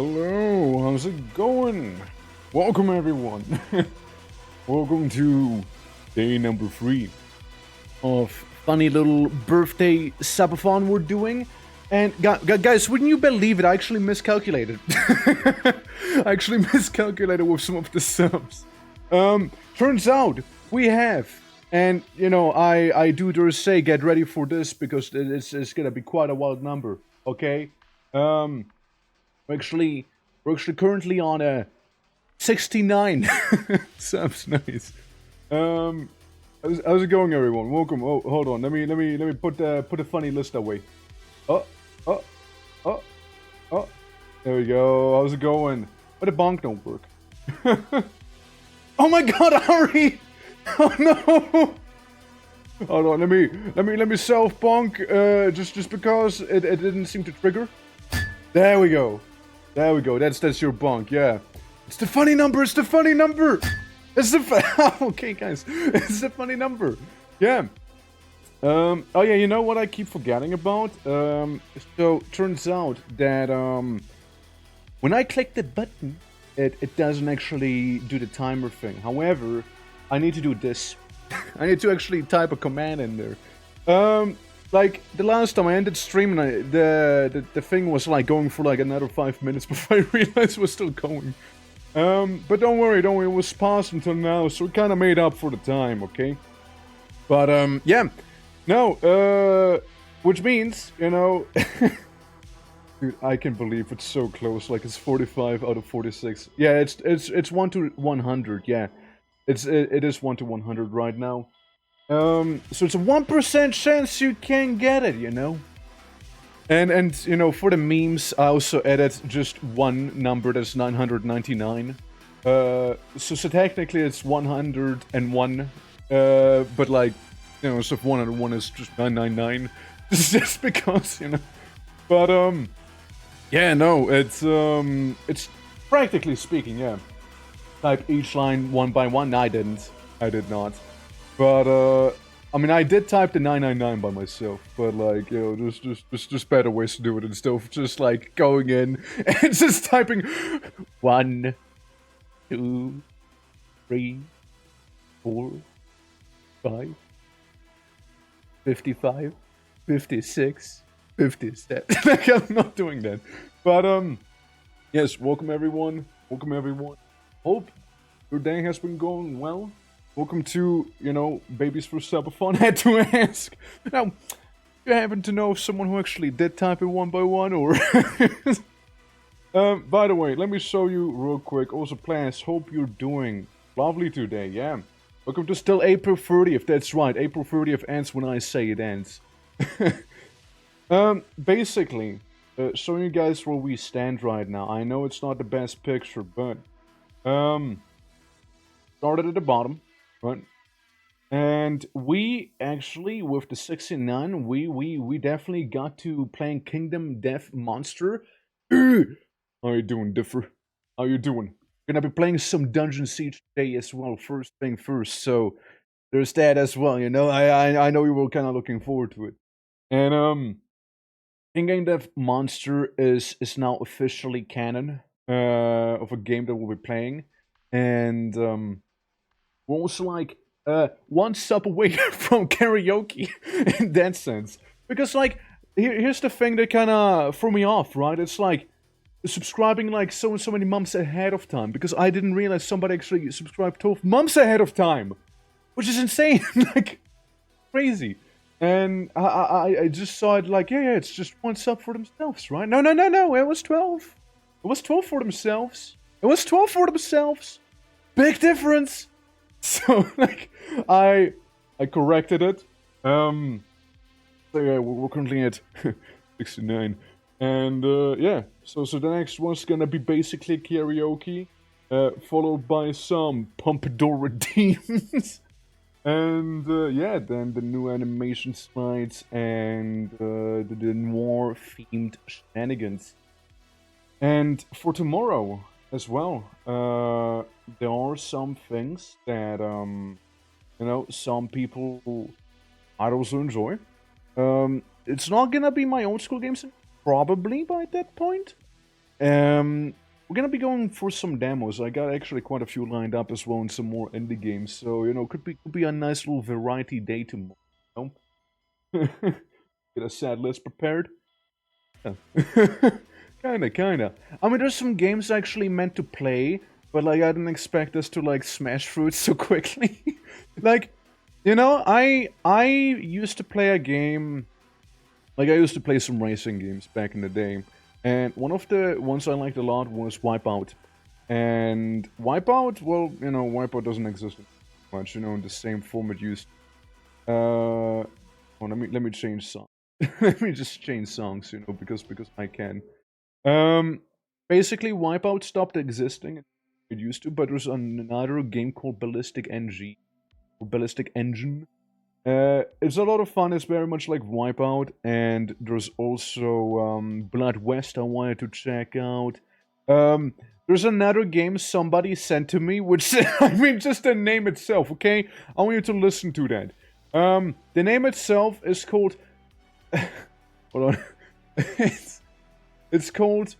Hello, how's it going? Welcome everyone. Welcome to day number 3 of funny little birthday subathon we're doing. And guys, wouldn't you believe it? I actually miscalculated. I actually miscalculated with some of the subs. Turns out we have, and you know, I do dare say get ready for this because it's gonna be quite a wild number. Okay. We're actually currently on a 69 subs. Nice. How's it going, everyone? Welcome. Oh, hold on. Let me put a funny list away. Oh. There we go. How's it going? But the bonk don't work. Oh my God, Ari! Oh no! Hold on. Let me self bonk. Just because it didn't seem to trigger. There we go. There we go. That's your bonk. Yeah. It's the funny number. It's the funny number. It's the okay, guys. It's the funny number. Yeah. Oh yeah. You know what I keep forgetting about? So turns out that when I click the button, it doesn't actually do the timer thing. However, I need to do this. I need to actually type a command in there. Like the last time I ended streaming, the thing was like going for like another 5 minutes before I realized it was still going. But don't worry, it was paused until now, so it kind of made up for the time, okay? But yeah, no, which means, you know, dude, I can't believe it's so close. Like it's 45 out of 46. Yeah, it's 1 to 100. Yeah, it is 1 to 100 right now. So it's a 1% chance you can get it, you know? And you know, for the memes, I also added just one number that's 999. So technically it's 101, but like, you know, instead of 101 is just 999. Just because, you know. But, yeah, no, it's practically speaking, yeah. Type each line one by one. I didn't. I did not. But, I mean, I did type the 999 by myself, but, like, you know, just better ways to do it instead of just, like, going in and just typing 1, 2, 3, 4, 5, 55, 56, 57. Like, I'm not doing that. But, yes, welcome everyone. Welcome everyone. Hope your day has been going well. Welcome to, you know, Babies for Subathon. I had to ask. Now, you happen to know someone who actually did type it one by one, or... by the way, let me show you real quick. Also, plans. Hope you're doing lovely today, yeah. Welcome to still April 30th. That's right. April 30th ends when I say it ends. Basically, showing you guys where we stand right now. I know it's not the best picture, but... started at the bottom. Right, and we actually with the 69, we definitely got to playing Kingdom Death Monster. How you doing, Differ? How you doing? Gonna be playing some Dungeon Siege today as well. First thing first, so there's that as well. You know, I know you were kind of looking forward to it. And Kingdom Death Monster is now officially canon of a game that we'll be playing, and we're also like one sub away from karaoke in that sense. Because like here's the thing that kinda threw me off, right? It's like subscribing like so and so many months ahead of time, because I didn't realize somebody actually subscribed 12 months ahead of time. Which is insane. Like crazy. And I just saw it like, yeah, it's just one sub for themselves, right? No, it was 12. It was 12 for themselves. It was 12 for themselves. Big difference. So like I corrected it. So yeah, we're currently at 69, and yeah. So the next one's gonna be basically karaoke, followed by some Pompadour demons, and yeah, then the new animation slides and the noir themed shenanigans. And for tomorrow as well, there are some things that you know, some people might also enjoy. It's not gonna be my old school games, probably by that point. We're gonna be going for some demos. I got actually quite a few lined up as well, and some more indie games. So could be a nice little variety day tomorrow. Get a sad list prepared. Yeah. kinda. I mean, there's some games actually meant to play, but like I didn't expect us to like smash through it so quickly. Like, I used to play a game. Like I used to play some racing games back in the day, and one of the ones I liked a lot was Wipeout. And Wipeout, well, Wipeout doesn't exist much, in the same format used. Well, let me change song. Let me just change songs, because I can. Basically, Wipeout stopped existing. It used to, but there's another game called Ballistic NG or Ballistic Engine. It's a lot of fun. It's very much like Wipeout, and there's also Blood West I wanted to check out. There's another game somebody sent to me, which I mean, just the name itself. Okay, I want you to listen to that. The name itself is called. Hold on. it's called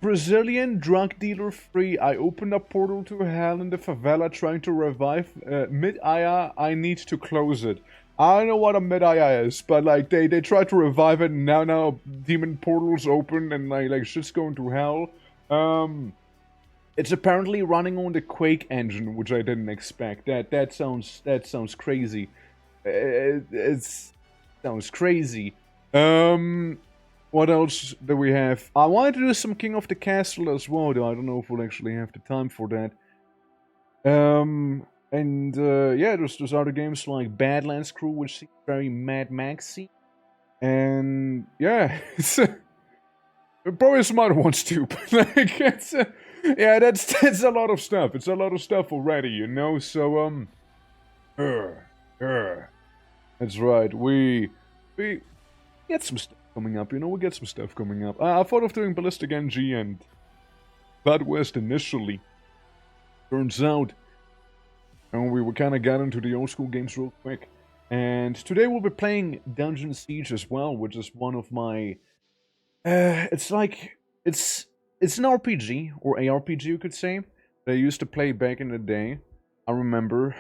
Brazilian Drug Dealer 3. I opened a portal to hell in the favela trying to revive Mid-Aya. I need to close it. I don't know what a Mid-Aya is, but like they tried to revive it, and now demon portals open and like shit's going to hell. It's apparently running on the Quake engine, which I didn't expect. That sounds crazy. It sounds crazy. What else do we have? I wanted to do some King of the Castle as well, though I don't know if we'll actually have the time for that. Yeah, there's other games like Badlands Crew, which seems very Mad Maxy. And yeah, probably some other ones too, but like yeah, that's a lot of stuff. It's a lot of stuff already, So that's right. We get some stuff coming up, we get some stuff coming up. I thought of doing Ballistic NG and Blood West initially. Turns out, we were kind of got into the old school games real quick. And today we'll be playing Dungeon Siege as well, which is one of my... it's an RPG, or ARPG you could say, that I used to play back in the day. I remember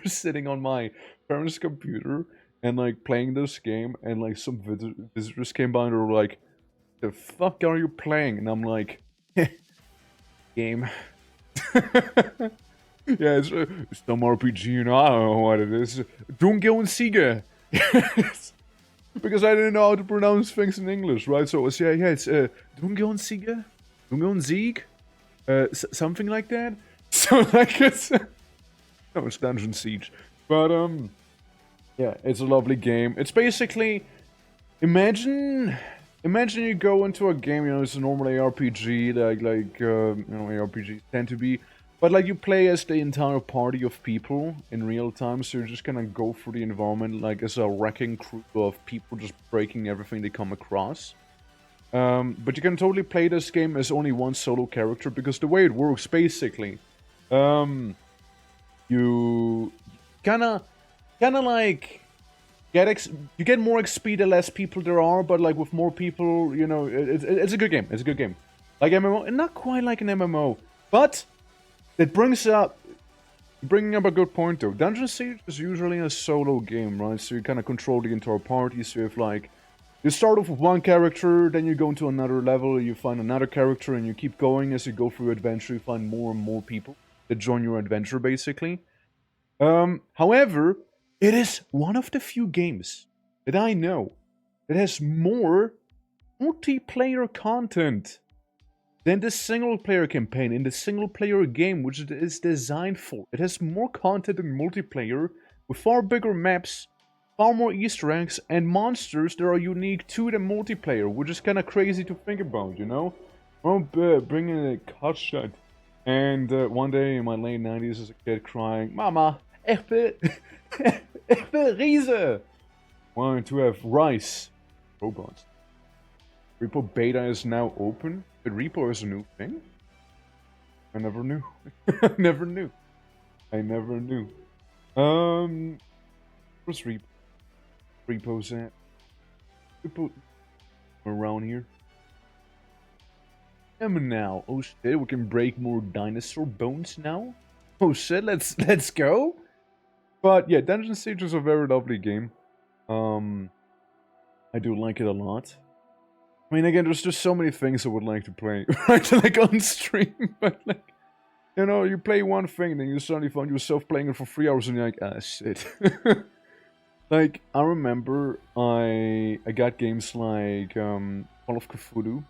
sitting on my parents' computer and like playing this game, and like some visitors came by and they were like, "The fuck are you playing?" And I'm like, "Game." Yeah, it's some RPG, I don't know what it is. Dungeon Siege. Because I didn't know how to pronounce things in English, right? So it was, it's Dungeon Siege? Dungeon Sieg? Something like that? So, like, it's Dungeon Siege. But, yeah, it's a lovely game. It's basically, imagine you go into a game, it's a normal ARPG, like ARPGs tend to be, but like you play as the entire party of people in real time, so you're just gonna go through the environment like as a wrecking crew of people just breaking everything they come across. But you can totally play this game as only one solo character, because the way it works, basically, you kinda like you get more XP the less people there are, but like with more people, it's a good game. It's a good game, like MMO, and not quite like an MMO, but it bringing up a good point though. Dungeon Siege is usually a solo game, right? So you kind of control the entire party. So if like you start off with one character, then you go into another level, you find another character, and you keep going as you go through adventure. You find more and more people that join your adventure, basically. However, it is one of the few games that I know that has more multiplayer content than the single-player campaign in the single-player game, which it is designed for. It has more content in multiplayer, with far bigger maps, far more Easter eggs, and monsters that are unique to the multiplayer, which is kind of crazy to think about, Well, bringing a cut shot. And one day in my late 90s as a kid crying, "Mama, ich will Riese!" Wanting to have rice. Robots. Repo beta is now open. But repo is a new thing? I never knew. I never knew. Where's repo? Repo's at? Repo around here. now. Oh shit, we can break more dinosaur bones now. Oh shit, let's go. But yeah, Dungeon Siege is a very lovely game. I do like it a lot. I mean, again, there's just so many things I would like to play, right? Like on stream, but like, you know, you play one thing, then you suddenly find yourself playing it for 3 hours, and you're like, ah, shit. Like, I remember I got games like Call of Cthulhu,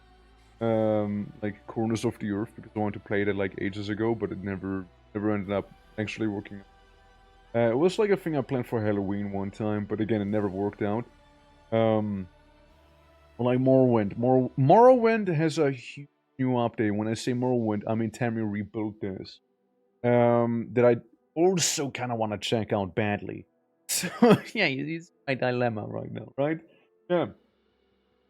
like Corners of the Earth, because I wanted to play it like ages ago, but it never ended up actually working. It was like a thing I planned for Halloween one time, but again, it never worked out. Like Morrowind. Morrowind has a huge new update. When I say Morrowind, I mean Tammy rebuilt this. That I also kind of want to check out badly. So yeah, it's my dilemma right now, right? Yeah.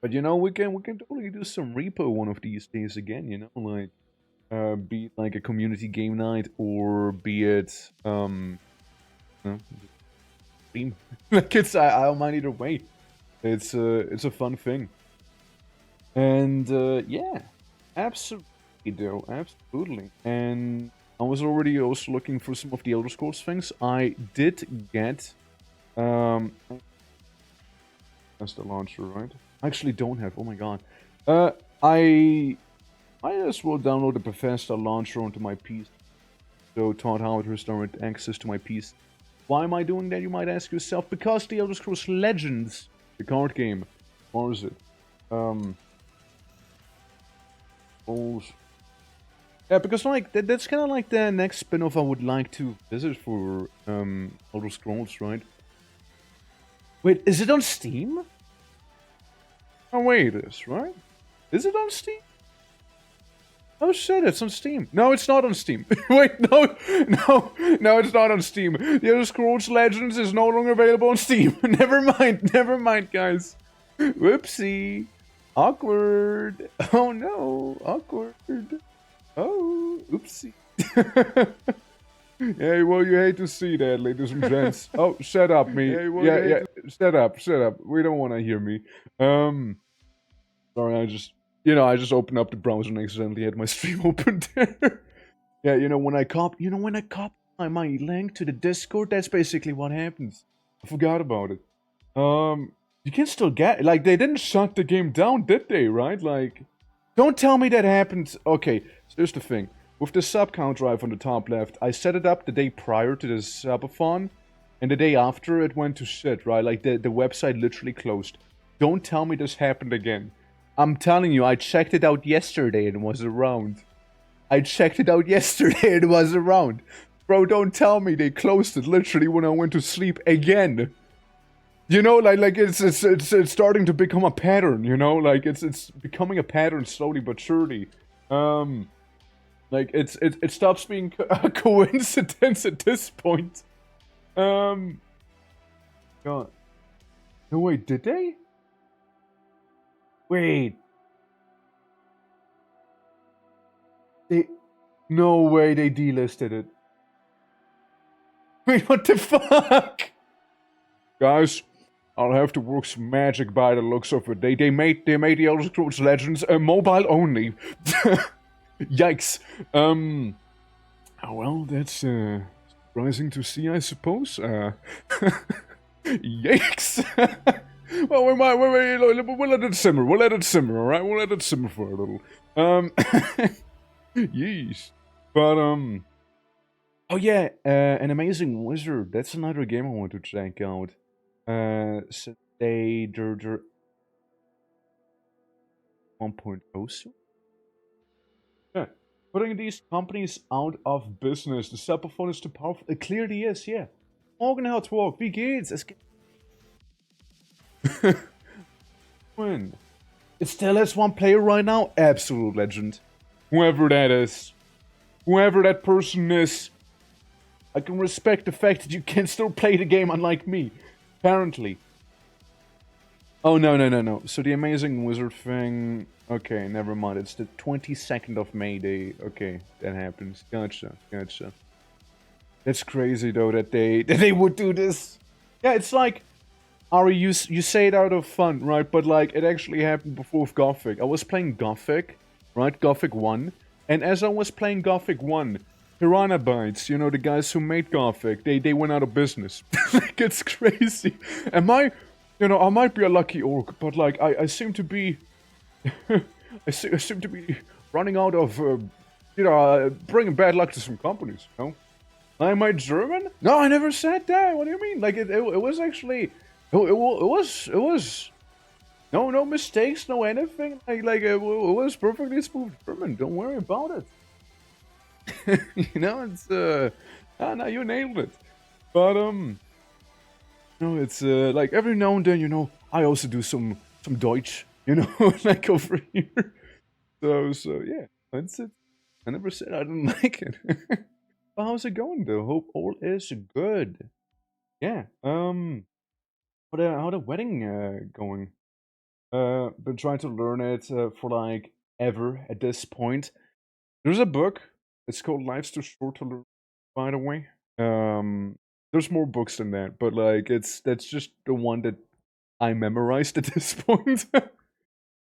But you know, we can totally do some repo one of these days again. You know, like be it like a community game night, or be it stream. Like I don't mind either way. It's a fun thing. And yeah, absolutely, though, absolutely. And I was already also looking for some of the Elder Scrolls things. I did get that's the launcher, right? I actually don't have. Oh my god. I as well download the Bethesda launcher onto my PC. So taught how to restore access to my PC. Why am I doing that? You might ask yourself. Because the Elder Scrolls Legends, the card game, or is it? Yeah, because like that's kind of like the next spin-off I would like to visit for Elder Scrolls, right? Wait, is it on Steam? Oh wait, it is, right? Is it on Steam? Oh shit, it's on Steam. No, it's not on Steam. Wait, no, it's not on Steam. The Elder Scrolls Legends is no longer available on Steam. Never mind, guys. Whoopsie. Awkward. Oh no, awkward. Oh, oopsie. Yeah, well, you hate to see that, ladies and gents. Oh, shut up, me. Hey, well, yeah, shut up. We don't want to hear me. Sorry, I just opened up the browser and accidentally had my stream open there. Yeah, when I copy my link to the Discord, that's basically what happens. I forgot about it. You can still get, like, they didn't shut the game down, did they, right? Like, don't tell me that happened. Okay, so here's the thing. With the sub count drive on the top left, I set it up the day prior to the subathon, and the day after it went to shit, right? Like, the website literally closed. Don't tell me this happened again. I'm telling you, I checked it out yesterday and it was around. Bro, don't tell me they closed it literally when I went to sleep again. You know, like it's starting to become a pattern, you know? Like, it's becoming a pattern slowly but surely. Like, it stops being a coincidence at this point. God. No, wait, did they? Wait. No way they delisted it. Wait, what the fuck? Guys, I'll have to work some magic by the looks of it. They made the Elder Scrolls Legends mobile only. Yikes. Oh well, that's surprising to see, I suppose. Yikes. Well, wait, we'll let it simmer. All right, we'll let it simmer for a little. Yeesh. But oh yeah, an Amazing Wizard. That's another game I want to check out. So they're 1.0 soon. Yeah, putting these companies out of business. The Subathon is too powerful. It clearly is. Yeah. Morgen hat walk. Wie geht's? When it still has one player right now. Absolute legend. Whoever that is, whoever that person is, I can respect the fact that you can still play the game, unlike me. Apparently. Oh no. So the Amazing Wizard thing. Okay, never mind. It's the 22nd of May. Okay, that happens. Gotcha. That's crazy though that they would do this. Yeah, it's like, Ari, you say it out of fun, right? But like, it actually happened before with Gothic. I was playing Gothic, right? Gothic 1. And as I was playing Gothic 1, Piranha Bytes, you know, the guys who made Gothic, they went out of business. Like, it's crazy. You know, I might be a lucky orc, but like, I seem to be... I seem to be running out of, you know, bringing bad luck to some companies, you know? Am I German? No, I never said that. What do you mean? Like, it was actually... It was... No mistakes, no anything. Like it was perfectly smooth German. Don't worry about it. You know, it's no, you nailed it. But no, it's like every now and then, you know, I also do some Deutsch, you know, like over here. So yeah, that's it. I never said I didn't like it. But how's it going though? Hope all is good. Yeah. How the wedding going? Been trying to learn it for like ever at this point. There's a book. It's called Life's Too Short to Learn, by the way. There's more books than that, but like that's just the one that I memorized at this point.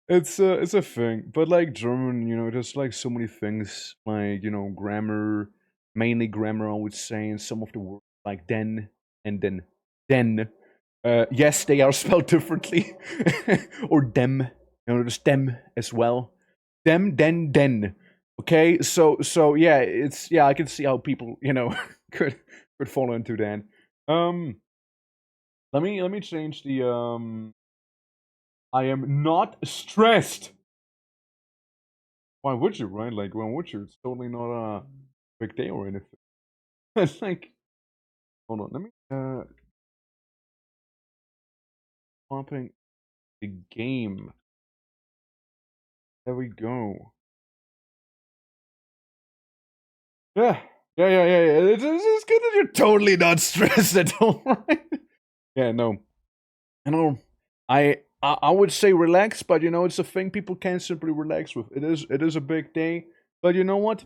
It's a thing, but like German, you know, there's like so many things, like, you know, grammar, mainly grammar, I would say, and some of the words like den and then. Yes, they are spelled differently, or dem. You know, there's dem as well. Dem, den. Okay, so yeah, I can see how people, you know, could fall into that. Let me change the I am not stressed. Why would you, right? Like, why would you? It's totally not a big day or anything. It's like, hold on, let me swapping the game. There we go. Yeah. It's good that you're totally not stressed at all, right? Yeah, no. You know, I would say relax, but you know, it's a thing people can't simply relax with. It is a big day, but you know what?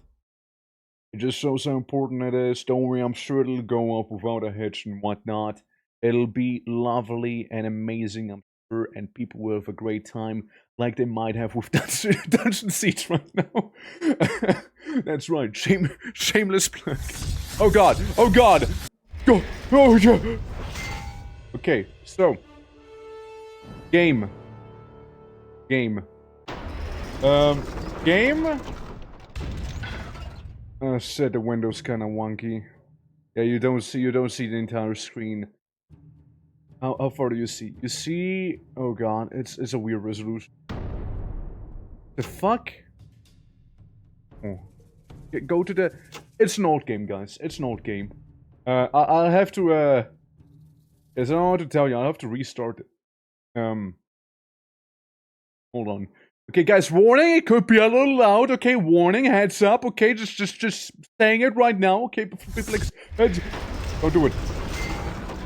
It just shows how important it is. Don't worry, I'm sure it'll go up without a hitch and whatnot. It'll be lovely and amazing, I'm sure, and people will have a great time, like they might have with Dungeon Siege right now. That's right, shameless plug. Oh god, go, oh yeah. Okay, so game. Game. Shit, the window's kinda wonky. Yeah, you don't see the entire screen. How far do you see? You see, oh god, it's a weird resolution. The fuck? Oh. Go to the... It's an old game, guys. It's an old game. I'll have to, yes, I don't know what to tell you. I'll have to restart it. Hold on. Okay, guys, warning, it could be a little loud. Okay, warning, heads up. Okay, just saying it right now. Okay, before people don't do it.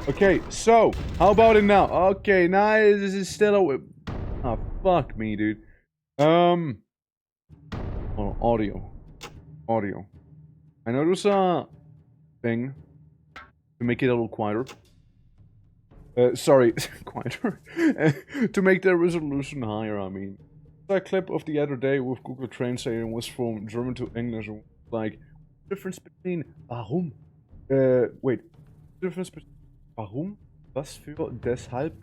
Okay, so, how about it now? Okay, now this is still a... Oh, fuck me, dude. Hold on, audio. I know there's a thing to make it a little quieter. Sorry, quieter. To make the resolution higher, I mean. That clip of the other day with Google Translate was from German to English. Like, difference between warum? Wait. Difference between warum? Was für deshalb?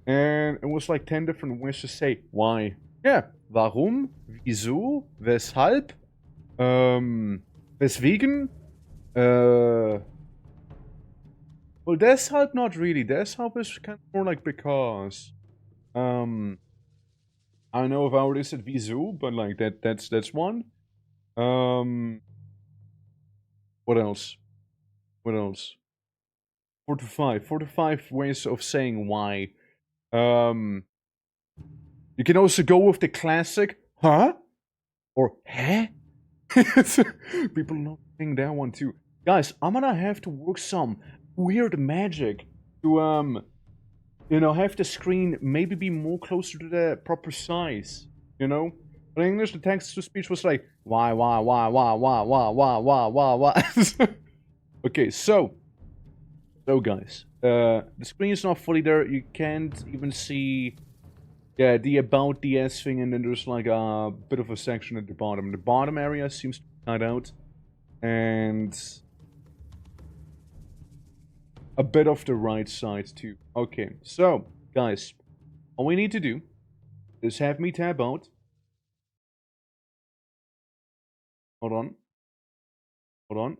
And it was like 10 different ways to say why. Yeah. Warum? Wieso? Weshalb? Weswegen? Well, deshalb not really. Deshalb is kind of more like because. I know I've already said wieso, but like that's one. What else? 4 to 5. 4 to 5 ways of saying why. You can also go with the classic, huh? Or, huh? People not saying that one too. Guys, I'm gonna have to work some weird magic to, you know, have the screen maybe be more closer to the proper size, you know? But in English, the text-to-speech was like, why. Okay, so guys, the screen is not fully there. You can't even see Yeah, the about DS thing, and then there's like a bit of a section at the bottom. The bottom area seems to be cut out, and a bit of the right side too. Okay, so guys, all we need to do is have me tab out. Hold on, hold on.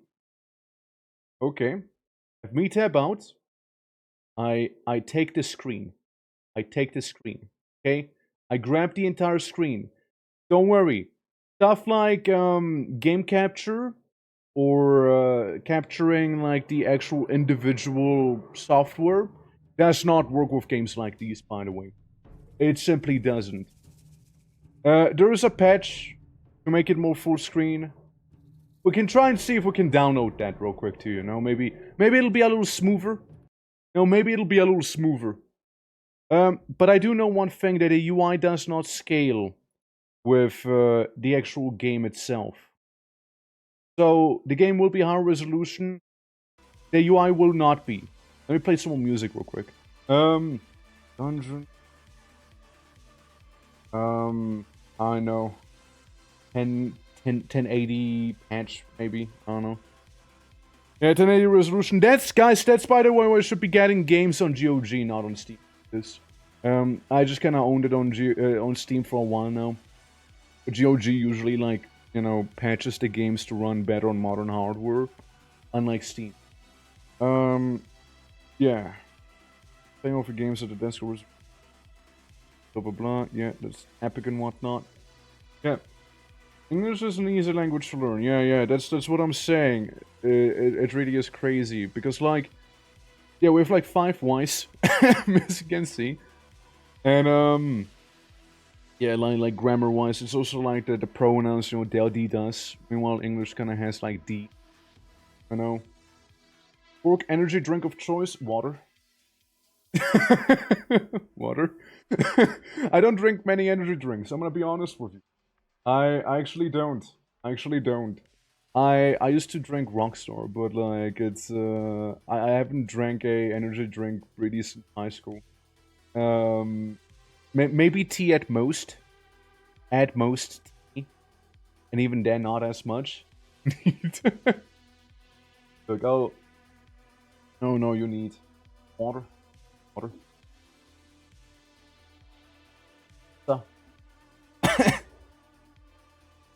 Okay, have me tab out. I take the screen. I take the screen. Okay, I grab the entire screen. Don't worry. Stuff like game capture or capturing like the actual individual software does not work with games like these, by the way. It simply doesn't. There is a patch to make it more full screen. We can try and see if we can download that real quick too, you know? Maybe it'll be a little smoother. No, maybe it'll be a little smoother. But I do know one thing, that the UI does not scale with the actual game itself. So the game will be high resolution. The UI will not be. Let me play some more music real quick. Dungeon. I know. 1080 patch, maybe. I don't know. Yeah, 1080 resolution. That's, guys, that's by the way where I should be getting games on GOG, not on Steam. This. I just kind of owned it on Steam for a while now. GOG usually, like, you know, patches the games to run better on modern hardware, unlike Steam. Yeah. Playing over games at the desk was blah blah blah. Yeah, that's epic and whatnot. Yeah. English is an easy language to learn. Yeah, that's what I'm saying. It really is crazy because, like, yeah, we have like 5 Ys, as you can see, and yeah, like grammar-wise, it's also like the pronouns, you know, del D does. Meanwhile, English kind of has like D. You know. Work energy drink of choice, water. Water. I don't drink many energy drinks. I'm gonna be honest with you. I actually don't. I used to drink Rockstar, but like it's I haven't drank a energy drink really since high school. Maybe tea at most. At most tea, and even then not as much. Look, oh no, you need water. So.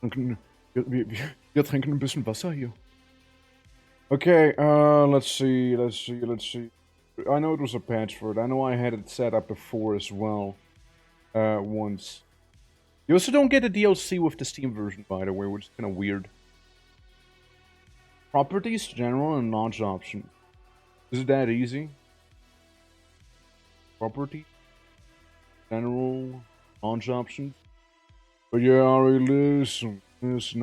Wir trinken ein bisschen Wasser hier. Okay, let's see. I know it was a patch for it. I know I had it set up before as well. Once. You also don't get a DLC with the Steam version, by the way, which is kind of weird. Properties, general, and launch options. Is it that easy? Property, general, launch options. But yeah, Ari, listen, I just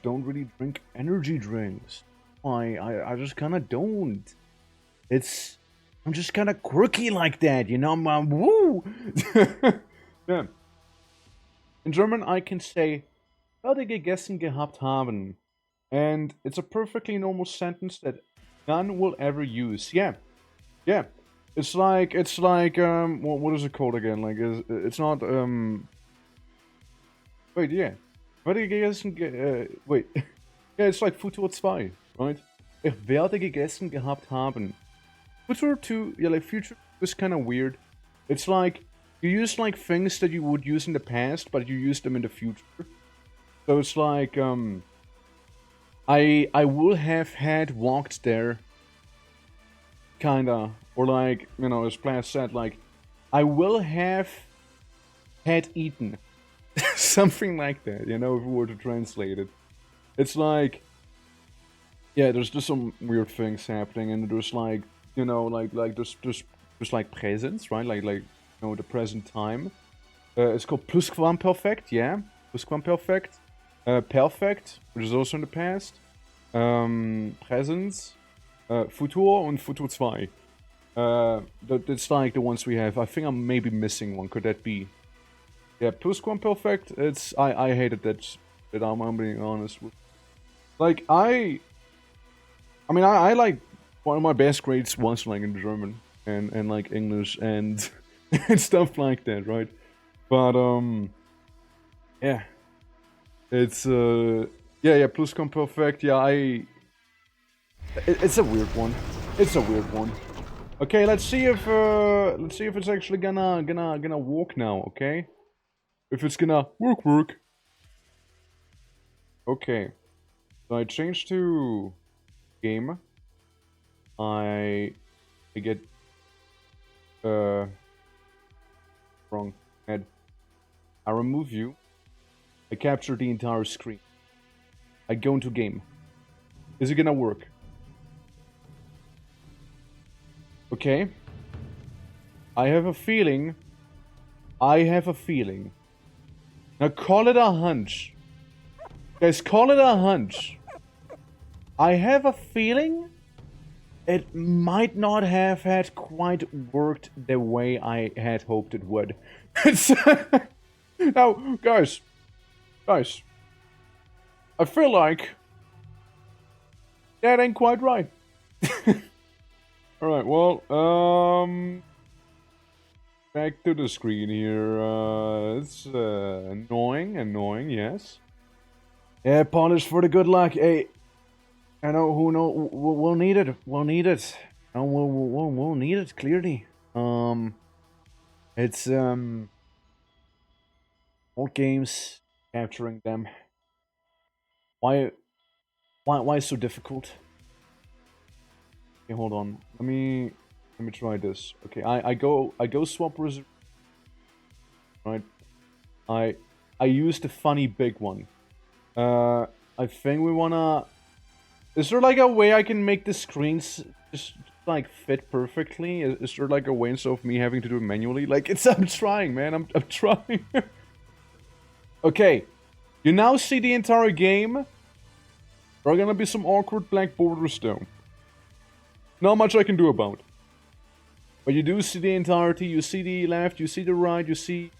don't really drink energy drinks. I just kind of don't. I'm just kind of quirky like that, you know. Woo. Yeah. In German, I can say, "Werde gegessen gehabt haben," and it's a perfectly normal sentence that none will ever use. Yeah. It's like what is it called again? Like it's not Wait, yeah. Werde gegessen wait. Yeah, it's like Futur 2, right? Ich werde gegessen gehabt haben. Futur 2, yeah, like Future is kind of weird. It's like you use like things that you would use in the past, but you use them in the future. So it's like I will have had walked there, kinda, or like, you know, as Plas said, like I will have had eaten. Something like that, you know, if we were to translate it. It's like, yeah, there's just some weird things happening, and there's like, you know, like there's like presence, right? Like you know, the present time. It's called Plusquamperfekt, yeah, Plusquamperfekt. Perfect, which is also in the past. Presence, Futur and Futur 2. That's like the ones we have. I think I'm maybe missing one. Could that be? Yeah, Plusquamperfekt. It's I hated that. I'm being honest with. Like I mean I like one of my best grades was like in German and like English, and and stuff like that, right? But yeah, it's yeah, plusquamperfect. Yeah, it's a weird one. It's a weird one. Okay, let's see if it's actually gonna work now. Okay, if it's gonna work. Okay, so I changed to game. I get wrong head. I remove you. I capture the entire screen. I go into game. Is it gonna work? Okay. I have a feeling. Now call it a hunch. Guys, call it a hunch. I have a feeling it might not have had quite worked the way I had hoped it would. Now, guys, I feel like that ain't quite right. Alright, well, back to the screen here. It's annoying, yes. Yeah, polish for the good luck. Hey, I know who know we'll need it. We'll need it. No, we'll need it clearly. It's old games, capturing them. Why so difficult? Okay, hold on. Let me try this. Okay, I go swap reserve. Right. I used the funny big one. I think we wanna. Is there like a way I can make the screens just like fit perfectly? Is there like a way instead of me having to do it manually? Like I'm trying, man. I'm trying. Okay, you now see the entire game. There are gonna be some awkward black borders though. Not much I can do about. But you do see the entirety. You see the left. You see the right. You see,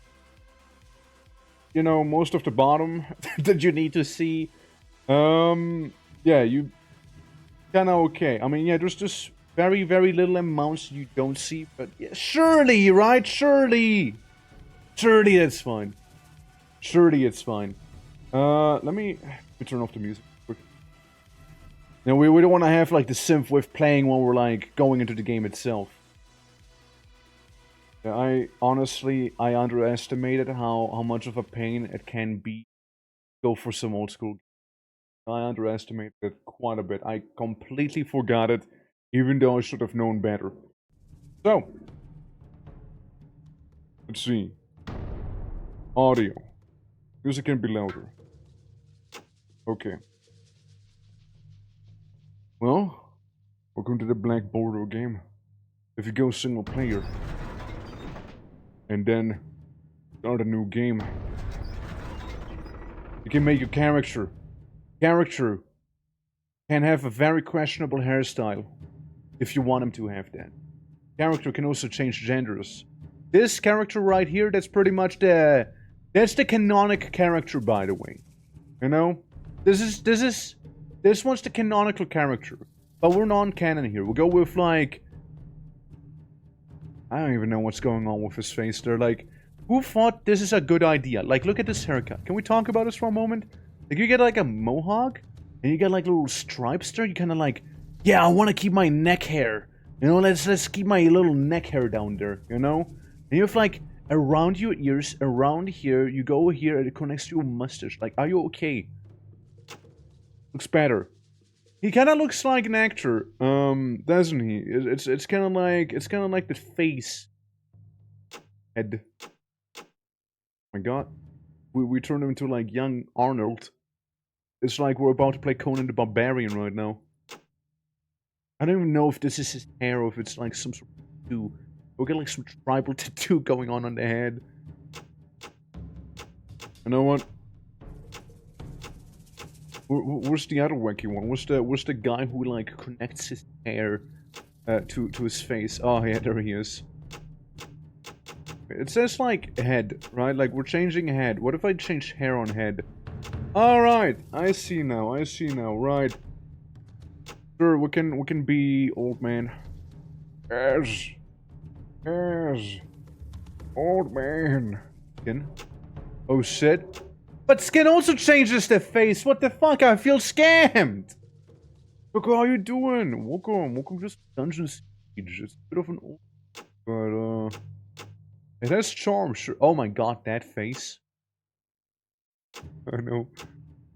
you know, most of the bottom that you need to see. Yeah, you kinda okay. I mean, yeah, there's just very, very little amounts you don't see, but yeah, surely, right? Surely that's fine. Surely it's fine. Let me turn off the music quick. Now, we don't want to have, like, the synth wave playing while we're, like, going into the game itself. Yeah, I underestimated how much of a pain it can be to go for some old school. I underestimated it quite a bit. I completely forgot it, even though I should have known better. So, let's see. Audio. Music can be louder. Okay. Well, welcome to the Black Border game. If you go single player, and then start a new game, you can make your character can have a very questionable hairstyle if you want him to have that. Character can also change genders. This character right here, that's pretty much that's the canonic character, by the way. You know? This one's the canonical character. But we're non-canon here. We'll go with, like, I don't even know what's going on with his face there. Like, who thought this is a good idea? Like, look at this haircut. Can we talk about this for a moment? Like, you get, like, a mohawk, and you get, like, little stripes there. You kind of like, yeah, I want to keep my neck hair. You know, let's keep my little neck hair down there, you know? And you have, like, around your ears, around here, you go here, and it connects to your mustache. Like, are you okay? Looks better. He kind of looks like an actor, doesn't he? It's kind of like the face. Head. Oh my god. We turned him into, like, young Arnold. It's like we're about to play Conan the Barbarian right now. I don't even know if this is his hair or if it's like some sort of tattoo. We got like some tribal tattoo going on the head. You know what? Where's the other wacky one? Where's the guy who like connects his hair to his face? Oh yeah, there he is. It says like head, right? Like we're changing head. What if I change hair on head? Alright, I see now, right. Sure, we can be old man. Yes. Old man. Skin. Oh shit. But skin also changes their face. What the fuck? I feel scammed. Look, how you doing? Welcome to Dungeon Siege. It's a bit of an old, but it has charm. Sure. Oh my god, that face. I know.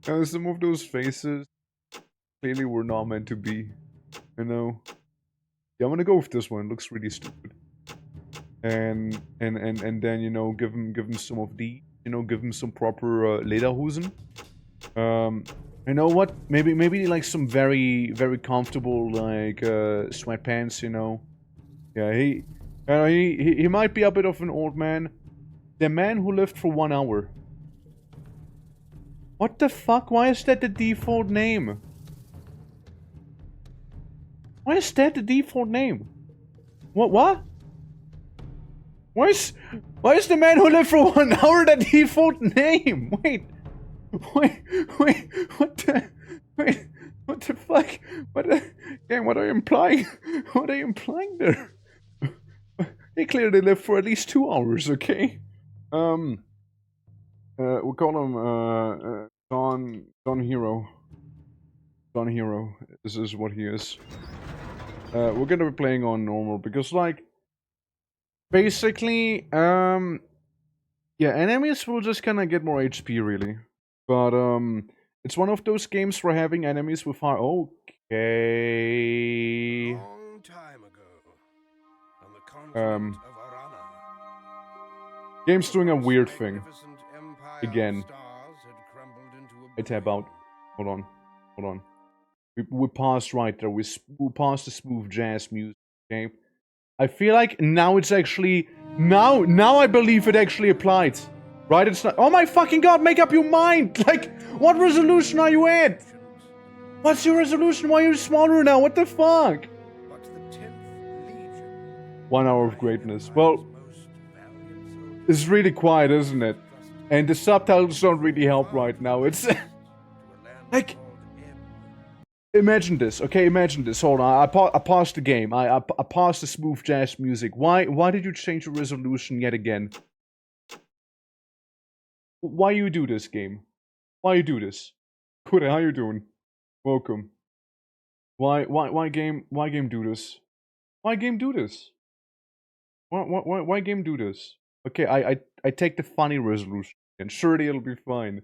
Some of those faces clearly were not meant to be. You know. Yeah, I'm gonna go with this one. It looks really stupid. And then, you know, give him some of the, you know, give him some proper lederhosen. You know what? Maybe like some very comfortable like sweatpants. You know. Yeah, he might be a bit of an old man. The man who lived for 1 hour. What the fuck? Why is that the default name? Why is that the default name? What? Why is the man who lived for 1 hour the default name? Wait, what the fuck? What are you implying? What are you implying there? They clearly lived for at least 2 hours, okay? We'll call him, Don Hero. Don Hero. This is what he is. We're gonna be playing on normal, because, like, basically, yeah, enemies will just kinda get more HP, really. But, it's one of those games for having enemies with high... Okay... Long time ago, on the continent of Arana, game's doing a weird thing. Again. I tab out. Hold on. We paused right there. We paused the smooth jazz music, okay? I feel like now it's actually... Now I believe it actually applied. Right? It's not... Oh my fucking god, make up your mind! Like, what resolution are you at? What's your resolution? Why are you smaller now? What the fuck? 1 hour of greatness. Well, it's really quiet, isn't it? And the subtitles don't really help right now. It's... like... Imagine this, okay? Imagine this. Hold on, I paused the game. I paused the smooth jazz music. Why did you change your resolution yet again? Why you do this, game? Why you do this? Kuda, how you doing? Welcome. Why game do this? Why game do this? Why game do this? Okay, I take the funny resolution, and surely it'll be fine.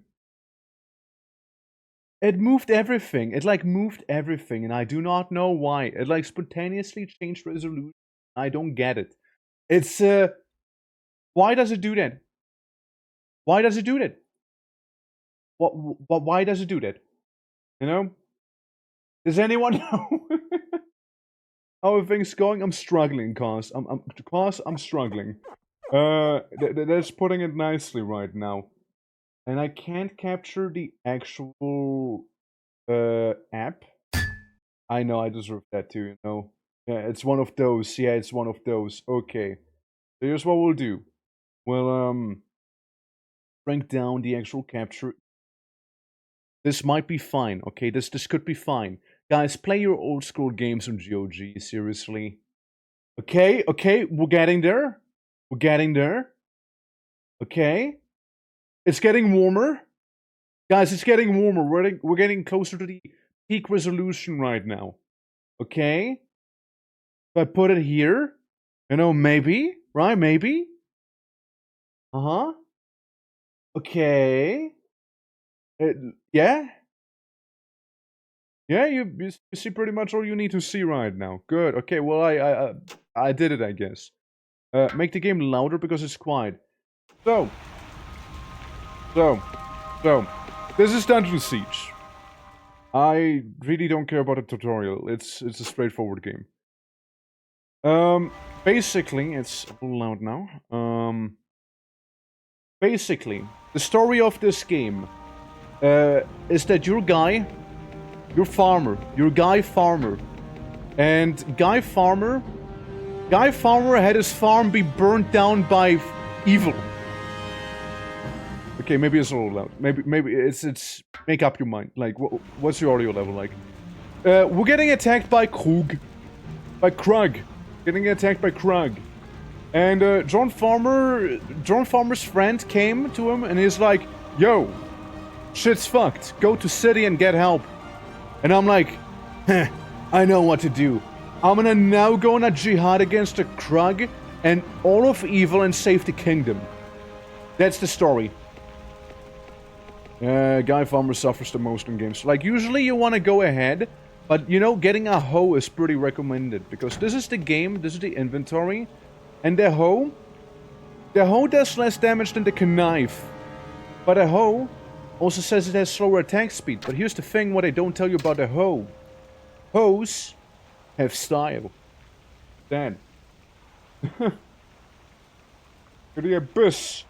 It moved everything. It, like, moved everything, and I do not know why. It, like, spontaneously changed resolution. I don't get it. It's, why does it do that? Why does it do that? Why does it do that? You know? Does anyone know? How are things going? I'm struggling, cause I'm struggling. That's putting it nicely right now. And I can't capture the actual app. I know, I deserve that too, you know. Yeah, it's one of those. Yeah, it's one of those. Okay. So here's what we'll do. We'll bring down the actual capture. This might be fine, okay? This could be fine. Guys, play your old school games on GOG, seriously. Okay, we're getting there. We're getting there. Okay. It's getting warmer. Guys, it's getting warmer. We're getting closer to the peak resolution right now. Okay? If I put it here, you know, maybe, right? Maybe? Uh-huh. Okay. Yeah? Yeah, you see pretty much all you need to see right now. Good. Okay, well, I did it, I guess. Make the game louder because it's quiet. So, this is Dungeon Siege. I really don't care about the tutorial. It's a straightforward game. Basically, it's a little loud now. Basically, the story of this game is that you're Guy Farmer, and Guy Farmer had his farm be burnt down by evil. Okay, maybe it's a little loud. Maybe it's make up your mind. Like, what's your audio level like? We're getting attacked by Krug. Getting attacked by Krug. And John Farmer's friend came to him and he's like, yo, shit's fucked. Go to city and get help. And I'm like, heh, I know what to do. I'm gonna now go on a jihad against a Krug and all of evil and save the kingdom. That's the story. Guy Farmer suffers the most in games. Like, usually you want to go ahead, but, you know, getting a hoe is pretty recommended. Because this is the game, this is the inventory, and the hoe does less damage than the knife. But a hoe also says it has slower attack speed. But here's the thing, what I don't tell you about a hoe. Hoes have style. Dan. To the abyss.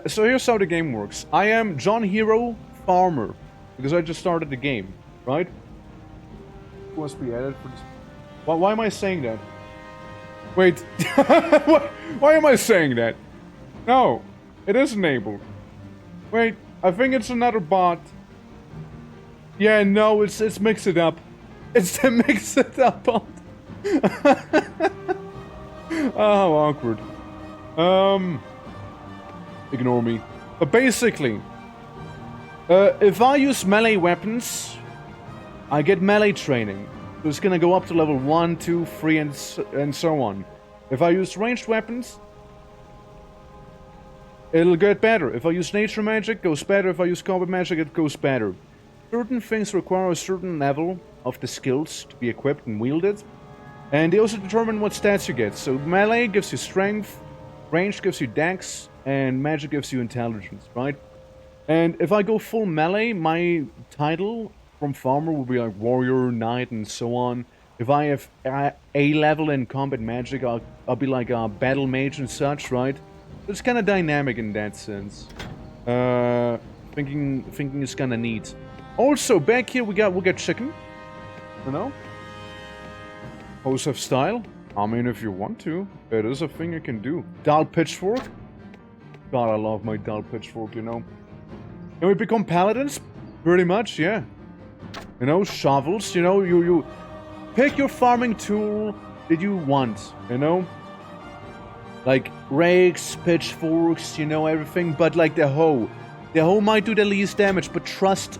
So here's how the game works. I am John Hero Farmer, because I just started the game, right? Who must be added for this? Why am I saying that? Wait, why am I saying that? No, it is enabled. Wait, I think it's another bot. Yeah, no, it's Mix It Up. It's the Mix It Up bot. Oh, how awkward. Ignore me. But basically, if I use melee weapons, I get melee training. So it's gonna go up to level 1, 2, 3, and so on. If I use ranged weapons, it'll get better. If I use nature magic, it goes better. If I use combat magic, it goes better. Certain things require a certain level of the skills to be equipped and wielded. And they also determine what stats you get. So melee gives you strength, range gives you dex, and magic gives you intelligence, right? And if I go full melee, my title from Farmer will be like Warrior, Knight, and so on. If I have A level in combat magic, I'll be like a battle mage and such, right? It's kind of dynamic in that sense. Thinking is kind of neat. Also, back here we got chicken. You know? Hoes have style. I mean, if you want to, it is a thing you can do. Dial pitchfork. God, I love my dial pitchfork, you know. Can we become paladins? Pretty much, yeah. You know, shovels, you know, you pick your farming tool that you want, you know? Like, rakes, pitchforks, you know, everything, but like the hoe. The hoe might do the least damage, but trust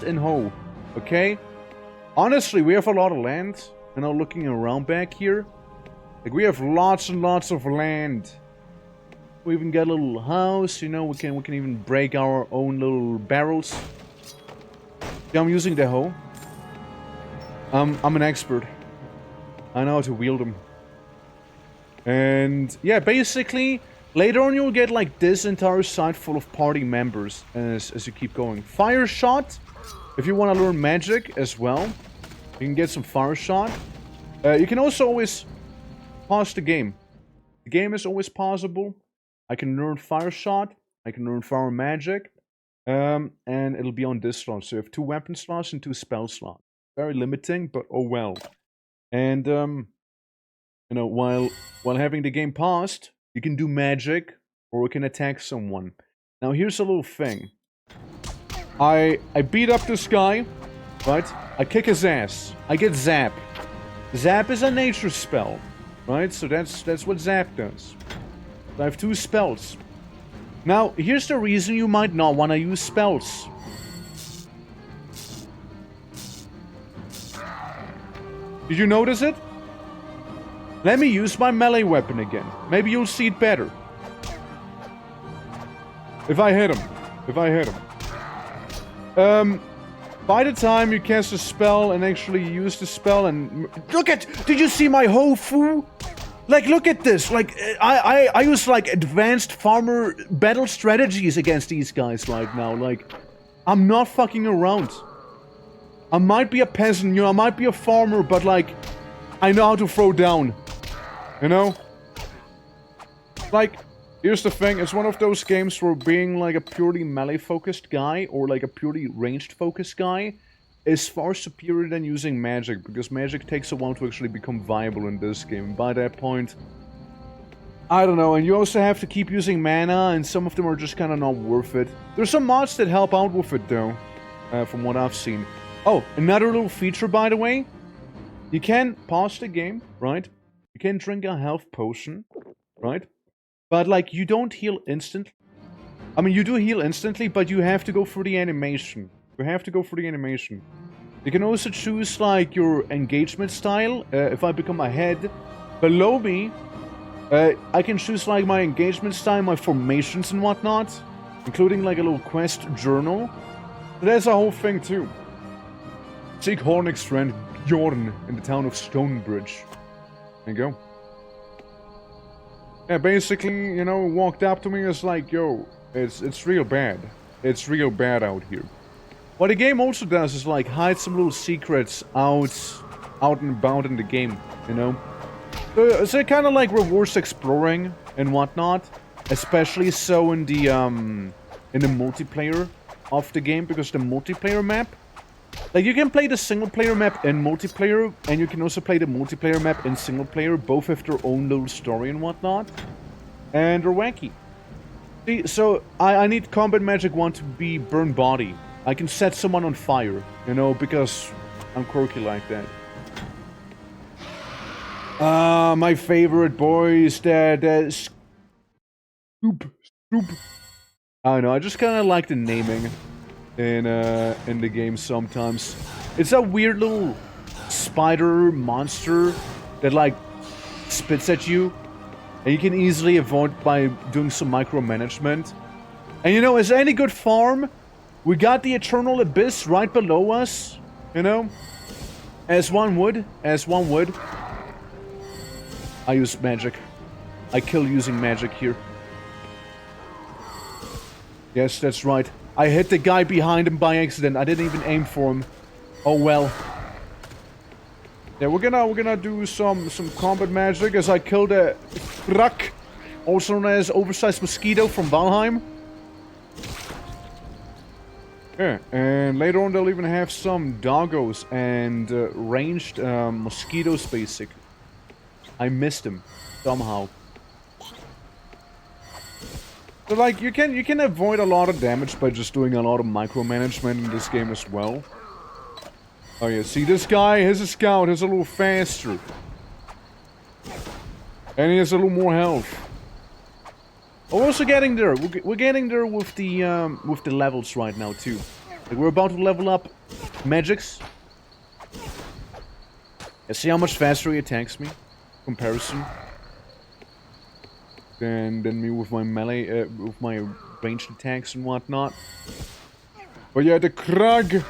in hoe, okay? Honestly, we have a lot of land, you know, looking around back here. Like, we have lots and lots of land. We even got a little house, you know, we can even break our own little barrels. Yeah, I'm using the hoe. I'm an expert. I know how to wield them. And yeah, basically, later on you'll get like this entire side full of party members as you keep going. Fire shot, if you want to learn magic as well, you can get some fire shot. You can also always pause the game. The game is always pausable. I can learn fire shot, I can learn fire magic, and it'll be on this slot. So you have 2 weapon slots and 2 spell slots. Very limiting, but oh well. And you know, while having the game paused, you can do magic or you can attack someone. Now here's a little thing. I beat up this guy, right? I kick his ass. I get zap. Zap is a nature spell, right? So that's what zap does. I have 2 spells. Now, here's the reason you might not want to use spells. Did you notice it? Let me use my melee weapon again. Maybe you'll see it better. If I hit him. By the time you cast a spell and actually use the spell and... Look at... Did you see my Ho-Fu? Like, look at this. Like, I use, like, advanced farmer battle strategies against these guys right now. Like, I'm not fucking around. I might be a peasant, you know, I might be a farmer, but, like, I know how to throw down. You know? Like, here's the thing. It's one of those games where being, like, a purely melee-focused guy or, like, a purely ranged-focused guy is far superior than using magic, because magic takes a while to actually become viable in this game. By that point, I don't know, and you also have to keep using mana, and some of them are just kind of not worth it. There's some mods that help out with it, though, from what I've seen. Oh, another little feature, by the way. You can pause the game, right? You can drink a health potion, right? But, like, you don't heal instantly. I mean, you do heal instantly, but you have to go through the animation. You have to go through the animation. You can also choose, like, your engagement style. If I become a head below me, I can choose, like, my engagement style, my formations and whatnot, including, like, a little quest journal. So there's a whole thing, too. Seek Hornick's friend, Jordan, in the town of Stonebridge. There you go. Yeah, basically, you know, walked up to me and was like, yo, it's real bad. It's real bad out here. What the game also does is, like, hide some little secrets out and about in the game, you know? So it kind of, like, rewards exploring and whatnot. Especially so in the multiplayer of the game, because the multiplayer map... Like, you can play the single-player map in multiplayer, and you can also play the multiplayer map in single-player. Both have their own little story and whatnot. And they're wacky. See, so I need Combat Magic 1 to be Burn Body. I can set someone on fire, you know, because I'm quirky like that. My favorite boys, that Scoop. I don't know, I just kind of like the naming in the game sometimes. It's a weird little spider monster that, like, spits at you, and you can easily avoid by doing some micromanagement. And, you know, as any good farm, we got the Eternal Abyss right below us, you know? As one would. I use magic. I kill using magic here. Yes, that's right. I hit the guy behind him by accident. I didn't even aim for him. Oh well. Yeah, we're gonna do some combat magic as I killed a Krak, also known as Oversized Mosquito from Valheim. Yeah, and later on they'll even have some doggos and ranged mosquitoes, basic. I missed him somehow. So, like, you can avoid a lot of damage by just doing a lot of micromanagement in this game as well. Oh yeah, see this guy? He's a scout. He's a little faster, and he has a little more health. Oh, we're also getting there. We're getting there with the levels right now too. Like, we're about to level up magics. Yeah, see how much faster he attacks me? Comparison. Than me with my melee, with my ranged attacks and whatnot. But yeah, the Krag,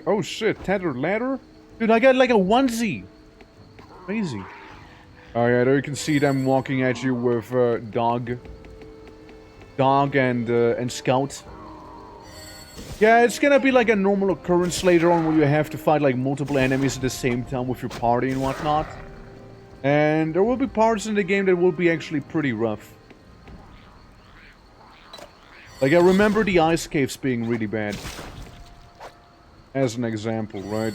oh shit, tethered ladder? Dude, I got like a onesie! Crazy. Oh yeah, there you can see them walking at you with, Dog and Scout. Yeah, it's gonna be like a normal occurrence later on where you have to fight like multiple enemies at the same time with your party and whatnot. And there will be parts in the game that will be actually pretty rough. Like, I remember the ice caves being really bad. As an example, right?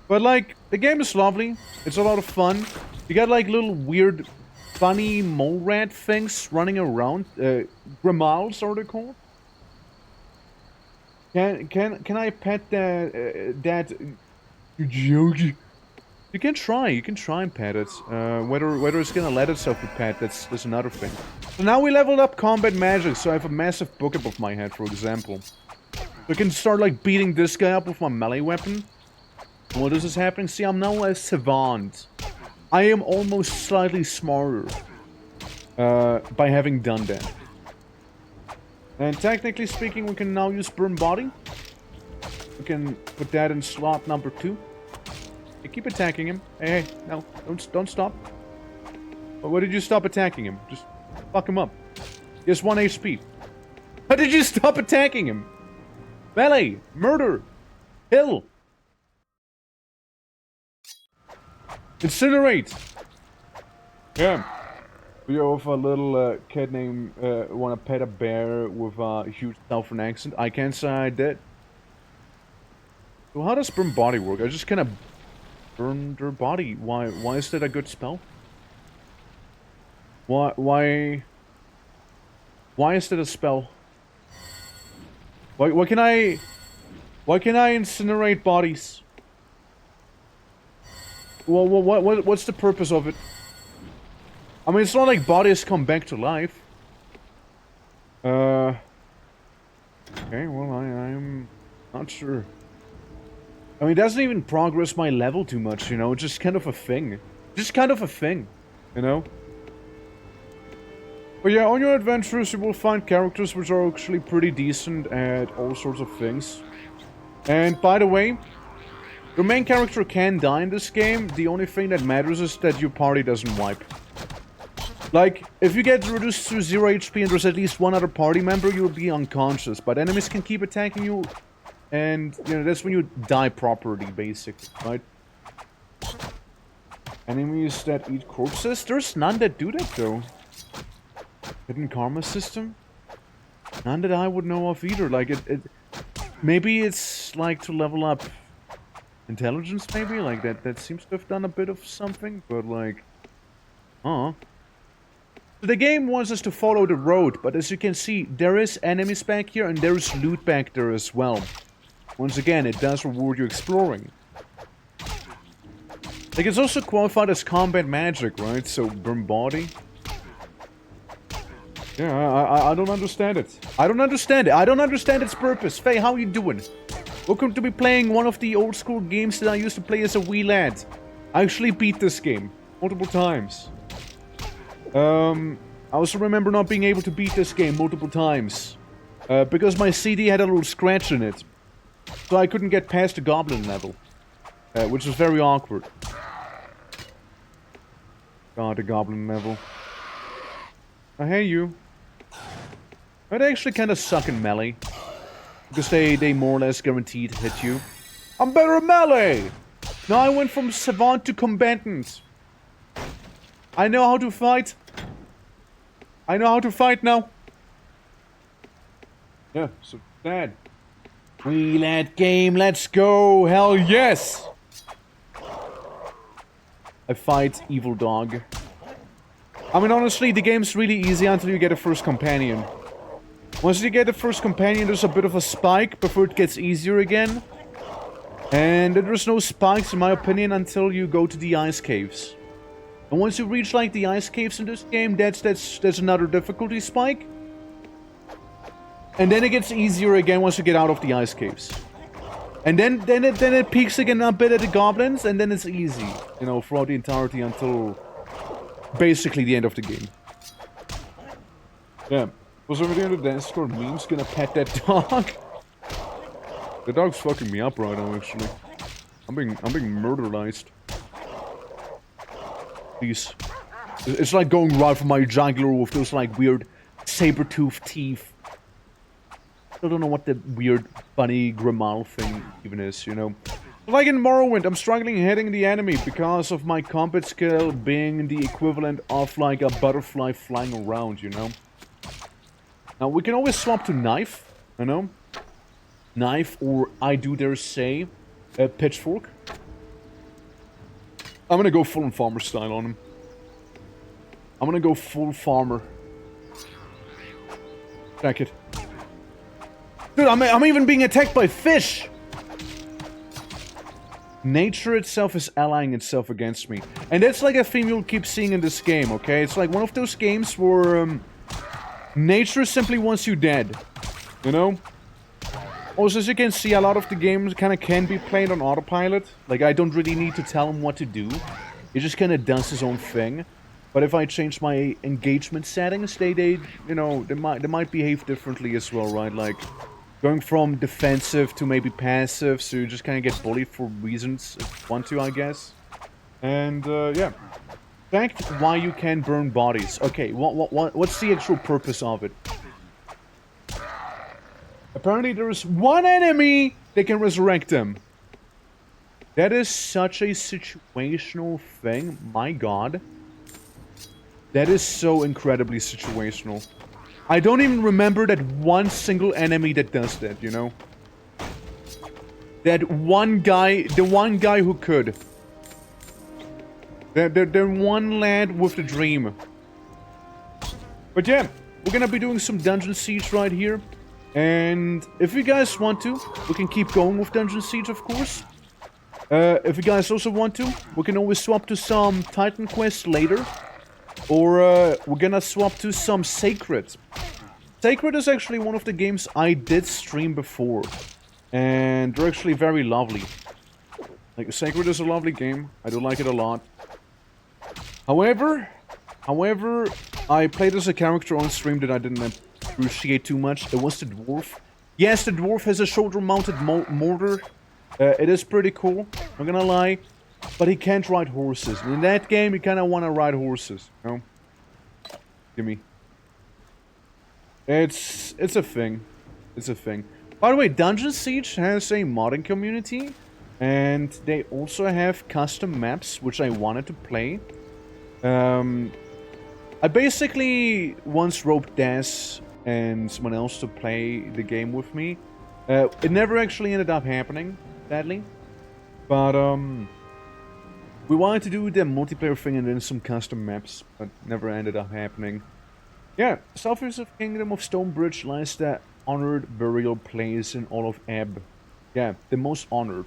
But, like, the game is lovely. It's a lot of fun. You got, like, little weird, funny mole rat things running around. Grimals are they called? Can I pet that Yogi? You can try and pet it. Whether it's gonna let itself be pet, that's another thing. So now we leveled up combat magic, so I have a massive book above my head, for example. So I can start like beating this guy up with my melee weapon. While this is happening, see, I'm now a savant. I am almost slightly smarter by having done that. And technically speaking, we can now use Burn Body. We can put that in slot number 2. Hey, keep attacking him. Hey, no, don't stop. Why did you stop attacking him? Just fuck him up. He has 1 HP. How did you stop attacking him? Melee! Murder! Kill! Incinerate! Yeah. We have a little kid named, wanna pet a bear with a huge southern accent. I can't say I did. So how does Burn Body work? I just kinda burn their body. Why is that a good spell? Why is that a spell? Why can I incinerate bodies? Well, what's the purpose of it? I mean, it's not like bodies come back to life. Okay, well, I'm not sure. I mean, it doesn't even progress my level too much, you know? It's just kind of a thing. Just kind of a thing, you know? But yeah, on your adventures you will find characters which are actually pretty decent at all sorts of things. And by the way, your main character can die in this game. The only thing that matters is that your party doesn't wipe. Like, if you get reduced to 0 HP and there's at least one other party member, you'll be unconscious. But enemies can keep attacking you, and, you know, that's when you die properly, basically, right? Enemies that eat corpses? There's none that do that, though. Hidden karma system? None that I would know of either. Like, maybe it's, like, to level up intelligence, maybe? Like, that seems to have done a bit of something, but, like... So the game wants us to follow the road, but as you can see, there is enemies back here and there is loot back there as well. Once again, it does reward you exploring. Like, it's also qualified as combat magic, right? So, burn body. Yeah, I don't understand it. I don't understand it. I don't understand its purpose. Faye, how you doing? Welcome to be playing one of the old school games that I used to play as a wee lad. I actually beat this game multiple times. I also remember not being able to beat this game multiple times. Because my CD had a little scratch in it. So I couldn't get past the goblin level. Which was very awkward. God, the goblin level. Oh, hey you. They actually kind of suck in melee. Because they more or less guaranteed hit you. I'm better at melee! Now I went from savant to combatant. I know how to fight. I know how to fight now. Yeah, so bad. We lad game, let's go! Hell yes! I fight evil dog. I mean, honestly, the game's really easy until you get a first companion. Once you get the first companion, there's a bit of a spike before it gets easier again. And there's no spikes, in my opinion, until you go to the ice caves. And once you reach, like, the ice caves in this game, that's another difficulty spike. And then it gets easier again once you get out of the ice caves. And then it peaks again a bit at the goblins, and then it's easy, you know, throughout the entirety until basically the end of the game. Yeah. Was everybody on the Discord memes gonna pet that dog? The dog's fucking me up right now, actually. I'm being murderized. Please. It's like going right for my jugular with those, like, weird saber-toothed teeth. I don't know what the weird bunny Grimal thing even is, you know. Like in Morrowind, I'm struggling hitting the enemy because of my combat skill being the equivalent of, like, a butterfly flying around, you know. Now, we can always swap to knife, you know. Knife, or I do dare say, a pitchfork. I'm gonna go full farmer style on him. I'm gonna go full farmer. Check it. Dude, I'm even being attacked by fish! Nature itself is allying itself against me. And that's like a theme you'll keep seeing in this game, okay? It's like one of those games where, nature simply wants you dead. You know? Also, as you can see, a lot of the games kind of can be played on autopilot. Like, I don't really need to tell him what to do. He just kind of does his own thing. But if I change my engagement settings, they you know, they might behave differently as well, right? Like, going from defensive to maybe passive, so you just kind of get bullied for reasons if you want to, I guess. And, yeah. Fact why you can burn bodies. Okay, what's the actual purpose of it? Apparently there is one enemy that can resurrect them. That is such a situational thing. My god. That is so incredibly situational. I don't even remember that one single enemy that does that, you know? That one guy, the one guy who could. The one lad with the dream. But yeah, we're gonna be doing some Dungeon Siege right here. And if you guys want to, we can keep going with Dungeon Siege, of course. If you guys also want to, we can always swap to some Titan Quest later. Or we're gonna swap to some Sacred. Sacred is actually one of the games I did stream before. And they're actually very lovely. Like, Sacred is a lovely game. I do like it a lot. However, I played as a character on stream that I didn't appreciate too much. It was the Dwarf. Yes, the Dwarf has a shoulder-mounted mortar. It is pretty cool, not gonna lie. But he can't ride horses. And in that game, you kinda wanna ride horses, you know? Gimme. It's a thing. It's a thing. By the way, Dungeon Siege has a modding community. And they also have custom maps, which I wanted to play. I basically once roped Daz and someone else to play the game with me. It never actually ended up happening, sadly. But, we wanted to do the multiplayer thing and then some custom maps, but never ended up happening. Yeah, southeast of Kingdom of Stonebridge lies the honored burial place in all of Ebb. Yeah, the most honored.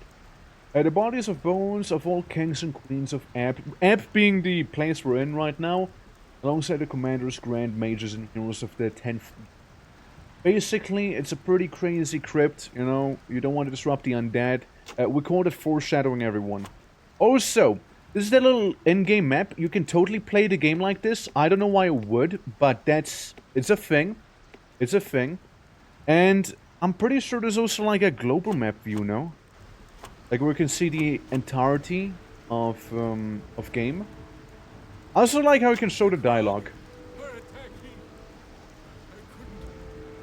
The bodies of bones of all kings and queens of Ebb. Ebb being the place we're in right now, alongside the commanders, grand mages, and heroes of the 10th. Basically, it's a pretty crazy crypt, you know, you don't want to disrupt the undead. We called it foreshadowing, everyone. Also, this is the little in-game map. You can totally play the game like this. I don't know why I would, but it's a thing. It's a thing. And I'm pretty sure there's also like a global map view, no? Like where we can see the entirety of game. I also like how you can show the dialogue.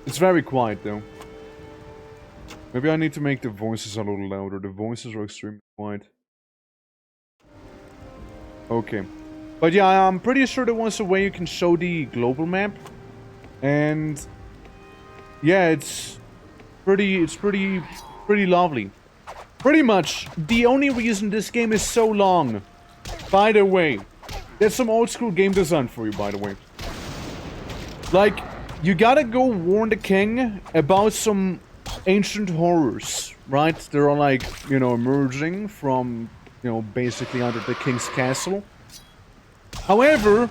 It's very quiet though. Maybe I need to make the voices a little louder. The voices are extremely quiet. Okay. But yeah, I'm pretty sure there was a way you can show the global map. And yeah, it's pretty lovely. Pretty much the only reason this game is so long, by the way, that's some old school game design for you, by the way. Like, you gotta go warn the king about some ancient horrors, right? They're like, you know, emerging from, you know, basically under the king's castle. However,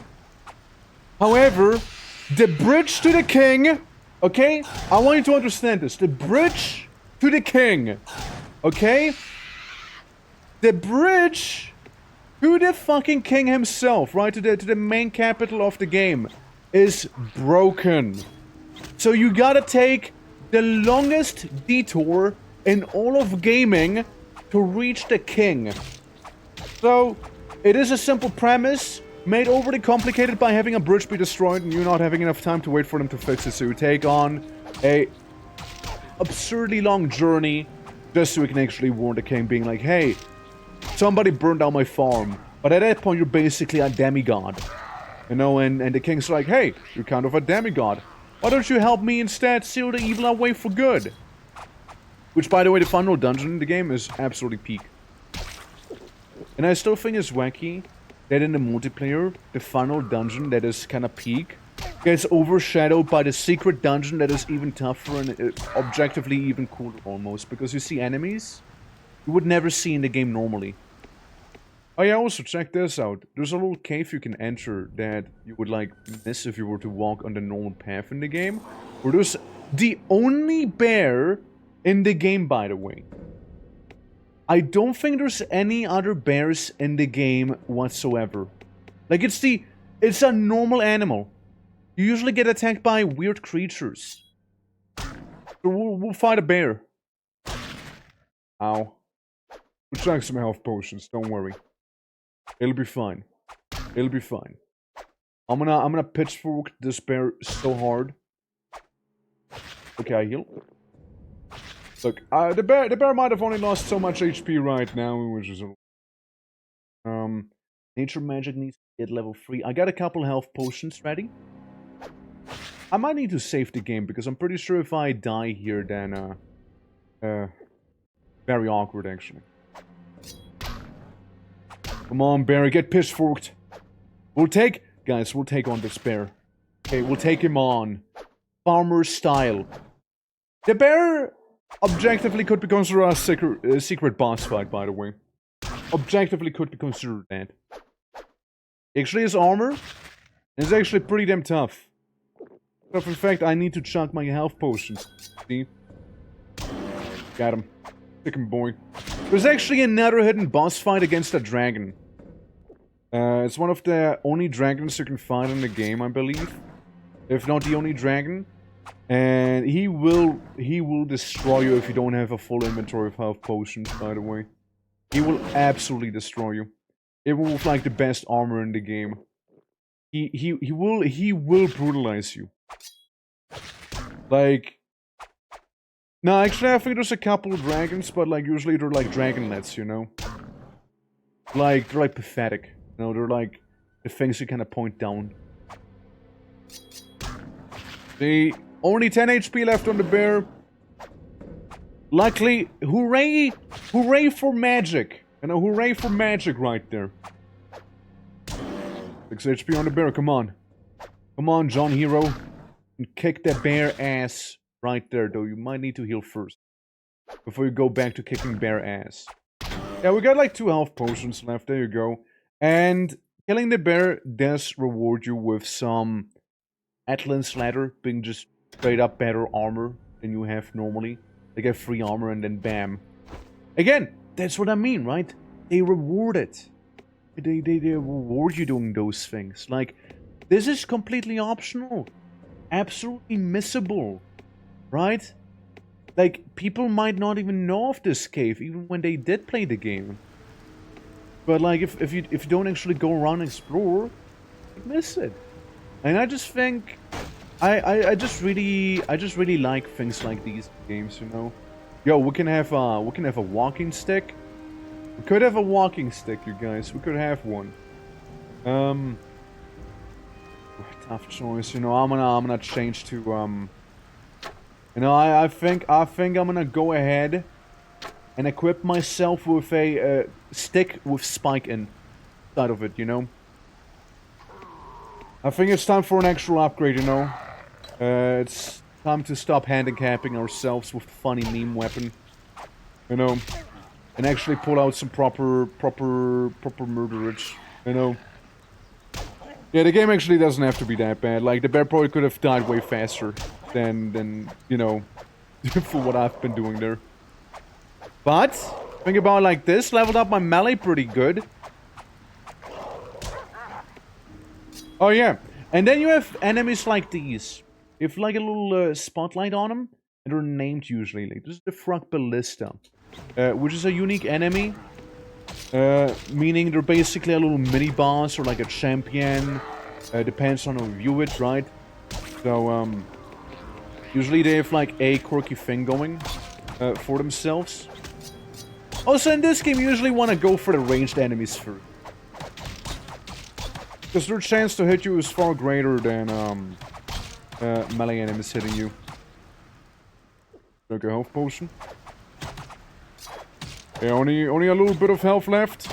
the bridge to the king, okay? I want you to understand this. The bridge to the king, okay? The bridge to the fucking king himself, right? To the main capital of the game is broken. So you gotta take the longest detour in all of gaming to reach the king. So, it is a simple premise, made overly complicated by having a bridge be destroyed and you not having enough time to wait for them to fix it. So you take on a absurdly long journey just so you can actually warn the king, being like, hey, somebody burned down my farm. But at that point, you're basically a demigod. You know, and the king's like, hey, you're kind of a demigod. Why don't you help me instead seal the evil away for good? Which, by the way, the final dungeon in the game is absolutely peak. And I still think it's wacky that in the multiplayer, the final dungeon that is kind of peak gets overshadowed by the secret dungeon that is even tougher and objectively even cooler almost. Because you see enemies you would never see in the game normally. Oh yeah, also check this out. There's a little cave you can enter that you would like miss if you were to walk on the normal path in the game. Where there's the only bear in the game, by the way. I don't think there's any other bears in the game whatsoever. Like, it's a normal animal. You usually get attacked by weird creatures. So we'll fight a bear. Ow. We'll check some health potions, don't worry. It'll be fine. It'll be fine. I'm gonna pitchfork this bear so hard. Okay, I heal. Look, the bear might have only lost so much HP right now, which is nature magic needs to get level 3. I got a couple health potions ready. I might need to save the game because I'm pretty sure if I die here, then very awkward actually. Come on, Barry, get pitchforked. We'll take on this bear. Okay, we'll take him on. Farmer style. The bear objectively could be considered a secret boss fight, by the way. objectively could be considered that. Actually, his armor is actually pretty damn tough. But in fact, I need to chunk my health potions. See? Got him. Chicken boy. There's actually another hidden boss fight against a dragon. It's one of the only dragons you can find in the game, I believe. If not the only dragon. And he will destroy you if you don't have a full inventory of health potions, by the way. He will absolutely destroy you. Even with like the best armor in the game. He will brutalize you. Like, no, actually I think there's a couple of dragons, but like usually they're like dragonlets, you know? Like, they're like pathetic. You know, they're like the things you kind of point down. See, only 10 HP left on the bear. Luckily, hooray! Hooray for magic! You know, hooray for magic right there. 6 HP on the bear, come on. Come on, John Hero. And kick that bear ass right there, though. You might need to heal first. Before you go back to kicking bear ass. Yeah, we got like 2 health potions left. There you go. And killing the bear does reward you with some Atlan's Ladder, being just straight up better armor than you have normally. They get free armor and then bam. Again, that's what I mean, right? They reward it. They reward you doing those things. Like, this is completely optional. Absolutely missable. Right? Like, people might not even know of this cave, even when they did play the game. But like, if you don't actually go around and explore, you miss it. And I just think I just really like things like these games, you know. Yo, we can have a walking stick. We could have a walking stick, you guys. We could have one. Tough choice, you know. I'm gonna change to you know, I think I'm gonna go ahead and equip myself with a stick with spike inside of it, you know. I think it's time for an actual upgrade, you know. It's time to stop handicapping ourselves with a funny meme weapon, you know, and actually pull out some proper murderage, you know. Yeah, the game actually doesn't have to be that bad. Like, the bear probably could have died way faster than you know, for what I've been doing there. But think about it like this: leveled up my melee pretty good. Oh yeah, and then you have enemies like these. You have like a little spotlight on them, and they're named usually. Like, this is the Frog Ballista, which is a unique enemy, meaning they're basically a little mini boss or like a champion. Depends on how you view it, right? So usually they have like a quirky thing going for themselves. Also, in this game, you usually want to go for the ranged enemies first. Because their chance to hit you is far greater than melee enemies hitting you. Take a health potion. Yeah, only a little bit of health left.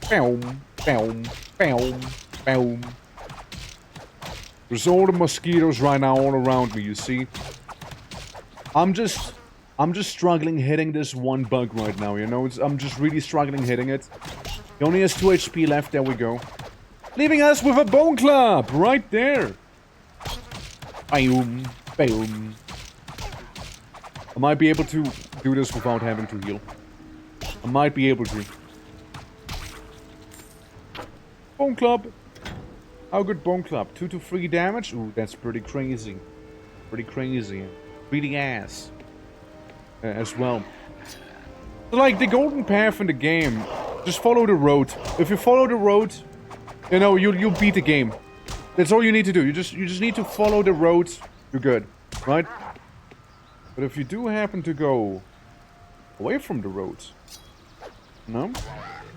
Boom, boom, boom, boom. There's all the mosquitoes right now all around me, you see? I'm just struggling hitting this one bug right now, you know? I'm just really struggling hitting it. He only has 2 HP left, there we go. Leaving us with a bone club, right there. Boom, boom. I might be able to do this without having to heal. I might be able to. Bone club. How good bone club? 2 to 3 damage? Ooh, that's pretty crazy. Pretty crazy. Pretty ass. As well. So, like, the golden path in the game, just follow the road. If you follow the road, you know, you'll beat the game. That's all you need to do. You just need to follow the road. You're good, right? But if you do happen to go away from the road, you know,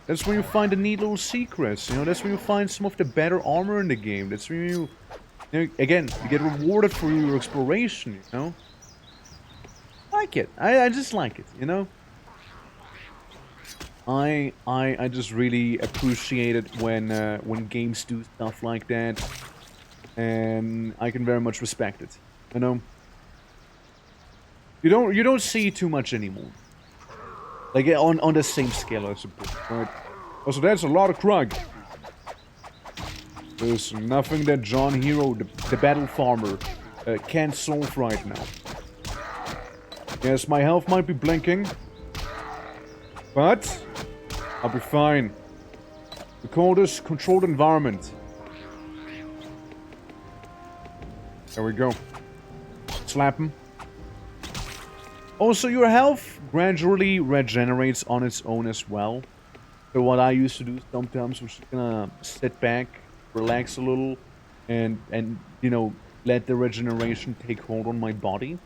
that's when you find the neat little secrets. You know, that's when you find some of the better armor in the game. That's when you know, again, you get rewarded for your exploration. You know, I like it. I just like it. You know. I just really appreciate it when games do stuff like that, and I can very much respect it. You know, you don't see too much anymore. Like, on the same scale, I suppose, right? Also, that's a lot of Krug. There's nothing that John Hero, the battle farmer, can't solve right now. Yes, my health might be blinking, but I'll be fine. We call this controlled environment. There we go. Slap him. Also, your health gradually regenerates on its own as well. So what I used to do sometimes was just gonna sit back, relax a little, and you know, let the regeneration take hold on my body.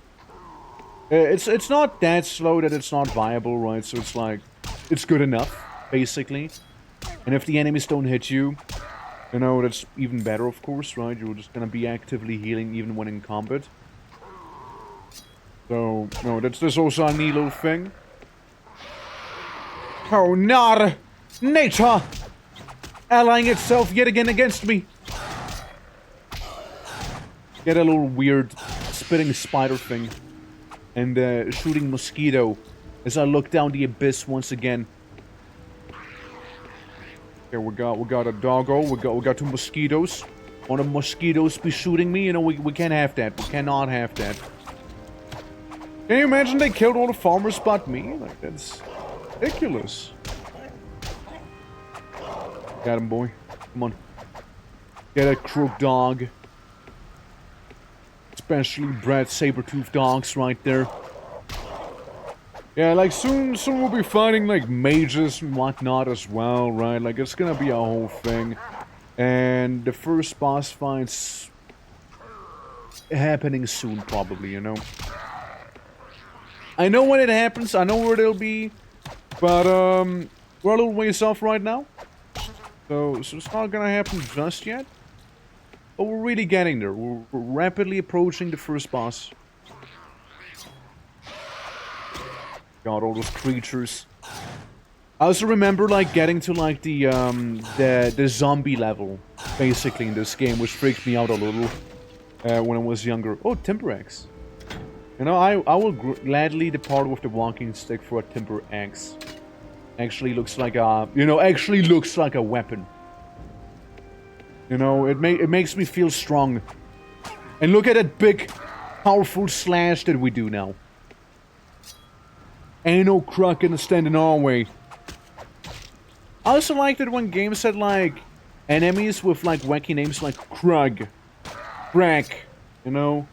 It's not that slow that it's not viable, right? So it's like, it's good enough, basically. And if the enemies don't hit you, you know, that's even better, of course, right? You're just gonna be actively healing even when in combat. So, no, that's also a neat little thing. Oh, not nature! Allying itself yet again against me! Get a little weird spitting spider thing. And shooting mosquito as I look down the abyss once again. Okay, we got a doggo. We got two mosquitoes. Want the mosquitoes be shooting me? You know, we can't have that. We cannot have that. Can you imagine they killed all the farmers but me? Like, that's ridiculous. Got him, boy. Come on. Get a crook dog. Specially bred saber-toothed dogs right there. Yeah, like soon we'll be fighting like mages and whatnot as well, right? Like it's gonna be a whole thing. And the first boss fight's happening soon probably, you know. I know when it happens, I know where it'll be, but we're a little ways off right now. So it's not gonna happen just yet. But we're really getting there. We're rapidly approaching the first boss. God, all those creatures. I also remember, like, getting to, like, the zombie level, basically, in this game, which freaked me out a little when I was younger. Oh, Timber Axe. You know, I will gladly depart with the walking stick for a Timber Axe. Actually looks like a, actually looks like a weapon. You know, it makes me feel strong. And look at that big, powerful slash that we do now. Ain't no crook gonna stand in our way. I also like that when games had, like, enemies with, like, wacky names like Krug, Brak, you know.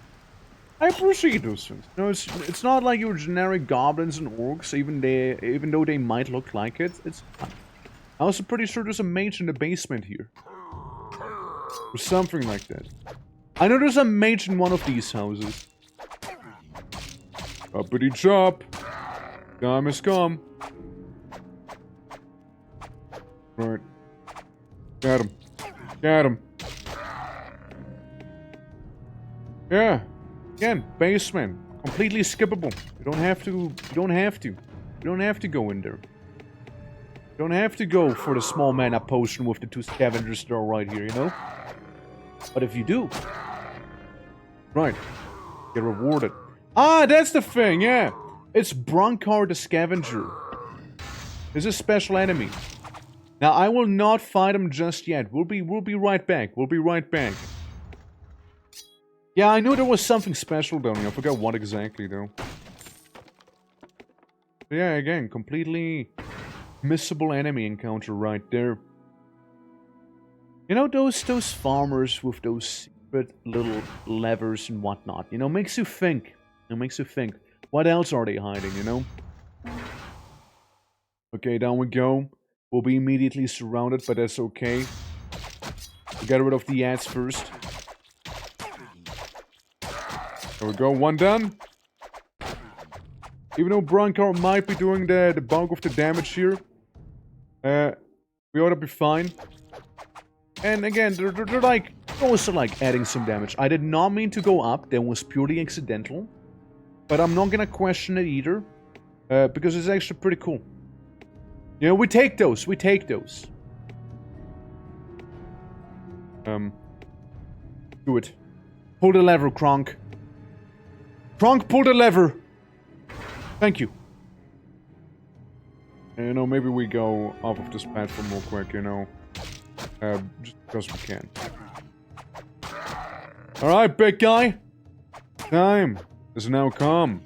I appreciate those things. You know, it's not like your generic goblins and orcs, even though they might look like it. It's fun. I'm also pretty sure there's a mage in the basement here. Or something like that. I know there's a mage in one of these houses. Uppity chop. Time has come. Right. Got him. Got him. Yeah. Again, basement. Completely skippable. You don't have to. You don't have to. You don't have to go in there. You don't have to go for the small mana potion with the two scavengers that are right here, you know? But if you do, right, get rewarded. Ah, that's the thing, yeah. It's Bronkar the Scavenger. It's a special enemy. Now, I will not fight him just yet. We'll be right back. We'll be right back. Yeah, I knew there was something special down here. I forgot what exactly, though. But yeah, again, completely missable enemy encounter right there. You know, those farmers with those secret little levers and whatnot, you know, makes you think. It makes you think. What else are they hiding, you know? Okay, down we go. We'll be immediately surrounded, but that's okay. We'll get rid of the ads first. There we go, one done. Even though Bronkar might be doing the bulk of the damage here, we ought to be fine. And again, they're like, also like adding some damage. I did not mean to go up, that was purely accidental. But I'm not gonna question it either, because it's actually pretty cool. You know, we take those, we take those. Do it. Pull the lever, Kronk. Kronk, pull the lever! Thank you. You know, maybe we go off of this platform real quick, you know. Just because we can. Alright, big guy. Time has now come.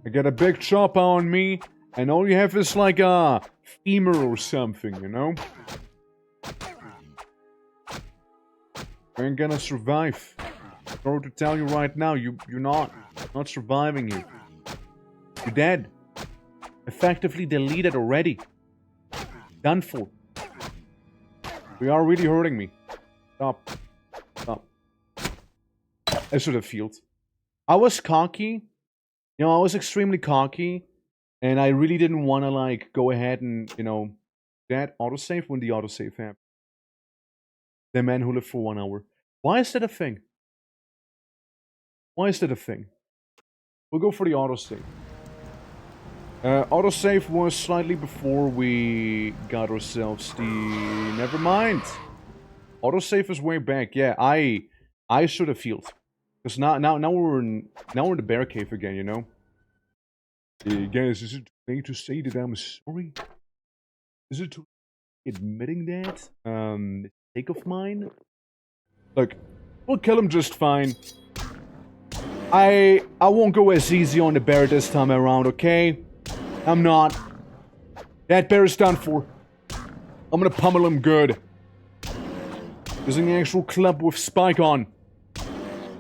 I got a big chopper on me, and all you have is like a femur or something, you know? You ain't gonna survive. Sorry to tell you right now, you're not surviving here. You're dead. Effectively deleted already. Done for. You are really hurting me. Stop. Stop. I should have healed. I was cocky. You know, I was extremely cocky. And I really didn't want to, like, go ahead and, you know, that autosave when the autosave happened. The man who lived for 1 hour. Why is that a thing? Why is that a thing? We'll go for the autosave. Autosave was slightly before we got ourselves the... Never mind. Autosave is way back. Yeah, I should have healed. Because now we're in the bear cave again, you know? Guys, is it too late to say that I'm sorry? Is it too late admitting that? Mistake of mine? Look, we'll kill him just fine. I won't go as easy on the bear this time around, okay? I'm not. That bear is done for. I'm gonna pummel him good. Using the actual club with Spike on.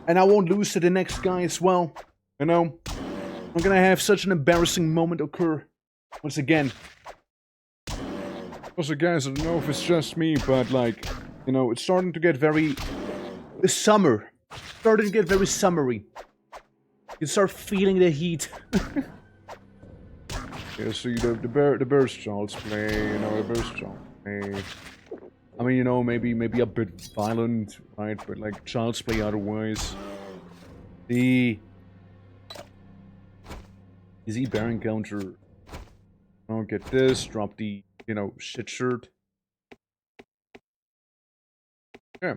And I won't lose to the next guy as well. You know? I'm gonna have such an embarrassing moment occur. Once again. Also, guys, I don't know if it's just me, but like, you know, it's starting to get very... It's summer. Starting to get very summery. You start feeling the heat. Yeah, see, the bear's child's play, you know, the bear's child's play. I mean, you know, maybe a bit violent, right? But like, child's play otherwise. The... Easy bear encounter. I'll get this, drop the, you know, shit shirt. Yeah.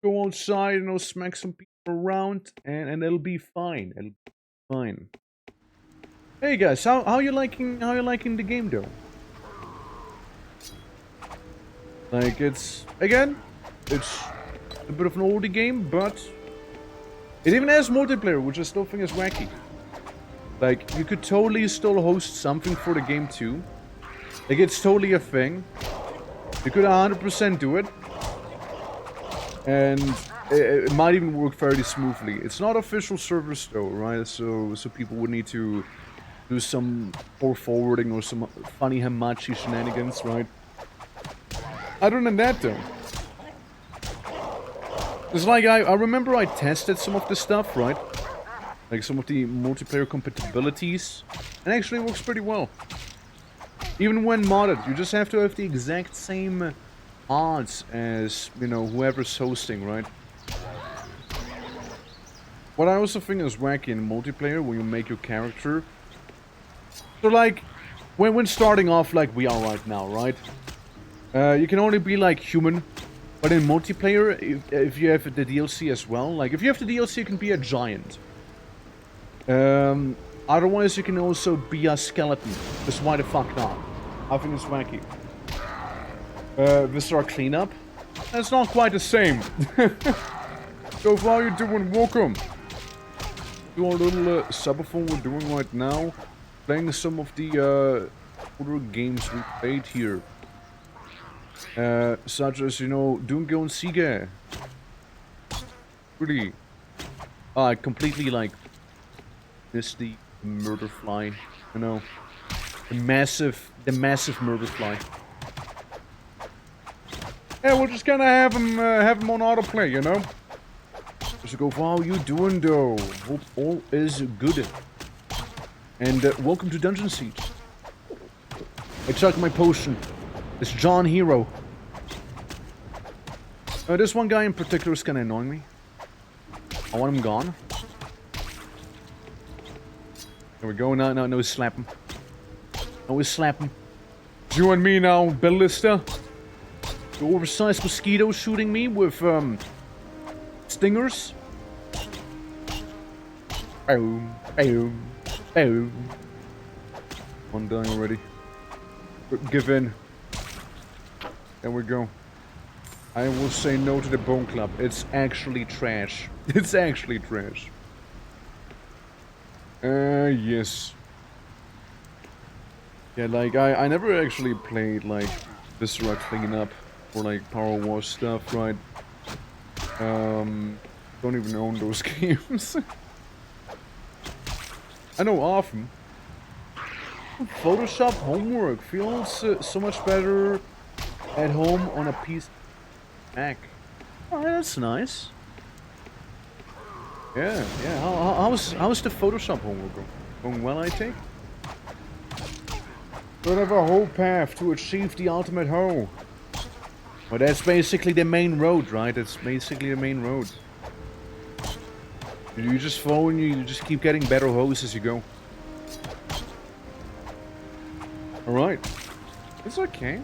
Go outside, you know, smack some people around, and it'll be fine. It'll be fine. Hey guys, how you liking the game though? Like, it's a bit of an oldie game, but it even has multiplayer, which I still think is wacky. Like, you could totally still host something for the game too. Like, it's totally a thing. You could 100% do it. And it might even work fairly smoothly. It's not official servers though, right? So people would need to do some poor forwarding or some funny hamachi shenanigans, right? Other than that though. It's like, I remember I tested some of this stuff, right? Like some of the multiplayer compatibilities. And actually works pretty well. Even when modded, you just have to have the exact same odds as, you know, whoever's hosting, right? What I also think is wacky in multiplayer, when you make your character. So like, when starting off like we are right now, right? You can only be like human. But in multiplayer, if you have the DLC as well, like if you have the DLC, you can be a giant. Otherwise, you can also be a skeleton. Just why the fuck not? I think it's wacky. This is our cleanup. That's not quite the same. So how you doing? Welcome to our little subathon we're doing right now. Playing some of the older games we played here. Such as, you know, Dungeon Siege. Really. I completely, like, missed the murder fly, you know. The massive murder fly. Yeah, we'll just kind of have him on autoplay, you know. Just go for how you doing, though. Hope all is good. And welcome to Dungeon Siege. I took my potion. It's John Hero. This one guy in particular is kind of annoying me. I want him gone. There we go. No, we slap him. No, we slap him. It's you and me now, Ballista. The oversized mosquito shooting me with, stingers. Boom, boom, boom. One dying already. Give in. There we go. I will say no to the Bone Club. It's actually trash. It's actually trash. Yes. Yeah, like, I never actually played, like, Viscera Cleanup or, like, Power Wash stuff, right? Don't even own those games. I know often. Photoshop homework feels so much better at home on a PC Mac. Alright, that's nice. Yeah. How's the Photoshop homework going? Going well, I take? Don't have a whole path to achieve the ultimate hoe. Well, that's basically the main road, right? That's basically the main road. You just follow and you just keep getting better hoes as you go. Alright. It's okay.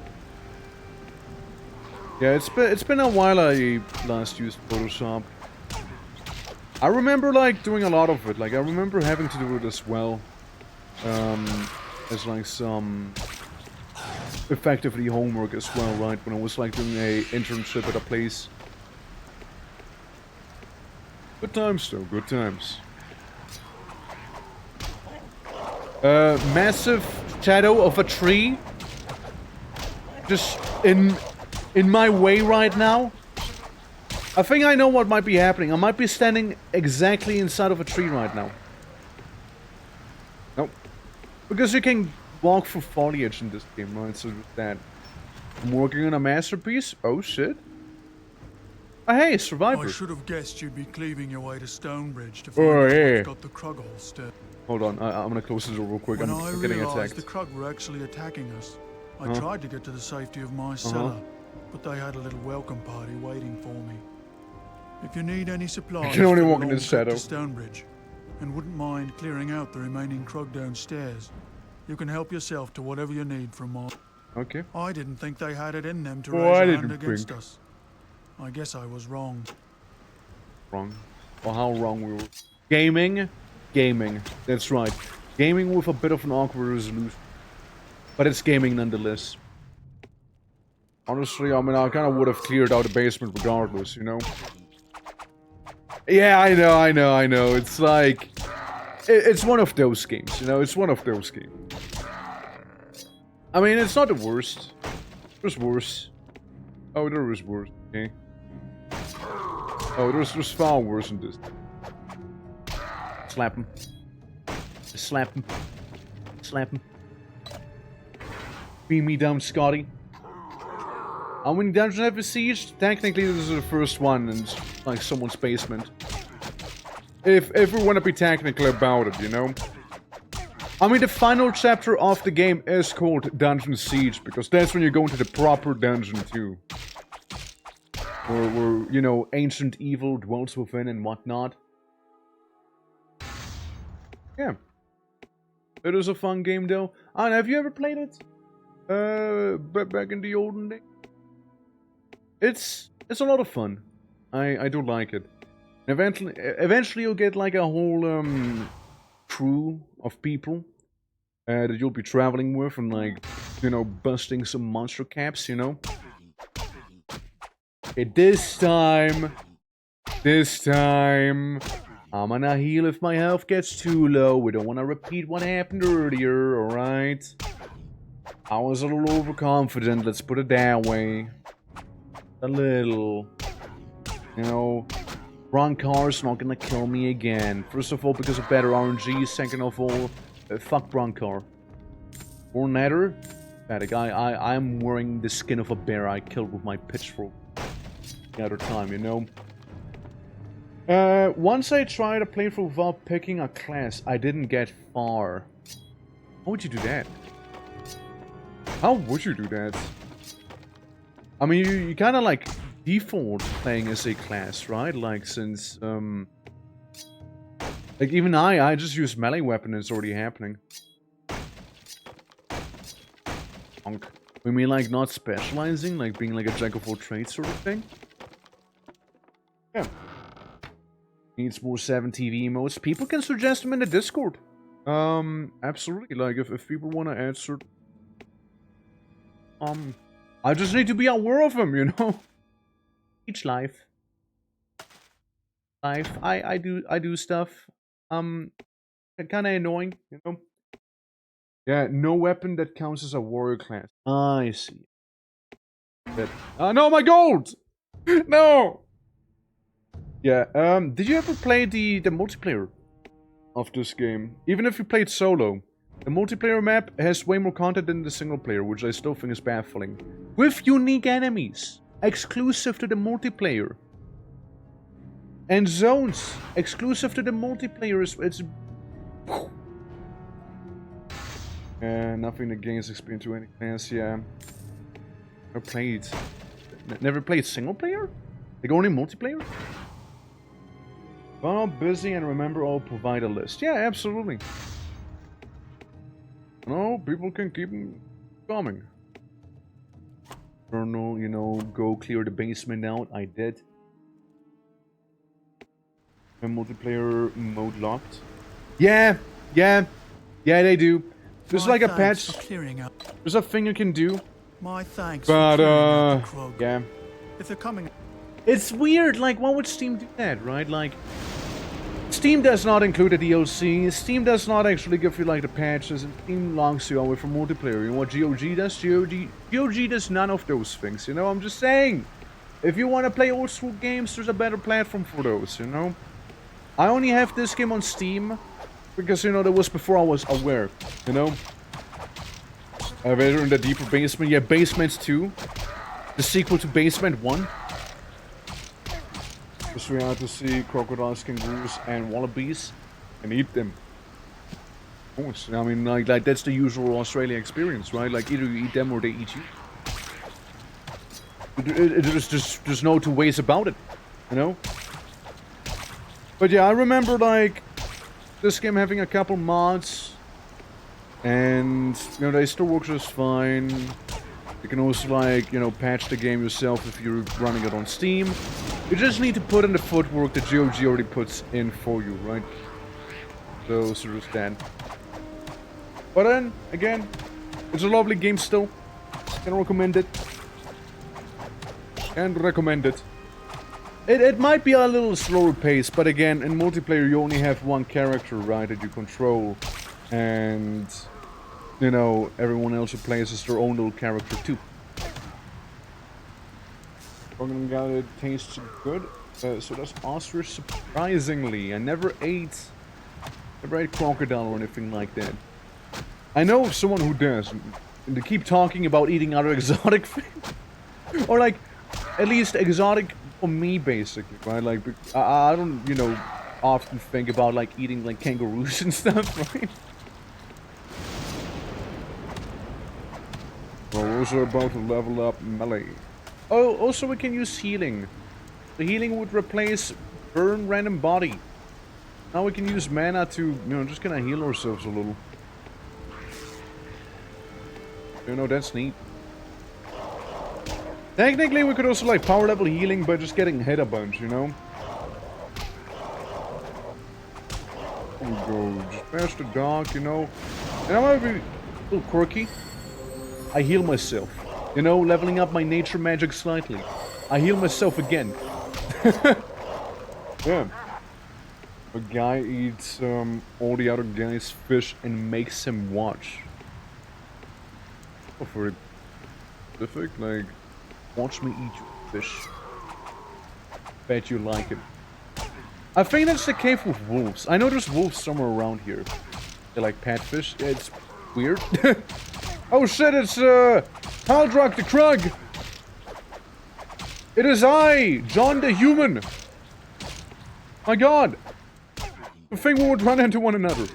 Yeah, it's been a while I last used Photoshop. I remember like doing a lot of it. Like I remember having to do it as well. As like some effectively homework as well, right? When I was like doing a internship at a place. Good times though, good times. Massive shadow of a tree. Just in my way right now. I think I know what might be happening. I might be standing exactly inside of a tree right now. Nope. Because you can walk through foliage in this game, right? So that. I'm working on a masterpiece. Oh shit. Oh hey, survivor. I should have guessed you'd be cleaving your way to Stonebridge to Oh, find out yeah. what's got the Krug all stirred. Hold on, I'm gonna close the door real quick. When I'm I getting realized attacked. the Krug were actually attacking us, I tried to get to the safety of my cellar, but they had a little welcome party waiting for me. If you need any supplies, can only for the walk in long the trip shadow. to Stonebridge, and wouldn't mind clearing out the remaining Krug downstairs, you can help yourself to whatever you need from my... Okay. I didn't think they had it in them to Oh, raise I a didn't hand against think. us. I guess I was wrong. Wrong. Or how wrong we were. Gaming. Gaming. That's right. Gaming with a bit of an awkward resolution. But it's gaming nonetheless. Honestly, I mean, I kind of would have cleared out the basement regardless, you know? Yeah, I know. It's like... It's one of those games, you know? It's one of those games. I mean, it's not the worst. There's worse. Oh, there is worse. Okay. Oh, there's far worse than this. Slap him. Slap him. Slap him. Beam me down, Scotty. How many dungeons have you sieged? Technically, this is the first one in like someone's basement. If we want to be technical about it, you know. I mean, the final chapter of the game is called Dungeon Siege because that's when you go into the proper dungeon too. Where you know, ancient evil dwells within and whatnot. Yeah. It is a fun game though. And have you ever played it? Back in the olden days? It's a lot of fun. I do like it. Eventually you'll get like a whole crew of people that you'll be traveling with and like, you know, busting some monster caps, you know. Okay, this time, I'm gonna heal if my health gets too low. We don't want to repeat what happened earlier, alright? I was a little overconfident, let's put it that way. A little. You know, Broncar's not gonna kill me again. First of all, because of better RNG. Second of all, fuck Broncar. Or Nether. Pathetic. I'm wearing the skin of a bear I killed with my pitchfork the other time, you know. Once I tried a playthrough without picking a class, I didn't get far. How would you do that? How would you do that? I mean, you kind of like default playing as a class, right? Like since like even I just use melee weapon and it's already happening. Punk. We mean like not specializing, like being like a jack of all trades sort of thing? Yeah. Needs more 7 TV emotes. People can suggest them in the Discord. Absolutely. Like, if people want to add certain... I just need to be aware of them, you know? Each life. I do stuff. Kinda annoying, you know? Yeah, no weapon that counts as a warrior class. I see. That... no, my gold! No! Yeah, did you ever play the multiplayer of this game? Even if you played solo, the multiplayer map has way more content than the single player, which I still think is baffling. With unique enemies, exclusive to the multiplayer. And zones, exclusive to the multiplayer. It's... nothing against experience to any class, yeah. Never played single player? Like only multiplayer? Well, busy and remember I'll provide a list. Yeah, absolutely. No, people can keep them coming. Journal, you know, go clear the basement out. I did. A multiplayer mode locked. Yeah, they do. There's like a patch. There's a thing you can do. My thanks. But yeah. If they're coming, it's weird. Like, why would Steam do that, right? Like, Steam does not include a DLC. Steam does not actually give you like the patches, and Steam locks you away from multiplayer. You know what GOG does? GOG does none of those things. You know, I'm just saying. If you want to play old school games, there's a better platform for those. You know. I only have this game on Steam because, you know, that was before I was aware, you know? Elevator in the deeper basement. Yeah, Basement 2. The sequel to Basement 1. Just we had to see crocodiles, kangaroos, and wallabies and eat them. Of course. I mean, like that's the usual Australia experience, right? Like, either you eat them or they eat you. There's no two ways about it, you know? But yeah, I remember, like, this game having a couple mods, and, you know, they still work just fine. You can also, like, you know, patch the game yourself if you're running it on Steam. You just need to put in the footwork that GOG already puts in for you, right? So there's that. But then, again, it's a lovely game still. Can recommend it. And recommend it. It might be a little slower pace, but again, in multiplayer you only have one character, right, that you control. And, you know, everyone else who plays is their own little character too. Talking about it tastes good. So that's ostrich, surprisingly. I never ate crocodile or anything like that. I know of someone who does. And they keep talking about eating other exotic things. Or like, at least exotic for me, basically, right? Like, I don't, you know, often think about, like, eating, like, kangaroos and stuff, right? Well, we're also about to level up melee. Oh, also we can use healing. The healing would replace burn random body. Now we can use mana to, you know, just kind of heal ourselves a little. You know, that's neat. Technically, we could also, like, power level healing by just getting hit a bunch, you know? There we go. Just past the dog, you know? And I might be a little quirky. I heal myself. You know, leveling up my nature magic slightly. I heal myself again. Yeah. A guy eats all the other guy's fish and makes him watch. Oh, for specific, like... Watch me eat your fish. Bet you like it. I think that's the case with wolves. I know there's wolves somewhere around here. They're like pet fish. Yeah, it's weird. Oh shit, it's Haldrak the Krug! It is I, John the Human! My god! I think we would run into one another.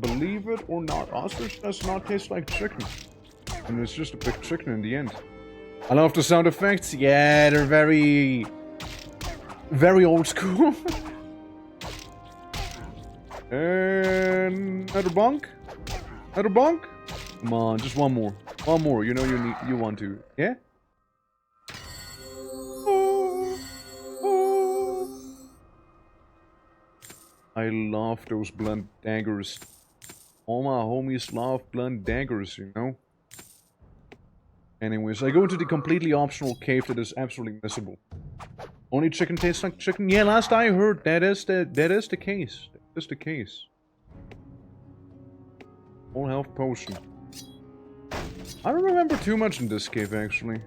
Believe it or not, ostrich does not taste like chicken. And it's just a big chicken in the end. I love the sound effects. Yeah, they're very old school. And another bonk. Another bonk. Come on, just one more. One more. You know you want to. Yeah. I love those blunt daggers. All my homies love blunt daggers, you know? Anyways, I go into the completely optional cave that is absolutely missable. Only chicken tastes like chicken? Yeah, last I heard, that is the case. That is the case. Full health potion. I don't remember too much in this cave, actually.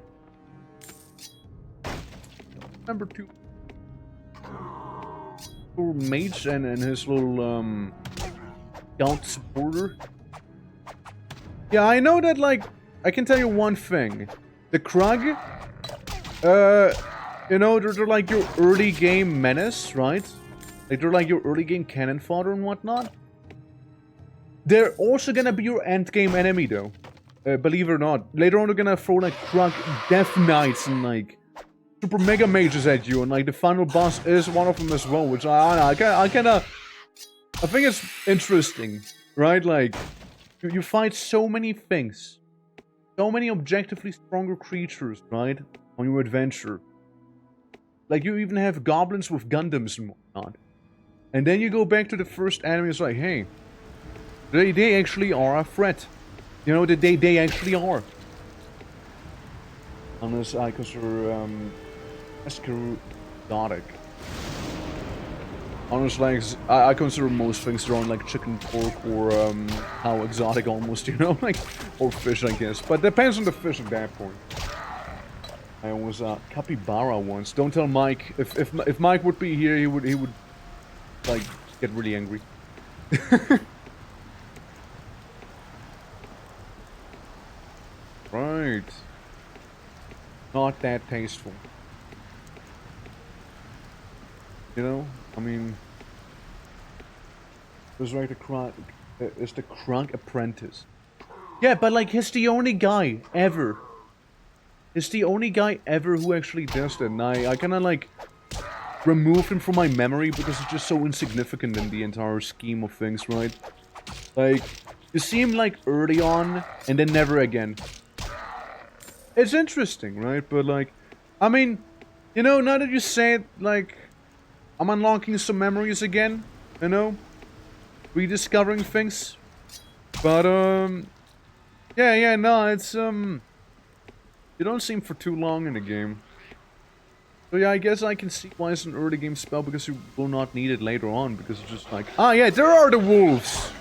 Remember too. Little mage and his little, scout supporter. Yeah, I know that, like, I can tell you one thing. The Krug, you know, they're like your early game menace, right? Like, they're like your early game cannon fodder and whatnot. They're also gonna be your end game enemy, though. Believe it or not. Later on, they're gonna throw, like, Krug Death Knights and, like, super mega mages at you, and, like, the final boss is one of them as well, which I think it's interesting, right? Like, you fight so many things. So many objectively stronger creatures, right? On your adventure. Like, you even have goblins with Gundams and whatnot. And then you go back to the first enemy, it's like, hey, they actually are a threat. You know, they actually are. Unless I consider, exotic. Honestly, like, I consider most things around, like, chicken, pork, or, how exotic almost, you know? Like, or fish, I guess. But depends on the fish at that point. I was, capybara once. Don't tell Mike. If Mike would be here, he would, like, get really angry. Right. Not that tasteful. You know? I mean... It's like the Krug... It's the Krug apprentice. Yeah, but like, he's the only guy ever. He's the only guy ever who actually does that. And I kinda like... removed him from my memory because it's just so insignificant in the entire scheme of things, right? Like, you see him like early on, and then never again. It's interesting, right? But like, I mean, you know, now that you say it, like, I'm unlocking some memories again, you know? Rediscovering things. But, yeah, no, it's, you don't seem for too long in the game. So yeah, I guess I can see why it's an early game spell, because you will not need it later on, because it's just like, ah yeah, there are the wolves!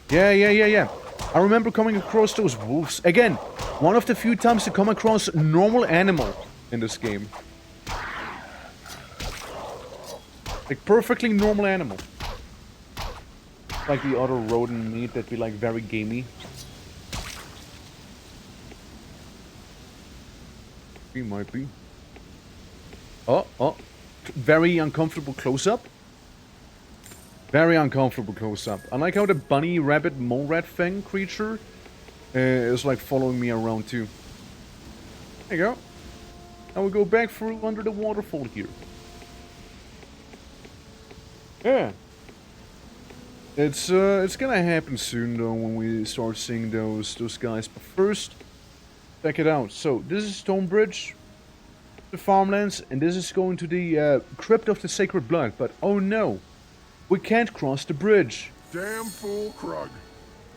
Yeah. I remember coming across those wolves. Again, one of the few times to come across normal animal in this game. Like, perfectly normal animal. Like the other rodent meat that'd be like very gamey. He might be. Oh. Very uncomfortable close-up. Very uncomfortable close-up. I like how the bunny, rabbit, mole rat thing creature is like following me around too. There you go. Now we go back through under the waterfall here. Yeah. It's gonna happen soon though when we start seeing those guys. But first, check it out. So this is Stonebridge, the farmlands, and this is going to the crypt of the Sacred Blood. But oh no, we can't cross the bridge. Damn fool Krug.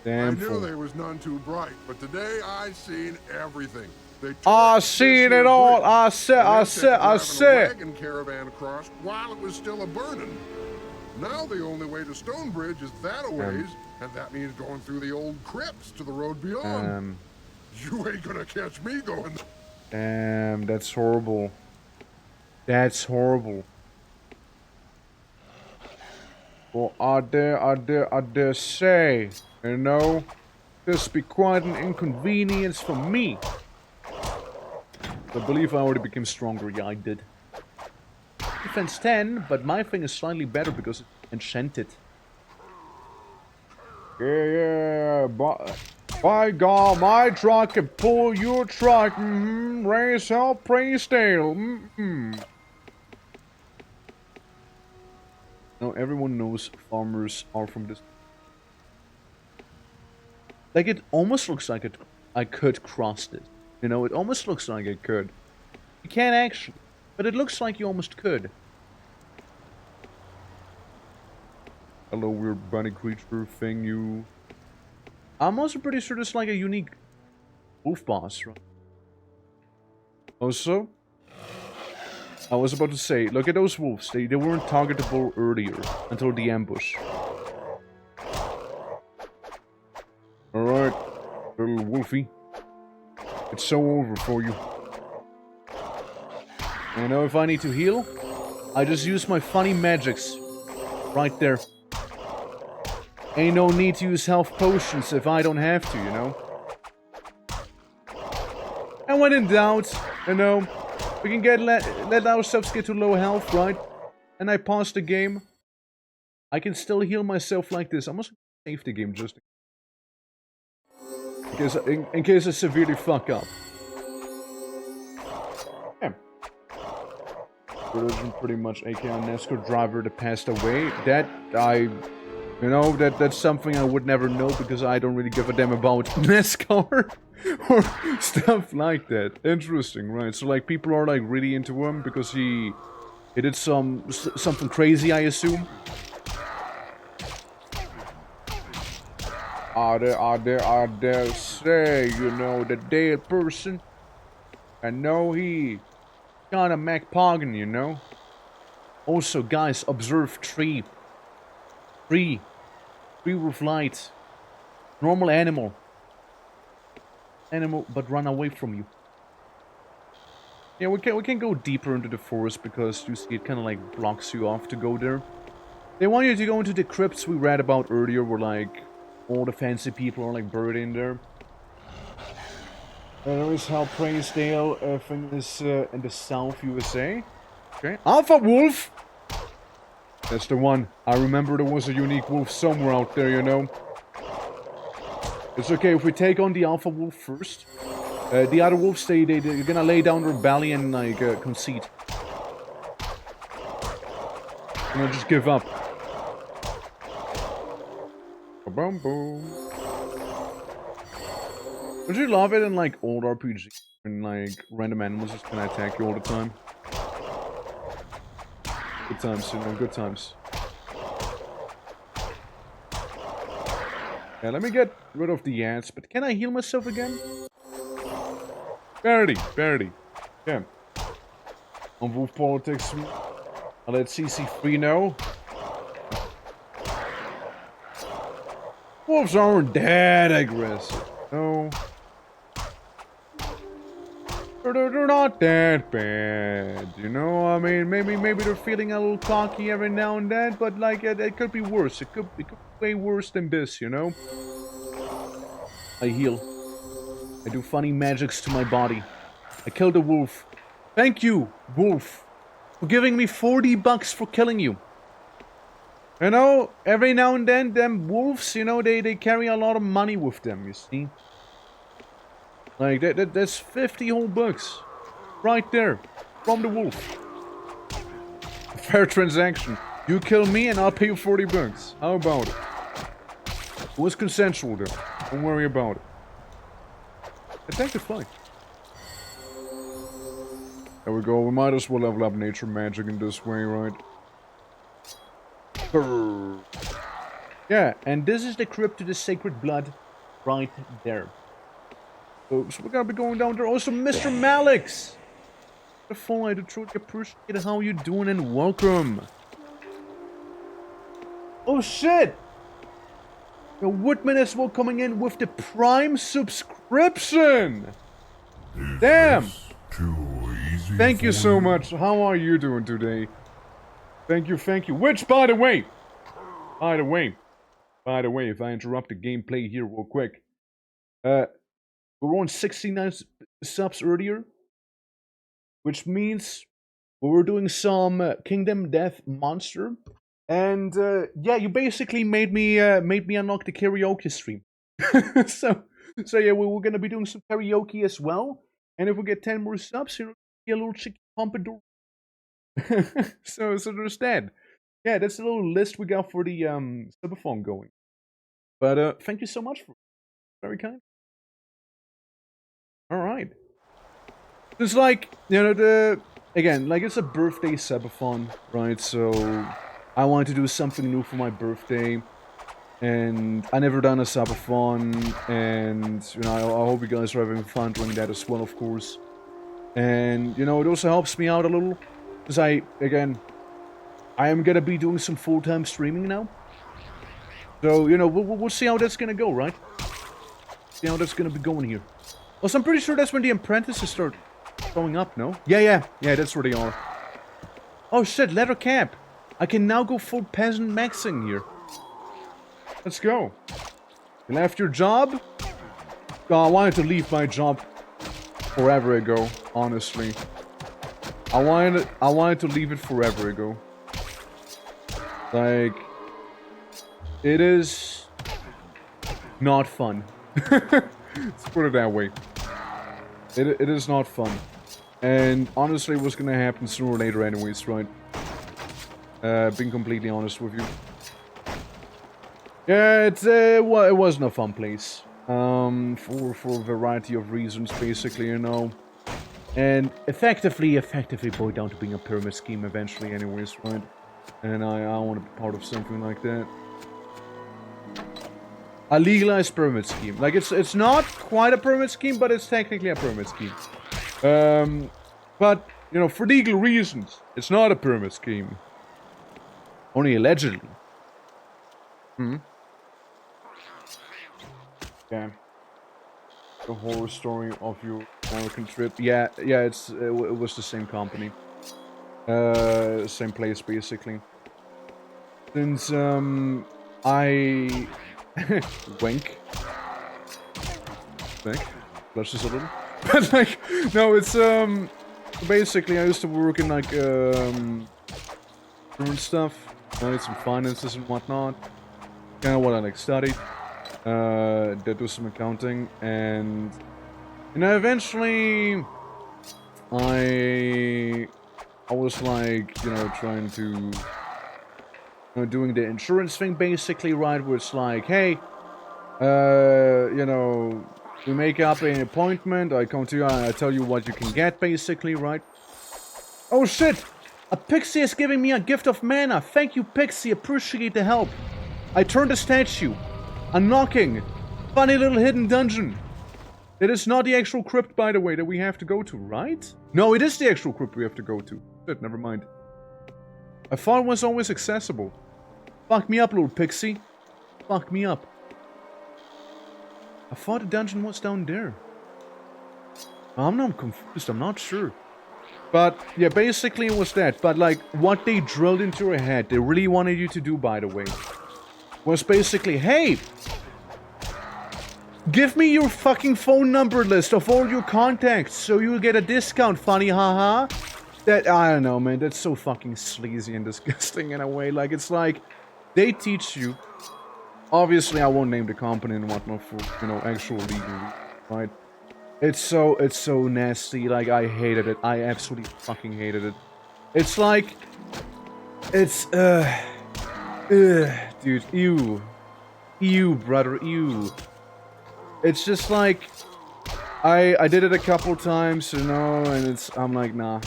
Damn I fool. knew they was none too bright, but today I seen everything. They I seen it all. I said. wagon caravan across while it was still a burning. Now the only way to Stonebridge is that a ways, and that means going through the old crypts to the road beyond. You ain't gonna catch me going. Damn, that's horrible. That's horrible. Well, I dare say, you know, this be quite an inconvenience for me. I believe I already became stronger. Yeah, I did. Defense 10, but my thing is slightly better because it's enchanted. Yeah, by God, my truck can pull your truck. Raise hell, praise Dale. Now everyone knows farmers are from this. Like, it almost looks like I could cross this. You know, it almost looks like I could. You can't actually, but it looks like you almost could. Hello, weird bunny creature thing, you. I'm also pretty sure there's like a unique wolf boss, right? Also, I was about to say, look at those wolves. They weren't targetable earlier until the ambush. Alright, little wolfie. It's so over for you. You know, if I need to heal, I just use my funny magics. Right there. Ain't no need to use health potions if I don't have to, you know? And when in doubt, you know, we can let ourselves get to low health, right? And I pause the game. I can still heal myself like this. I must save the game just in case I severely fuck up. Yeah. Religion pretty much aka NASCAR driver that passed away. You know, that's something I would never know because I don't really give a damn about NASCAR or stuff like that. Interesting, right? So like people are like really into him because he did something crazy, I assume. I dare say, you know, the dead person. I know he kinda MacPoggin, you know. Also, guys, observe tree. Tree with light. Normal animal. Animal, but run away from you. Yeah, we can go deeper into the forest because you see it kind of like blocks you off to go there. They want you to go into the crypts we read about earlier, where like all the fancy people are like buried in there. There is Hal Praisdale, I think is in the South USA. Okay, Alpha Wolf. That's the one. I remember there was a unique wolf somewhere out there, you know. It's okay if we take on the Alpha Wolf first. The other wolves, they're gonna lay down their belly and like concede. And I'll just give up. Boom boom. Don't you love it in like old RPGs when like random animals just gonna attack you all the time? Good times, you know, good times. Yeah, let me get rid of the ants, but can I heal myself again? Barely. Yeah. On Wolf Politics, I'll let CC3 know. Wolves aren't that aggressive. No. They're not that bad, you know? I mean, maybe they're feeling a little cocky every now and then, but like, it could be worse. It could be way worse than this, you know? I heal. I do funny magics to my body. I killed a wolf. Thank you, wolf, for giving me $40 for killing you. You know, every now and then, them wolves, you know, they carry a lot of money with them, you see? Like, that's 50 whole bucks. Right there. From the wolf. A fair transaction. You kill me and I'll pay you $40. How about it? It was consensual though. Don't worry about it. Attack the fly. There we go. We might as well level up nature magic in this way, right? Brrr. Yeah, and this is the crypt to the sacred blood right there. So we're gonna be going down there. Also, Mr. Malix! I do truly appreciate how you doing and welcome. Oh shit! The Woodman as well coming in with the Prime subscription! Damn! Thank you so much. How are you doing today? Thank you. Which, by the way, if I interrupt the gameplay here real quick, we were on 69 subs earlier, which means we were doing some Kingdom Death Monster, and yeah, you basically made me unlock the karaoke stream. so yeah, we were gonna be doing some karaoke as well, and if we get 10 more subs, you know, be a little chicken pompadour. so there's that. Yeah, that's a little list we got for the Subathon going. But thank you so much for very kind. All right. It's like, you know, again, like it's a birthday subathon, right? So I wanted to do something new for my birthday. And I never done a Subathon, and, you know, I hope you guys are having fun doing that as well, of course. And, you know, it also helps me out a little, because I am gonna be doing some full-time streaming now. So, you know, we'll see how that's gonna go, right? See how that's gonna be going here. Also, I'm pretty sure that's when the apprentices start going up, no? Yeah, that's where they are. Oh shit, leather cap! I can now go full peasant maxing here. Let's go. You left your job? Oh, I wanted to leave my job forever ago, honestly. I wanted to leave it forever ago. Like, it is not fun. Let's put it that way. It is not fun. And honestly, it was gonna happen sooner or later anyways, right? Being completely honest with you. Yeah, it wasn't a fun place. For a variety of reasons, basically, you know. And effectively boiled down to being a pyramid scheme eventually anyways, right? And I want to be part of something like that. A legalized pyramid scheme. Like, it's not quite a pyramid scheme, but it's technically a pyramid scheme. But, you know, for legal reasons, it's not a pyramid scheme. Only allegedly. Yeah. The horror story of your American trip. Yeah, it was the same company. Same place, basically. Since, I... Wink. Flush this a little. But, like, no, it's, basically, I used to work in, like, different stuff. Right? Some finances and whatnot. Kinda what I, like, studied. Did do some accounting, and, you know, eventually I was like, you know, trying to, you know, doing the insurance thing basically, right, where it's like, hey, you know, we make up an appointment, I come to you and I tell you what you can get, basically, right? Oh shit! A pixie is giving me a gift of mana. Thank you, pixie, appreciate the help. I turned a statue. A knocking. Funny little hidden dungeon. It is not the actual crypt, by the way, that we have to go to, right? No, it is the actual crypt we have to go to. Shit, never mind. I thought it was always accessible. Fuck me up, little pixie. Fuck me up. I thought the dungeon was down there. I'm not confused, I'm not sure. But, yeah, basically it was that. But, like, what they drilled into your head, they really wanted you to do, by the way, was basically, hey, give me your fucking phone number list of all your contacts so you'll get a discount, funny haha. That, I don't know, man, that's so fucking sleazy and disgusting in a way. Like, it's like, they teach you, obviously I won't name the company and whatnot for, you know, actual legal reasons, right? It's so nasty, like, I hated it. I absolutely fucking hated it. It's like, it's, dude, ew. Ew, brother, ew. It's just like, I did it a couple times, you know, and I'm like, nah,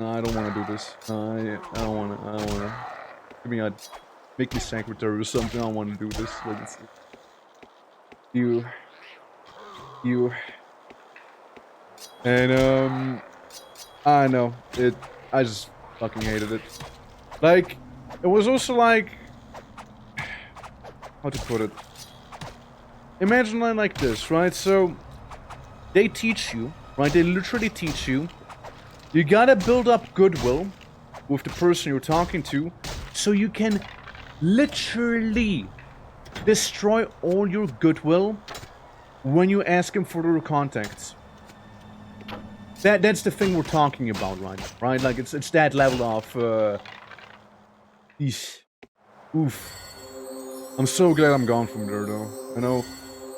I don't want to do this. I don't want to. Give me make me secretary or something. I don't want to do this. Like, it's, ew. And, I know, I just fucking hated it. Like, it was also like, how to put it? Imagine like this, right? So, they teach you, right? They literally teach you. You gotta build up goodwill with the person you're talking to, so you can literally destroy all your goodwill when you ask him for their contacts. That's the thing we're talking about, right? Like, it's that level of, oof. I'm so glad I'm gone from there, though. You know,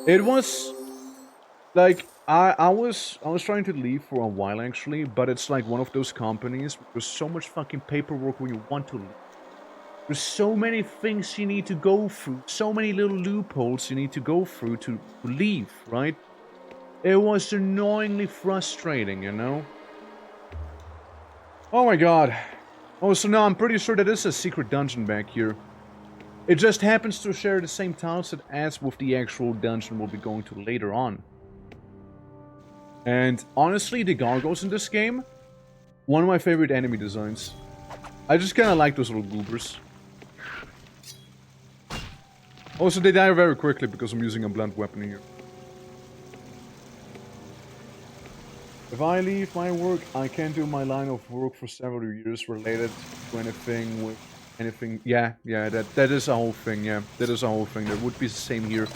it was, like, I was trying to leave for a while, actually, but it's like one of those companies where there's so much fucking paperwork when you want to leave. There's so many things you need to go through, so many little loopholes you need to go through to leave, right? It was annoyingly frustrating, you know? Oh my god. Oh, so now I'm pretty sure that is a secret dungeon back here. It just happens to share the same tileset as with the actual dungeon we'll be going to later on. And honestly, the gargoyles in this game, one of my favorite enemy designs. I just kind of like those little goobers. Also, they die very quickly because I'm using a blunt weapon here. If I leave my work, I can't do my line of work for several years related to anything with anything. Yeah, that is a whole thing, yeah. That is a whole thing. That would be the same here.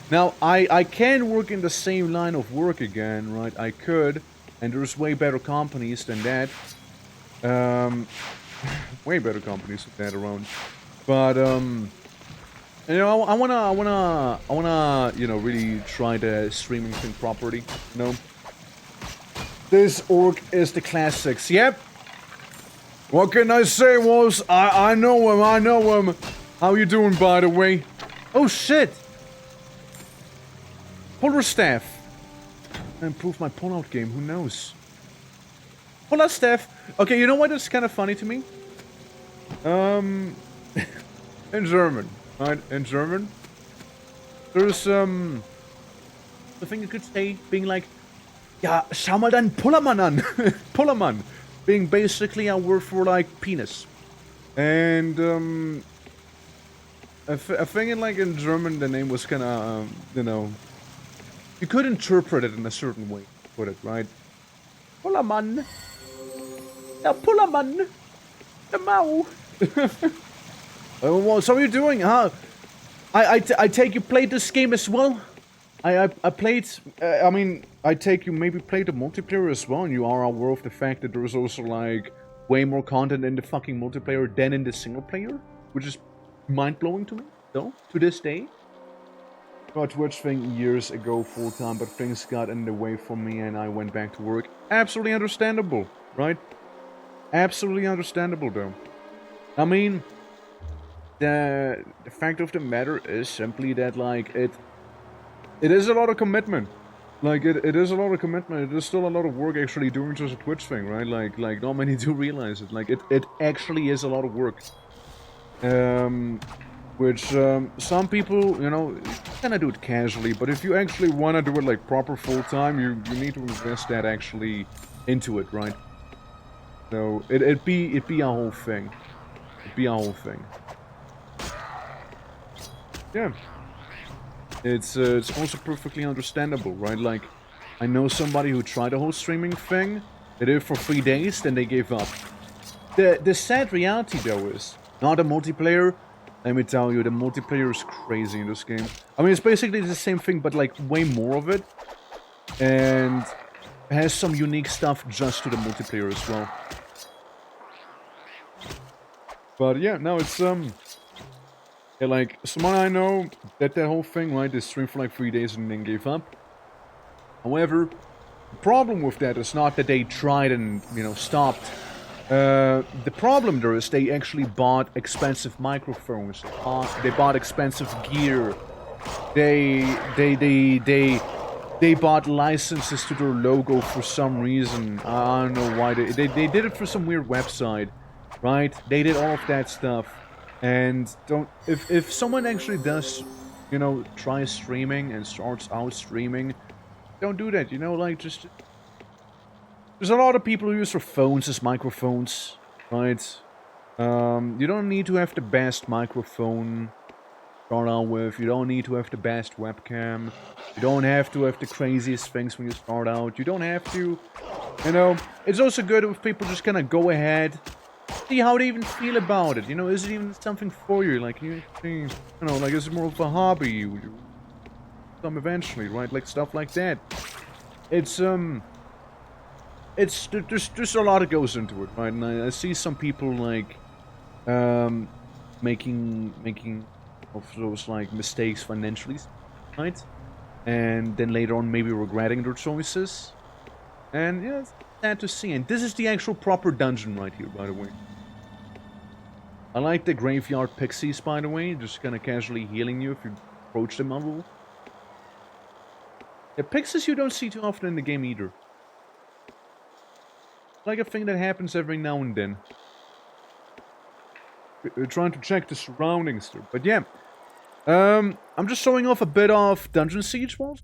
Now, I can work in the same line of work again, right? I could, and there's way better companies than that. Way better companies than that around. But, you know, I wanna, you know, really try the streaming thing properly, you know? This orc is the classics, yep. What can I say, Wolves? I know him, How you doing, by the way? Oh, shit! Puller staff. Improve my pull-out game, who knows? Pull-out staff. Okay, you know what is kind of funny to me? In German, right? In German, there's the thing you could say being like, ja, schau mal deinen Pullermann an. Pullermann being basically a word for like penis, and I think in German the name was kind of you know. You could interpret it in a certain way, put it, right? Pullermann. Ja, Pullermann. The Mau. Well, so what are you doing, huh? I take you played this game as well? I played, I mean, I take you maybe played the multiplayer as well, and you are aware of the fact that there's also, like, way more content in the fucking multiplayer than in the single player? Which is mind-blowing to me, though, to this day. Got Twitch thing years ago full time, but things got in the way for me and I went back to work. Absolutely understandable, right? Absolutely understandable, though. I mean, the fact of the matter is simply that, like, it is a lot of commitment. Like, it is a lot of commitment. It is still a lot of work actually doing just a Twitch thing, right? Like not many do realize it. Like, it actually is a lot of work. Which, some people, you know, kind of do it casually, but if you actually want to do it, like, proper full-time, you need to invest that actually into it, right? So, it'd be a whole thing. It'd be a whole thing. Yeah. It's also perfectly understandable, right? Like, I know somebody who tried the whole streaming thing, they did it for 3 days, then they gave up. The sad reality, though, is, not a multiplayer. Let me tell you, the multiplayer is crazy in this game. I mean, it's basically the same thing, but, like, way more of it. And has some unique stuff just to the multiplayer as well. But, yeah, no, it's, yeah, like, someone I know did that whole thing, right? They streamed for, like, 3 days and then gave up. However, the problem with that is not that they tried and, you know, stopped. The problem there is they actually bought expensive microphones. They bought expensive gear. They bought licenses to their logo for some reason. I don't know why they did it for some weird website, right? They did all of that stuff. And if someone actually does, you know, try streaming and starts out streaming, don't do that, you know, like just. There's a lot of people who use their phones as microphones, right? You don't need to have the best microphone to start out with. You don't need to have the best webcam. You don't have to have the craziest things when you start out. You don't have to, you know. It's also good if people just kind of go ahead, see how they even feel about it. You know, is it even something for you? Like, you know, like, is it more of a hobby? You come eventually, right? Like, stuff like that. There's a lot that goes into it, right? And I see some people like making of those like mistakes financially, right? And then later on maybe regretting their choices. And yeah, it's sad to see. And this is the actual proper dungeon right here, by the way. I like the graveyard pixies, by the way, just kind of casually healing you if you approach them a little. Yeah, pixies you don't see too often in the game either. Like a thing that happens every now and then. trying to check the surroundings there. But yeah, I'm just showing off a bit of Dungeon Siege walls.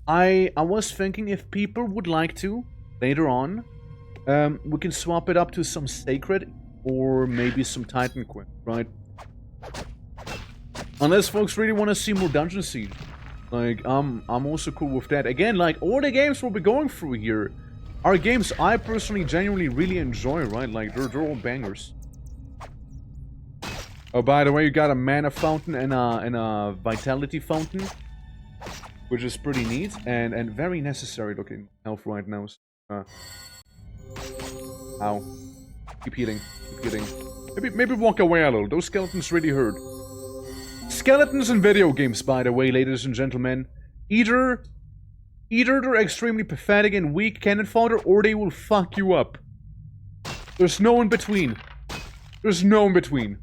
I was thinking if people would like to, later on, we can swap it up to some Sacred or maybe some Titan Quest, right? Unless folks really want to see more Dungeon Siege. Like, I'm also cool with that. Again, like, all the games we'll be going through here are games I personally genuinely really enjoy, right? Like, they're all bangers. Oh, by the way, you got a mana fountain and a vitality fountain, which is pretty neat and very necessary looking health right now. Ow. Keep healing. Keep healing. Maybe walk away a little. Those skeletons really hurt. Skeletons in video games, by the way, ladies and gentlemen. Either they're extremely pathetic and weak cannon fodder, or they will fuck you up. There's no in between. There's no in between.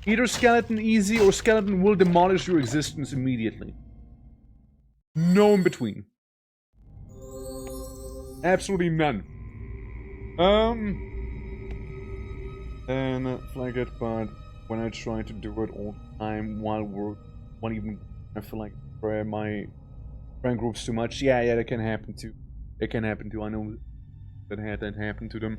Either skeleton easy or skeleton will demolish your existence immediately. No in between. Absolutely none. And flag it, but when I try to do it all the time while I feel like my friend groups too much. Yeah, that can happen too. It can happen too. I know that had that happen to them.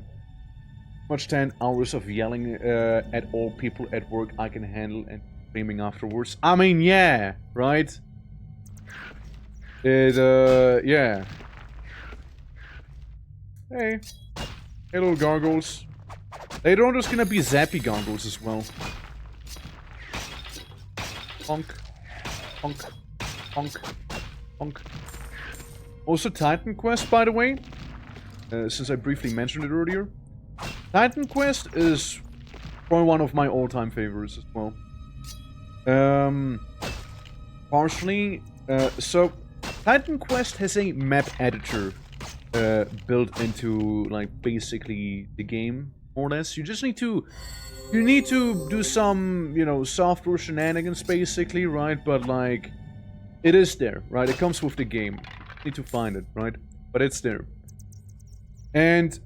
Much 10 hours of yelling at all people at work I can handle and screaming afterwards. I mean, yeah, right? Yeah. Hey, little gargoyles. Later on, there's gonna be zappy gargoyles as well. Honk, honk, honk, honk. Also, Titan Quest, by the way, since I briefly mentioned it earlier. Titan Quest is probably one of my all-time favorites as well. Partially, so Titan Quest has a map editor built into, like, basically the game, more or less. You just need to do some, you know, software shenanigans, basically, right? But, like, it is there, right? It comes with the game. You need to find it, right? But it's there. And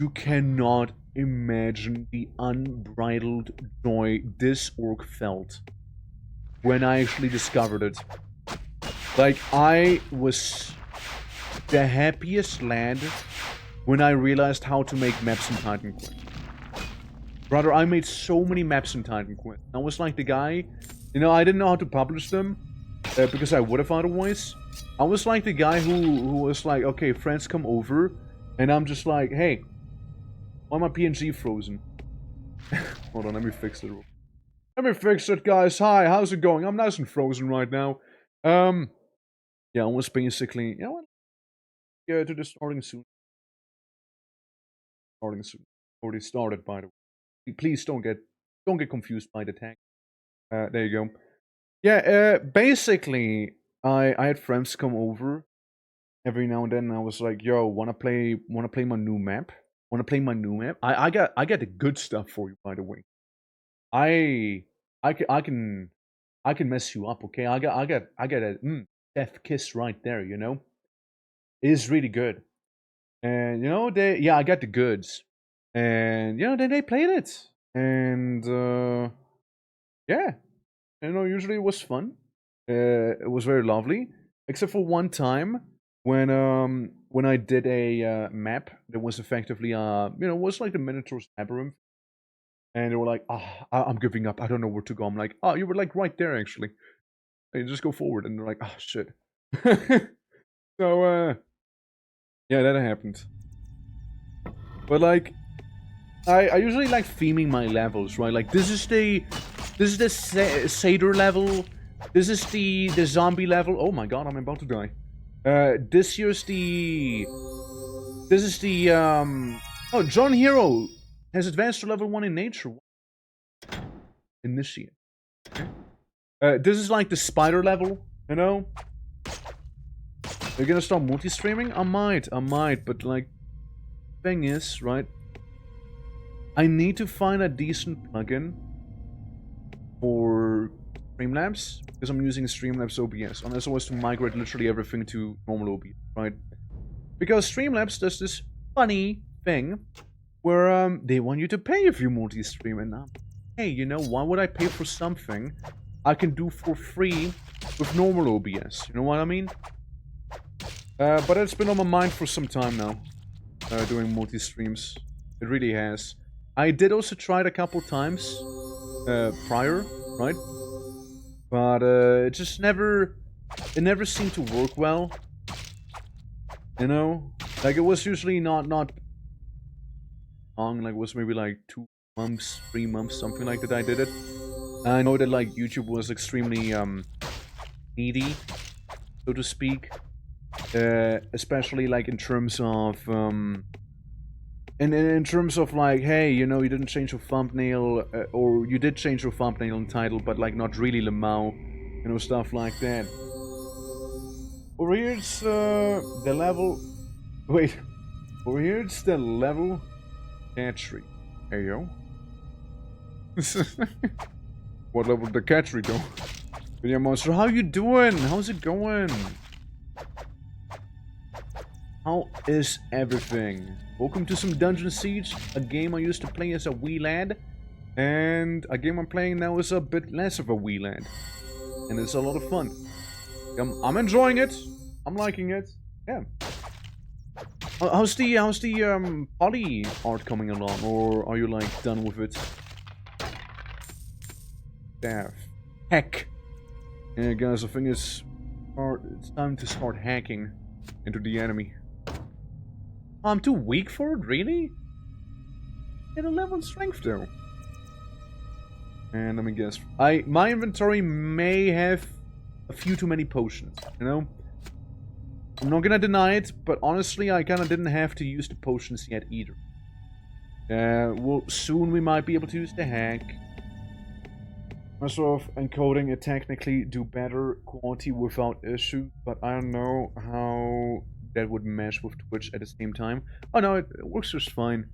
you cannot imagine the unbridled joy this orc felt when I actually discovered it. Like, I was the happiest lad when I realized how to make maps in Titan Quest. Brother, I made so many maps in Titan Quest. I was like the guy, you know, I didn't know how to publish them, because I would have otherwise. I was like the guy who was like, okay, friends come over, and I'm just like, hey, why my PNG frozen? Hold on, let me fix it. Let me fix it, guys. Hi, how's it going? I'm nice and frozen right now. Yeah, I was basically, you know what? Yeah, to the starting soon. Starting soon. Already started, by the way. Please don't get confused by the tag. There you go. Yeah, basically, I had friends come over every now and then, and I was like, "Yo, wanna play my new map? Wanna play my new map? I got the good stuff for you, by the way. I can mess you up, okay? I got a death kiss right there, you know. It is really good, and you know I got the goods, and you know they played it, and yeah, you know, usually it was fun. It was very lovely, except for one time when I did a map that was effectively you know, it was like the Minotaur's Labyrinth, and they were like, I'm giving up. I don't know where to go. I'm like, oh, you were like right there actually. And just go forward, and they're like, oh shit. So yeah, that happened. But like, I usually like theming my levels, right? Like this is the satyr level. This is the zombie level. Oh my god, I'm about to die. This is the oh, John Hero has advanced to level 1 in nature. Initiate. Okay. This is like the spider level, you know? You're gonna start multi-streaming? I might, but like, thing is, right? I need to find a decent plugin for Streamlabs, because I'm using Streamlabs OBS, and that's always to migrate literally everything to normal OBS, right? Because Streamlabs does this funny thing where they want you to pay if you multi-stream, and hey, you know, why would I pay for something I can do for free with normal OBS? You know what I mean? But it's been on my mind for some time now, doing multi-streams. It really has. I did also try it a couple times prior, right? But it just never seemed to work well. You know? Like, it was usually not long, like, it was maybe like 2 months, 3 months, something like that I did it. And I know that, like, YouTube was extremely, needy, so to speak. Especially, like, in terms of, in terms of, like, hey, you know, you didn't change your thumbnail, or you did change your thumbnail and title, but, like, not really Lemao, you know, stuff like that. Over here it's, the level... Wait. Over here it's the level... Catchery. Hey, yo. What level did the catchery go? Video monster, how you doing? How's it going? How is everything? Welcome to some Dungeon Siege, a game I used to play as a wee lad, and a game I'm playing now is a bit less of a wee lad, and it's a lot of fun. I'm enjoying it. I'm liking it. Yeah. How's the poly art coming along, or are you like done with it? Daff. Heck. Yeah, guys, I think it's time to start hacking into the enemy. I'm too weak for it, really? Get a level in strength though. And let me guess. My inventory may have a few too many potions, you know? I'm not gonna deny it, but honestly, I kinda didn't have to use the potions yet either. Well, soon we might be able to use the hack. Myself encoding it technically do better quality without issue, but I don't know how that would mesh with Twitch at the same time. Oh no, it works just fine.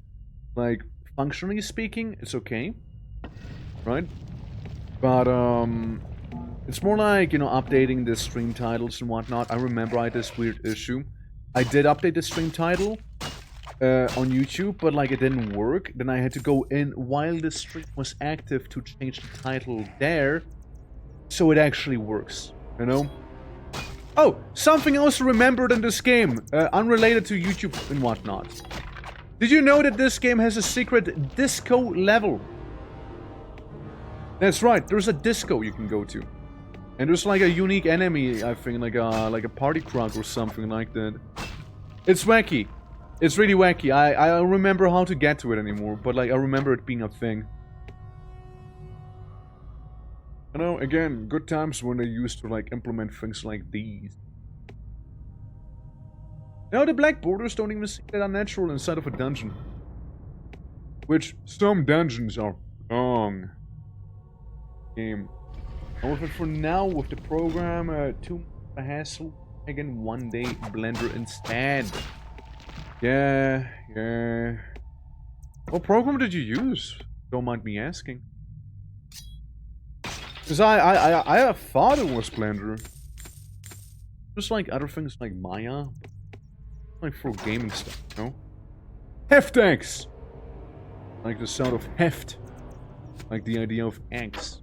Like, functionally speaking, it's okay. Right? But, it's more like, you know, updating the stream titles and whatnot. I remember I had this weird issue. I did update the stream title on YouTube, but like it didn't work. Then I had to go in while the stream was active to change the title there, so it actually works, you know? Oh, something else remembered in this game, unrelated to YouTube and whatnot. Did you know that this game has a secret disco level? That's right, there's a disco you can go to. And there's like a unique enemy, I think, like a party crowd or something like that. It's wacky. It's really wacky. I don't remember how to get to it anymore, but like I remember it being a thing. You know, again, good times when they used to like implement things like these. You know, the black borders don't even seem that unnatural inside of a dungeon. Which, some dungeons are long. Game. And with it for now, with the program, too much hassle. Again, one day Blender instead. Yeah. What program did you use? Don't mind me asking. Because I thought it was Blender. Just like other things like Maya. Like for gaming stuff, you know? Heftanks! Like the sound of heft. Like the idea of X.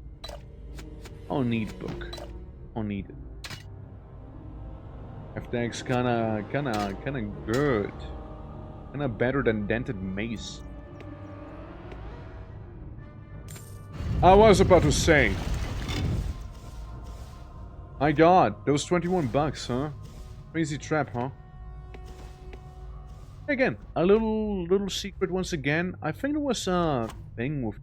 I'll need book. I'll need it. Heftanks kinda good. Kinda better than dented mace. I was about to say. My god, those 21 bucks, huh? Crazy trap, huh? Again, a little secret once again. I think there was a thing with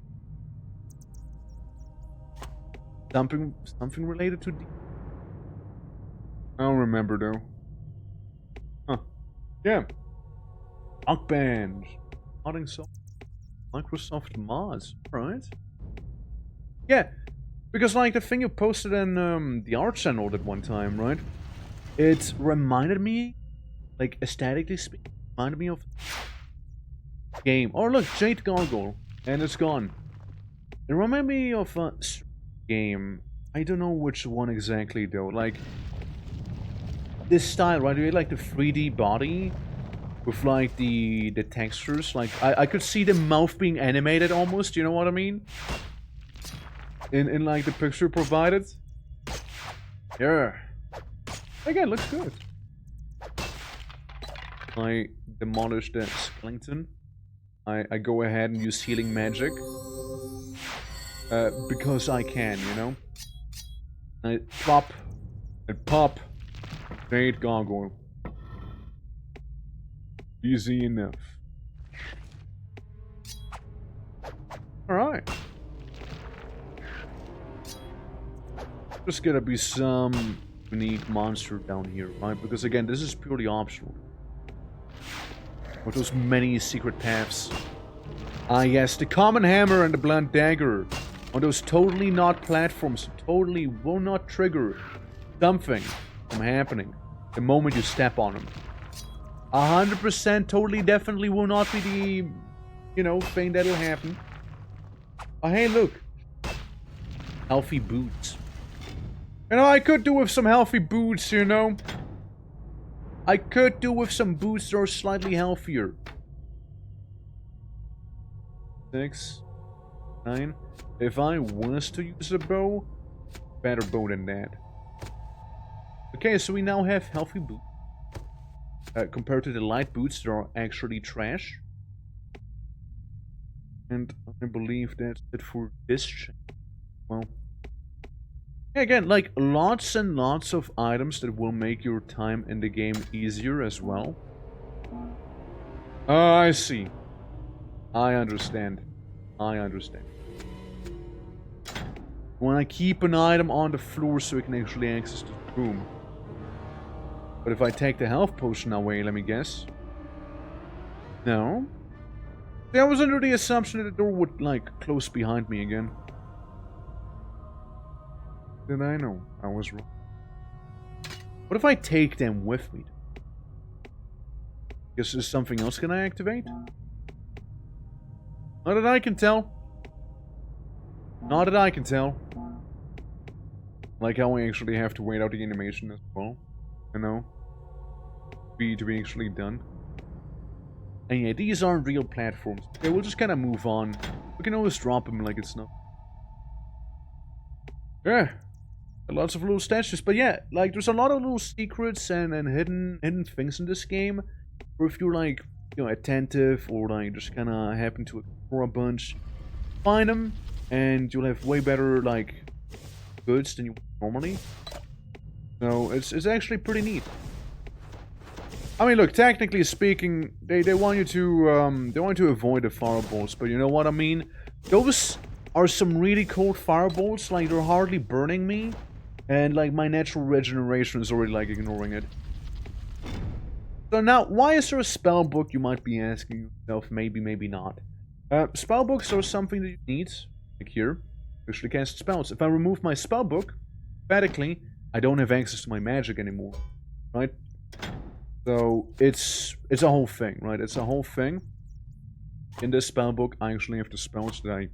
something related to the... I don't remember though. Huh. Yeah. Rock Band. Modding so Microsoft mods, right? Yeah. Because like the thing you posted in the art channel that one time, right? It reminded me, like aesthetically speaking, reminded me of game. Oh look, Jade Gargoyle, and it's gone. It reminded me of a game. I don't know which one exactly though. Like this style, right? You had like the 3D body with like the textures. Like I could see the mouth being animated almost. You know what I mean? in like the picture provided. Yeah. Again, looks good. I demolish the skeleton. I go ahead and use healing magic. Because I can, you know? I pop. And pop. Jade Gargoyle. Easy enough. Alright. There's gotta be some unique monster down here, right? Because again, this is purely optional. With those many secret paths. Ah yes, the common hammer and the blunt dagger. On those totally not platforms, totally will not trigger something from happening the moment you step on them. 100% totally definitely will not be the, you know, thing that'll happen. Oh hey, look. Healthy boots. You know, I could do with some healthy boots, you know. I could do with some boots that are slightly healthier. 6, 9. If I was to use a bow, better bow than that. Okay, so we now have healthy boots. Compared to the light boots that are actually trash. And I believe that's it for this chain. Well, again, like lots and lots of items that will make your time in the game easier as well. I see. I understand. I understand. When I keep an item on the floor so it can actually access the room. But if I take the health potion away, let me guess. No. See, I was under the assumption that the door would, like, close behind me again. Did I know? I was wrong. What if I take them with me? Guess there's something else can I activate? Not that I can tell. Not that I can tell. Like how I actually have to wait out the animation as well. You know? To be actually done. And yeah, these aren't real platforms. Okay, we'll just kind of move on. We can always drop them like it's not. Yeah. Lots of little statues. But yeah, like there's a lot of little secrets and hidden things in this game. Or if you're like, you know, attentive or like just kind of happen to explore a bunch, find them and you'll have way better like goods than you would normally. So it's actually pretty neat. I mean, look, technically speaking, they want you to avoid the fireballs, but you know what I mean? Those are some really cold fireballs, like they're hardly burning me, and like my natural regeneration is already like ignoring it. So now, why is there a spell book, you might be asking yourself, maybe, maybe not. Spell books are something that you need, like here, to actually cast spells. If I remove my spell book, emphatically, I don't have access to my magic anymore, right? So, it's a whole thing, right? It's a whole thing. In this spellbook, I actually have the spells that I...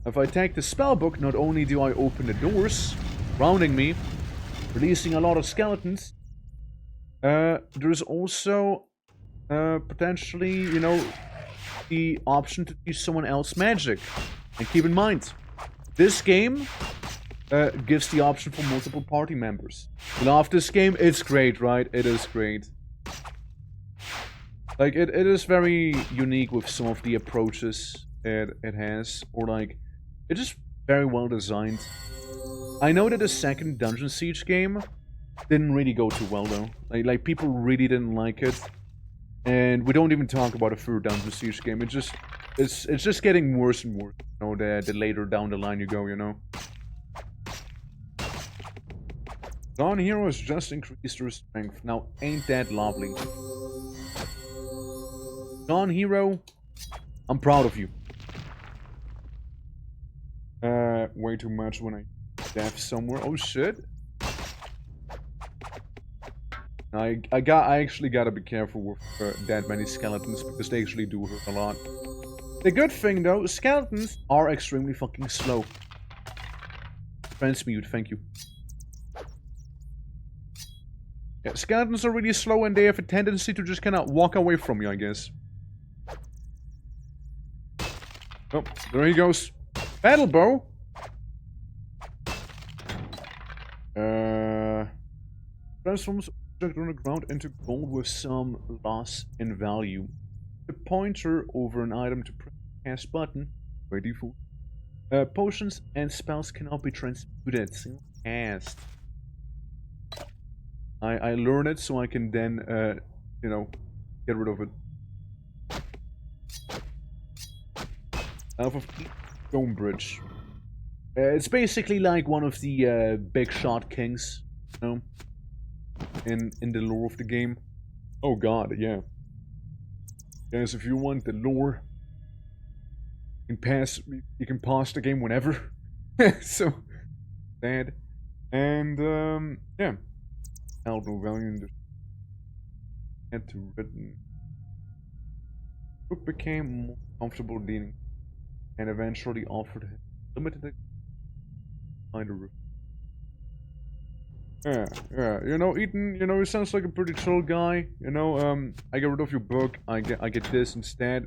If I take the spellbook, not only do I open the doors surrounding me, releasing a lot of skeletons, there's also potentially, you know, the option to teach someone else magic. And keep in mind, this game gives the option for multiple party members. You love this game? It's great, right? It is great. Like, it is very unique with some of the approaches it has. Or, like, it's just very well designed. I know that the second Dungeon Siege game didn't really go too well, though. Like people really didn't like it. And we don't even talk about a third Dungeon Siege game. It's just getting worse and worse. You know, the later down the line you go, you know. Dawn Heroes just increased their strength. Now, ain't that lovely? Dawn Hero, I'm proud of you. Way too much when I death somewhere. Oh shit. I actually gotta be careful with that many skeletons because they actually do hurt a lot. The good thing though, skeletons are extremely fucking slow. Transmute, thank you. Yeah, skeletons are really slow and they have a tendency to just kind of walk away from you, I guess. Oh, there he goes. Battle bow. Transforms object on the ground into gold with some loss in value. The pointer over an item to press the cast button by default. Potions and spells cannot be transmuted. Single cast. I learn it so I can then, you know, get rid of it. Half of Stonebridge. It's basically like one of the big shot kings, you know, in the lore of the game. Oh god, yeah. Guys, if you want the lore, you can pause the game whenever. So sad. And yeah. Held no value in the had to written. Book became more comfortable dealing and eventually offered him limited kind of. Yeah, you know, Ethan, you know, he sounds like a pretty chill guy, you know, I get rid of your book, I get this instead.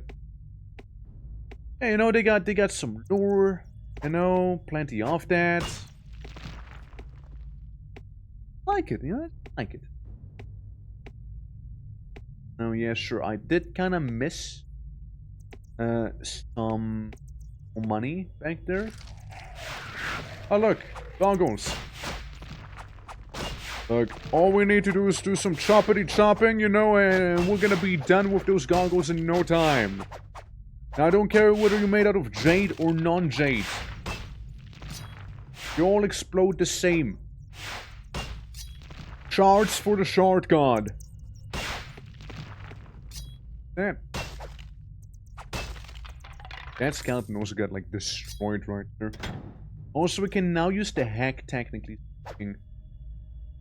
Yeah, you know, they got some lore, you know, plenty of that. Like it, you know, I like it. Oh yeah, sure, I did kind of miss some money back there. Oh look, doggos. Look, all we need to do is do some choppity chopping, you know, and we're gonna be done with those goggles in no time. Now, I don't care whether you're made out of jade or non-jade. You all explode the same. Shards for the shard god. Damn. That skeleton also got, like, destroyed right there. Also, we can now use the hack, technically speaking.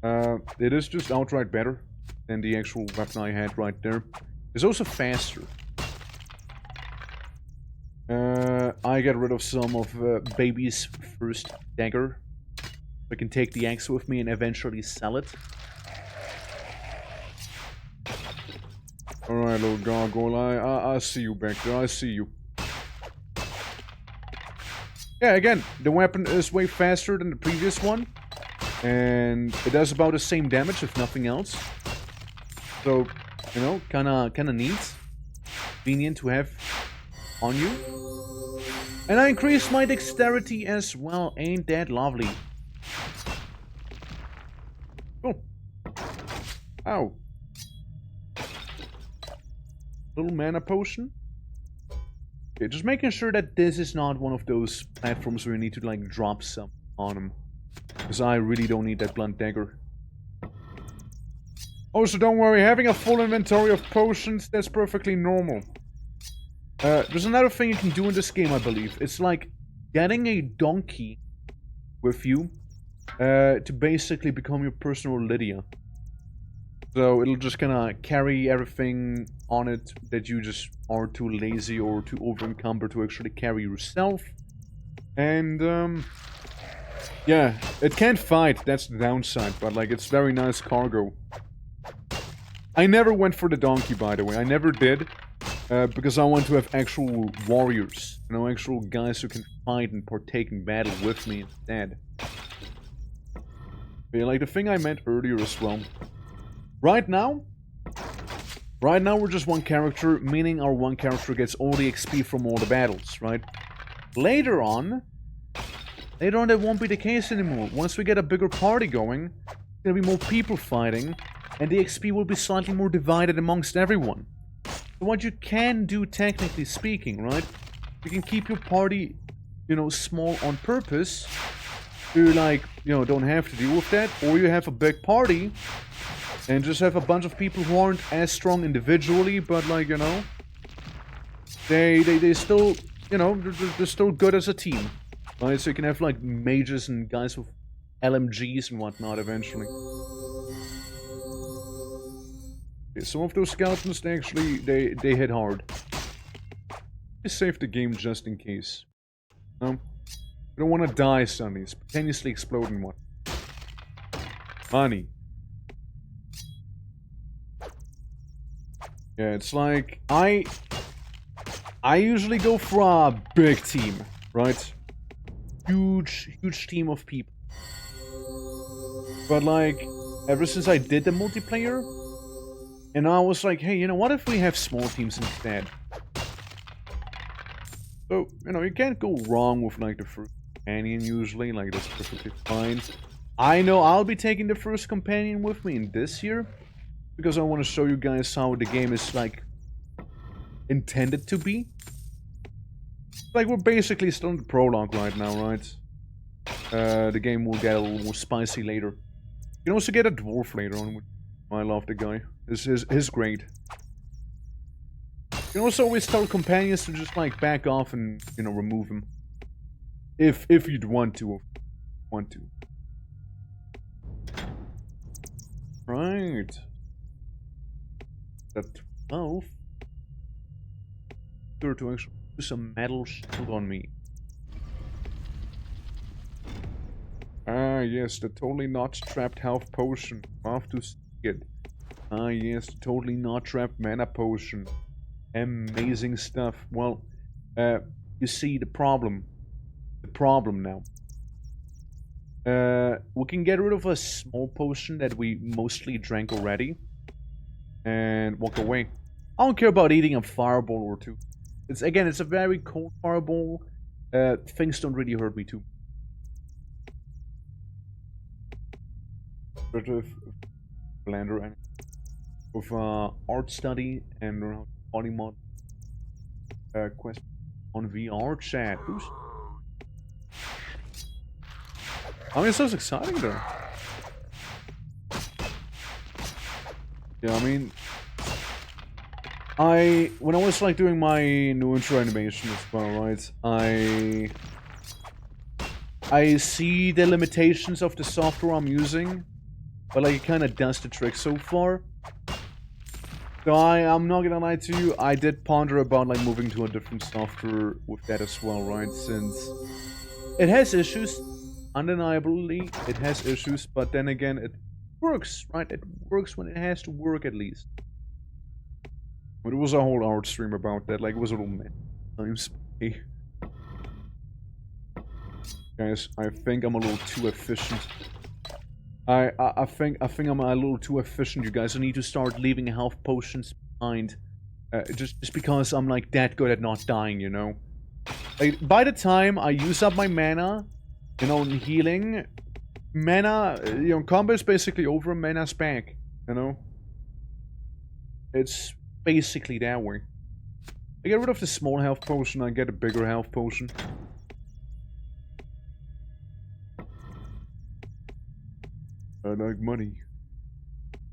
It is just outright better than the actual weapon I had right there. It's also faster. I get rid of some of Baby's first dagger. I can take the axe with me and eventually sell it. Alright, little gargoyle, I see you back there, I see you. Yeah, again, the weapon is way faster than the previous one. And it does about the same damage, if nothing else. So, you know, kinda neat. Convenient to have on you. And I increased my dexterity as well. Ain't that lovely? Oh. Ow. Little mana potion. Okay, just making sure that this is not one of those platforms where you need to, like, drop some on them. Because I really don't need that blunt dagger. Also, don't worry, having a full inventory of potions, that's perfectly normal. There's another thing you can do in this game, I believe. It's like getting a donkey with you to basically become your personal Lydia. So it'll just kind of carry everything on it that you just are too lazy or too over-encumbered to actually carry yourself. And, yeah, it can't fight, that's the downside, but, like, it's very nice cargo. I never went for the donkey, by the way, I never did, because I want to have actual warriors, you know, actual guys who can fight and partake in battle with me instead. But, yeah, like, the thing I meant earlier as well, right now, we're just one character, meaning our one character gets all the XP from all the battles, right? Later on, that won't be the case anymore. Once we get a bigger party going, there's gonna be more people fighting, and the XP will be slightly more divided amongst everyone. So what you can do, technically speaking, right? You can keep your party, you know, small on purpose. You, like, you know, don't have to deal with that. Or you have a big party, and just have a bunch of people who aren't as strong individually, but, like, you know, they still, you know, they're still good as a team. Right, so you can have, like, mages and guys with LMGs and whatnot eventually. Okay, some of those skeletons, they actually, they hit hard. Just save the game just in case. No? You don't want to die suddenly, spontaneously exploding one. Money. Yeah, it's like, I usually go for a big team, right? huge team of people. But like, ever since I did the multiplayer, and I was like, hey, you know, what if we have small teams instead? So, you know, you can't go wrong with like the first companion usually, like that's perfectly fine. I know I'll be taking the first companion with me in this year, because I want to show you guys how the game is like intended to be. Like, we're basically still in the prologue right now, right? The game will get a little more spicy later. You can also get a dwarf later on. I love the guy. He's great. You can also always tell companions to just like back off and, you know, remove him. If you'd want to. Right. That 12. Sure to actually do some metal shield on me. Ah, yes, the totally not trapped health potion. Love to see it. Ah, yes, the totally not trapped mana potion. Amazing stuff. Well, you see the problem. The problem now. We can get rid of a small potion that we mostly drank already. And walk away. I don't care about eating a fireball or two. It's a very cold fireball. Things don't really hurt me too. Blender and with art study and body mod quest on VR chat. Oops. I mean, it sounds exciting though. Yeah, I mean, when I was like doing my new intro animation as well, right? I see the limitations of the software I'm using, but like it kind of does the trick so far. So I'm not gonna lie to you, I did ponder about like moving to a different software with that as well, right? Since it has issues, undeniably it has issues, but then again it works, right? It works when it has to work at least. But it was a whole art stream about that, like it was a little mad times. Guys, I think I'm a little too efficient. I think I'm a little too efficient, you guys. I need to start leaving health potions behind. Just because I'm like that good at not dying, you know? Like, by the time I use up my mana, you know, in healing, mana, you know, combo is basically over, mana's back, you know? It's basically that way. I get rid of the small health potion, I get a bigger health potion. I like money.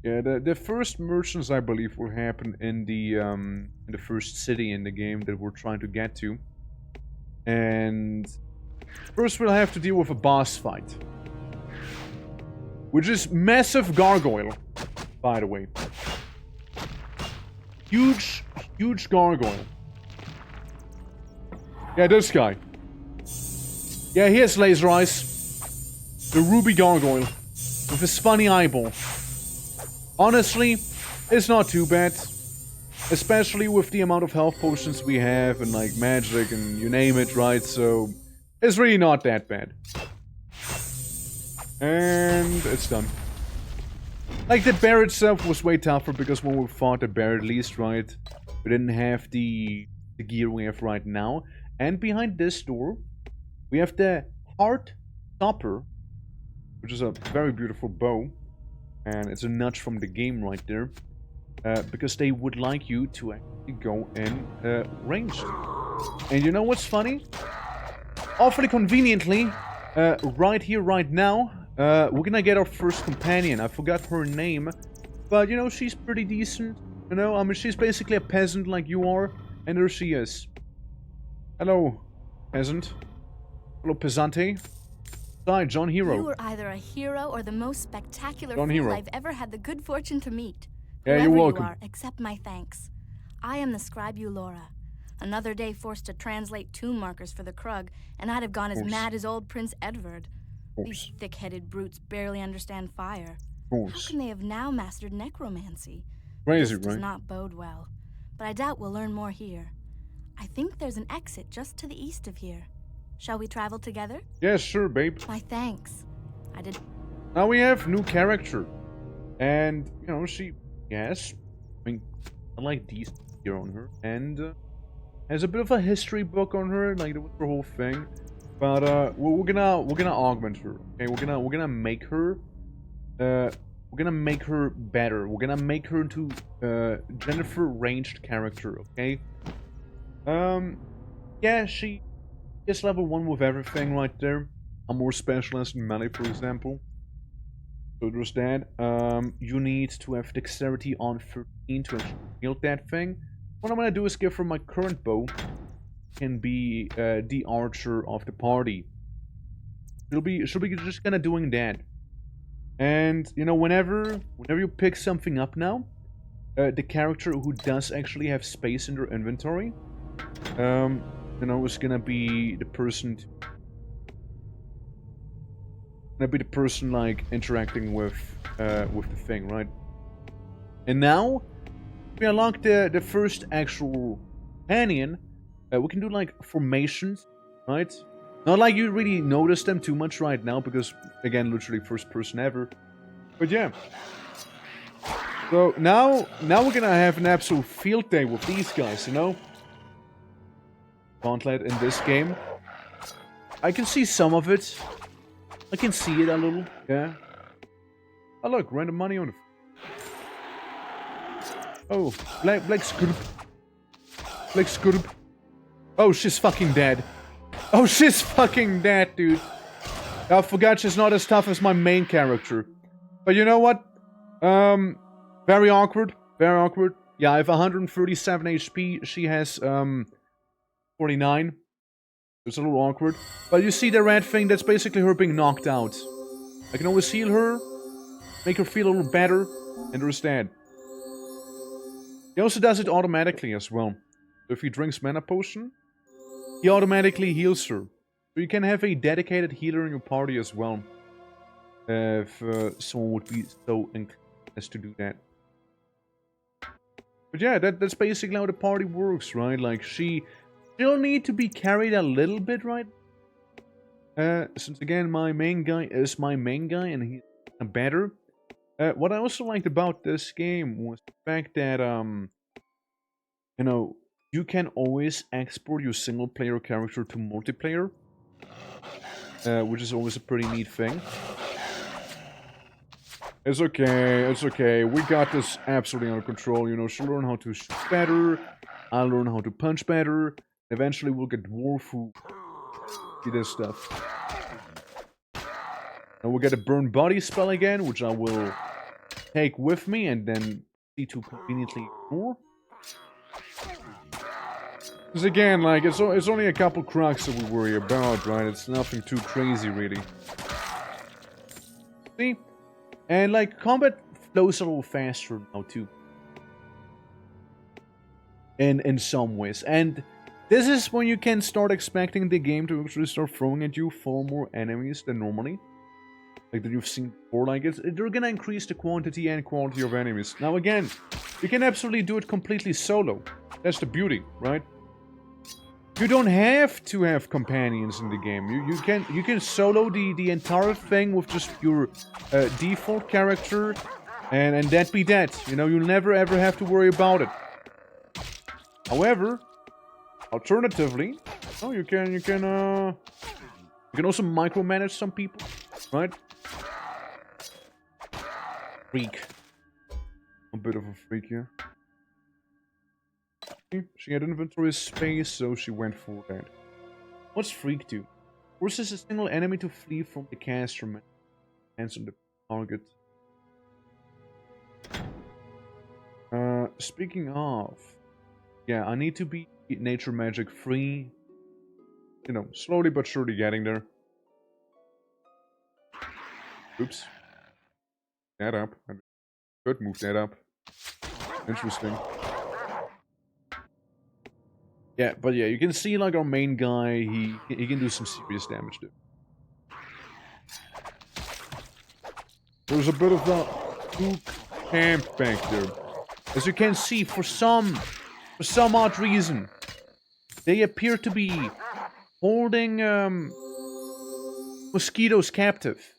Yeah, the first merchants I believe will happen in the first city in the game that we're trying to get to. And first we'll have to deal with a boss fight. Which is massive gargoyle, by the way. Huge gargoyle. Yeah, this guy. Yeah, he has laser eyes. The ruby gargoyle. With his funny eyeball. Honestly, it's not too bad. Especially with the amount of health potions we have and like magic and you name it, right? So, it's really not that bad. And it's done. Like, the bear itself was way tougher because when we fought the bear at least, right? We didn't have the gear we have right now. And behind this door, we have the Heart Stopper, which is a very beautiful bow. And it's a nudge from the game right there. Because they would like you to actually go in ranged. And you know what's funny? Awfully conveniently, right here, right now, we're gonna get our first companion. I forgot her name. But, you know, she's pretty decent. You know, I mean, she's basically a peasant like you are. And there she is. Hello, peasant. Hello, peasante. Hi, John Hero. You were either a hero or the most spectacular John fool Hero. I've ever had the good fortune to meet. Yeah, Whoever you're welcome. you are, accept my thanks. I am the scribe Eulora. Another day forced to translate tune markers for the Krug, and I'd have gone as mad as old Prince Edward. These thick-headed brutes barely understand fire. How can they have now mastered necromancy? Crazy, This does right? not bode well, but I doubt we'll learn more here. I think there's an exit just to the east of here. Shall we travel together? Yeah, sure, babe. My thanks. I did. Now we have new character. And, you know, she, yes, I mean, I like these here on her. And, has a bit of a history book on her, like, that was her whole thing. But, we're gonna augment her, okay? We're gonna make her, we're gonna make her better. We're gonna make her into, Jennifer ranged character, okay? Yeah, she is level 1 with everything right there. I'm more specialist in melee, for example. So there's that. You need to have dexterity on 13 to actually wield that thing. What I'm gonna do is give her my current bow. Can be the archer of the party. She'll be just kinda doing that. And you know, whenever you pick something up now, the character who does actually have space in their inventory, you know, is gonna be the person like interacting with the thing, right? And now we unlock the first actual companion. We can do like formations, right? Not like you really notice them too much right now because again, literally first person ever. But yeah. So now we're gonna have an absolute field day with these guys, you know? Gauntlet in this game. I can see some of it. I can see it a little, yeah. Oh look, random money on the... Oh, Black Scurp. Black Scurp. Oh, she's fucking dead. Oh, she's fucking dead, dude. I forgot she's not as tough as my main character. But you know what? Very awkward. Very awkward. Yeah, I have 137 HP. She has, 49. It's a little awkward. But you see the red thing? That's basically her being knocked out. I can always heal her. Make her feel a little better. And there's that. He also does it automatically as well. So if he drinks mana potion, he automatically heals her. So you can have a dedicated healer in your party as well. If someone would be so inclined as to do that. But yeah, that's basically how the party works, right? Like, she'll need to be carried a little bit, right? Since again, my main guy is my main guy, and he's better. What I also liked about this game was the fact that, you know, you can always export your single-player character to multiplayer. Which is always a pretty neat thing. It's okay, it's okay. We got this absolutely under control, you know. She'll learn how to shoot better. I'll learn how to punch better. Eventually we'll get Dwarf who do this stuff. And we'll get a Burn Body spell again, which I will take with me and then see to conveniently ignore. Because again, like, it's only a couple cracks that we worry about, right? It's nothing too crazy, really. See? And, like, combat flows a little faster now, too. In some ways. And this is when you can start expecting the game to actually start throwing at you far more enemies than normally. Like that you've seen before. Like, they're gonna increase the quantity and quality of enemies. Now, again, you can absolutely do it completely solo. That's the beauty, right? You don't have to have companions in the game. You can solo the entire thing with just your default character, and that be that. You know, you'll never ever have to worry about it. However, alternatively, oh, you can also micromanage some people, right? Freak, a bit of a freak, yeah. She had inventory space, so she went for that. What's Freak do? Forces a single enemy to flee from the caster man. Hands on the target. Speaking of... Yeah, I need to be nature magic free. You know, slowly but surely getting there. Oops. That up. I could move that up. Interesting. Yeah, but yeah, you can see like our main guy, he can do some serious damage to. There's a bit of a spook camp back there. As you can see, for some odd reason, they appear to be holding mosquitoes captive.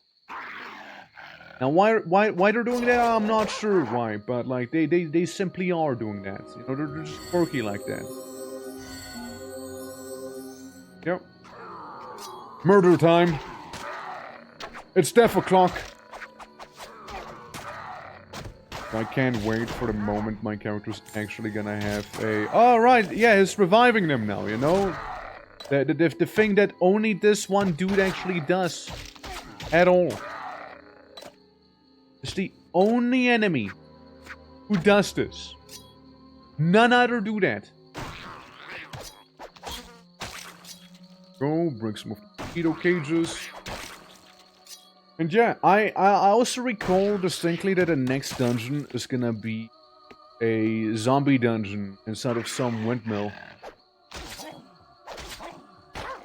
Now, why they're doing that, I'm not sure why, but like they simply are doing that. You know, they're just quirky like that. Yep. Murder time. It's death o'clock. I can't wait for the moment my character's actually gonna have a... Oh, right, yeah, he's reviving them now, you know? The thing that only this one dude actually does. At all. It's the only enemy who does this. None other do that. Go, bring some of the mosquito cages. And yeah, I also recall distinctly that the next dungeon is gonna be a zombie dungeon instead of some windmill.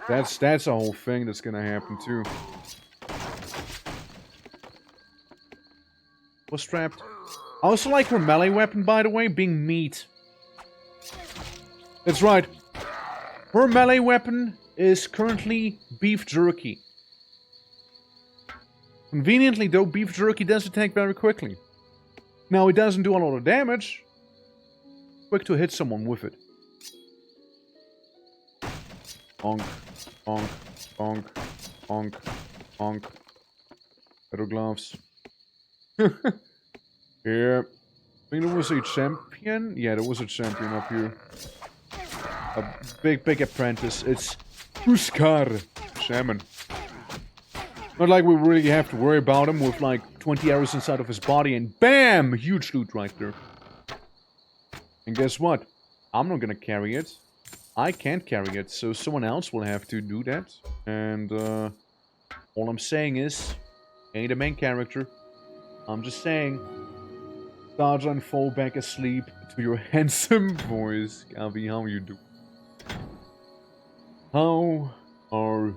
That's a whole thing that's gonna happen too. Was trapped. I also like her melee weapon, by the way, being meat. That's right. Her melee weapon is currently beef jerky. Conveniently, though, beef jerky does attack very quickly. Now, it doesn't do a lot of damage. Quick to hit someone with it. Bonk, bonk, bonk, bonk, bonk. Better gloves. Yeah. I think there was a champion. Yeah, there was a champion up here. A big apprentice. It's Huskar Shaman. Not like we really have to worry about him with like 20 arrows inside of his body and BAM! Huge loot right there. And guess what? I'm not gonna carry it. I can't carry it, so someone else will have to do that. And all I'm saying is, ain't the main character. I'm just saying, start and fall back asleep to your handsome voice. Gavi, how you do? How are...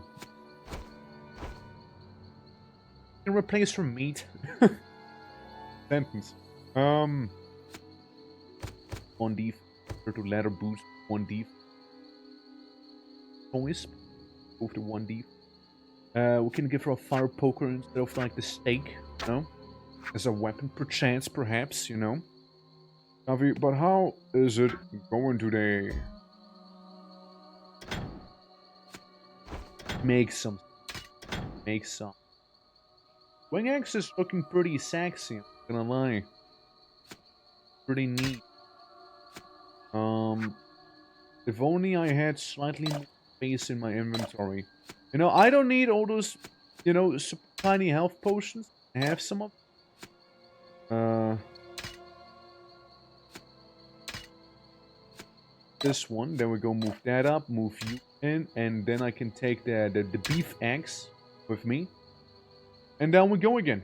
Can replace for meat? Sentence. 1 def. To ladder boost 1 def. Wisp. Move to 1 def. We can give her a fire poker instead of like the stake, you know? As a weapon, perchance, perhaps, you know? Gavi, but how is it going today? Make some. Make some. Wing Axe is looking pretty sexy, I'm not gonna lie. Pretty neat. If only I had slightly more space in my inventory. You know, I don't need all those, you know, tiny health potions. I have some of this one, then we go move that up, move you in, and then I can take the beef axe with me. And down we go again.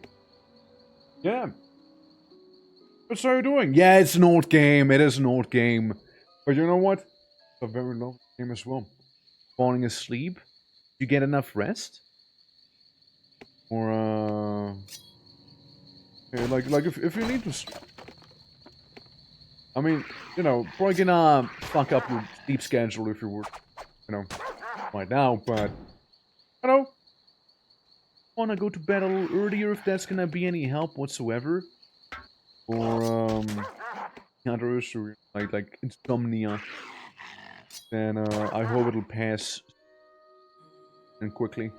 Yeah. What's are you doing? Yeah, it's an old game. It is an old game. But you know what? It's a very long game as well. Falling asleep. You get enough rest? Or, yeah, like if you need to sleep. I mean, you know, probably gonna fuck up your sleep schedule if you were, you know, right now, but, you know, wanna go to bed a little earlier if that's gonna be any help whatsoever. Or, other issue, like insomnia. Then, I hope it'll pass and quickly.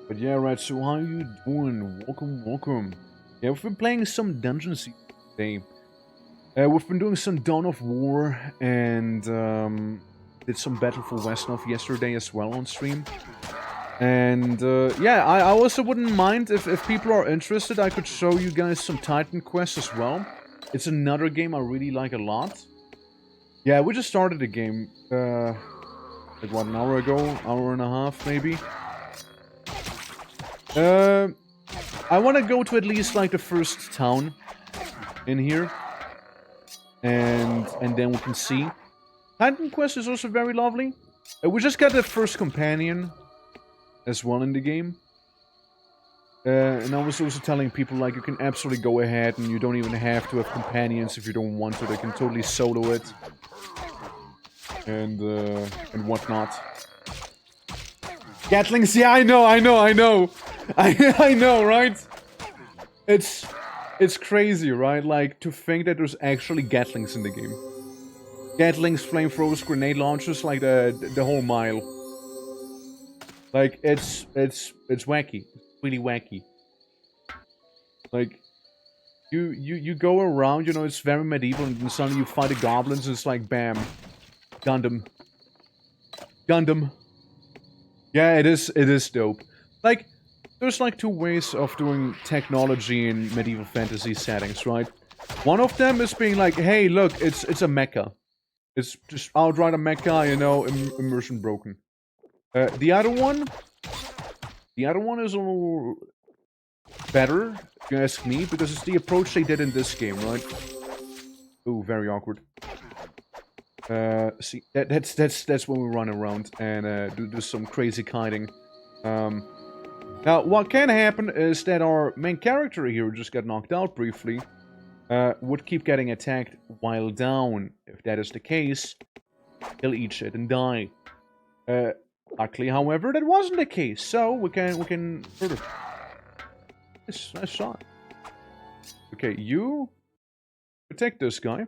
But yeah, right, so how you doing? Welcome. Yeah, we've been playing some dungeons today. We've been doing some Dawn of War and did some Battle for Westnov yesterday as well on stream. And yeah, I also wouldn't mind if people are interested, I could show you guys some Titan Quest as well. It's another game I really like a lot. Yeah, we just started the game, like what, an hour ago? Hour and a half, maybe? I want to go to at least like the first town in here. And then we can see. Titan Quest is also very lovely. We just got the first companion as well in the game. And I was also telling people, like, you can absolutely go ahead and you don't even have to have companions if you don't want to. They can totally solo it. and whatnot. Gatlings, yeah, I know, I know, right? It's crazy, right? Like, to think that there's actually Gatlings in the game. Gatlings, flamethrowers, grenade launchers, like the whole mile. Like, it's wacky. It's really wacky. Like, you go around, you know, it's very medieval, and then suddenly you fight the goblins, and it's like, bam. Gundam. Gundam. Yeah, it is dope. Like, there's like two ways of doing technology in medieval fantasy settings, right? One of them is being like, hey, look, it's a mecha. It's just outright a mecha, you know, immersion broken. The other one is a little better, if you ask me, because it's the approach they did in this game, right? Ooh, very awkward. See, that's when we run around and do some crazy kiting. Now, what can happen is that our main character here just got knocked out briefly. Would keep getting attacked while down. If that is the case, he'll eat shit and die. Luckily, however, that wasn't the case, so we can sort of... Nice shot. Okay, you attack this guy.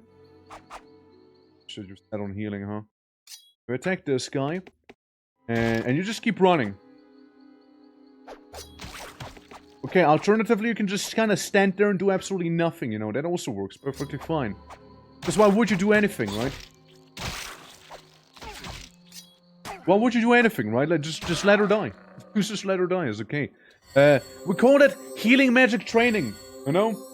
Should just set on healing, huh? You attack this guy, and you just keep running. Okay, alternatively, you can just kind of stand there and do absolutely nothing, you know, that also works perfectly fine. Because why would you do anything, right? Why would you do anything, right? Like, just let her die. Just let her die, it's okay. We call it healing magic training, you know?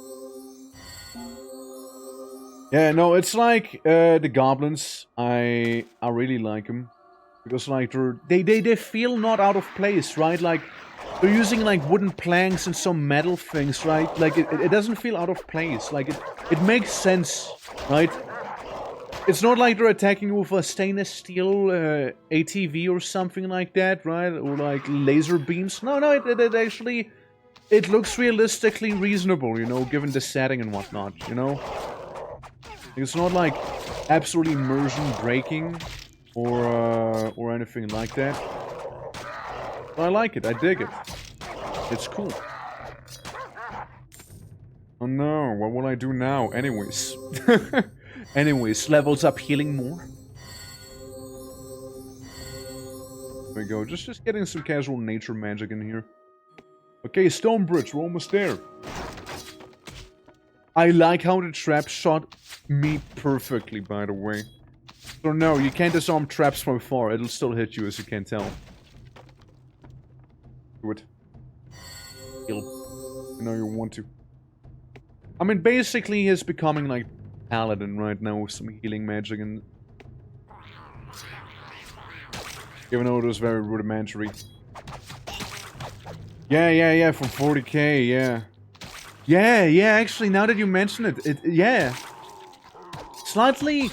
Yeah, no, it's like, the goblins, I really like them. Because, like, they feel not out of place, right? Like, they're using, like, wooden planks and some metal things, right? Like, it doesn't feel out of place. Like, it makes sense, right? It's not like they're attacking you with a stainless steel ATV or something like that, right? Or, like, laser beams. No, it actually... It looks realistically reasonable, you know, given the setting and whatnot, you know? It's not, like, absolutely immersion breaking or anything like that. But I like it, I dig it. It's cool. Oh no, what will I do now? Anyways. Anyways, levels up healing more. There we go, just getting some casual nature magic in here. Okay, Stonebridge, we're almost there. I like how the trap shot me perfectly, by the way. So no, you can't disarm traps from far, it'll still hit you as you can tell. Do it. Heal. You know you want to. I mean, basically he's becoming like Paladin right now with some healing magic and... Even though it was very rudimentary. Yeah, from 40k, yeah. Yeah, actually, now that you mention it, yeah. Slightly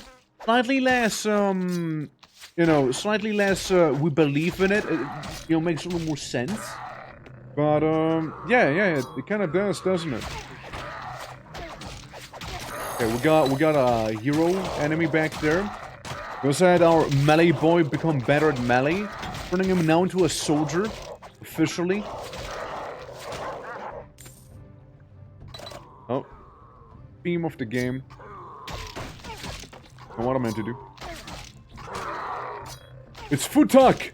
less, you know, slightly less, we believe in it, you know, makes a little more sense. But, yeah, it kind of does, doesn't it? Okay, we got a hero enemy back there. We also had our melee boy become better at melee, turning him now into a soldier, officially. Oh. Theme of the game. And what I meant to do. It's Futak!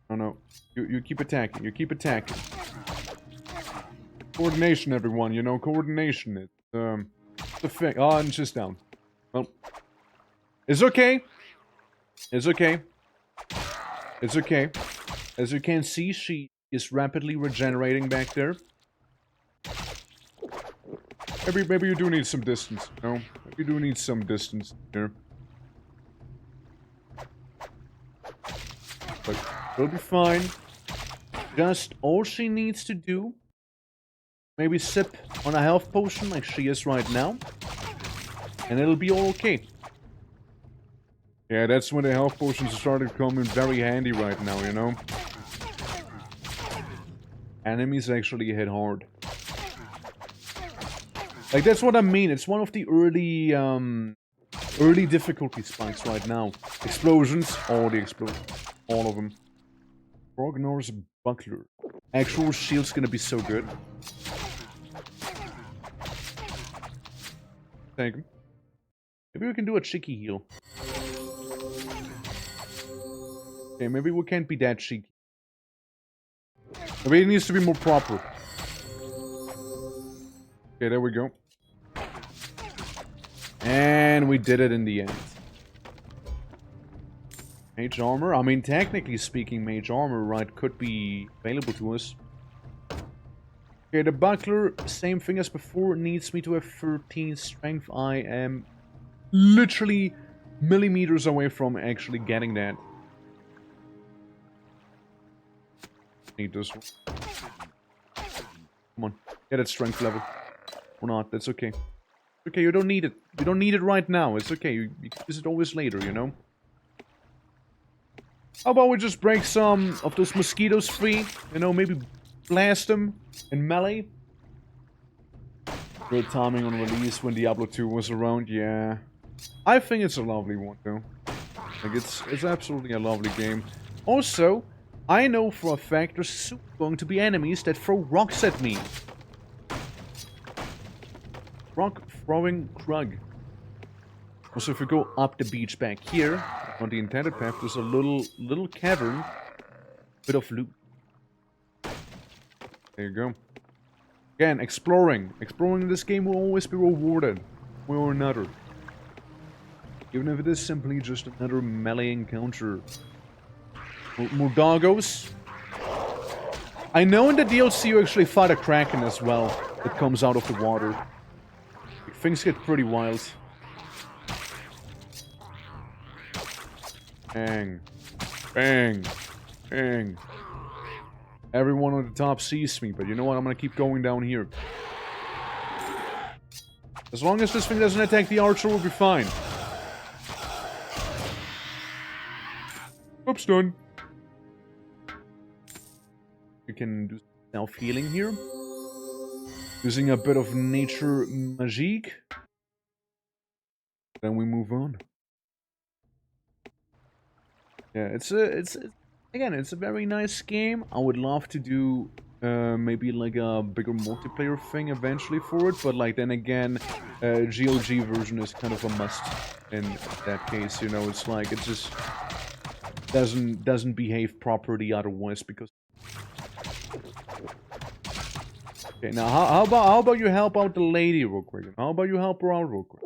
Oh no. You keep attacking, you keep attacking. Coordination, everyone, you know, coordination. It's, the thing. Oh, and she's down. Well. It's okay. It's okay. It's okay. As you can see, she is rapidly regenerating back there. Maybe you do need some distance, you know? Maybe you do need some distance here. But we'll be fine. Just all she needs to do, maybe sip on a health potion like she is right now, and it'll be all okay. Yeah, that's when the health potions started coming very handy right now, you know? Enemies actually hit hard. Like, that's what I mean. It's one of the early, early difficulty spikes right now. Explosions. All the explosions. All of them. Ragnor's Buckler. Actual shield's gonna be so good. Thank him. Maybe we can do a cheeky heal. Okay, maybe we can't be that cheeky. Maybe it needs to be more proper. Okay, there we go. And we did it in the end. Mage armor? I mean, technically speaking, mage armor, right, could be available to us. Okay, the buckler, same thing as before, needs me to have 13 strength. I am literally millimeters away from actually getting that. Need this one. Come on, get that strength level. Or not, that's okay. Okay, you don't need it. You don't need it right now, it's okay. You can use it always later, you know? How about we just break some of those mosquitoes free? You know, maybe blast them in melee? Good timing on release when Diablo 2 was around, yeah. I think it's a lovely one, though. Like, it's absolutely a lovely game. Also, I know for a fact there's going to be enemies that throw rocks at me. Rock-throwing Krug. Also, if we go up the beach back here, on the intended path, there's a little cavern. Bit of loot. There you go. Again, exploring. Exploring in this game will always be rewarded. One or another. Even if it is simply just another melee encounter. More doggos. I know in the DLC you actually fight a kraken as well. That comes out of the water. Things get pretty wild. Bang. Bang. Bang. Everyone on the top sees me, but you know what? I'm gonna keep going down here. As long as this thing doesn't attack the archer, we'll be fine. Oops, done. You can do self-healing here. Using a bit of nature magique. Then we move on. Yeah, it's again, it's a very nice game. I would love to do maybe like a bigger multiplayer thing eventually for it, but like then again, GOG version is kind of a must in that case. You know, it's like it just doesn't behave properly otherwise because. Okay, now how about you help out the lady real quick? How about you help her out real quick?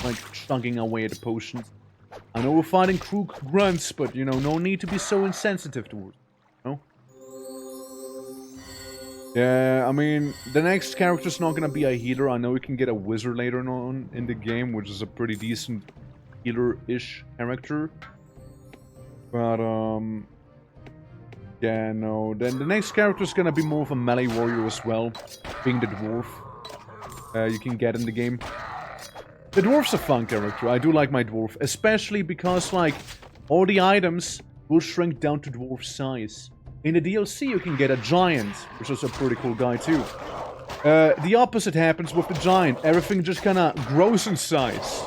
Like chunking away at the potions. I know we're fighting crew grunts, but you know, no need to be so insensitive towards them, no? Yeah, I mean, the next character's not gonna be a healer. I know we can get a wizard later on in the game, which is a pretty decent healer-ish character. But yeah, no. Then the next character's gonna be more of a melee warrior as well, being the dwarf. You can get in the game. The dwarf's a fun character. I do like my dwarf, especially because, like, all the items will shrink down to dwarf size. In the DLC, you can get a giant, which is a pretty cool guy, too. The opposite happens with the giant. Everything just kind of grows in size.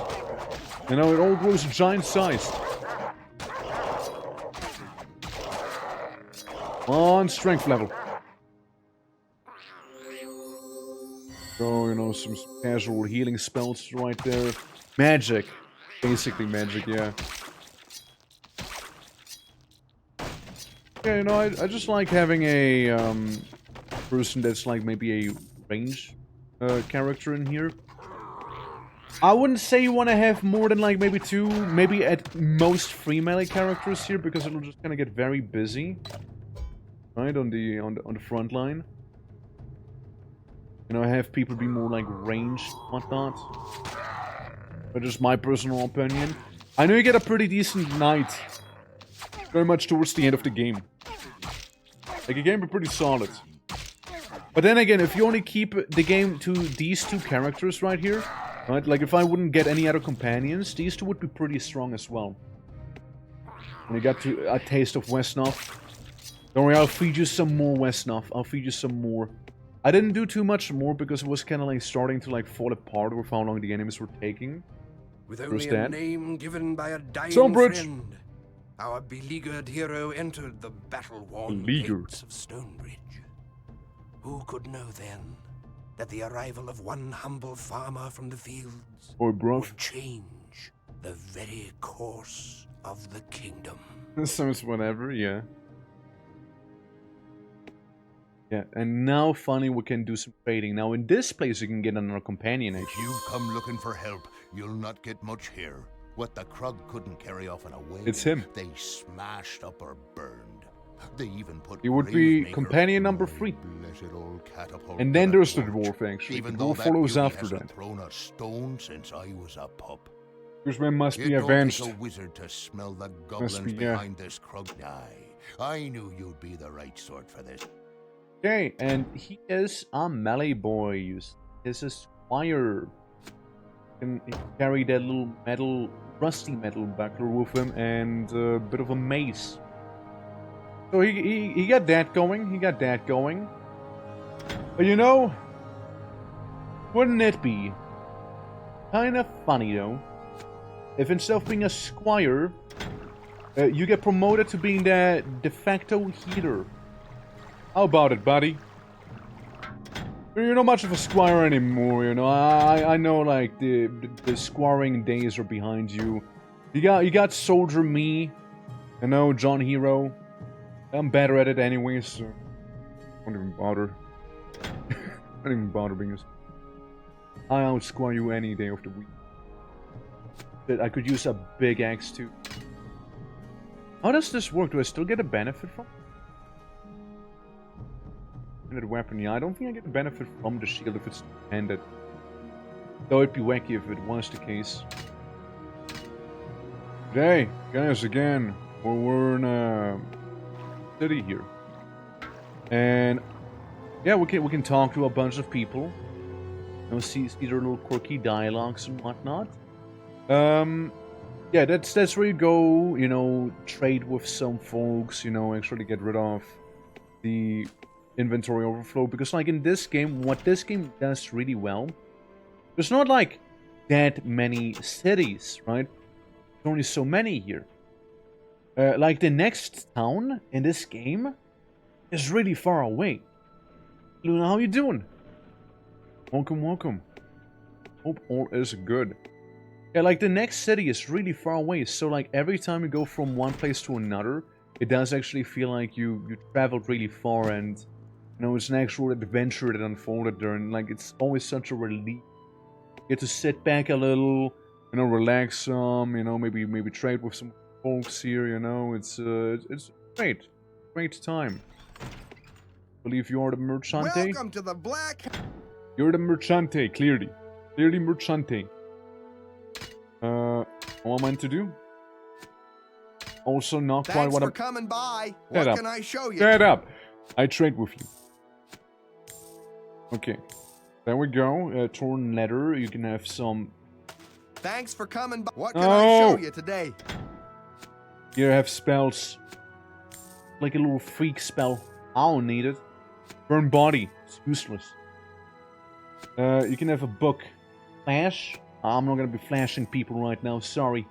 You know, it all grows giant size. On strength level. Oh, you know, some casual healing spells right there. Magic. Basically magic, yeah. Yeah, you know, I just like having a person that's like maybe a range character in here. I wouldn't say you want to have more than like maybe 2, maybe at most 3 melee characters here because it'll just kind of get very busy. Right, on the front line. You know, have people be more like ranged, whatnot. But just my personal opinion. I know you get a pretty decent knight. Very much towards the end of the game. Like, the game be pretty solid. But then again, if you only keep the game to these 2 characters right here, right? Like, if I wouldn't get any other companions, these 2 would be pretty strong as well. When you got to a taste of Westnoff. Don't worry, I'll feed you some more Westnoff. I'll feed you some more. I didn't do too much more because it was kind of like starting to like fall apart with how long the enemies were taking. With only a name given by a dying Stonebridge. friend, our beleaguered hero entered the battle-worn gates of Stonebridge. Who could know then that the arrival of one humble farmer from the fields would change the very course of the kingdom? This sounds whatever, yeah. Yeah, and now finally we can do some trading. Now in this place you can get another companion. If you've come looking for help, you'll not get much here. What the Krug couldn't carry off in a wagon, it's him. They smashed up or burned. They even put. He would be companion number 3. And then there's the dwarf actually. The dwarf follows after that. Thrown a stone since I was a pup. This man must be It avenged. don't take a wizard to smell the goblins behind this Krug. I knew you'd be the right sort for this. Okay, and he is a melee boy. He's a squire. He can carry that little metal, rusty metal buckler with him and a bit of a mace. So he got that going. He got that going. But you know, wouldn't it be kind of funny though if instead of being a squire, you get promoted to being the de facto healer? How about it, buddy? You're not much of a squire anymore, you know. I know, like the squiring days are behind you. You got Soldier Me, you know, John Hero. I'm better at it anyway, so don't even bother. Don't even bother being a... I outsquire you any day of the week. But I could use a big axe too. How does this work? Do I still get a benefit from it? Weapon, yeah, I don't think I get a benefit from the shield if it's handed. Though it'd be wacky if it was the case. Today, guys, again, we're in a city here, and yeah, we can talk to a bunch of people. You know, see their little quirky dialogues and whatnot. Yeah, that's where you go. You know, trade with some folks. You know, actually get rid of the inventory overflow, because like in this game, what this game does really well, there's not like that many cities, right? There's only so many here. Like the next town in this game is really far away. Luna, how you doing? Welcome, welcome. Hope all is good. Yeah, like the next city is really far away, so like every time you go from one place to another, it does actually feel like you traveled really far, and you know, it's an actual adventure that unfolded there, and like it's always such a relief. You get to sit back a little, you know, relax some, you know, maybe trade with some folks here, you know. It's great time. I believe you are the Merchante. Welcome to the Black. You're the Merchante, clearly Merchante. What am I meant to do? Also, not Thanks quite what I'm. for coming by. Shut What up. can I show you? Shut up! I trade with you. Okay, there we go. Torn leather. You can have some. Thanks for coming by. What can I show you today? Here I have spells. Like a little freak spell. I don't need it. Burn body. It's useless. You can have a book. Flash. I'm not gonna be flashing people right now. Sorry.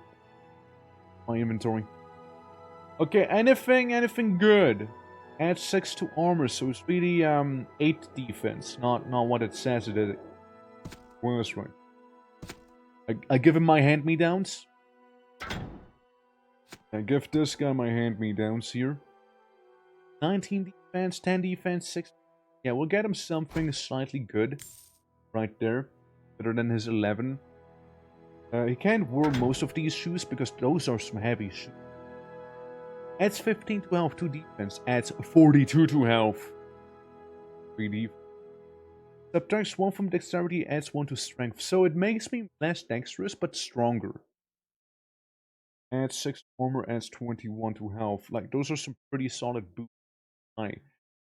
My inventory. Okay, anything good. Add 6 to armor, so it's really 8 defense, not what it says it is. Well, that's right. I give him my hand-me-downs. I give this guy my hand-me-downs here. 19 defense, 10 defense, 6. Yeah, we'll get him something slightly good. Right there. Better than his 11. He can't wear most of these shoes because those are some heavy shoes. Adds 15 to health, 2 defense. Adds 42 to health. 3 defense. Subtracts 1 from dexterity, adds 1 to strength. So it makes me less dexterous, but stronger. Adds 6 to armor, adds 21 to health. Like, those are some pretty solid boots.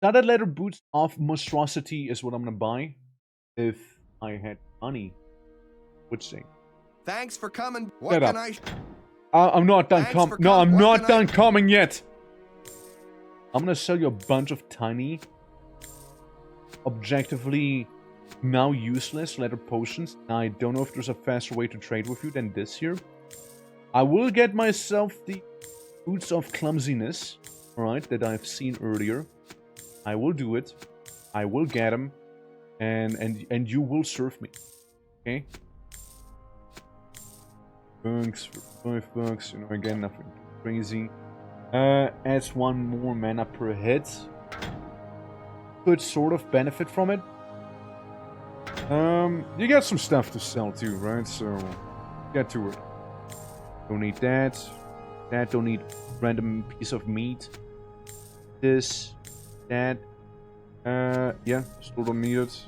Studded leather boots of monstrosity is what I'm gonna buy. If I had money, would say. Thanks for coming. What can I? I'm not done coming. No, I'm not done coming yet. I'm gonna sell you a bunch of tiny, objectively now useless leather potions. Now, I don't know if there's a faster way to trade with you than this here. I will get myself the boots of clumsiness, alright, that I've seen earlier. I will do it. I will get them. And you will serve me. Okay? Bugs for $5, you know, again, nothing crazy. Adds 1 more mana per hit. Could sort of benefit from it. You got some stuff to sell too, right? So, get to it. Don't need that. That, don't need random piece of meat. This, that. Yeah, still don't need it.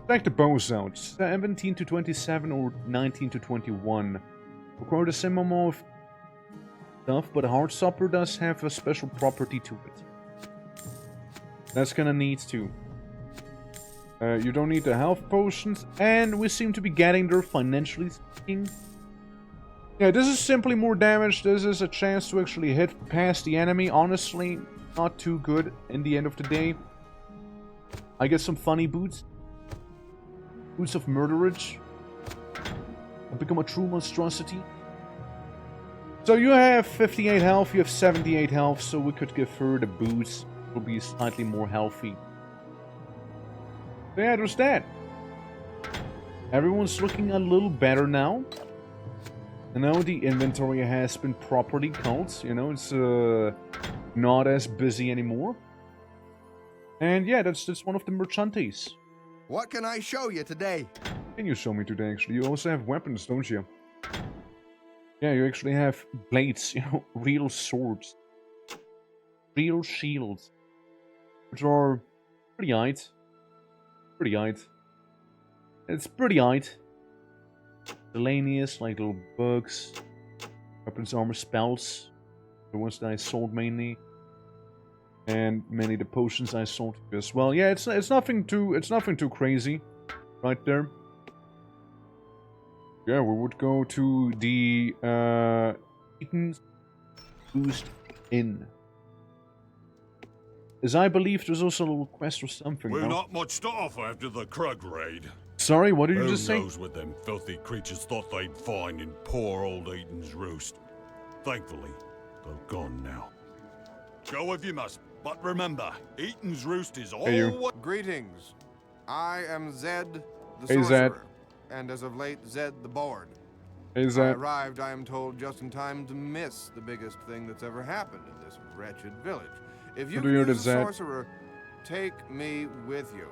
Check the bows out. 17 to 27 or 19 to 21. Require the same amount of stuff, but a Heartstopper does have a special property to it. That's gonna need to. You don't need the health potions, and we seem to be getting there financially speaking. Yeah, this is simply more damage. This is a chance to actually hit past the enemy. Honestly, not too good in the end of the day. I get some funny boots. Boots of Murderage. I become a true monstrosity. So you have 58 health, you have 78 health, so we could give her the boots. Will be slightly more healthy. So yeah, there's that. Everyone's looking a little better now. You know, the inventory has been properly culled. You know, it's not as busy anymore. And yeah, that's one of the merchantes. What can I show you today? Can you show me today, actually? You also have weapons, don't you? Yeah, you actually have blades, you know, real swords. Real shields. Which are pretty aight. Pretty aight. It's pretty aight. Miscellaneous, like little bugs. Weapons, armor, spells. The ones that I sold mainly. And many of the potions I sold as well. Yeah, it's nothing too crazy. Right there. Yeah, we would go to the Eaton's Boost Inn. As I believe there's also a little quest or something. We're not much to offer after the Krug raid. Sorry, what did you just say? Who knows what them filthy creatures thought they'd find in poor old Eaton's Roost. Thankfully, they're gone now. Go if you must, but remember, Eaton's Roost is all what... Greetings. I am Zed the Hey, Sorcerer, Zed. and as of late, Zed the Bard. Hey, I Zed. arrived, I am told, just in time to miss the biggest thing that's ever happened in this wretched village. If you What do you could do, use a Zed? sorcerer, take me with you.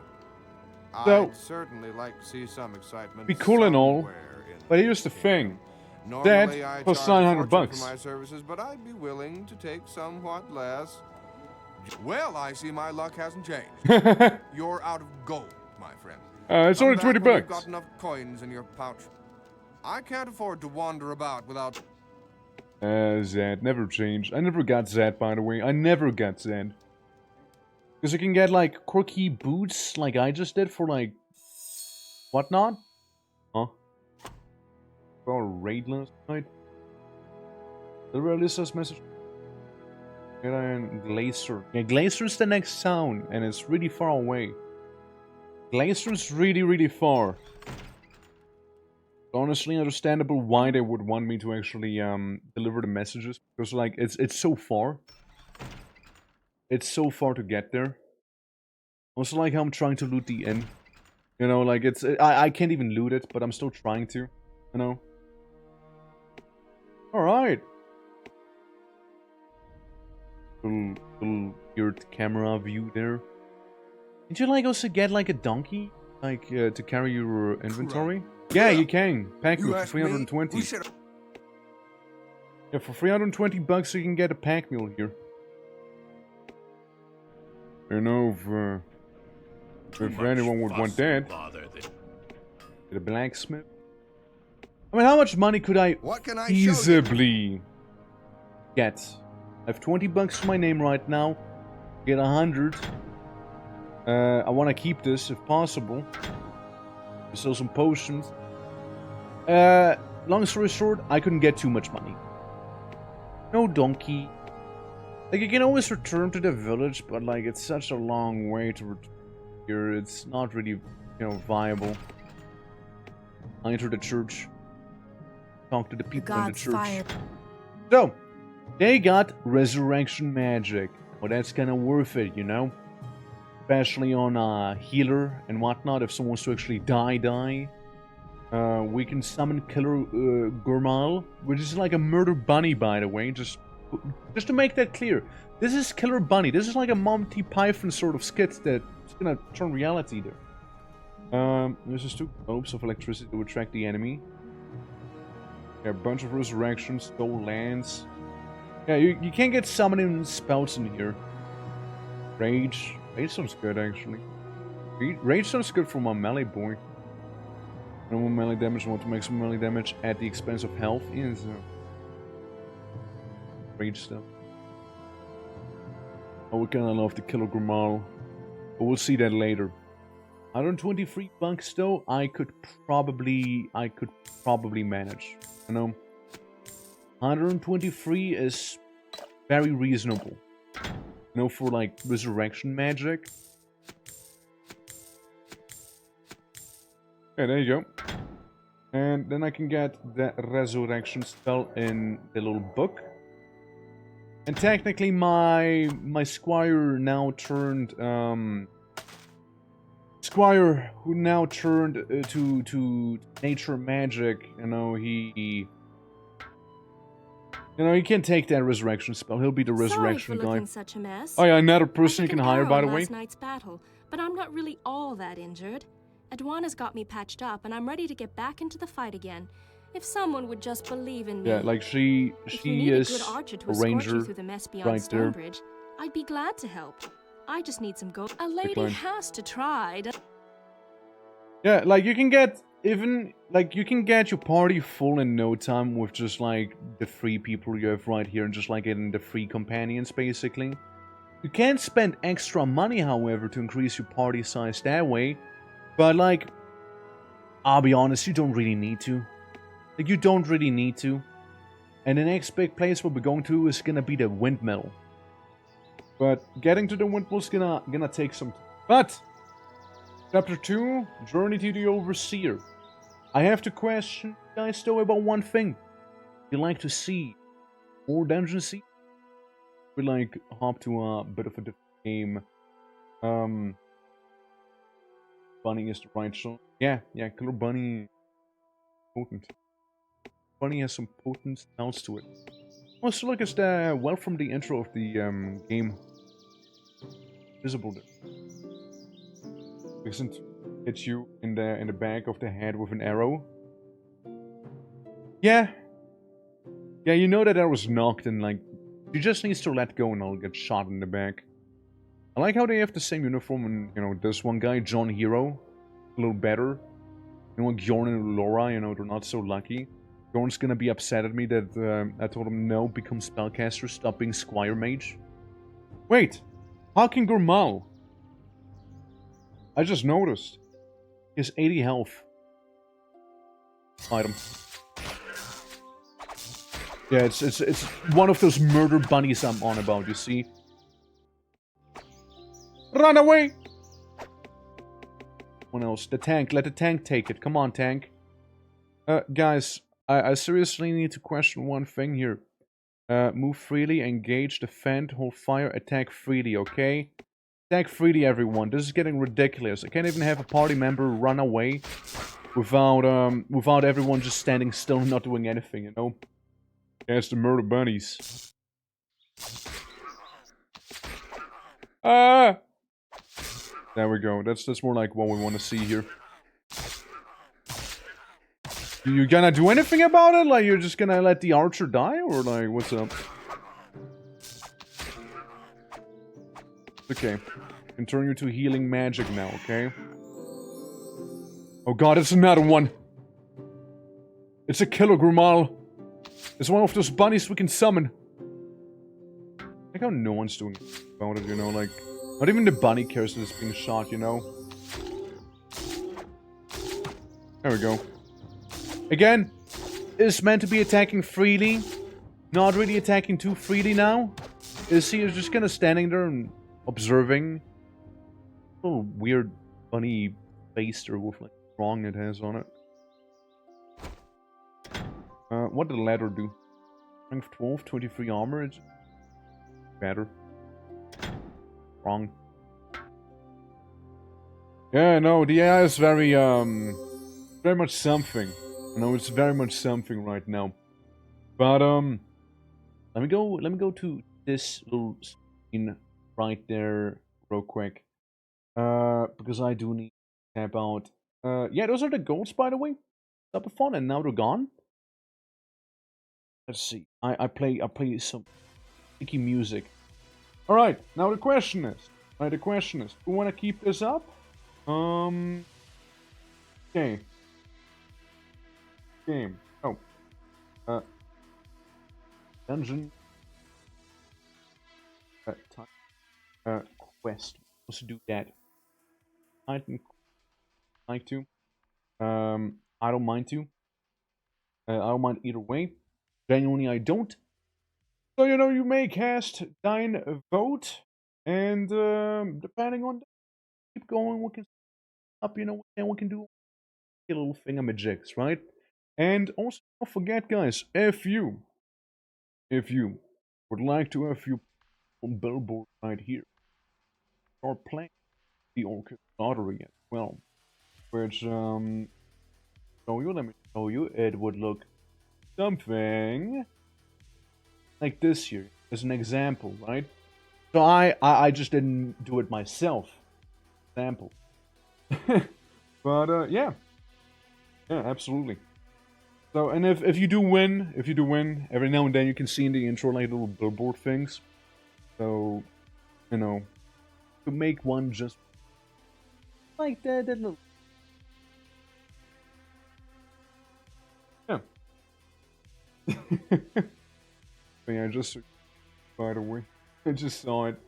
So- I'd certainly like to see some excitement. Be cool and all, somewhere in but here's the thing. Normally, That I costs charge a 900 fortune bucks. for my services, but I'd be willing to take somewhat less. Well, I see my luck hasn't changed. You're out of gold, my friend. It's only Come 20 back when you've bucks. got enough coins in your pouch. I can't afford to wander about without... Zed, never changed. I never got Zed, by the way. I never got Zed. Because you can get, like, quirky boots, like I just did for, like, whatnot? Huh? For a raid last night? The Realista's message? And Glacier. Yeah, Glacier's the next town, and it's really far away. Glacier's really, really far. Honestly, understandable why they would want me to actually deliver the messages, because like it's so far. It's so far to get there. Also, like how I'm trying to loot the inn. You know, like I can't even loot it, but I'm still trying to. You know. All right. Little weird camera view there. Did you like also get like a donkey, like to carry your inventory? Yeah, you can. Pack mule for 320. Yeah, for 320 bucks you can get a pack mule here. You know, if anyone would want that. Get a blacksmith. I mean, how much money could I What can I show you? feasibly get? I have 20 bucks to my name right now. Get 100. I want to keep this if possible. Sell some potions. Long story short, I couldn't get too much money. No donkey. Like, you can always return to the village, but, like, it's such a long way to return here. It's not really, you know, viable. I enter the church. Talk to the people in the church. Fire. So, they got resurrection magic. Well, that's kind of worth it, you know? Especially on a healer and whatnot. If someone wants to actually die. We can summon Killer Gurmal, which is like a murder bunny, by the way. Just to make that clear. This is Killer Bunny. This is like a Monty Python sort of skit that's gonna turn reality there. There's just 2 globes of electricity to attract the enemy. Yeah, a bunch of resurrections, stole lands. Yeah, you can't get summoning spells in here. Rage. Rage sounds good, actually. Rage sounds good for my melee boy. No more melee damage, want to make some melee damage at the expense of health. Yeah, so. Rage stuff. Oh, we kinda love the Killer Gurmal. But we'll see that later. 123 bucks though, I could probably manage. You know, 123 is very reasonable. You know, for like resurrection magic. Okay, there you go. And then I can get the resurrection spell in the little book. And technically my squire now turned Squire, who now turned to nature magic, you know, he can't take that resurrection spell. He'll be the resurrection guy. Looking such a mess. Oh yeah, another person you can hire, by the way. Last night's battle, but I'm not really all that injured. Edwana's got me patched up, and I'm ready to get back into the fight again. If someone would just believe in me. Yeah, like she is a good archer to a ranger through the mess beyond right there. Stonebridge, I'd be glad to help. I just need some gold. A lady has to try. Yeah, like you can get your party full in no time with just like the 3 people you have right here and just like getting the 3 companions basically. You can spend extra money, however, to increase your party size that way. But like, I'll be honest, you don't really need to. Like, you don't really need to. And the next big place we'll be going to is gonna be the windmill. But getting to the windmill is gonna take some time. But Chapter 2, Journey to the Overseer. I have to question you guys though about one thing. You like to see more dungeon sea? We like hop to a bit of a different game. Bunny is the right shot. Yeah, Killer Bunny. Potent. Bunny has some potent spells to it. Also, look, it's the well from the intro of the game. Visible there. Doesn't hit you in the back of the head with an arrow. Yeah, you know that I was knocked and like she just needs to let go and I'll get shot in the back. I like how they have the same uniform and you know this one guy, John Hero, a little better. You know, Bjorn and Laura, you know, they're not so lucky. Bjorn's gonna be upset at me that I told him no, become spellcaster, stop being Squire Mage. Wait, how can Gurmal? I just noticed. He has 80 health. Item. Yeah, it's one of those murder bunnies I'm on about, you see? Run away! What else? The tank. Let the tank take it. Come on, tank. Guys, I seriously need to question one thing here. Move freely, engage, defend, hold fire, attack freely, okay? Attack freely, everyone. This is getting ridiculous. I can't even have a party member run away without everyone just standing still and not doing anything, you know? That's the murder bunnies. Ah! There we go. That's more like what we want to see here. You gonna do anything about it? Like, you're just gonna let the archer die? Or like, what's up? Okay. Can turn you to healing magic now, okay? Oh god, it's another one! It's a Killer Gurmal! It's one of those bunnies we can summon! Like how no one's doing about it, you know, like... Not even the bunny cares that it's being shot, you know? There we go. Again, it's meant to be attacking freely. Not really attacking too freely now. is he just kind of standing there and observing. A little weird, funny face there with like wrong it has on it. What did the ladder do? Strength 12, 23 armor. It's better. Wrong. Yeah, no, the AI is very much something. I know it's very much something right now. But let me go to this little scene right there real quick. Because I do need to tap out. Yeah, those are the goals, by the way. Subathon, and now they're gone. Let's see. I play some sticky music. All right. Now the question is, do we want to keep this up? Okay. Game. Oh. Dungeon. Quest. Let's do that. I like to. I don't mind to. I don't mind either way. Genuinely, I don't. So, you know, you may cast thine vote, and depending on keep going, we can up, you know, and we can do a little thingamajigs, right? And also, don't forget, guys, if you would like to have your billboard right here, or playing the Orchid Lottery as well, which let me show you, it would look something like this here, as an example, right? So I just didn't do it myself. Example. But yeah, absolutely. So, and if you do win, every now and then you can see in the intro like little billboard things. So, you know, to make one just like that little. Yeah. Yeah, just by the way, I just saw it.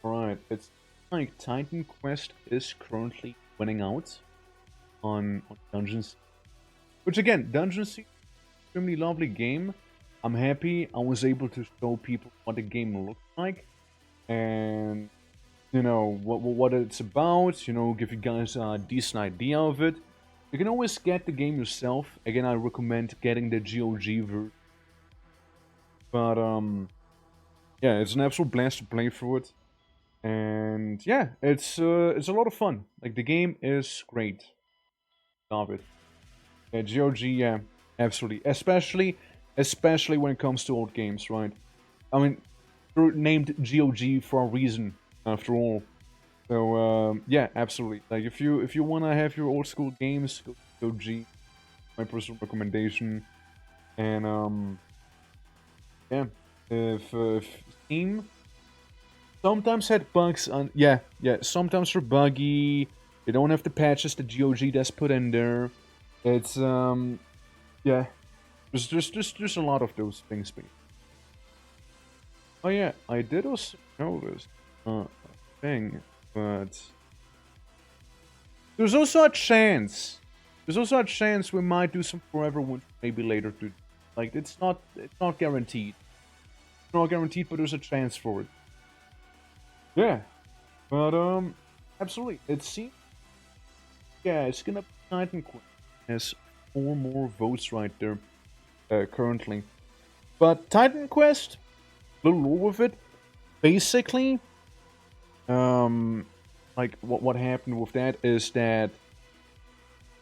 Alright, it's like Titan Quest is currently winning out on Dungeons. Which again, Dungeons, extremely lovely game. I'm happy I was able to show people what the game looks like. And, you know, what it's about, you know, give you guys a decent idea of it. You can always get the game yourself. Again, I recommend getting the GOG version. But, yeah, it's an absolute blast to play through it. And, yeah, it's a lot of fun. Like, the game is great. Love it. Yeah, GOG, yeah, absolutely. Especially when it comes to old games, right? I mean, they're named GOG for a reason, after all. So, yeah, absolutely. Like, if you wanna have your old school games, go to GOG. My personal recommendation. And, yeah, if Steam sometimes had bugs on, yeah, sometimes they're buggy. They don't have the patches the GOG does put in there. It's yeah, there's a lot of those things. Oh yeah, I did also notice a thing, but there's also a chance. We might do some Forever Winter maybe later too. Like it's not guaranteed. It's not guaranteed, but there's a chance for it. Yeah, but absolutely. It seems, yeah, it's gonna be Titan Quest. Has 4 more votes right there, currently. But Titan Quest, a little lore with it. Basically, like what happened with that is that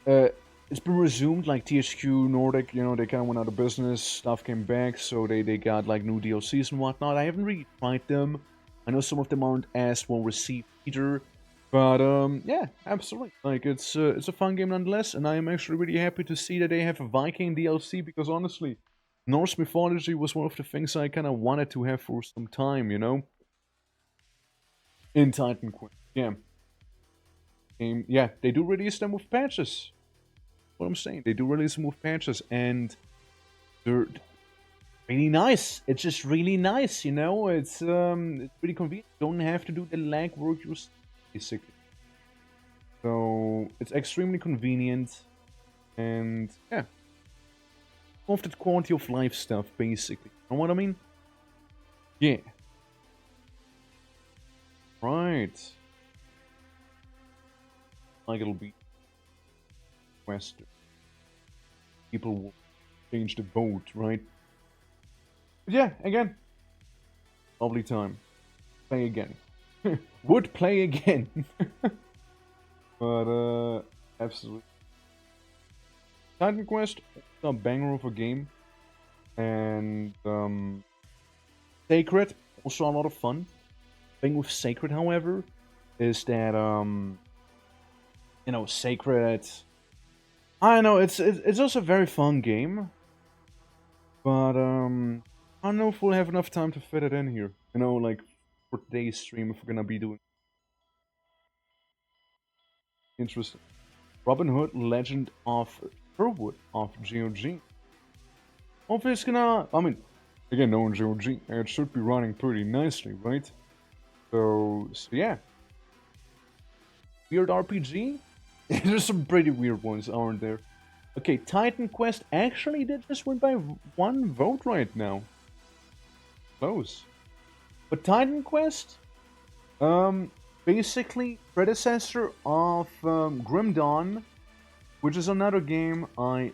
it's been resumed. Like THQ Nordic, you know, they kind of went out of business. Stuff came back, so they got like new DLCs and whatnot. I haven't really tried them. I know some of them aren't as well received either. But yeah, absolutely. Like it's a fun game nonetheless, and I am actually really happy to see that they have a Viking DLC because honestly, Norse mythology was one of the things I kind of wanted to have for some time, you know. In Titan Quest, yeah. Yeah, they do release them with patches. What I'm saying, they do release them with patches, and they're really nice. It's just really nice, you know. It's pretty convenient. You don't have to do the lag work yourself, basically. So it's extremely convenient, and yeah, of that quality of life stuff, basically. You know what I mean? Yeah. Right. Like it'll be Western. People will change the vote, right? But yeah, again. Lovely time. Play again. Would play again. But, absolutely. Titan Quest, a banger of a game. And, Sacred, also a lot of fun. Thing with Sacred, however, is that, you know, Sacred... I don't know, it's also a very fun game. But, I don't know if we'll have enough time to fit it in here. You know, like, for today's stream, if we're gonna be doing... Interesting. Robin Hood, Legend of Sherwood of GOG. Hopefully it's gonna... I mean, again, knowing GOG, it should be running pretty nicely, right? So yeah. Weird RPG? There's some pretty weird ones, aren't there? Okay, Titan Quest actually did just win by 1 vote right now. Close. But Titan Quest? Basically predecessor of Grim Dawn, which is another game I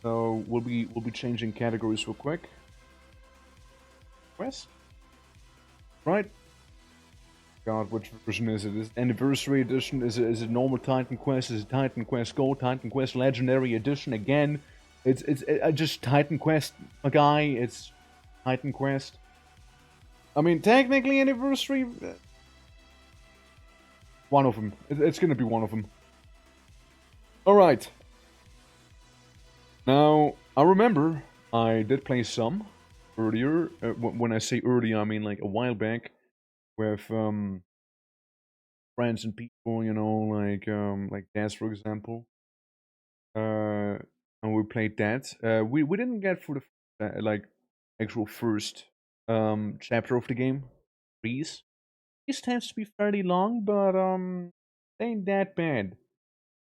so we'll be changing categories real quick. Quest? Right? God, which version is it? Is it Anniversary Edition? Is it normal Titan Quest? Is it Titan Quest Gold? Titan Quest Legendary Edition again? It's just Titan Quest, a guy. It's Titan Quest. I mean, technically Anniversary. One of them. It's gonna be one of them. All right. Now I remember I did play some earlier. When I say earlier, I mean like a while back. With friends and people, you know, like Daz, for example, and we played that. We didn't get through the like actual first chapter of the game. These tends to be fairly long, but they ain't that bad.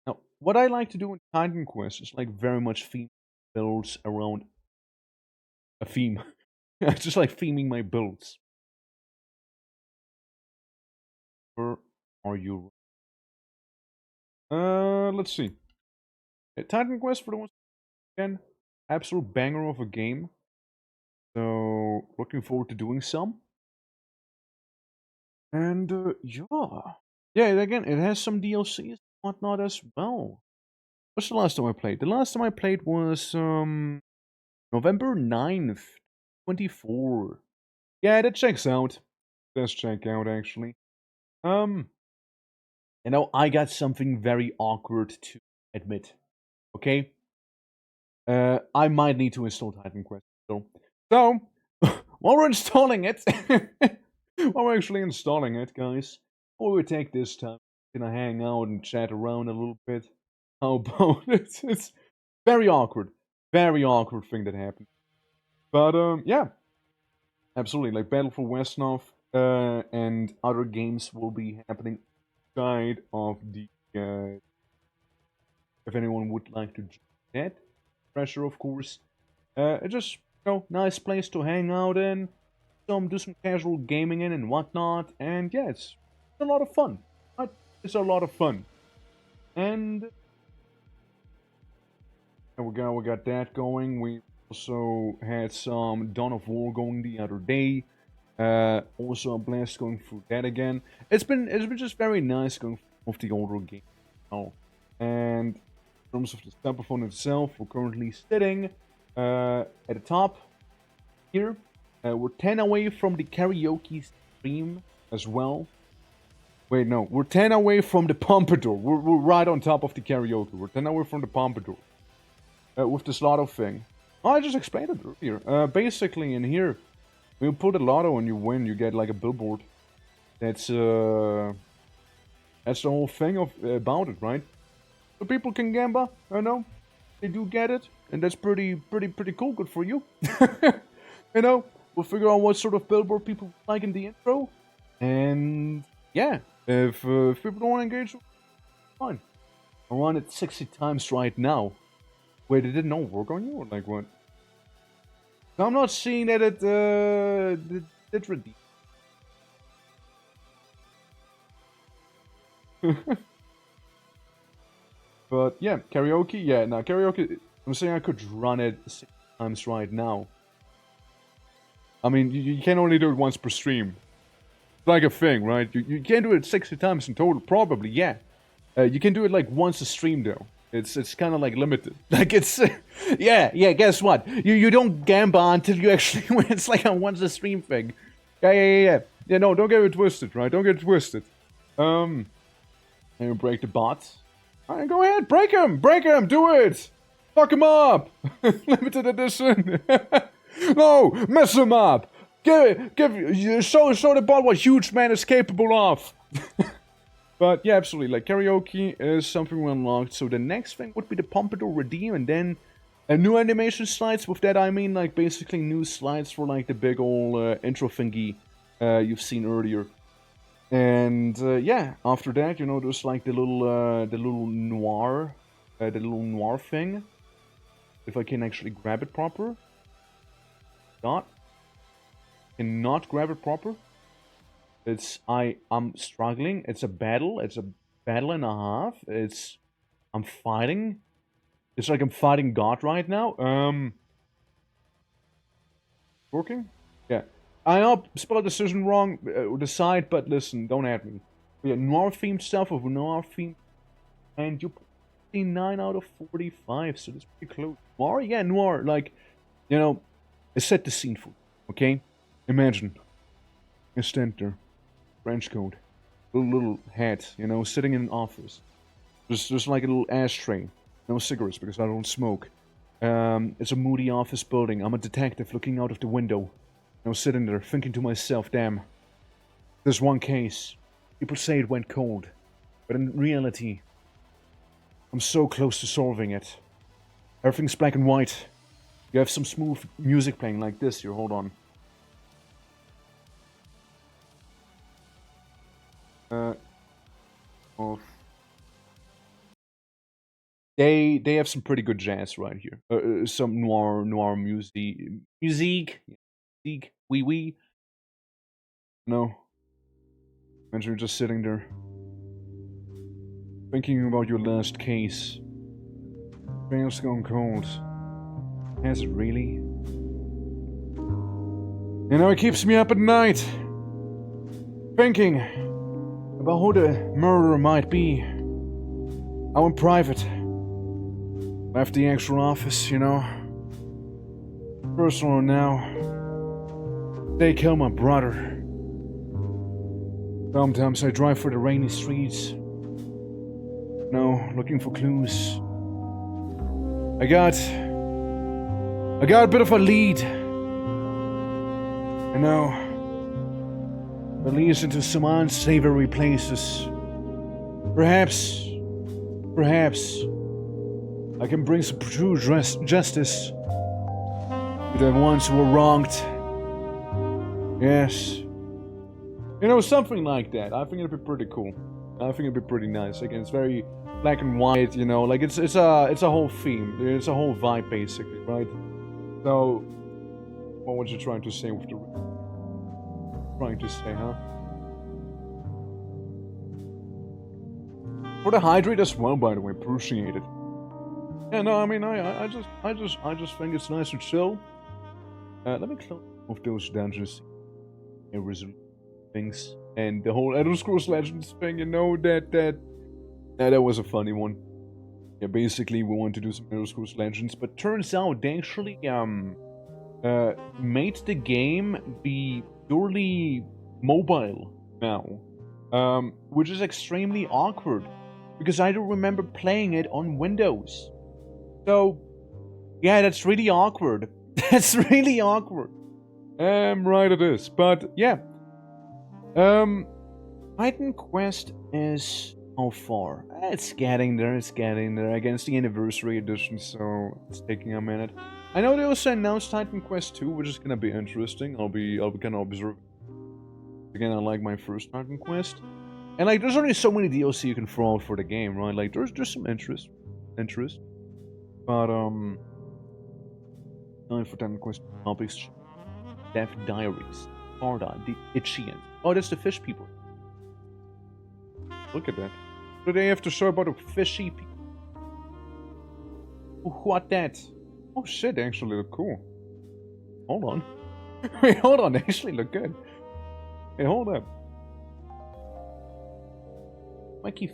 Now, what I like to do in Titan Quest is like very much theme builds around a theme. I just like theming my builds. Where are you? Let's see. Titan Quest for the ones again, absolute banger of a game. So looking forward to doing some. And yeah, again, it has some DLCs and whatnot as well. What's the last time I played? The last time I played was November 9th, 24. Yeah, that checks out. Does check out actually. You know, I got something very awkward to admit. Okay? I might need to install Titan Quest. So while we're installing it, while we're actually installing it, guys, what we take this time, gonna hang out and chat around a little bit. How about it? It's very awkward thing that happened. But yeah, absolutely. Like Battle for Westnov and other games will be happening outside of the. If anyone would like to join that, pressure, of course. It's just, you know, nice place to hang out in, do some casual gaming in and whatnot, and yeah, it's a lot of fun. Right? It's a lot of fun. And we got that going. We also had some Dawn of War going the other day. Also a blast going through that again. It's been just very nice going with the older game. Oh, and in terms of the Subathon itself, we're currently sitting at the top here. We're 10 away from the karaoke stream as well. Wait, no, we're 10 away from the Pompadour. We're right on top of the karaoke. We're 10 away from the Pompadour. With this lotto thing. Oh, I just explained it earlier. Basically, in here, when you put a lotto and you win, you get like a billboard. That's the whole thing about it, right? So people can gamble, I know. They do get it, and that's pretty cool. Good for you. You know, we'll figure out what sort of billboard people like in the intro, and yeah, if people don't want to engage, fine. I run it 60 times right now. Wait, it did not work on you, or like what? I'm not seeing that it did redeem. But yeah, karaoke. Yeah, now karaoke. I'm saying I could run it 6 times right now. I mean, you can only do it once per stream. It's like a thing, right? You can do it 60 times in total, probably. Yeah, you can do it like once a stream though. It's kind of like limited. Like it's yeah. Guess what? You don't gamble until you actually win. It's like a once a stream thing. Yeah. No, don't get it twisted, right? Don't get it twisted. And you break the bot. Alright, go ahead, break him, do it. Fuck him up. Limited edition. No, mess him up. Show the bot what huge man is capable of. But yeah, absolutely. Like karaoke is something we unlocked. So the next thing would be the Pompadour Redeem, and then new animation slides. With that, I mean like basically new slides for like the big old intro thingy you've seen earlier. And yeah, after that, you know, there's like the little noir thing. If I can actually grab it proper. Cannot grab it proper. I'm struggling. It's a battle. It's a battle and a half. I'm fighting. It's like I'm fighting God right now. Working? Yeah. I spelled the decision wrong, decide, but listen, don't at me. We got noir themed stuff with noir theme, and you put 9 out of 45, so that's pretty close. Noir? Yeah, noir. Like, you know, I set the scene for you, okay? Imagine you stand there, French coat, little hat, you know, sitting in an office. Just like a little ashtray. No cigarettes because I don't smoke. It's a moody office building. I'm a detective looking out of the window. I was sitting there thinking to myself, damn, there's one case. People say it went cold, but in reality, I'm so close to solving it. Everything's black and white. You have some smooth music playing like this here, hold on. They have some pretty good jazz right here. Some noir music. Wee. No. Imagine you're just sitting there, thinking about your last case. Trail's gone cold. Has it really? You know, it keeps me up at night, thinking about who the murderer might be. I went private. Left the actual office, you know. Personal now. They killed my brother. Sometimes I drive through the rainy streets. No, looking for clues. I got a bit of a lead. You know, that leads into some unsavory places. Perhaps, I can bring some true justice to the ones who were wronged. Yes. You know, something like that. I think it'd be pretty cool. I think it'd be pretty nice. Again, it's very black and white, you know, like it's a whole theme. It's a whole vibe basically, right? So what was you trying to say with the huh? For the hydrate as well, by the way, appreciate it. Yeah, no, I mean, I just think it's nice and chill. Let me close off those dungeons and things, and the whole Elder Scrolls Legends thing. You know that was a funny one. Yeah, basically we want to do some Elder Scrolls Legends, but turns out they actually made the game be purely mobile now, which is extremely awkward because I don't remember playing it on Windows. So, yeah, that's really awkward. That's really awkward. Right it is. But, yeah. Titan Quest is how far? It's getting there. Against the Anniversary Edition, so it's taking a minute. I know they also announced Titan Quest 2, which is gonna be interesting. I'll be kind of observing. Again, I like my first Titan Quest. And, like, there's only so many DLC you can throw out for the game, right? Like, there's some interest. But, time for 10 question topics. Death Diaries. Sparta, the Itchians. Oh, that's the fish people. Look at that. What do they have to show about the fishy people? What that? Oh shit, they actually look cool. Hold on. Wait, hold on, they actually look good. Hey, hold up. Mikey.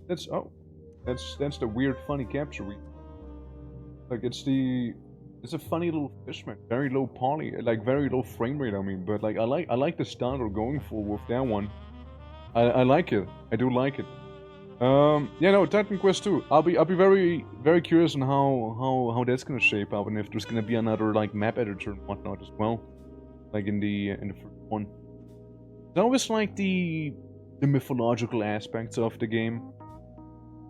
That's the weird funny capture we like. It's a funny little fishman, very low poly, like very low frame rate. I mean, but like I like the style they're going for with that one. I like it. I do like it. Yeah, no, Titan Quest 2. I'll be very curious on how that's gonna shape up, and if there's gonna be another like map editor and whatnot as well, like in the first one. It's always like the mythological aspects of the game,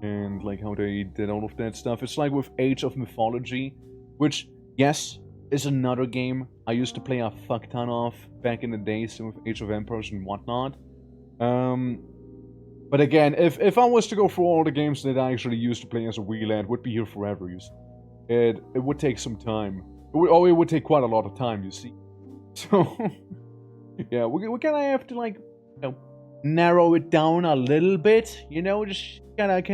and like how they did all of that stuff. It's like with Age of Mythology, which yes is another game I used to play a fuck ton of back in the days with Age of Empires and whatnot. But again, if I was to go through all the games that I actually used to play as a Wii lad, would be here forever, you see. It would take some time. It would take quite a lot of time, you see. So, yeah, we kind of have to, like, you know, narrow it down a little bit, you know, just kind of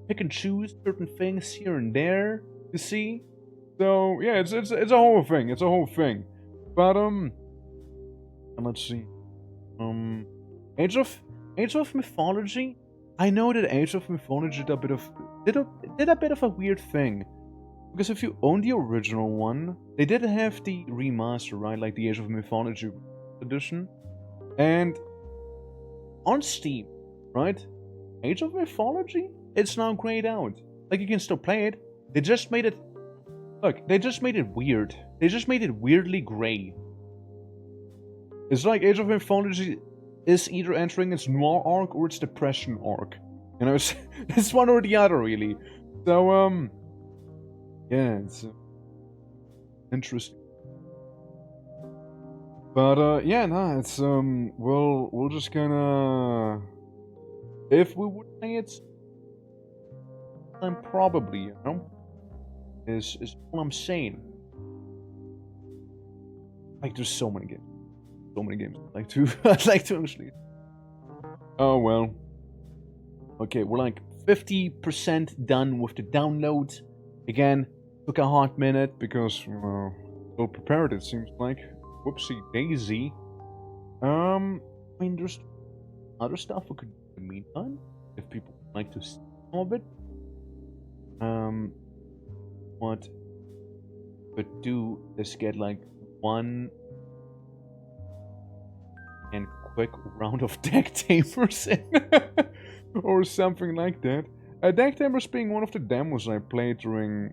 pick and choose certain things here and there, you see. So, yeah, it's a whole thing, But, let's see. Age of Mythology. I know that Age of Mythology did a bit of a weird thing, because if you own the original one, they did have the remaster, right? Like the Age of Mythology edition, and on Steam, right? Age of Mythology, it's now grayed out. Like you can still play it. They just made it. Look, they just made it weird. They just made it weirdly gray. It's like Age of Mythology is either entering its noir arc or its depression arc. You know, it's one or the other, really. So, yeah, it's interesting. But, yeah, no, it's, we'll just gonna... If we would play it, then probably, you know, is all I'm saying. Like, there's so many games. So many games I'd like to actually. Oh well. Okay, we're like 50% done with the download. Again, took a hot minute because well prepared it seems like. Whoopsie daisy. I mean there's other stuff we could do in the meantime if people would like to see some of it. What could do is get like one and quick round of deck tamers in. Or something like that. Deck tamers being one of the demos I played during,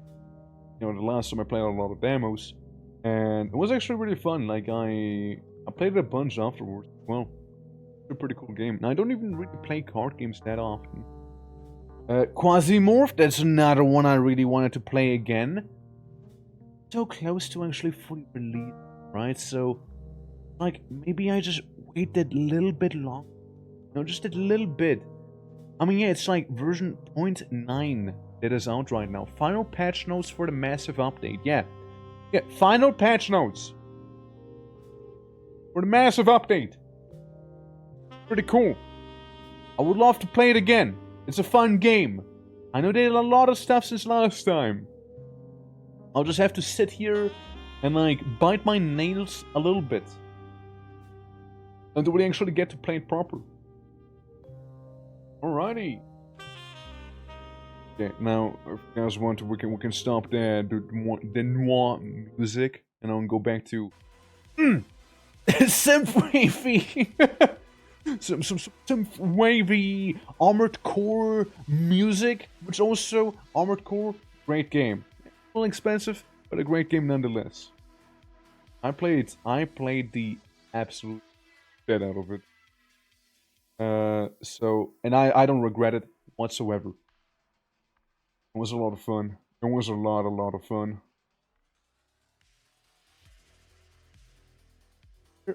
you know, the last time I played a lot of demos, and it was actually really fun. Like I played it a bunch afterwards. Well, it's a pretty cool game. And I don't even really play card games that often. Quasimorph, that's another one I really wanted to play again. So close to actually fully released, right? So, like, maybe I just waited a little bit long. No, just a little bit. I mean, yeah, it's like version 0.9 that is out right now. Final patch notes for the massive update. Yeah, final patch notes for the massive update. Pretty cool. I would love to play it again. It's a fun game. I know they did a lot of stuff since last time. I'll just have to sit here and, like, bite my nails a little bit until we actually get to play it proper. Alrighty. Okay, now if you guys want to, we can stop there. The noir music, and I'll go back to synth wavy, some wavy Armored Core music, which also Armored Core, great game. A little expensive, but a great game nonetheless. I played the absolute shit out of it. So, and I don't regret it whatsoever. It was a lot of fun. It was a lot of fun.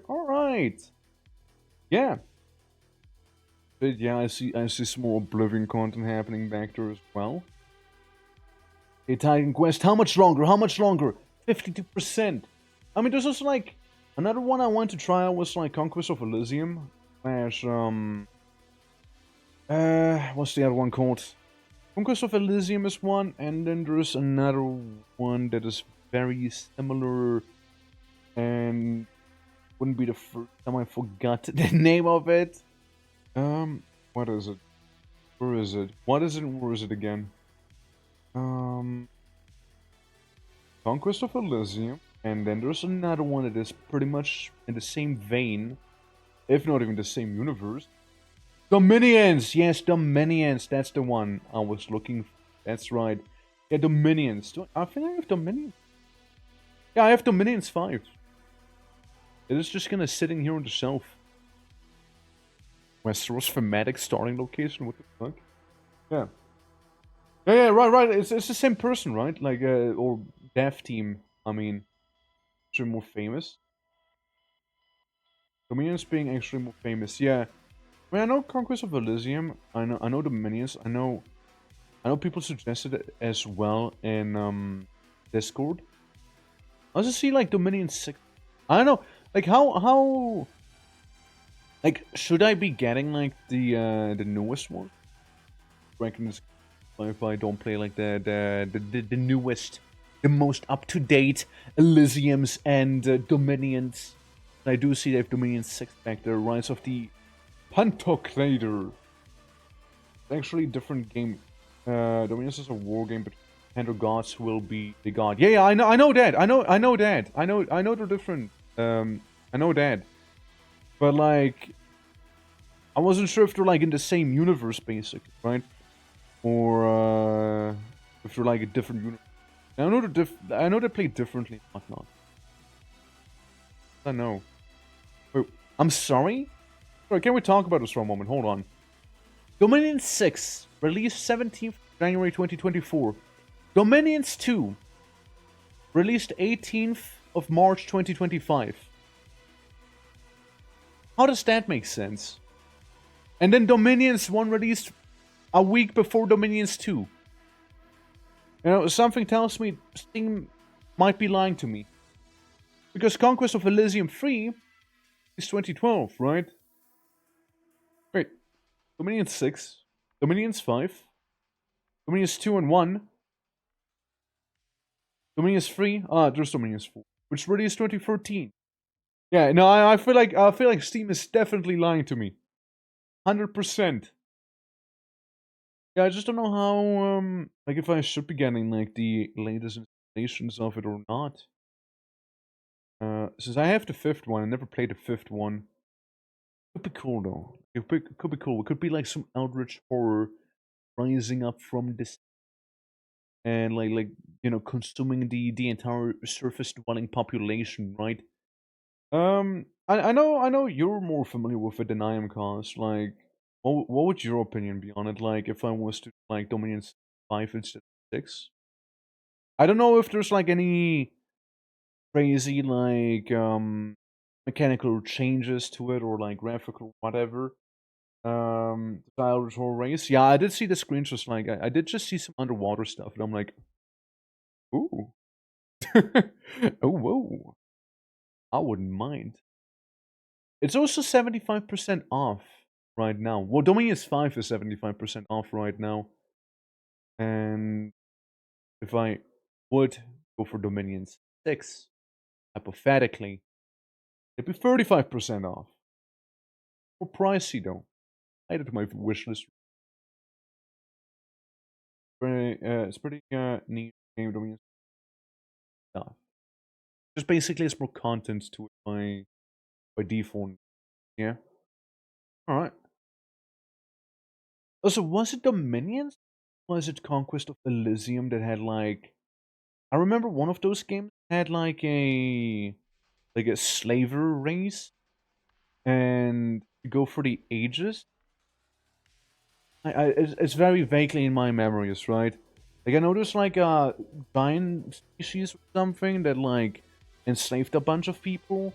Alright. Yeah. But yeah, I see some more Oblivion content happening back there as well. A Titan Quest, how much longer? How much longer? 52%. I mean, there's also like another one I wanted to try out was like Conquest of Elysium. Slash, what's the other one called? Conquest of Elysium is one, and then there's another one that is very similar and wouldn't be the first time I forgot the name of it. What is it? Where is it? What is it? Where is it again? Conquest of Elysium, and then there's another one that is pretty much in the same vein, if not even the same universe. Dominions! Yes, Dominions, that's the one I was looking for. That's right. Yeah, Dominions. I think I have Dominions. Yeah, I have Dominions 5. It is just kind of sitting here on the shelf. Westeros thematic starting location, what the fuck? Yeah. Yeah, right. It's the same person, right? Like, or dev team, I mean. Actually more famous. Dominions being actually more famous, yeah. I mean, I know Conquest of Elysium. I know Dominions. I know people suggested it as well in Discord. I also see like Dominion 6. I don't know, like how like should I be getting like the newest one? I reckon it's if I don't play like the newest, the most up to date Elysiums and Dominions. I do see they have Dominion 6 back there. Rise of the Pantocrator. It's actually a different game. Dominions is a war game, but Panther gods will be the god. Yeah, I know that. I know that. I know they're different. I know that. But like, I wasn't sure if they're like in the same universe, basically, right? Or if they're like a different universe. I know they play differently, whatnot. I know. Wait, I'm sorry? Sorry, can we talk about this for a moment? Hold on. Dominion 6, released 17th January 2024. Dominions 2, released 18th of March 2025. How does that make sense? And then Dominions 1 released a week before Dominions 2. You know, something tells me Steam might be lying to me. Because Conquest of Elysium 3 is 2012, right? Wait. Dominions 6, Dominions 5, Dominions 2 and 1, Dominions 3, there's Dominions 4, which released 2013. Yeah, no, I feel like Steam is definitely lying to me. 100%. Yeah, I just don't know how, like if I should be getting like the latest installations of it or not. Since I have the 5th one, I never played the 5th one. Could be cool though. It could be cool. It could be like some Eldritch horror rising up from this and like you know, consuming the entire surface dwelling population, right? I know you're more familiar with it than I am, cause like what would your opinion be on it? Like if I was to like Dominion 5 instead of 6? I don't know if there's like any crazy like mechanical changes to it or like graphical whatever. Style horror race. Yeah, I did see the screenshots. Like I did just see some underwater stuff, and I'm like, ooh, oh whoa, I wouldn't mind. It's also 75% off right now. Well, Dominions 5 is 75% off right now, and if I would go for Dominions 6, hypothetically, it'd be 35% off. More pricey though. I added to my wish list. It's pretty neat game, Dominions stuff. Just basically it's more content to it by default. Yeah. Alright. Also, was it Dominions? Was it Conquest of Elysium that had like I remember one of those games had like a slaver race and you go for the ages. It's very vaguely in my memories, right? Like I know there's like a giant species or something that like enslaved a bunch of people,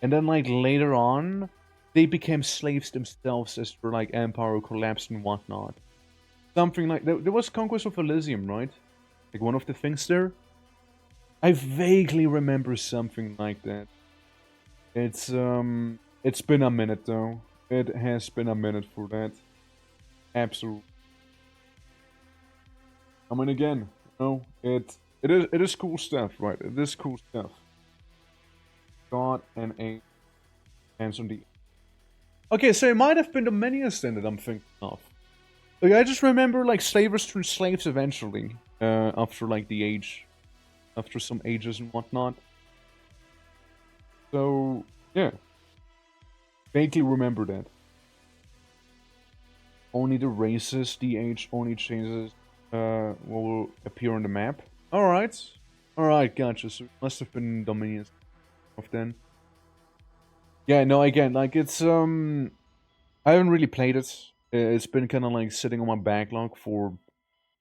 and then like later on they became slaves themselves as their like empire collapsed and whatnot. Something like there was Conquest of Elysium, right? Like one of the things there. I vaguely remember something like that. It's been a minute though. It has been a minute for that. Absolutely. I mean, again, you know, it is cool stuff, right? It is cool stuff. God and A. Hands on the. Okay, so it might have been the minions then that I'm thinking of. Like, I just remember like slavers turned slaves eventually, after like the age, after some ages and whatnot. So yeah, vaguely remember that. Only the races, the age only changes, will appear on the map. Alright. Alright, gotcha. So it must have been Dominions of then. Yeah, no, again, like, it's, I haven't really played it. It's been kind of, like, sitting on my backlog for a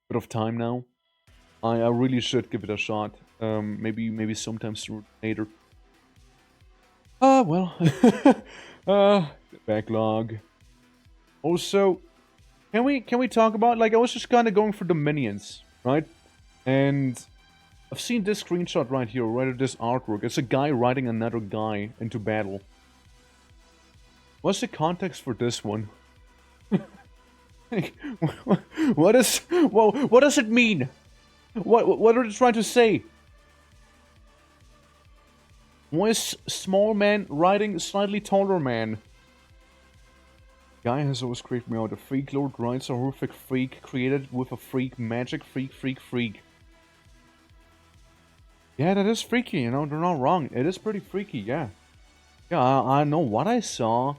bit of time now. I really should give it a shot. Maybe sometime soon later. Well. Backlog. Also, can we talk about, like, I was just kind of going for the minions, right? And I've seen this screenshot right here, right, this artwork. It's a guy riding another guy into battle. What's the context for this one? What does it mean? What are they trying to say? Why is small man riding slightly taller man? Guy has always creeped me out. A freak lord rides a horrific freak created with a freak magic freak. Yeah, that is freaky, you know, they're not wrong. It is pretty freaky, yeah. Yeah, I know what I saw.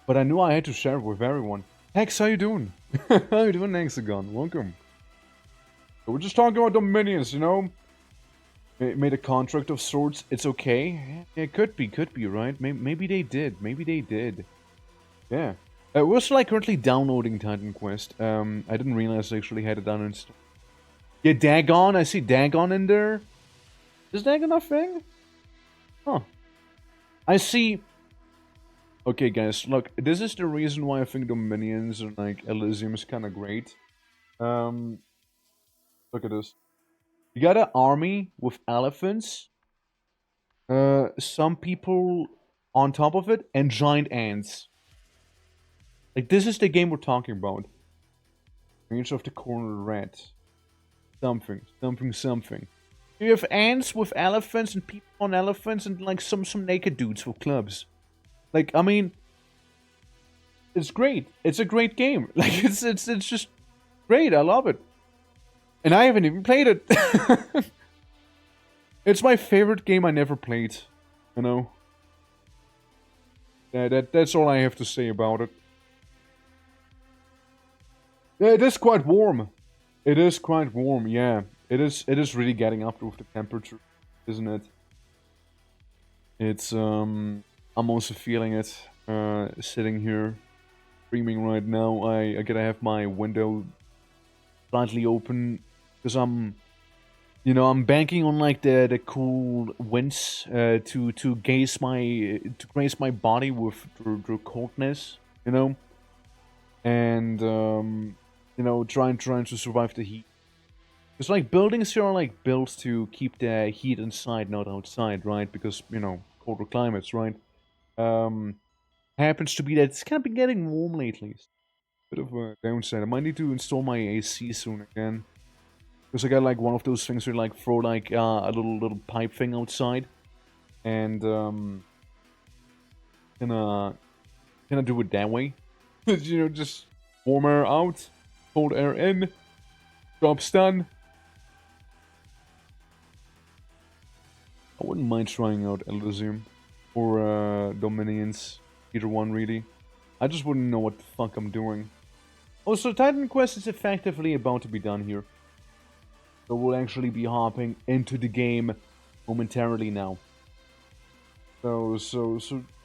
But I knew I had to share it with everyone. Hex, how you doing? How you doing, Hexagon? Welcome. So we're just talking about the minions, you know? Made a contract of sorts. It's okay. Yeah, it could be, right? Maybe they did. Yeah. We're still like currently downloading Titan Quest. I didn't realize I actually had it uninstalled. Yeah, Dagon. I see Dagon in there. Is Dagon a thing? Huh. I see. Okay, guys, look. This is the reason why I think the minions and like Elysium is kind of great. Look at this. You got an army with elephants. Some people on top of it, and giant ants. Like, this is the game we're talking about. Range of the corner red. Something. You have ants with elephants and people on elephants and like some naked dudes with clubs. Like, I mean, it's great. It's a great game. Like, it's just great. I love it. And I haven't even played it. It's my favorite game I never played. You know? Yeah, that's all I have to say about it. Yeah, it is quite warm. It is quite warm, yeah. It is really getting up with the temperature, isn't it? It's, I'm also feeling it, sitting here, streaming right now. I gotta have my window slightly open, because I'm banking on like the cool winds, to grace my body with the coldness, you know? And, you know, trying to survive the heat. It's like buildings here are like built to keep the heat inside, not outside, right? Because, you know, colder climates, right? Happens to be that it's kind of been getting warm lately. Bit of a downside. I might need to install my AC soon again. Because I got like one of those things where like throw like a little pipe thing outside. And, gonna do it that way. You know, just warm air out, cold air in, job's done. I wouldn't mind trying out Elysium or Dominions, either one really. I just wouldn't know what the fuck I'm doing. Also, Titan Quest is effectively about to be done here. So we'll actually be hopping into the game momentarily now. So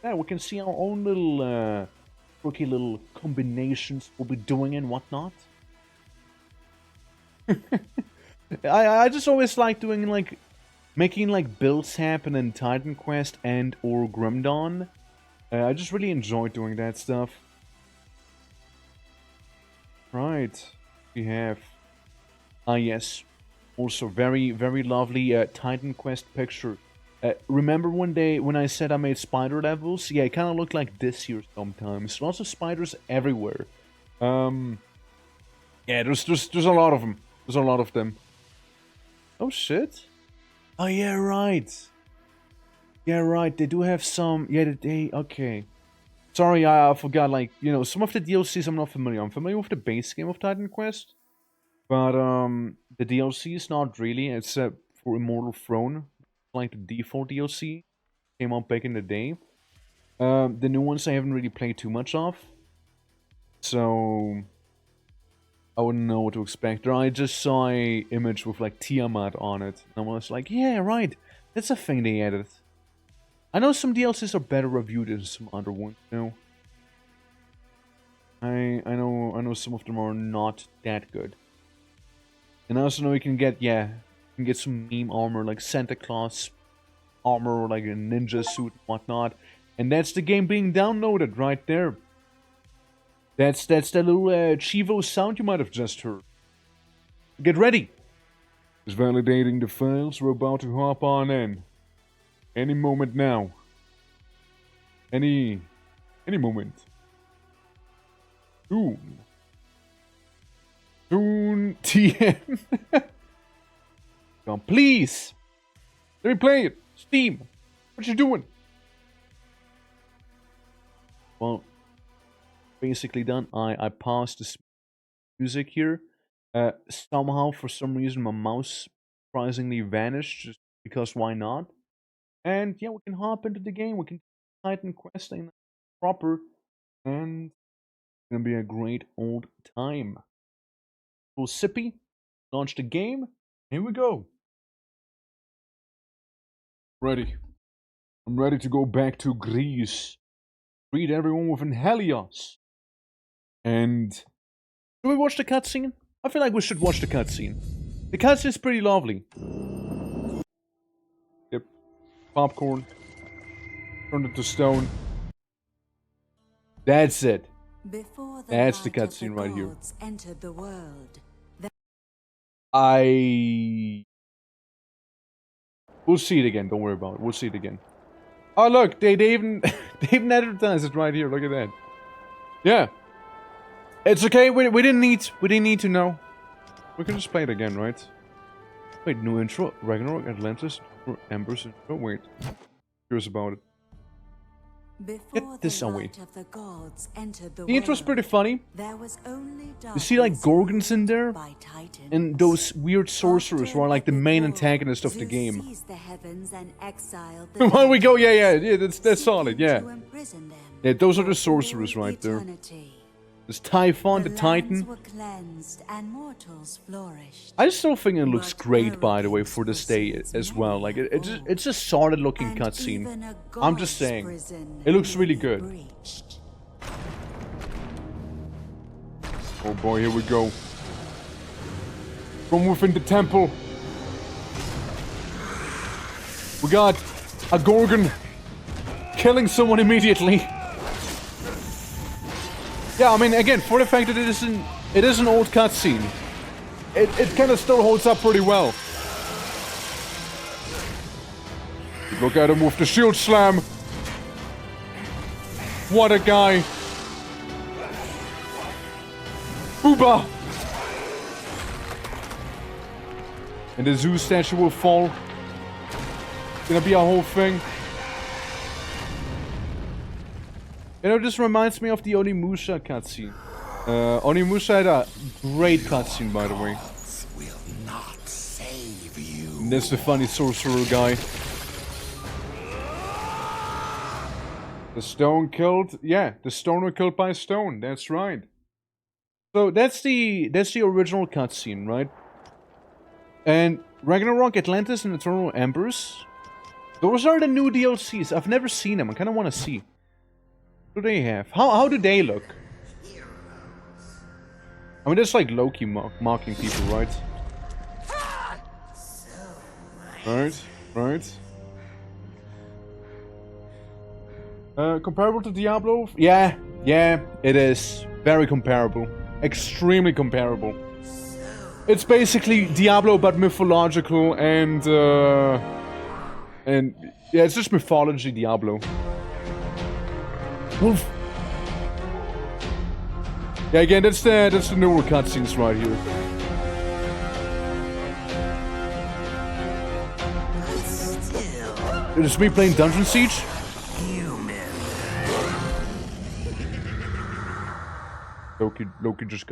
yeah, we can see our own little quirky little combinations we'll be doing and whatnot. I just always like doing like making like builds happen in Titan Quest and or Grim Dawn. I just really enjoyed doing that stuff. Right. We have... Ah, yes. Also, very, very lovely Titan Quest picture. Remember one day when I said I made spider levels? Yeah, it kind of looked like this here sometimes. Lots of spiders everywhere. Yeah, there's a lot of them. There's a lot of them. Oh, shit. Oh, yeah, right. Yeah, right. They do have some... Yeah, okay. Sorry, I forgot, like, you know, some of the DLCs I'm not familiar. I'm familiar with the base game of Titan Quest. But, the DLC is not really, except for Immortal Throne. Like the default DLC. Came out back in the day. The new ones I haven't really played too much of. So... I wouldn't know what to expect. I just saw a image with like Tiamat on it. And I was like, yeah, right. That's a thing they added. I know some DLCs are better reviewed than some other ones, you know. I know some of them are not that good. And I also know you can get, yeah, you can get some meme armor like Santa Claus armor, like a ninja suit and whatnot. And that's the game being downloaded right there. That's that little Chivo sound you might have just heard. Get ready! It's validating the files. We're about to hop on in. Any moment now. Any moment. Soon. Soon TM. Come on, please! Let me play it! Steam! What you doing? Well... basically done. I paused this music here. Somehow, for some reason, my mouse surprisingly vanished, just because why not? And yeah, we can hop into the game. We can Titan questing proper, and it's gonna be a great old time. Little sippy, launch the game. Here we go. Ready. I'm ready to go back to Greece. Greet everyone with an Helios. And do we watch the cutscene? I feel like we should watch the cutscene. The cutscene is pretty lovely. Yep. Popcorn. Turned it to stone. That's it. That's the cutscene right here. Entered the world. We'll see it again. Don't worry about it. We'll see it again. Oh look, they even they even advertised it right here. Look at that. Yeah. It's okay, we didn't need to know. We can just play it again, right? Wait, new intro, Ragnarok, Atlantis, Embers, intro, wait. Curious about it. Get this away. The intro's pretty funny. You see like Gorgons in there? And those weird sorcerers who are like the main antagonist of the game. There we go, yeah, that's solid, yeah. Yeah, those are the sorcerers right there. There's Typhon, the Titan. I still think it looks great, by the way, for this day as well. Like, it's a solid looking cutscene. I'm just saying. It looks really good. Oh boy, here we go. From within the temple. We got a Gorgon killing someone immediately. Yeah, I mean, again, for the fact that it is an old cutscene, it kind of still holds up pretty well. Look at him with the shield slam. What a guy. Booba! And the Zeus statue will fall. It's gonna be a whole thing. You know, this reminds me of the Onimusha cutscene. Onimusha had a great cutscene, by the way. Will not save you. And that's the funny sorcerer guy. The stone killed... Yeah, the stoner killed by stone. That's right. So that's the original cutscene, right? And Ragnarok, Atlantis, and Eternal Embers. Those are the new DLCs. I've never seen them. I kind of want to see. What do they have? How do they look? I mean, that's like Loki mocking people, right? Right. Comparable to Diablo? Yeah, it is. Very comparable. Extremely comparable. It's basically Diablo but mythological and yeah, it's just mythology Diablo. Wolf. Yeah, again, that's the newer cutscenes right here. It's me playing Dungeon Siege. Loki just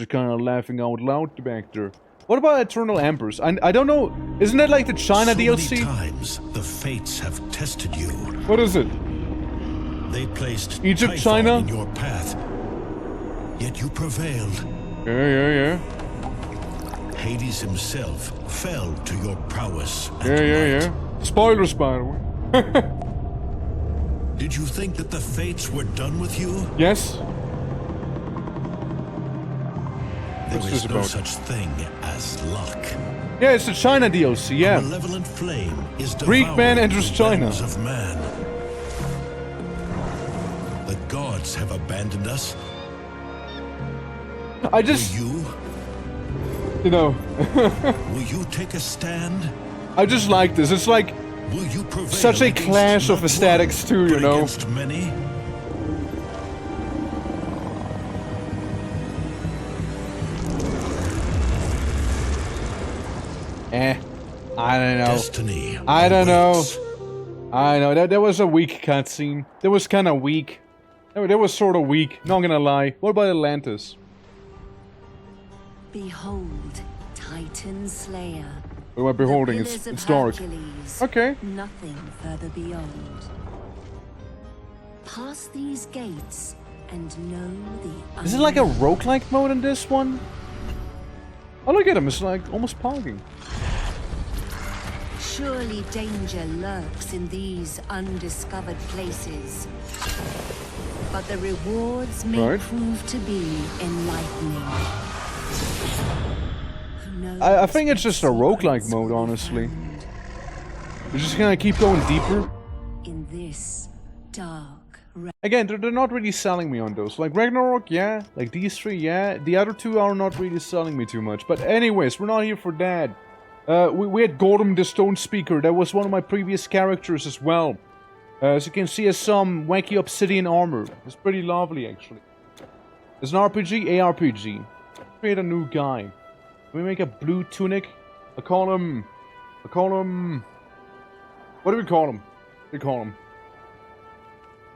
kinda laughing out loud back there. What about Eternal Embers? I don't know. Isn't that like the China DLC? Many times the fates have tested you. What is it? They placed Egypt, Typhon China? in your path, yet you prevailed. Yeah. Hades himself fell to your prowess and Yeah. Spoilers, by the way. Did you think that the fates were done with you? Yes. There What's is this no about? such thing as luck. Yeah, it's the China DLC, yeah. A malevolent flame is Greek man devouring enters the China. realms of man. The gods have abandoned us. I just... Will you know... will you take a stand? I just like this. It's like... Will you prevail such a against clash of not aesthetics one, too, you but know? against many? I don't know. Destiny I don't know. awaits. I know. That was a weak cutscene. That was kind of weak. That was sort of weak. Not gonna lie. What about Atlantis? Behold, Titan Slayer. What am I beholding? The It's pillars of dark. Hercules. Okay. Nothing further beyond. Pass these gates and know the Is it like a unknown. roguelike mode in this one? Oh, look at him. It's like almost pogging. Surely danger lurks in these undiscovered places. But the rewards may Right. prove to be enlightening. Who knows I think it's just a what roguelike secrets mode, will be honestly. found We're just gonna keep going deeper. in this dark Again, they're not really selling me on those. Like Ragnarok, yeah. Like these three, yeah. The other two are not really selling me too much. But anyways, we're not here for that. We had Gorham the Stone Speaker. That was one of my previous characters as well. As you can see, has some wacky obsidian armor. It's pretty lovely, actually. It's an RPG, ARPG. Create a new guy. Can we make a blue tunic? I call him... What do we call him?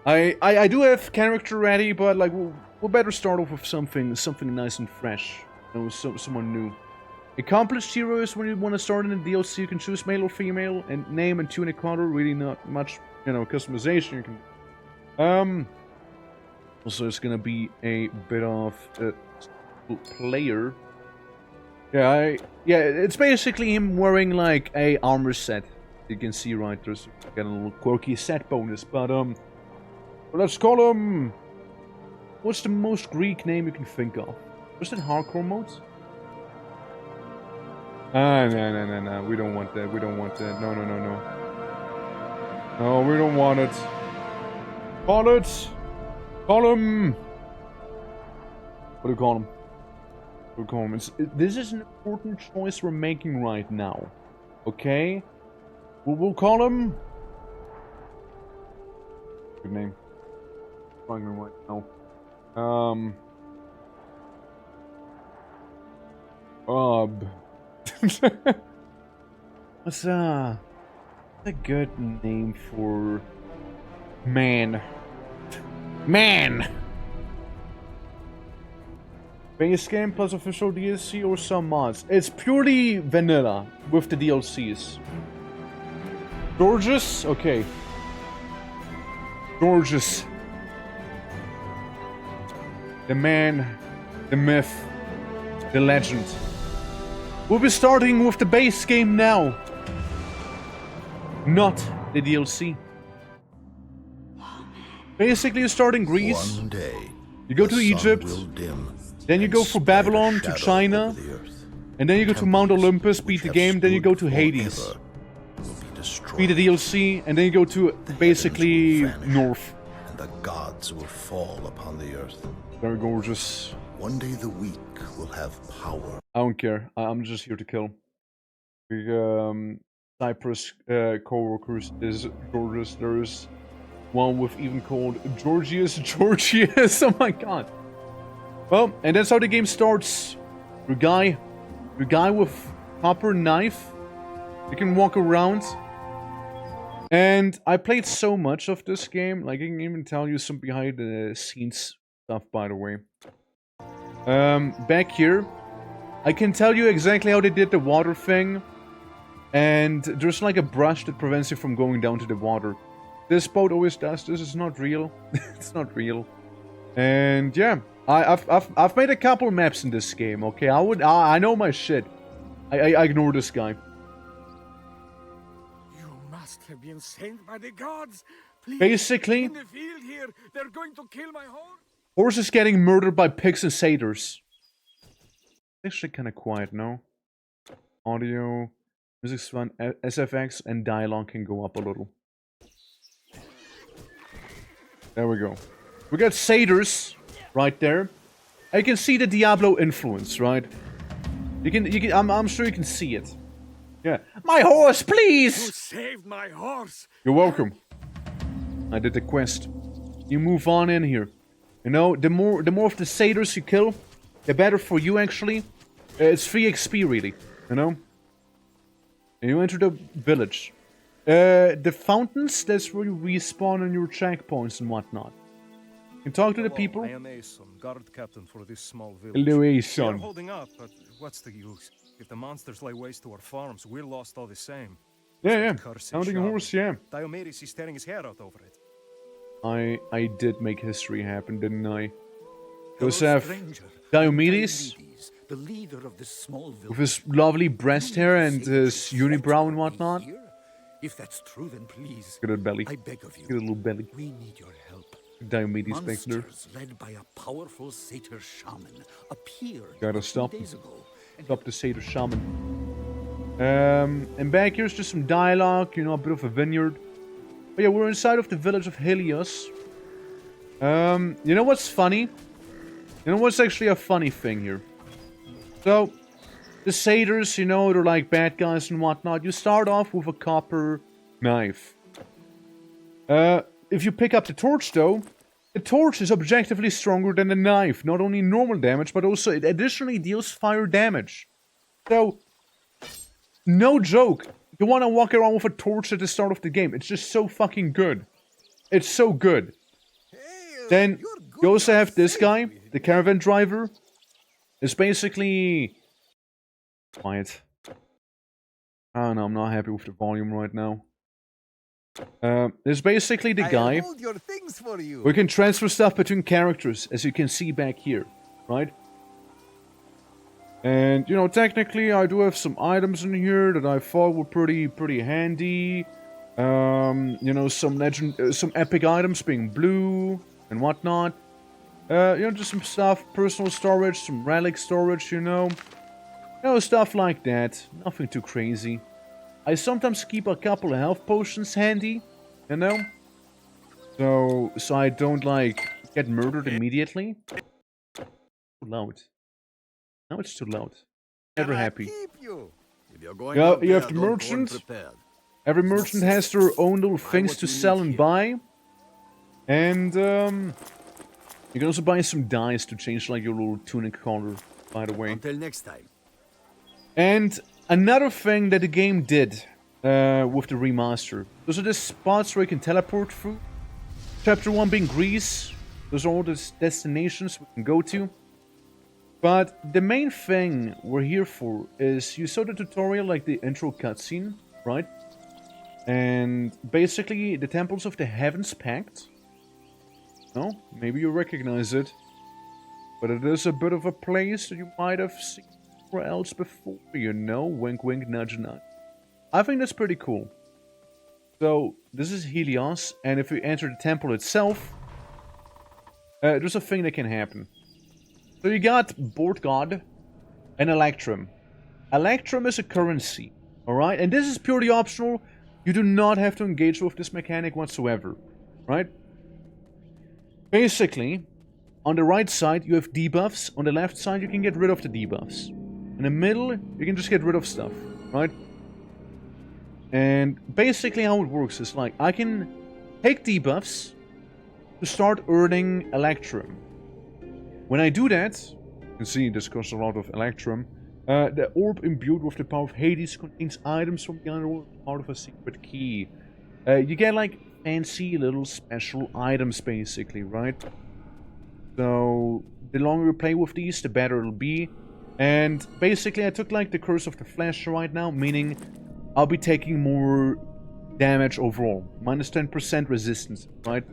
I do have character ready, but like we'll better start off with something nice and fresh. You know, someone new. Accomplished heroes. When you want to start in a DLC, you can choose male or female, and name and tunic color. Really not much, you know, customization you can. Also, it's gonna be a bit of a player. Yeah, it's basically him wearing like a armor set. You can see right there's got a little quirky set bonus, but let's call him. What's the most Greek name you can think of? Was it hardcore modes? No. We don't want that. No. No, we don't want it. Call him. What do you call him? This is an important choice we're making right now. Okay? We'll call him... Good name. Right now. Bob. What's a good name for... Man. Base game plus official DLC or some mods? It's purely vanilla with the DLCs. Georges? Okay. Georges. The man, the myth, the legend. We'll be starting with the base game now. Not the DLC. Basically, you start in Greece. One day, You go to the sun Egypt. will dim, Then you and go from spread a Babylon to shadow China. over the earth. And then you go to Mount Temples Olympus, beat which the have game. Then you stood go to Hades. forever will be destroyed. beat the DLC, and then you go to basically north. And the gods will fall upon the earth. Very gorgeous. One day the weak will have power. I don't care. I'm just here to kill. Cyprus co-workers is gorgeous. There's one with even called Georgius. Oh my god. Well, and that's how the game starts. Your guy with copper knife. You can walk around. And I played so much of this game, like I can even tell you some behind the scenes stuff, by the way. Back here, I can tell you exactly how they did the water thing. And there's like a brush that prevents you from going down to the water. This boat always does this. It's not real. It's not real. And yeah, I've made a couple maps in this game. Okay, I know my shit. I ignore this guy. You must have been sent by the gods. Please, basically, in the field here, they're going to kill my horse. Horse is getting murdered by pigs and satyrs. Actually, kind of quiet, no? Audio. Music's fun, SFX and dialogue can go up a little. There we go. We got satyrs right there. I can see the Diablo influence, right? You can. I'm sure you can see it. Yeah. My horse, please! You saved my horse! You're welcome. I did the quest. You move on in here. You know, the more of the satyrs you kill, the better for you, actually. It's free XP, really. You know? And you enter the village. The fountains, that's where you respawn on your checkpoints and whatnot. You can talk to the people. I am Aeson, guard captain for this small village. Hello, We Aeson. are holding up, but what's the use? If the monsters lay waste to our farms, we're lost all the same. Yeah. Sounding a horse, yeah. Diomedes is tearing his hair out over it. I did make history happen, didn't I? Joseph Diomedes, the leader of this small village, with his lovely breast hair and his unibrow and whatnot. If that's true, then please, Get a belly. I beg of you. Get a little belly. We need your help. Diomedes back there. Monsters led by a powerful satyr shaman appeared Gotta stop 3 him. days ago. Stop the satyr shaman. And back here's just some dialogue, you know, a bit of a vineyard. But yeah, we're inside of the village of Helios. You know what's funny? You know what's actually a funny thing here? So, the satyrs, you know, they're like bad guys and whatnot. You start off with a copper knife. If you pick up the torch, though, the torch is objectively stronger than the knife. Not only normal damage, but also it additionally deals fire damage. So, no joke. You want to walk around with a torch at the start of the game. It's just so fucking good. It's so good. Then, you also have this guy, the caravan driver. It's basically... Quiet. I don't know, I'm not happy with the volume right now. It's basically the guy who can transfer stuff between characters, as you can see back here, right? And, you know, technically I do have some items in here that I thought were pretty handy. You know, some epic items being blue and whatnot. You know, just some stuff, personal storage, some relic storage, you know. You know, stuff like that. Nothing too crazy. I sometimes keep a couple of health potions handy, you know. So I don't, like, get murdered immediately. Too loud. Now it's too loud. Never happy. You have the merchant. Every merchant has their own little things to sell and buy. And, you can also buy some dyes to change, like, your little tunic color, by the way. Until next time. And another thing that the game did with the remaster. Those are the spots where you can teleport through. Chapter 1 being Greece. Those are all the destinations we can go to. But the main thing we're here for is, you saw the tutorial, like the intro cutscene, right? And basically the Temples of the Heavens Pact. No? Maybe you recognize it. But it is a bit of a place that you might have seen somewhere else before, you know? Wink wink, nudge nudge. I think that's pretty cool. So, this is Helios, and if you enter the temple itself, there's a thing that can happen. So you got Board God and Electrum. Electrum is a currency, alright? And this is purely optional. You do not have to engage with this mechanic whatsoever, right? Basically, on the right side, you have debuffs. On the left side, you can get rid of the debuffs. In the middle, you can just get rid of stuff, right? And basically how it works is like, I can take debuffs to start earning Electrum. When I do that, you can see this costs a lot of Electrum. The orb imbued with the power of Hades contains items from the underworld, part of a secret key. You get like fancy little special items basically, right? So the longer you play with these, the better it'll be. And basically I took like the Curse of the Flesh right now, meaning I'll be taking more damage overall. Minus 10% resistance, right?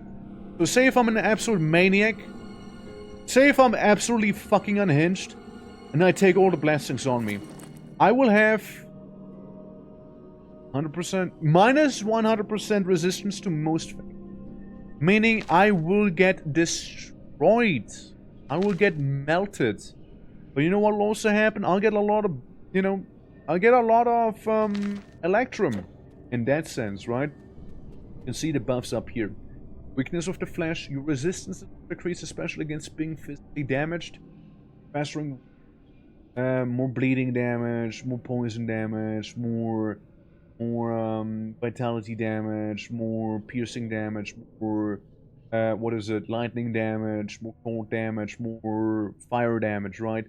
So say if I'm an absolute maniac, say if I'm absolutely fucking unhinged, and I take all the blessings on me, I will have 100%, minus 100% resistance to most things. Meaning I will get destroyed. I will get melted. But you know what will also happen? I'll get a lot of, you know, I'll get a lot of Electrum in that sense, right? You can see the buffs up here. Weakness of the flesh, your resistance decreases, especially against being physically damaged. Fastering, more bleeding damage, more poison damage, more vitality damage, more piercing damage, more lightning damage, more cold damage, more fire damage, right?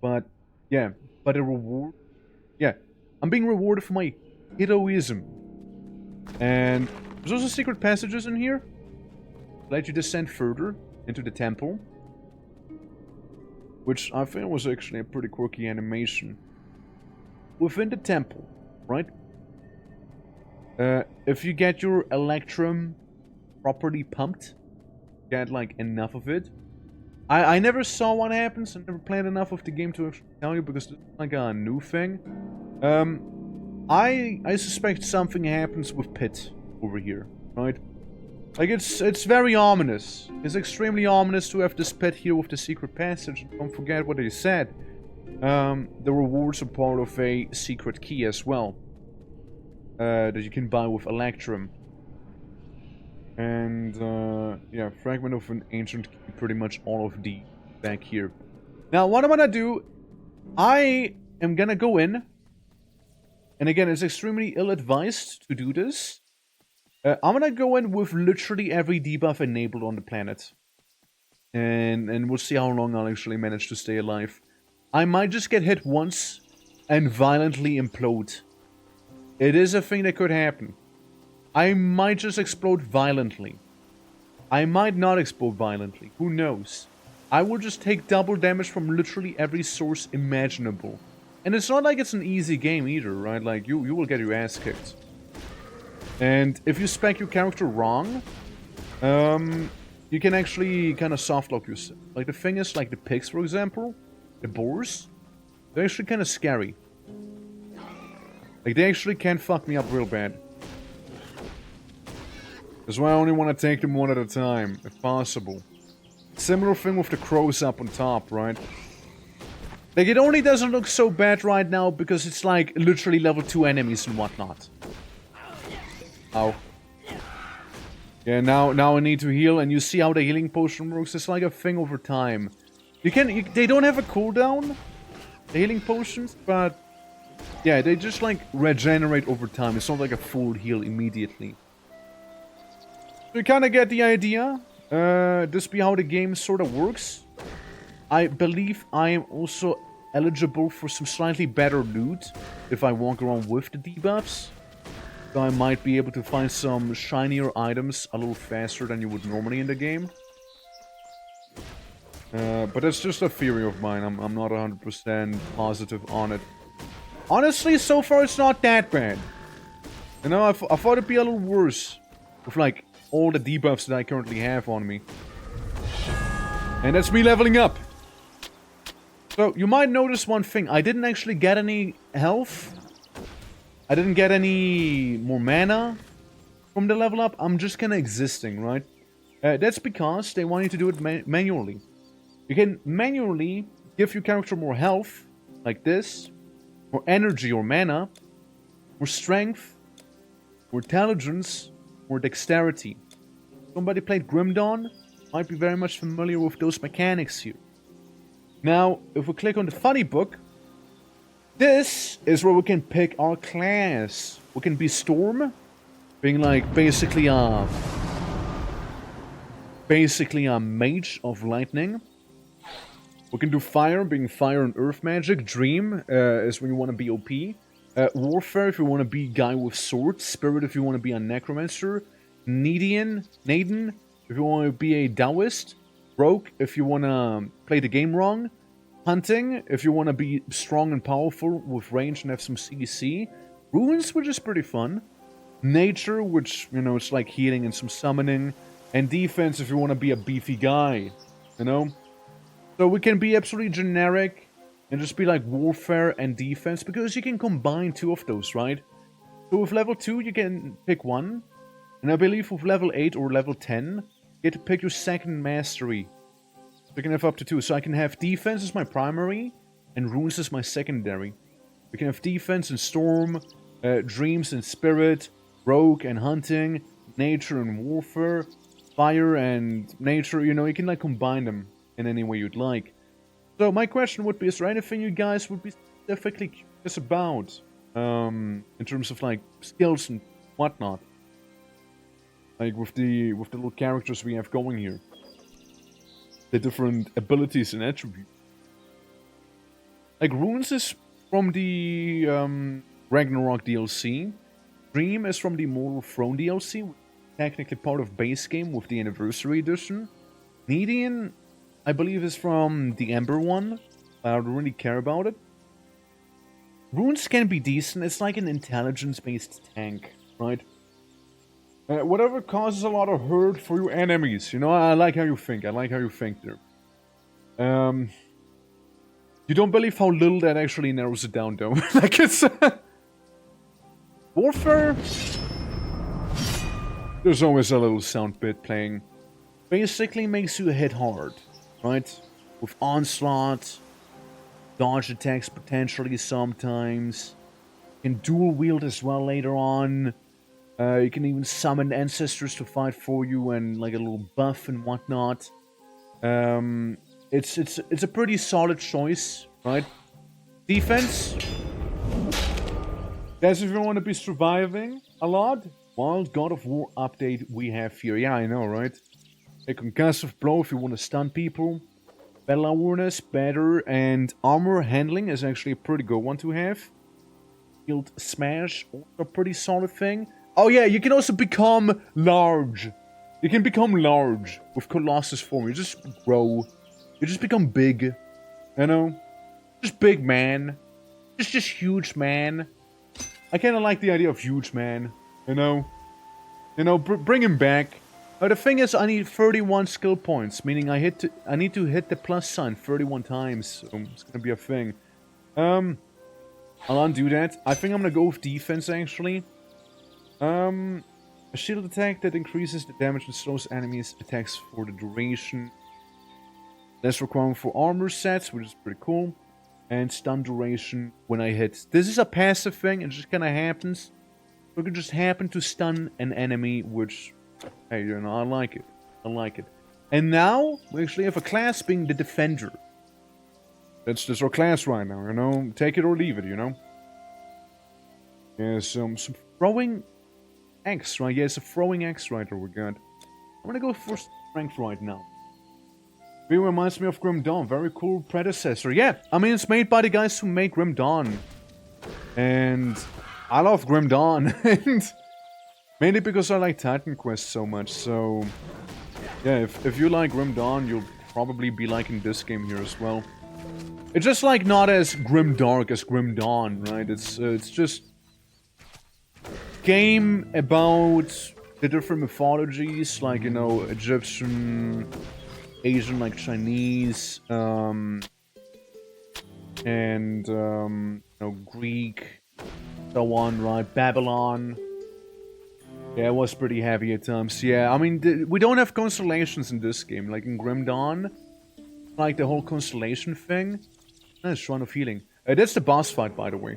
But yeah, but a reward, yeah, I'm being rewarded for my heroism. And there's also secret passages in here. Let you descend further into the temple, which I think was actually a pretty quirky animation. Within the temple, right? If you get your Electrum properly pumped, get like enough of it. I never saw what happens. I never played enough of the game to actually tell you because it's like a new thing. I suspect something happens with Pit over here, right? Like it's very ominous. It's extremely ominous to have this Pit here with the secret passage. Don't forget what they said. The rewards are part of a secret key as well. That you can buy with Electrum. And, yeah, fragment of an ancient key, pretty much all of the back here. Now, what I'm gonna do, I am gonna go in, and again, it's extremely ill-advised to do this. I'm gonna go in with literally every debuff enabled on the planet. And we'll see how long I'll actually manage to stay alive. I might just get hit once and violently implode. It is a thing that could happen. I might just explode violently. I might not explode violently. Who knows? I will just take double damage from literally every source imaginable. And it's not like it's an easy game either, right? Like, you will get your ass kicked. And if you spec your character wrong, you can actually kind of softlock yourself. Like, the thing is, like the pigs, for example, the boars, they're actually kind of scary. Like, they actually can fuck me up real bad. That's why I only want to take them one at a time, if possible. Similar thing with the crows up on top, right? Like, it only doesn't look so bad right now because it's like literally level 2 enemies and whatnot. Ow. Yeah, now I need to heal, and you see how the healing potion works. It's like a thing over time. They don't have a cooldown, the healing potions, but yeah, they just like regenerate over time. It's not like a full heal immediately. So you kind of get the idea. This be how the game sort of works. I believe I am also eligible for some slightly better loot if I walk around with the debuffs. So I might be able to find some shinier items a little faster than you would normally in the game. But that's just a theory of mine. I'm not 100% positive on it. Honestly, so far it's not that bad. You know, I thought it'd be a little worse with like all the debuffs that I currently have on me. And that's me leveling up. So, you might notice one thing. I didn't actually get any health. I didn't get any more mana from the level up. I'm just kind of existing, right? That's because they want you to do it manually. You can manually give your character more health, like this, more energy or mana, more strength, more intelligence, more dexterity. Somebody played Grim Dawn, might be very much familiar with those mechanics here. Now, if we click on the funny book, this is where we can pick our class. We can be Storm, being like basically a mage of lightning. We can do Fire, being Fire and Earth magic. Dream is when you want to be OP. Warfare if you want to be guy with swords. Spirit if you want to be a necromancer. Naden if you want to be a Taoist. Rogue if you want to play the game wrong. Hunting if you want to be strong and powerful with range and have some CC. Runes, which is pretty fun. Nature, which, you know, it's like healing and some summoning. And defense if you want to be a beefy guy, you know? So we can be absolutely generic and just be like warfare and defense, because you can combine two of those, right? So with level 2 you can pick one, and I believe with level 8 or level 10 you get to pick your second mastery. So you can have up to 2, so I can have defense as my primary and runes as my secondary. We can have defense and storm, dreams and spirit, rogue and hunting, nature and warfare, fire and nature, you know, you can like combine them in any way you'd like. So my question would be, is there anything you guys would be specifically curious about? In terms of like skills and whatnot? Like with the little characters we have going here. The different abilities and attributes. Like runes is from the Ragnarok DLC. Dream is from the Mortal Throne DLC, technically part of base game with the Anniversary Edition. Nedian, I believe, is from the Ember one. I don't really care about it. Runes can be decent. It's like an intelligence-based tank, right? Whatever causes a lot of hurt for your enemies. You know, I like how you think. I like how you think there. You don't believe how little that actually narrows it down, though. Like it's... Warfare? There's always a little sound bit playing. Basically makes you hit hard, right? With onslaught, dodge attacks potentially sometimes. You can dual wield as well later on. You can even summon ancestors to fight for you and like a little buff and whatnot. It's a pretty solid choice, right? Defense. That's if you want to be surviving a lot. Wild God of War update we have here. Yeah, I know, right? A concussive blow if you want to stun people. Battle awareness, better, and armor handling is actually a pretty good one to have. Shield smash, also a pretty solid thing. Oh yeah, you can also become large. You can become large with Colossus form. You just grow. You just become big. You know? Just big man. Just huge man. I kind of like the idea of huge man. You know? You know, bring him back. The thing is, I need 31 skill points, meaning I need to hit the plus sign 31 times. So it's gonna be a thing. I'll undo that. I think I'm gonna go with defense actually. A shield attack that increases the damage and slows enemies' attacks for the duration. Less requirement for armor sets, which is pretty cool. And stun duration when I hit. This is a passive thing, it just kinda happens. So I can just happen to stun an enemy, which, hey, you know, I like it. I like it. And now, we actually have a class being the Defender. That's our class right now, you know? Take it or leave it, you know? Yeah, some throwing axe, right? Yeah, it's a throwing axe right there we got. I'm gonna go for strength right now. It reminds me of Grim Dawn. Very cool predecessor. Yeah, I mean, it's made by the guys who made Grim Dawn. And I love Grim Dawn. And mainly because I like Titan Quest so much. So, yeah, if you like Grim Dawn, you'll probably be liking this game here as well. It's just like not as grim dark as Grim Dawn, right? It's just game about the different mythologies, like, you know, Egyptian, Asian, like Chinese, and you know, Greek, so on, right? Babylon. Yeah, it was pretty heavy at times. Yeah, I mean, we don't have constellations in this game, like in Grim Dawn. Like the whole constellation thing. That's Shrine of Healing. That's the boss fight, by the way.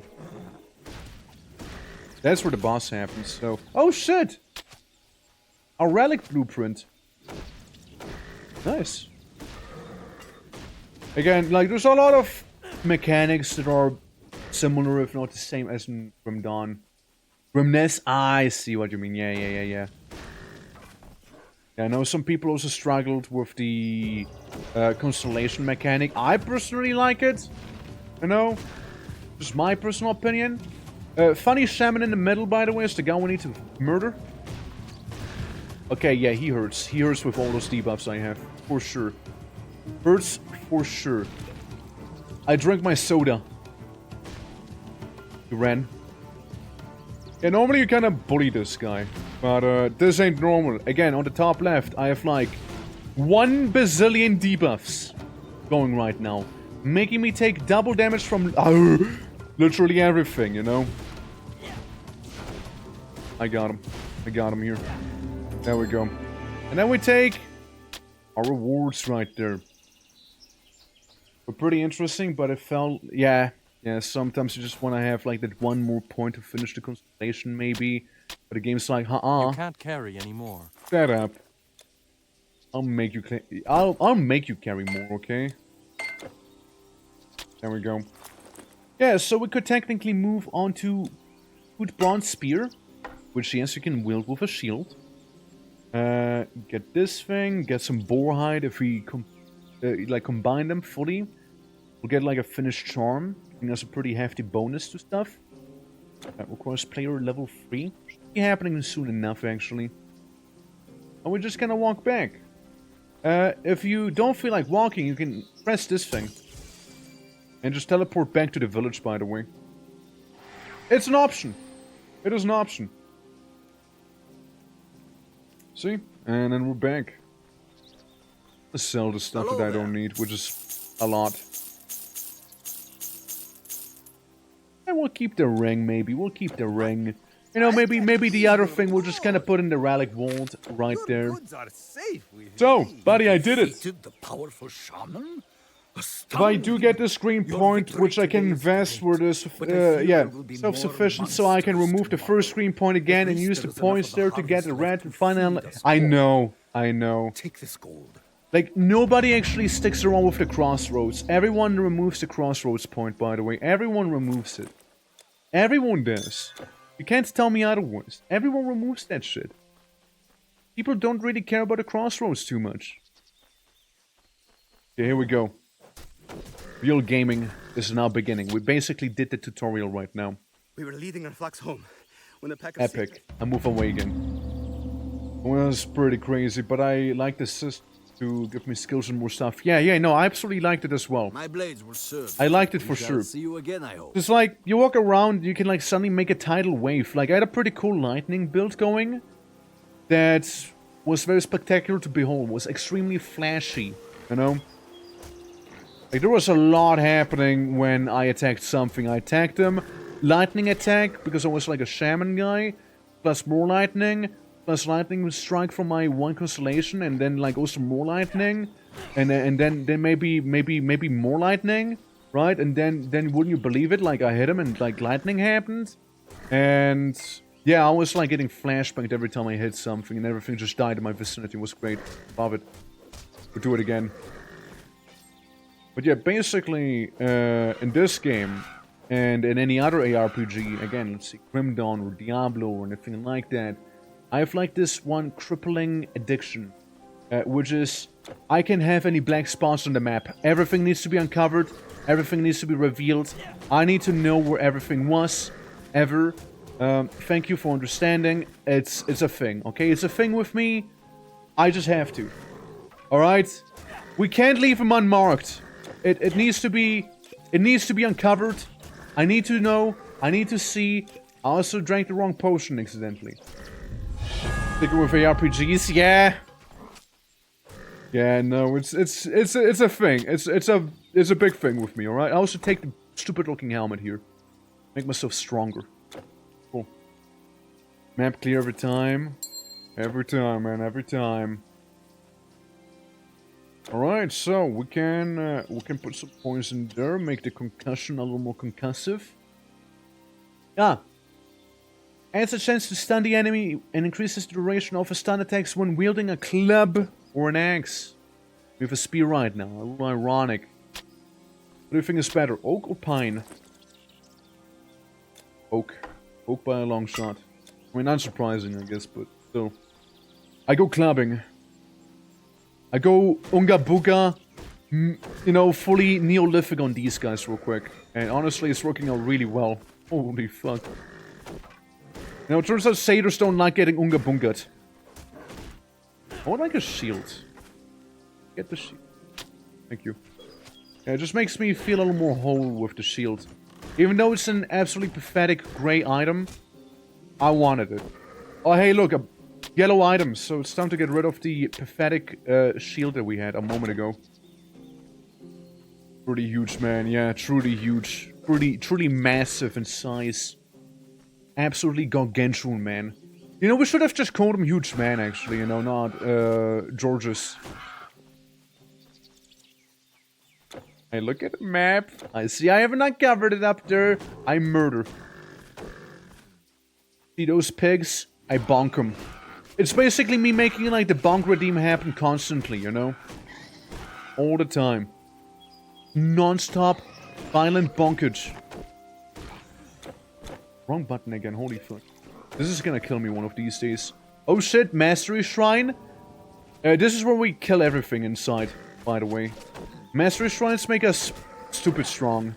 That's where the boss happens, so... Oh, shit! A relic blueprint. Nice. Again, like, there's a lot of mechanics that are similar, if not the same, as in Grim Dawn. Grimness? I see what you mean. Yeah. Yeah, I know some people also struggled with the constellation mechanic. I personally like it. You know? Just my personal opinion. Funny shaman in the middle, by the way, is the guy we need to murder. Okay, yeah, he hurts. He hurts with all those debuffs I have. For sure. Hurts for sure. I drank my soda. You ran. Yeah, normally you kind of bully this guy. But this ain't normal. Again, on the top left, I have like 1 bazillion debuffs going right now. Making me take double damage from literally everything, you know? I got him. I got him here. There we go. And then we take our rewards right there. Were pretty interesting, but it felt... Yeah, sometimes you just want to have like that one more point to finish the constellation, maybe. But the game's like, You can't carry anymore. Shut up. I'll make you... I'll make you carry more, okay? There we go. Yeah, so we could technically move on to Good Bronze Spear, which yes, you can wield with a shield. Get this thing, get some boar hide if we combine them fully. We'll get like a finished charm, and that's a pretty hefty bonus to stuff. That requires player level 3. Should be happening soon enough, actually. And we're just gonna walk back. If you don't feel like walking, you can press this thing. And just teleport back to the village, by the way. It's an option. It is an option. See? And then we're back. Let's sell the stuff that I don't need, which is a lot. And we'll keep the ring, maybe. We'll keep the ring. You know, maybe the other thing we'll just kind of put in the relic vault right there. So, buddy, I did it. The powerful shaman? If I do get this green point, which I can invest where this, self-sufficient, so I can remove the first green point again and use the points there to get the red and finally... I know. Take this gold. Like, nobody actually sticks around with the crossroads. Everyone removes the crossroads point, by the way. Everyone removes it. Everyone does. You can't tell me otherwise. Everyone removes that shit. People don't really care about the crossroads too much. Okay, here we go. Real gaming is now beginning. We basically did the tutorial right now. We were leading our flocks home when the pack of Epic. I move away again. Well, that's pretty crazy, but I like the system to give me skills and more stuff. Yeah, no, I absolutely liked it as well. My blades will serve. I liked it for sure. See you again, I hope. It's like, you walk around, you can like suddenly make a tidal wave. Like, I had a pretty cool lightning build going that was very spectacular to behold. Was extremely flashy, you know? Like, there was a lot happening when I attacked something. I attacked them. Lightning attack, because I was like a shaman guy. Plus more lightning. Plus lightning strike from my one constellation. And then like also more lightning. And then maybe more lightning. Right? And then wouldn't you believe it? Like I hit him and like lightning happened. And yeah, I was like getting flashbanged every time I hit something. And everything just died in my vicinity. It was great. Love it. We'll do it again. But yeah, basically, in this game, and in any other ARPG, again, let's see, Grim Dawn or Diablo or anything like that, I have like this one crippling addiction, which is, I can have any black spots on the map. Everything needs to be uncovered, everything needs to be revealed. I need to know where everything was, ever. Thank you for understanding. It's a thing, okay? It's a thing with me. I just have to. Alright? We can't leave them unmarked. It needs to be uncovered. I need to know. I need to see. I also drank the wrong potion accidentally. Sticking with ARPGs, yeah. Yeah, no, it's a thing. It's a big thing with me, alright? I also take the stupid looking helmet here. Make myself stronger. Cool. Map clear every time. Every time, man, every time. Alright, so we can put some points in there, make the concussion a little more concussive. Yeah. Adds a chance to stun the enemy and increases the duration of a stun attacks when wielding a club or an axe. We have a spear right now. A little ironic. What do you think is better, oak or pine? Oak. Oak by a long shot. I mean, unsurprising, I guess, but still. I go clubbing. I go Unga Booga. You know, fully Neolithic on these guys real quick. And honestly, it's working out really well. Holy fuck. You know, it turns out satyrs don't like getting Unga Bungat. I would like a shield. Get the shield. Thank you. Yeah, it just makes me feel a little more whole with the shield. Even though it's an absolutely pathetic grey item, I wanted it. Oh, hey, look, a yellow item. So it's time to get rid of the pathetic shield that we had a moment ago. Pretty huge, man. Yeah, truly huge. Truly massive in size. Absolutely gargantuan, man. You know, we should have just called him Huge Man, actually. You know, not Georges. Hey, look at the map. I see I haven't uncovered it up there. I murder. See those pigs? I bonk them. It's basically me making like the bonk redeem happen constantly, you know? All the time. Non-stop, violent bonkage. Wrong button again, holy fuck. This is gonna kill me one of these days. Oh shit, Mastery Shrine? This is where we kill everything inside, by the way. Mastery Shrines make us stupid strong.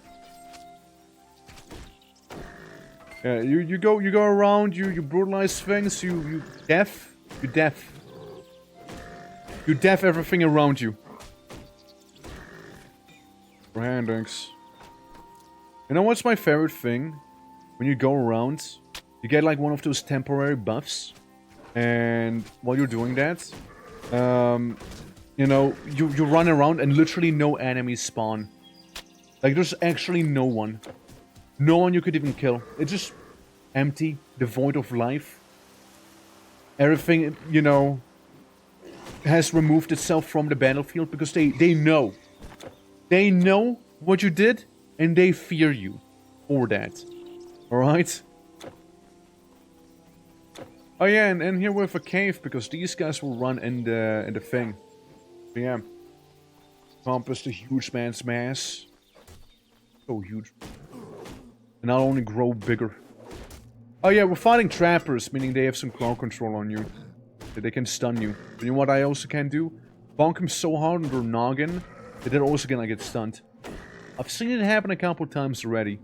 You go around, you brutalize things, you deaf everything around you. Handings. You know what's my favorite thing? When you go around, you get like one of those temporary buffs. And while you're doing that, you know, you run around and literally no enemies spawn. Like there's actually no one. No one you could even kill. It's just empty, devoid of life. Everything, you know, has removed itself from the battlefield because they know. They know what you did, and they fear you for that. Alright? Oh yeah, and here we have a cave, because these guys will run in the thing. So yeah. Compass the huge man's mass. So huge. And not only grow bigger. Oh yeah, we're fighting trappers, meaning they have some crowd control on you. They can stun you. But you know what I also can do? Bonk them so hard on their noggin that they're also gonna get stunned. I've seen it happen a couple times already.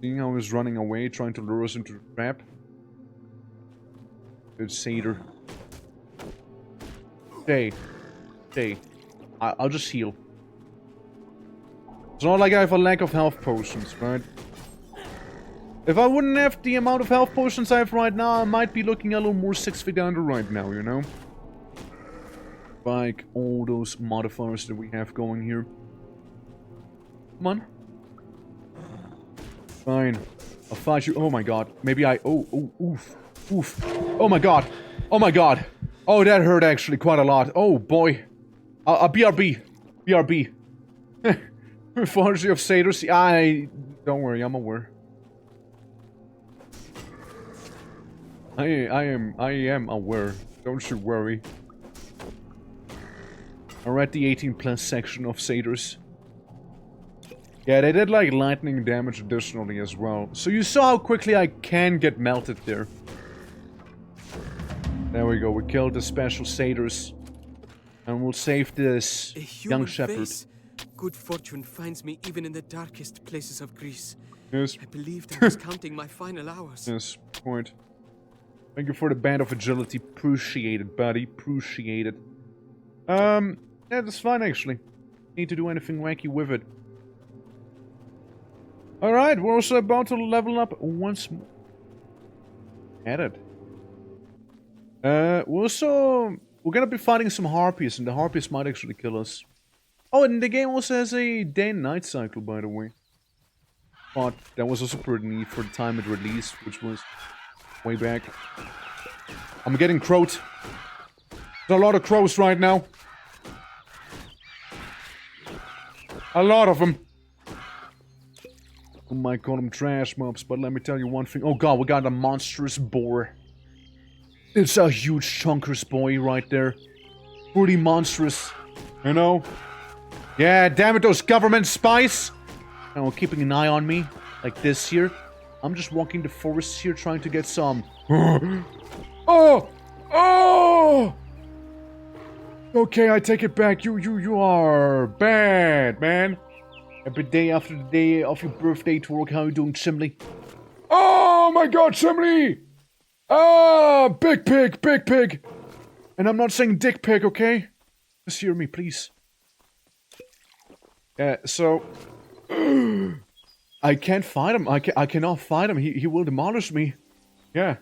Seeing how he's running away, trying to lure us into the trap. Good satyr. Stay. Stay. I'll just heal. It's not like I have a lack of health potions, right? If I wouldn't have the amount of health potions I have right now, I might be looking a little more 6 feet under right now, you know? Like all those modifiers that we have going here. Come on. Fine. I'll fight you. Oh my god. Maybe I... Oh, oof. Oof. Oh my god. Oh my god. Oh, that hurt actually quite a lot. Oh boy. BRB. BRB. Forge of satyrs. Don't worry, I'm aware. I am aware. Don't you worry. We're at the 18+ section of satyrs. Yeah, they did like lightning damage additionally as well. So you saw how quickly I can get melted there. There we go, we killed the special satyrs. And we'll save this young shepherd. Face. Good fortune finds me even in the darkest places of Greece. Yes. I believed I was counting my final hours. Yes, point. Thank you for the band of agility. Appreciate it, buddy. Appreciate it. Yeah, that's fine, actually. Need to do anything wacky with it. Alright, we're also about to level up once more. Added. We're gonna be fighting some harpies, and the harpies might actually kill us. Oh, and the game also has a day and night cycle, by the way. But that was also pretty neat for the time it released, which was way back. I'm getting crowed. There's a lot of crows right now. A lot of them. Oh my god, I'm trash mobs, but let me tell you one thing. Oh god, we got a monstrous boar. It's a huge chunkers boy right there. Pretty monstrous, you know? Yeah, damn it, those government spies! You know, keeping an eye on me, like this here. I'm just walking the forest here trying to get some... Oh! Oh! Okay, I take it back. You are bad, man. Every day after the day of your birthday to work, how you doing, Chimley? Oh my god, Chimley! Ah, big pig, big pig! And I'm not saying dick pig, okay? Just hear me, please. So... I can't fight him. I cannot fight him. He will demolish me. Yeah.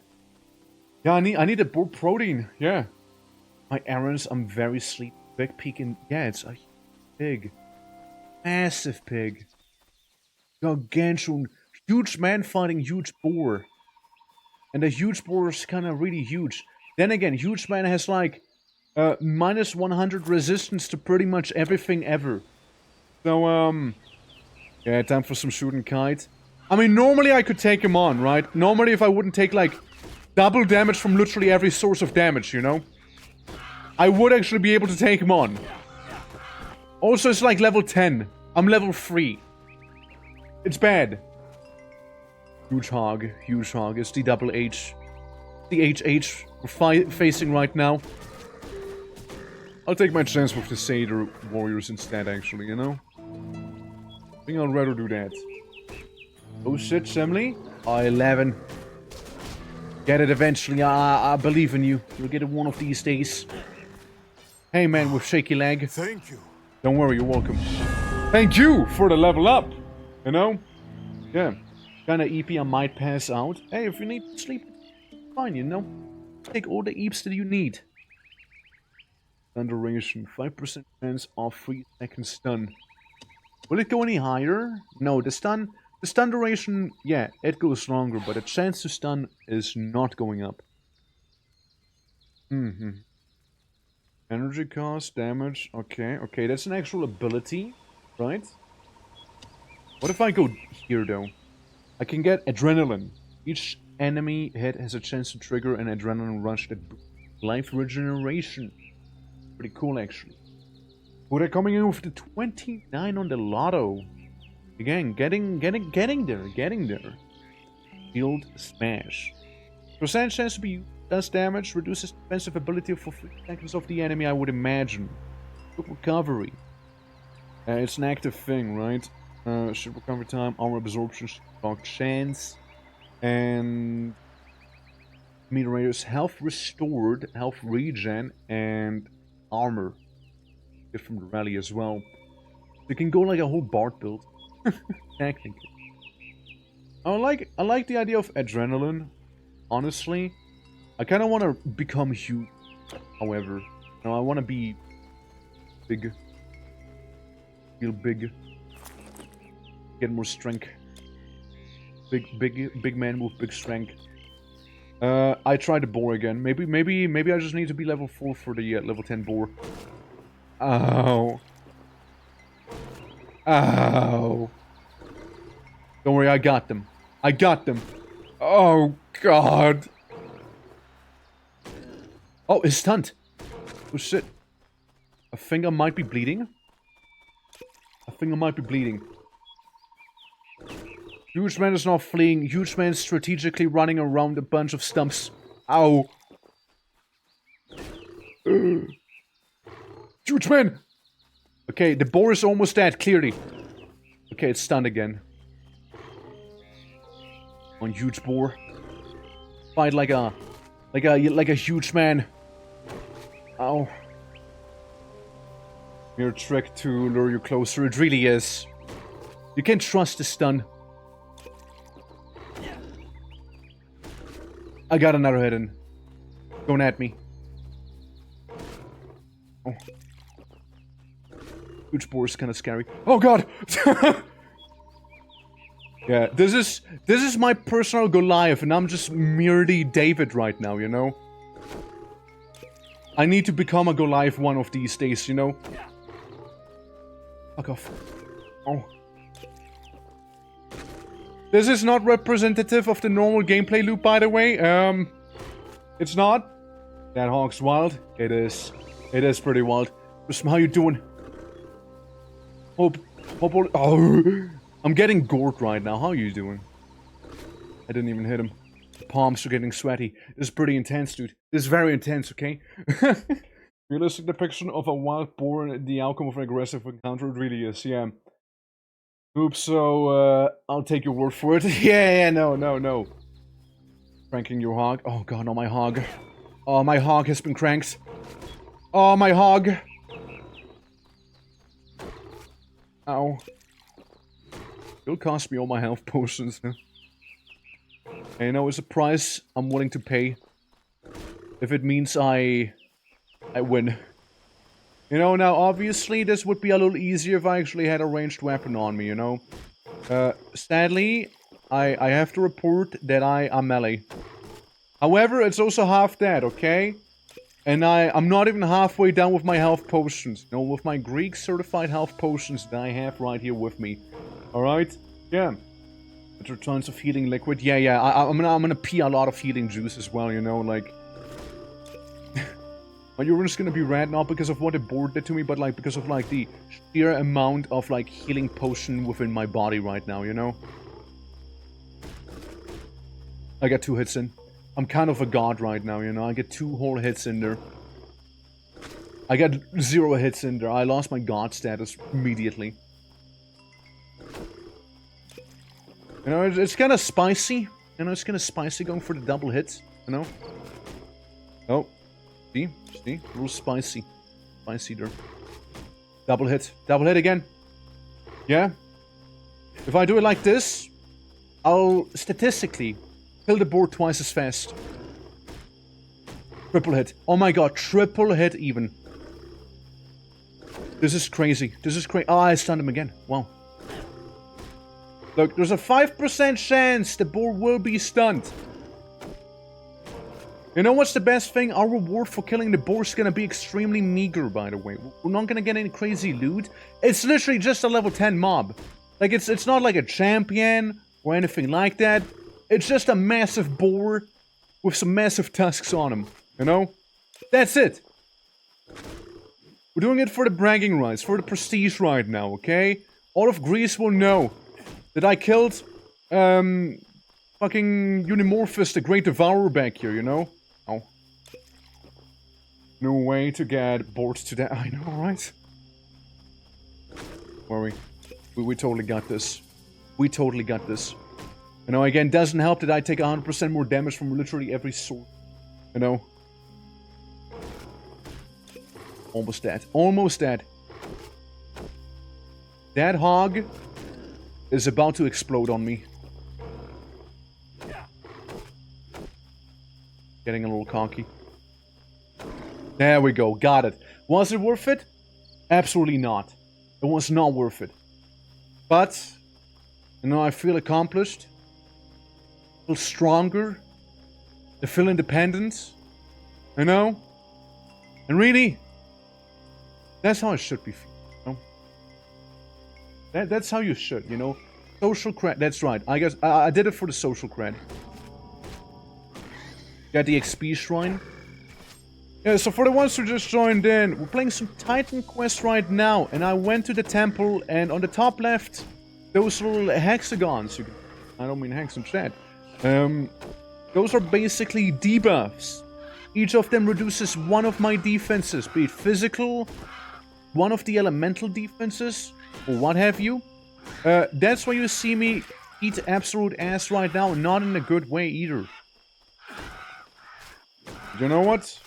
Yeah, I need a boar protein. Yeah. My errands, I'm very sleepy. Big pig and... Yeah, it's a pig. Massive pig. Gargantuan. Huge man fighting huge boar. And the huge boar is kind of really huge. Then again, huge man has like... minus 100 resistance to pretty much everything ever. So, yeah, time for some shooting kite. I mean, normally I could take him on, right? Normally if I wouldn't take, like, double damage from literally every source of damage, you know? I would actually be able to take him on. Also, it's like level 10. I'm level 3. It's bad. Huge hog, huge hog. It's the double H. The HH we're facing right now. I'll take my chance with the Satyr warriors instead, actually, you know? I think I'd rather do that. Oh shit, Semley. 11. Get it eventually. I believe in you. You'll get it one of these days. Hey man with shaky leg. Thank you. Don't worry, you're welcome. Thank you for the level up. You know? Yeah. Kinda EP, I might pass out. Hey, if you need to sleep, fine, you know? Take all the EPs that you need. Stun duration. 5% chance of 3 second stun. Will it go any higher? No, the stun duration, yeah, it goes longer, but the chance to stun is not going up. Energy cost, damage, okay, that's an actual ability, right? What if I go here, though? I can get Adrenaline. Each enemy hit has a chance to trigger an Adrenaline rush that boosts life regeneration. Pretty cool, actually. But they're coming in with the 29 on the lotto. Again, getting there. Shield Smash. Percent chance to be used does damage, reduces defensive ability for 3 seconds of the enemy, I would imagine. Quick recovery. It's an active thing, right? Ship recovery time, armor absorption, shock chance. And... Meteor's health restored, health regen, and armor. Get from the rally as well. You can go like a whole Bard build. Technically. I like the idea of Adrenaline, honestly. I kind of want to become huge, however. No, I want to be big. Feel big. Get more strength. Big man with big strength. I tried the boar again. Maybe I just need to be level 4 for the level 10 boar. Ow. Ow. Don't worry, I got them. I got them. Oh, God. Oh, it's stunned. Oh, shit. I think I might be bleeding. Huge man is not fleeing. Huge man is strategically running around a bunch of stumps. Ow. Huge man! Okay, the boar is almost dead, clearly. Okay, it's stunned again. On huge boar. Fight like a huge man. Ow. Mere trick to lure you closer. It really is. You can't trust the stun. I got another hit in. Going at me. Oh. Huge boar is kind of scary. Oh god! Yeah, this is my personal Goliath, and I'm just merely David right now, you know? I need to become a Goliath one of these days, you know? Fuck off. Oh. This is not representative of the normal gameplay loop, by the way. It's not. That hog's wild. It is. It is pretty wild. How you doing? Oh, I'm getting gored right now. How are you doing? I didn't even hit him. The palms are getting sweaty. This is pretty intense, dude. This is very intense, okay? Realistic depiction of a wild boar and the outcome of an aggressive encounter. It really is, yeah. Oops, so, I'll take your word for it. Yeah, no. Cranking your hog. Oh god, no, my hog. Oh, my hog has been cranked. Oh, my hog. Ow. It'll cost me all my health potions. And you know, it's a price I'm willing to pay. If it means I win. You know, now obviously this would be a little easier if I actually had a ranged weapon on me, you know. Sadly, I have to report that I am melee. However, it's also half dead, okay? And I'm not even halfway done with my health potions. You know, with my Greek certified health potions that I have right here with me. Alright? Yeah. There are tons of healing liquid. Yeah, I'm gonna pee a lot of healing juice as well, you know, like... My urine's gonna be red, not because of what the board did to me, but like because of like the sheer amount of like healing potion within my body right now, you know? I got 2 hits in. I'm kind of a god right now, you know? I get 2 whole hits in there. I got 0 hits in there. I lost my god status immediately. You know, it's kind of spicy. You know, it's kind of spicy going for the double hits, you know? Oh. See? A little spicy. Spicy there. Double hit. Double hit again. Yeah? If I do it like this, I'll statistically kill the board twice as fast. Triple hit. Oh my god, triple hit even. This is crazy. This is crazy. Oh, I stunned him again. Wow. Look, there's a 5% chance the board will be stunned. You know what's the best thing? Our reward for killing the boar is gonna be extremely meager, by the way. We're not gonna get any crazy loot. It's literally just a level 10 mob. Like, it's not like a champion or anything like that. It's just a massive boar with some massive tusks on him. You know? That's it. We're doing it for the bragging rights, for the prestige right now, okay? All of Greece will know that I killed, fucking Unimorphous, the Great Devourer back here, you know? Oh. No way to get bored to that. I know, right? Worry. We totally got this. We totally got this. You know, again, doesn't help that I take 100% more damage from literally every sword. You know? Almost dead. Almost dead. That hog is about to explode on me. Getting a little cocky. There we go. Got it. Was it worth it? Absolutely not. It was not worth it. But, you know, I feel accomplished. I feel stronger. I feel independent. You know? And really, that's how I should be feeling, you know? That's how you should, you know? Social cred. That's right. I guess I did it for the social cred. Got the XP shrine. Yeah, so for the ones who just joined in, we're playing some Titan Quest right now. And I went to the temple, and on the top left, those little hexagons. I don't mean hex, I'm sad. Those are basically debuffs. Each of them reduces one of my defenses, be it physical, one of the elemental defenses, or what have you. That's why you see me eat absolute ass right now, not in a good way either. You know what?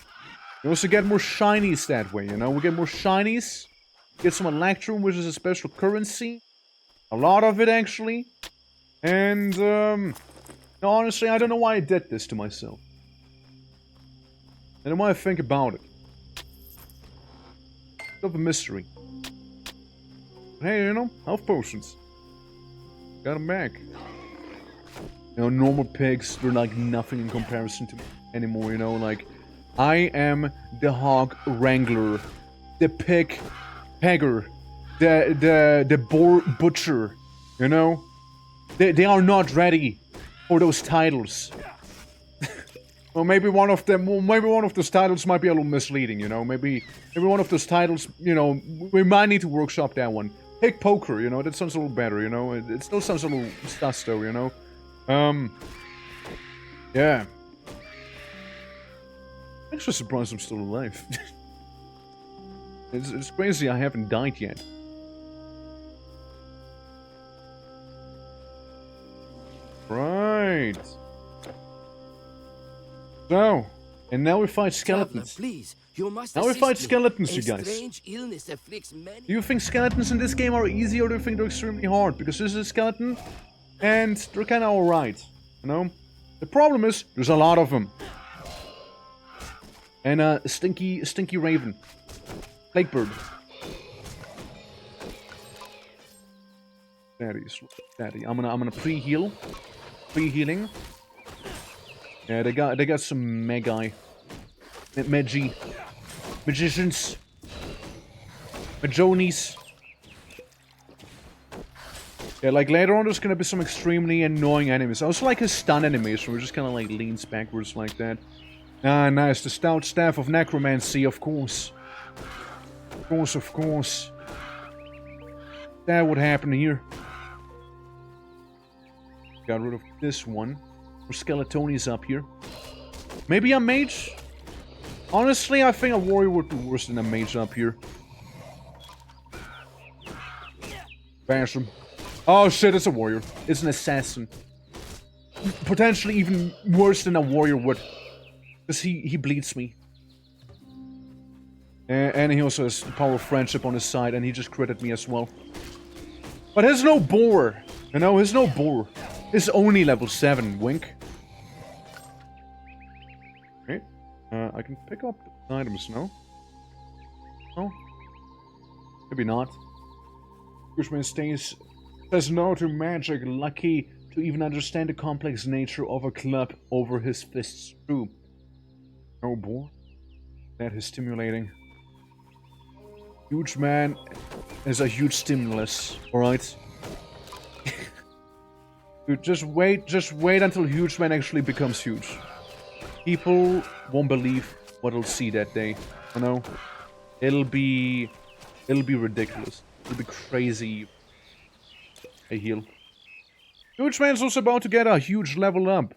You also get more shinies that way, you know? We get more shinies, get some Electrum, which is a special currency. A lot of it, actually. And, no, honestly, I don't know why I did this to myself. I don't know why I think about it. It's of a mystery. But hey, you know, health potions. Got them back. You know, normal pigs, they're like nothing in comparison to me anymore, you know, like, I am the hog wrangler, the pig pegger, the boar butcher, you know? They are not ready for those titles. Well, maybe one of those titles might be a little misleading, you know? Maybe one of those titles, you know, we might need to workshop that one. Pick poker, you know, that sounds a little better, you know? It still sounds a little sus, though, you know? Yeah. I'm actually surprised I'm still alive. It's crazy I haven't died yet. Right. So, and now we fight skeletons. Traveler, please, you must now we fight assist me. skeletons, A you guys. strange illness afflicts many. Do you think skeletons in this game are easy, or do you think they're extremely hard? Because this is a skeleton, and they're kind of alright, you know? The problem is, there's a lot of them. And a stinky raven. Plague bird. Daddy. I'm gonna pre-heal. Pre-healing. Yeah, they got some magicians. Majonies. Yeah, like later on there's gonna be some extremely annoying enemies. I also like his stun animation, where he just kinda like leans backwards like that. Ah, nice. The stout staff of necromancy, of course. Of course. That would happen here. Got rid of this one. More skeletonies up here. Maybe a mage? Honestly, I think a warrior would be worse than a mage up here. Bash him. Oh shit, it's a warrior. It's an assassin. Potentially even worse than a warrior would. Because he bleeds me. And he also has the power of friendship on his side, and he just critted me as well. But he's no boar. You know, he's no boar. He's only level 7, wink. Okay. I can pick up items, no? No? Maybe not. Bushman says no to magic, lucky to even understand the complex nature of a club over his fists. True. No boar. That is stimulating. Huge man is a huge stimulus, alright? Dude, just wait until Huge Man actually becomes huge. People won't believe what they'll see that day, you know? It'll be ridiculous. It'll be crazy. I heal. Huge Man's also about to get a huge level up.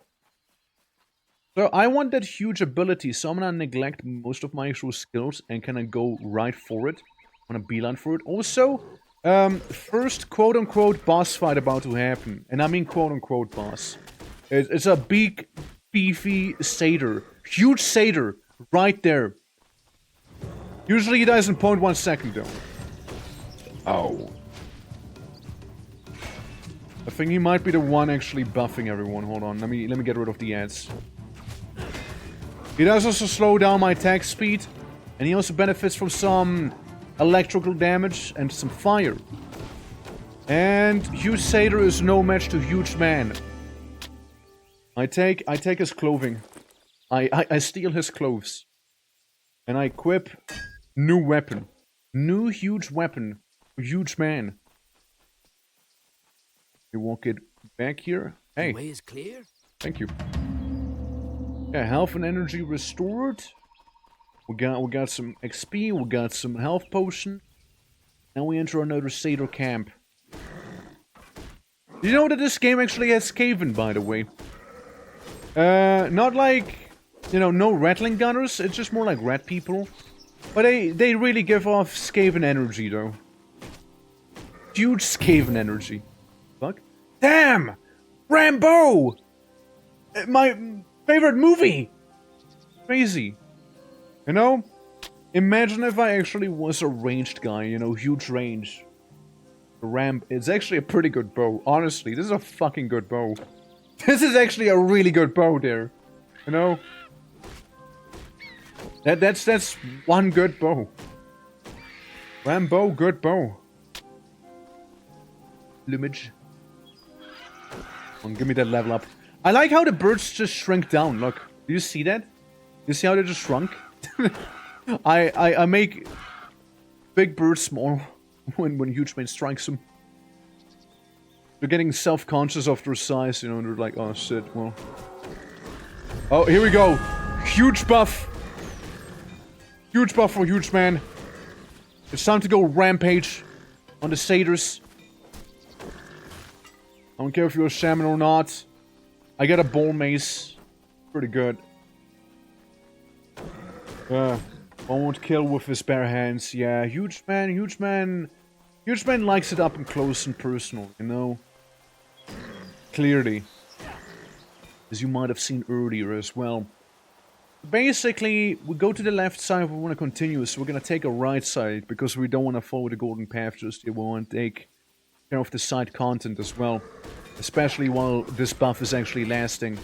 So I want that huge ability, so I'm gonna neglect most of my actual skills and kinda go right for it. I'm gonna beeline for it. Also, first quote-unquote boss fight about to happen. And I mean quote-unquote boss. It's a big, beefy satyr. Huge satyr. Right there. Usually he dies in 0.1 second though. Oh. I think he might be the one actually buffing everyone. Hold on, let me get rid of the ads. He does also slow down my attack speed. And he also benefits from some electrical damage and some fire. And Huge Satyr is no match to Huge Man. I take his clothing. I steal his clothes. And I equip new weapon. New huge weapon. Huge Man. You walk it back here. Hey. The way is clear. Thank you. Yeah, health and energy restored. We got some XP, we got some health potion. Now we enter another satyr camp. Did you know that this game actually has Skaven, by the way? Not like, you know, no rattling gunners, it's just more like rat people. But they really give off Skaven energy, though. Huge Skaven energy. Fuck. Damn! Rambo! My favorite movie! Crazy. You know, imagine if I actually was a ranged guy, you know, huge range. The it's actually a pretty good bow. Honestly, this is a fucking good bow. This is actually a really good bow there. You know? That's one good bow. Rambo, good bow. Plumage. Come on, give me that level up. I like how the birds just shrink down, look. Do you see that? You see how they just shrunk? I make big birds small when Huge Man strikes them. they're getting self-conscious of their size, you know, and they're like, oh shit, well. Oh, here we go. Huge buff. Huge buff for huge man. It's time to go rampage on the satyrs. I don't care if you're a shaman or not. I got a ball mace. Pretty good. Won't kill with his bare hands. Yeah, huge man. Huge man likes it up and close and personal, you know? Clearly. As you might have seen earlier as well. Basically, we go to the left side if we want to continue, so we're going to take a right side, because we don't want to follow the golden path just yet. We want to take care of the side content as well. Especially while this buff is actually lasting.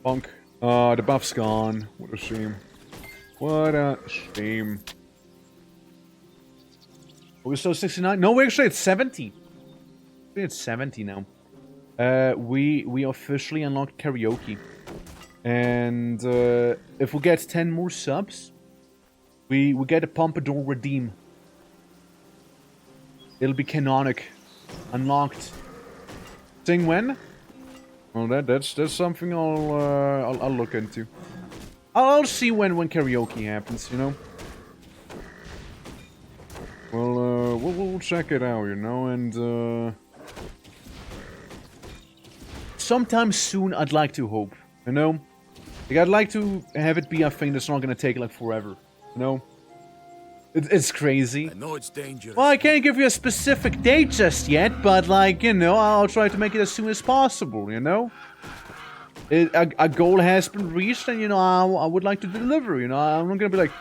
Bonk. The buff's gone. What a shame. What a shame. Are we still 69? No, actually it's 70. It's 70 now. We officially unlocked karaoke. And if we get 10 more subs, we get a Pompadour redeem. It'll be canonic. Unlocked. Sing when? Well, that's something I'll look into. I'll see when karaoke happens, you know. Well, we'll check it out, you know, and sometime soon I'd like to hope, you know. Like, I'd like to have it be a thing that's not gonna take like forever, you know. It's crazy. I know it's dangerous. Well, I can't give you a specific date just yet, but like, you know, I'll try to make it as soon as possible, you know? A goal has been reached, and, you know, I would like to deliver, you know? I'm not gonna be like,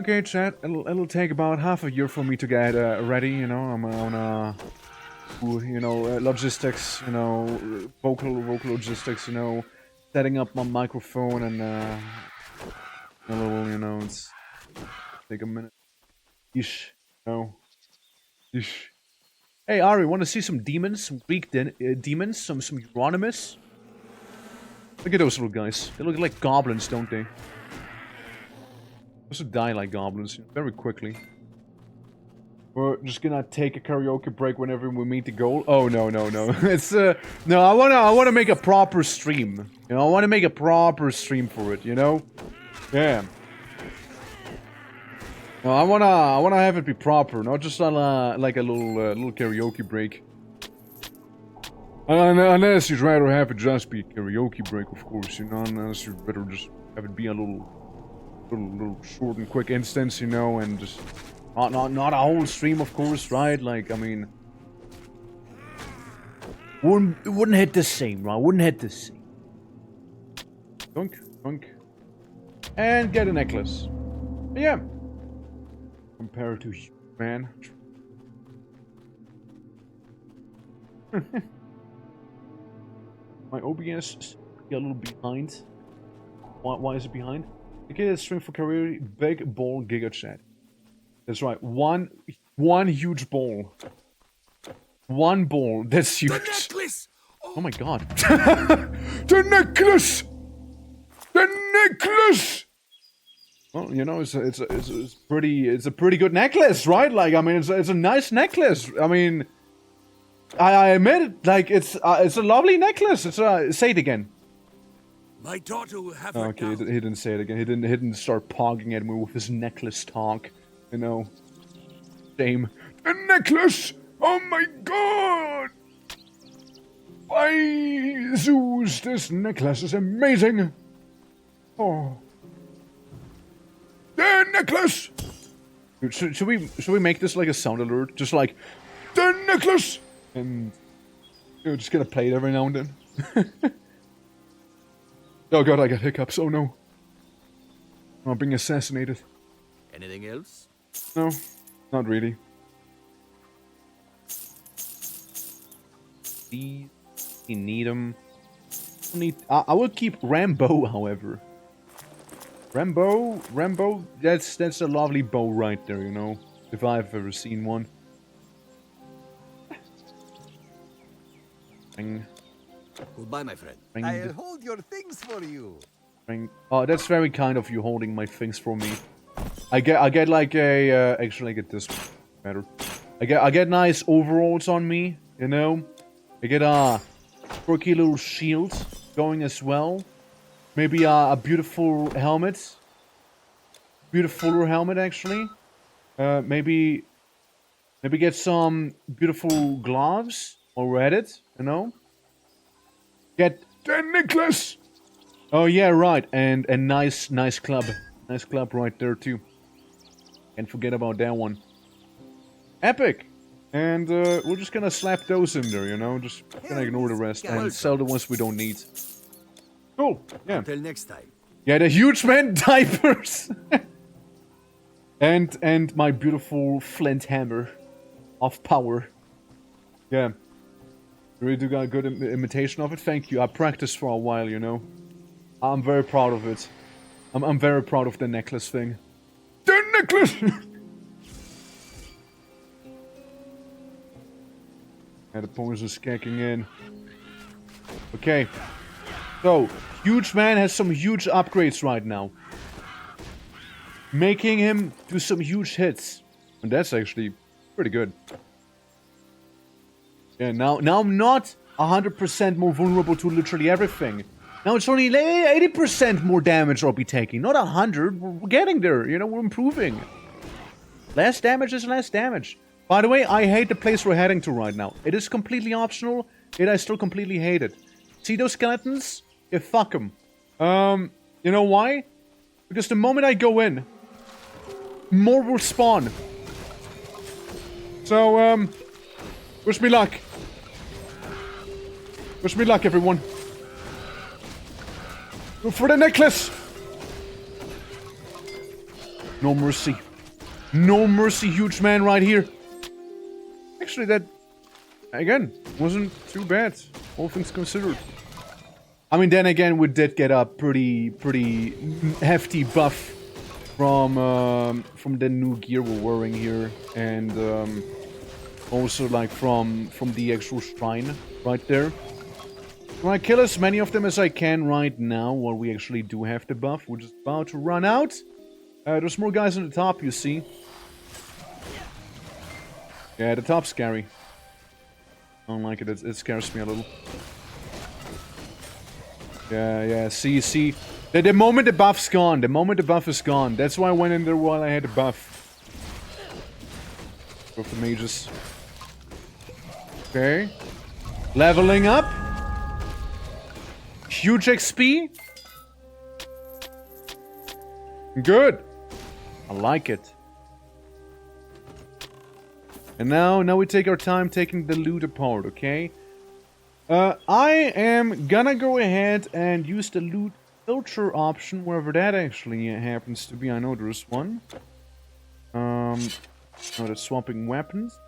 okay, chat, it'll take about half a year for me to get ready, you know? I'm on, you know, logistics, you know, vocal logistics, you know, setting up my microphone and, a little, you know, it's take a minute. Yeesh. No. Yeesh. Hey, Ari, want to see some demons? Some Greek demons? Some Euronymous? Look at those little guys. They look like goblins, don't they? Also die like goblins, very quickly. We're just gonna take a karaoke break whenever we meet the goal. Oh, no. It's, no, I wanna make a proper stream. You know, I wanna make a proper stream for it, you know? Yeah. No, I wanna have it be proper, not just on like a little karaoke break. Unless you'd rather have it just be a karaoke break, of course, you know. Unless you'd better just have it be a little short and quick instance, you know, and just not a whole stream, of course, right? Like, I mean, it wouldn't hit the same, right? Wouldn't hit the same. Dunk, and get a necklace. But yeah. Compared to man. My OBS is a little behind. Why is it behind? Okay, that's stream for career. Big ball giga chat. That's right. One huge ball. One ball. That's huge. The necklace! Oh my god. The necklace! The necklace! Well, you know, it's a pretty good necklace, right? Like, I mean, it's a nice necklace. I mean, I admit it. Like, it's a lovely necklace. It's say it again. My daughter will have her Okay, he didn't say it again. He didn't start pogging at me with his necklace talk. You know, shame. The necklace! Oh my god! By Zeus, this necklace is amazing. Oh. The necklace! Dude, should we make this like a sound alert? Just like, the necklace! And you're just gonna play it every now and then. Oh god, I got hiccups. Oh no. I'm being assassinated. Anything else? No, not really. We need them. I will keep Rambo, however. Rambo, that's a lovely bow right there, you know, if I've ever seen one. Ring. Goodbye, my friend. Ring. I'll hold your things for you. Ring. Oh, that's very kind of you holding my things for me. I get like a actually I get this one. better. I get nice overalls on me, you know. I get a quirky little shield going as well. Maybe a beautiful helmet. Beautifuler helmet, actually. Maybe get some beautiful gloves or at it, you know. Get the necklace. Oh yeah, right, and a nice club. Nice club right there too. Can't forget about that one. Epic! And we're just gonna slap those in there, you know? Just gonna ignore the rest and sell the ones we don't need. Cool, yeah. Until next time. Yeah, the huge man diapers! and my beautiful flint hammer of power. Yeah. You really do got a good imitation of it? Thank you. I practiced for a while, you know? I'm very proud of it. I'm very proud of the necklace thing. The necklace! Yeah, the poison is kicking in. Okay. So, Huge Man has some huge upgrades right now. Making him do some huge hits. And that's actually pretty good. Yeah, now I'm not 100% more vulnerable to literally everything. Now it's only 80% more damage I'll be taking. Not 100. We're getting there. You know, we're improving. Less damage is less damage. By the way, I hate the place we're heading to right now. It is completely optional, yet I still completely hate it. See those skeletons? Yeah, fuck them. You know why? Because the moment I go in, more will spawn. So, wish me luck. Wish me luck, everyone. Go for the necklace! No mercy. No mercy, huge man right here. Actually, that, again, wasn't too bad, all things considered. I mean, then again, we did get a pretty hefty buff from the new gear we're wearing here, and also like from the actual shrine right there. I'm gonna kill as many of them as I can right now, while we actually do have the buff. We're just about to run out. There's more guys on the top, you see. Yeah, the top's scary. I don't like it. It scares me a little. Yeah, see. The moment the buff's gone, the moment the buff is gone. That's why I went in there while I had the buff. Go for mages. Okay. Leveling up. Huge XP. Good. I like it. And now we take our time taking the loot apart, okay? I am gonna go ahead and use the loot filter option, wherever that actually happens to be. I know there's one. Oh, the swapping weapons.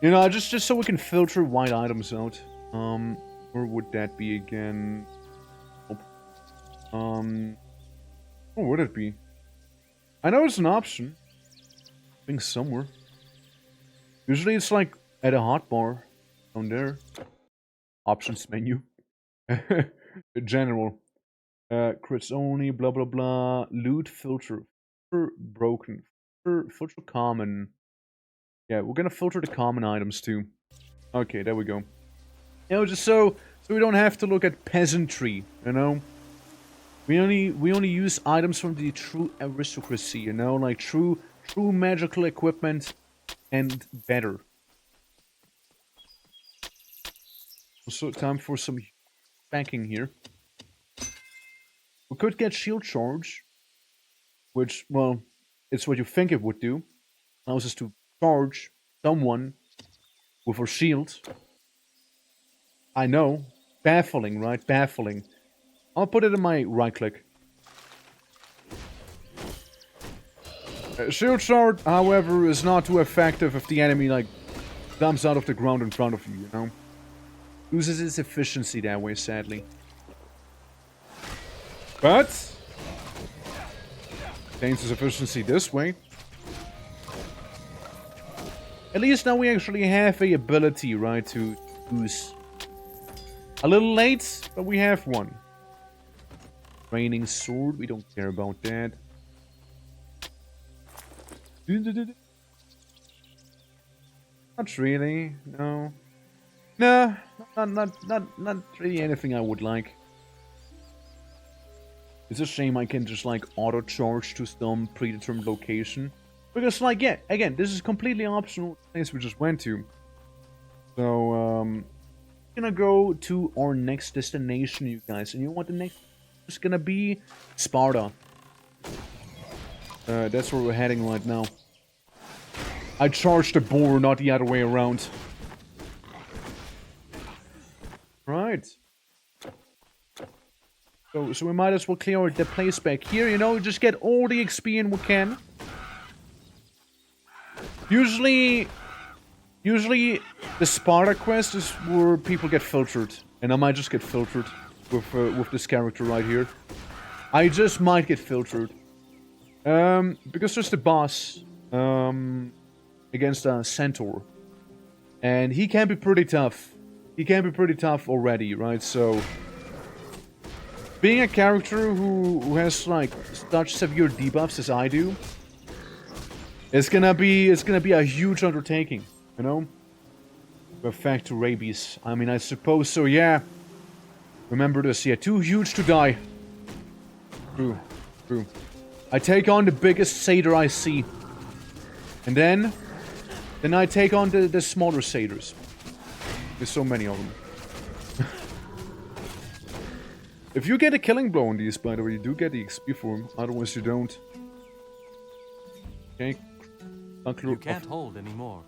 You know, just so we can filter white items out. Where would that be again? Oh, where would it be? I know it's an option. I think somewhere. Usually it's like at a hotbar down there. Options menu. General. Crits only, blah blah blah. Loot filter. Filter broken. Filter common. Yeah, we're gonna filter the common items too. Okay, there we go. You know, just so we don't have to look at peasantry, you know? We only use items from the true aristocracy, you know, like true magical equipment and better. So time for some banking here. We could get shield charge, which, well, it's what you think it would do. Allows us to charge someone with our shield. I know. Baffling, right? Baffling. I'll put it in my right click. Shield shard, however, is not too effective if the enemy, like, jumps out of the ground in front of you, you know? Loses its efficiency that way, sadly. But gains its efficiency this way. At least now we actually have a ability, right, to use. A little late, but we have one. Raining sword, we don't care about that. Not really, no. No, not really anything I would like. It's a shame I can just like auto-charge to some predetermined location. Because like, yeah, again, this is completely optional place we just went to. So, gonna go to our next destination, you guys. And you know what the next is gonna be? Sparta. That's where we're heading right now. I charged the boar, not the other way around. Right. So we might as well clear the place back here, you know, just get all the XP we can. Usually the Sparta quest is where people get filtered. And I might just get filtered with this character right here. I just might get filtered. Because there's the boss against a centaur. And he can be pretty tough. He can be pretty tough already, right? So being a character who has like such severe debuffs as I do, it's gonna be a huge undertaking, you know? Back to rabies. I mean, I suppose so, yeah. Remember this, yeah, too huge to die. True, true. I take on the biggest satyr I see. And then I take on the smaller satyrs. There's so many of them. If you get a killing blow on these, by the way, you do get the XP for them. Otherwise, you don't. Okay. You can't hold anymore.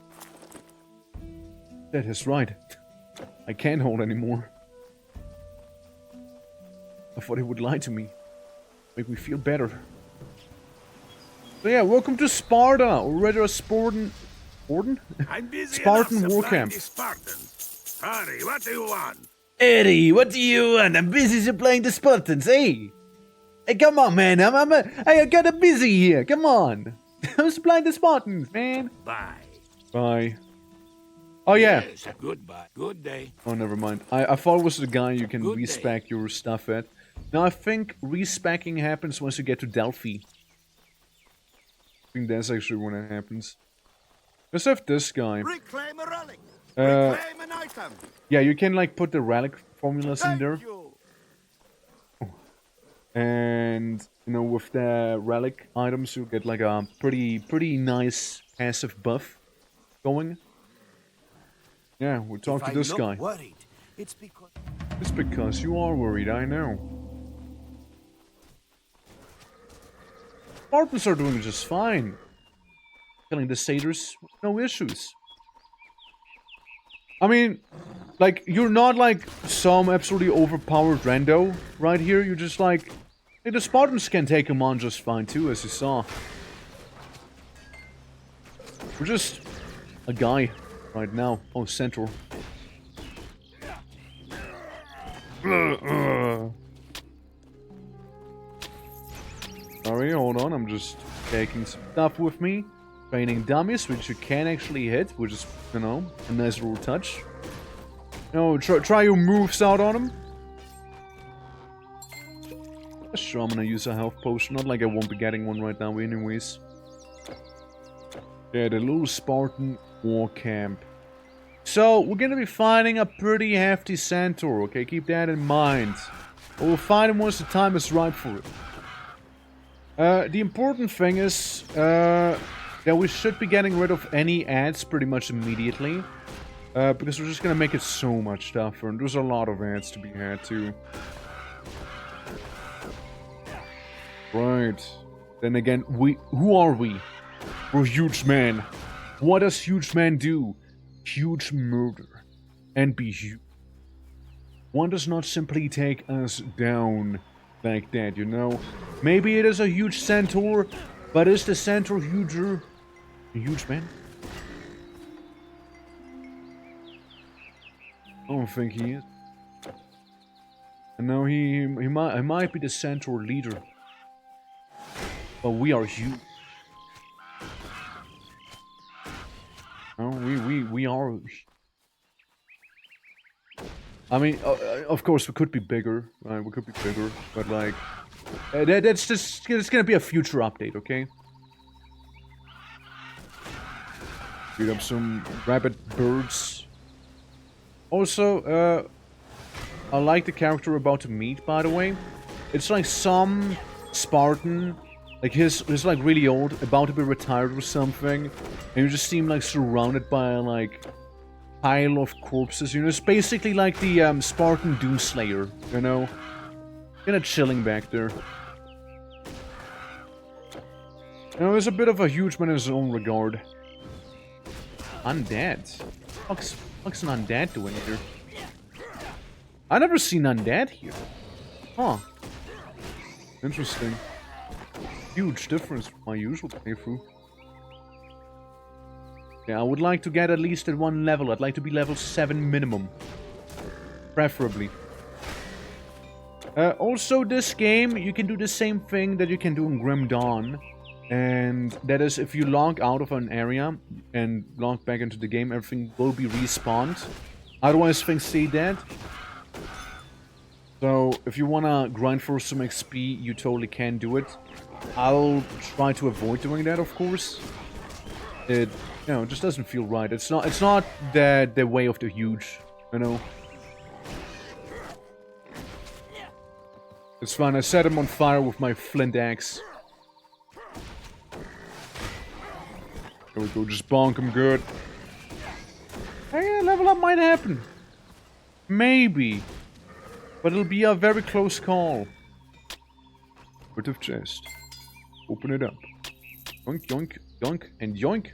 That is right. I can't hold anymore. I thought he would lie to me. Make me feel better. So yeah, welcome to Sparta, or rather Spartan war camp. Hurry, what do you want? Eddie, what do you want? I'm busy supplying the Spartans, hey! Hey, come on, man, I got a busy here, come on! I'm supplying the Spartans, man! Bye. Bye. Oh, yeah. Yes, goodbye. Good day. Oh, never mind. I thought it was the guy you can respec your stuff at. Now, I think respecking happens once you get to Delphi. I think that's actually when it happens. Let's have this guy. Reclaim a relic. Reclaim an item. Yeah, you can like put the relic formulas in there. And you know, with the relic items, you get like a pretty nice passive buff going. Yeah, we'll talk to this guy. Worried, it's because you are worried, I know. Spartans are doing just fine. Killing the satyrs, no issues. I mean, like, you're not like some absolutely overpowered rando right here. You're just like, hey, the Spartans can take him on just fine too, as you saw. We're just a guy right now. Oh, Centaur. Sorry, hold on. I'm just taking some stuff with me. Training dummies, which you can actually hit, which is, you know, a nice little touch. You know, try your moves out on him. Sure, I'm gonna use a health potion. Not like I won't be getting one right now anyways. Yeah, the little Spartan war camp. So, we're gonna be fighting a pretty hefty centaur, okay? Keep that in mind. We'll fight him once the time is right for it. The important thing is, that we should be getting rid of any ads pretty much immediately. Because we're just gonna make it so much tougher, and there's a lot of ads to be had too. Right. Then again, who are we? We're huge men. What does huge man do? Huge murder. And be huge. One does not simply take us down like that, you know? Maybe it is a huge centaur, but is the centaur huger? A huge man? I don't think he is. And no, he might be the centaur leader. But we are huge. No, we are. I mean, of course, we could be bigger, right? We could be bigger, but like, that's just, it's gonna be a future update, okay? Beat up some rabbit birds. Also, I like the character we're about to meet, by the way. It's like some Spartan, like he's like really old, about to be retired or something, and you just seem like surrounded by like pile of corpses. You know, it's basically like the Spartan Doomslayer, you know? Kinda chilling back there. You know, he's a bit of a huge man in his own regard. Undead? What's an undead doing here? I never seen undead here. Huh. Interesting. Huge difference from my usual playthrough. Yeah, I would like to get at least at one level. I'd like to be level 7 minimum. Preferably. Also, this game, you can do the same thing that you can do in Grim Dawn. And that is, if you log out of an area and log back into the game, everything will be respawned. Otherwise, things stay dead. So, if you wanna grind for some XP, you totally can do it. I'll try to avoid doing that, of course. It, you know, just doesn't feel right. It's not the way of the huge, you know. It's fine. I set him on fire with my flint axe. There we go. Just bonk him good. Hey, level up might happen. Maybe. But it'll be a very close call. Bit of chest. Open it up. Yoink, yoink, yoink, and yoink.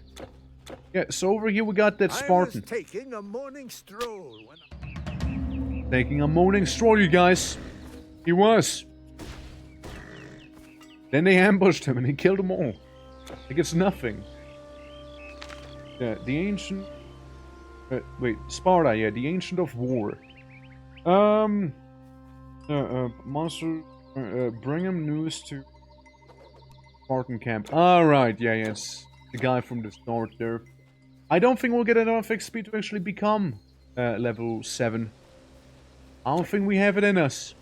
Yeah, so over here we got that Spartan. I was taking a morning stroll Taking a morning stroll, you guys. He was. Then they ambushed him and he killed them all. Like it's nothing. Yeah, the ancient... wait, Sparta, yeah, the ancient of war. Monster... bring him news to... Spartan camp. Alright, yeah, it's the guy from the start there. I don't think we'll get enough XP to actually become level 7. I don't think we have it in us.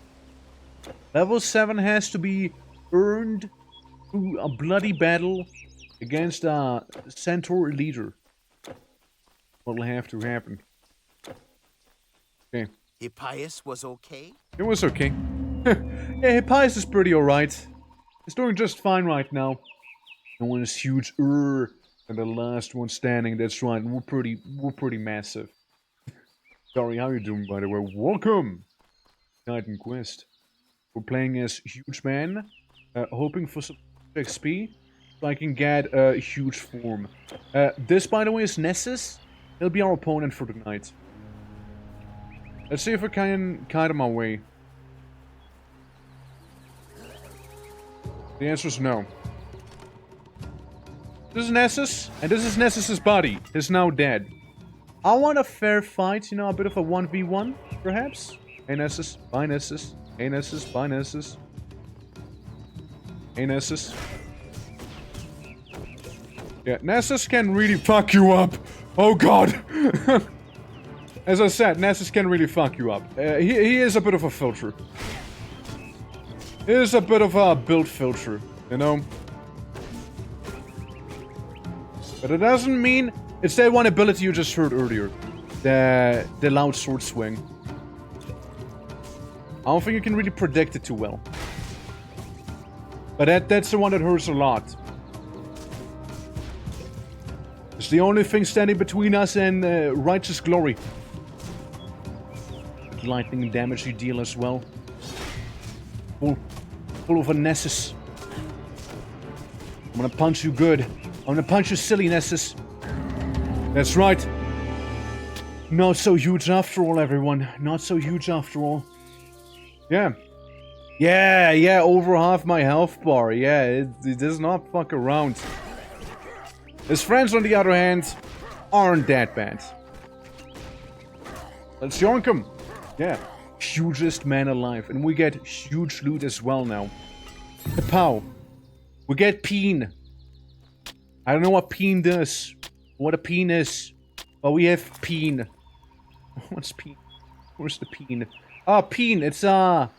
Level 7 has to be earned through a bloody battle against a centaur leader. What'll have to happen. Okay. Hippias was okay? It was okay. Yeah, Hippias is pretty alright. He's doing just fine right now. And one is huge, and the last one standing, that's right, we're pretty massive. Sorry, how you doing, by the way? Welcome! Titan Quest. We're playing as Huge Man, hoping for some XP, so I can get a huge form. This, by the way, is Nessus. He'll be our opponent for the night. Let's see if I can kite him away. The answer is no. This is Nessus, and this is Nessus's body. He's now dead. I want a fair fight, you know, a bit of a 1v1, perhaps? Hey Nessus, bye Nessus. Hey Nessus, bye Nessus. Hey Nessus. Yeah, Nessus can really fuck you up. Oh god. As I said, Nessus can really fuck you up. He is a bit of a filter. He is a bit of a build filter, you know? But it doesn't mean... It's that one ability you just heard earlier. The loud sword swing. I don't think you can really predict it too well. But that's the one that hurts a lot. It's the only thing standing between us and righteous glory. Lightning damage you deal as well. Full of a Nessus. I'm gonna punch you good. I'm gonna punch you silly, Nessus. That's right. Not so huge after all, everyone. Not so huge after all. Yeah. Yeah, over half my health bar. Yeah, it does not fuck around. His friends, on the other hand, aren't that bad. Let's yoink him. Yeah. Hugest man alive. And we get huge loot as well now. Pow. We get peen. I don't know what peen does. What a peen is. But we have peen. What's peen? Where's the peen? Ah, peen. It's a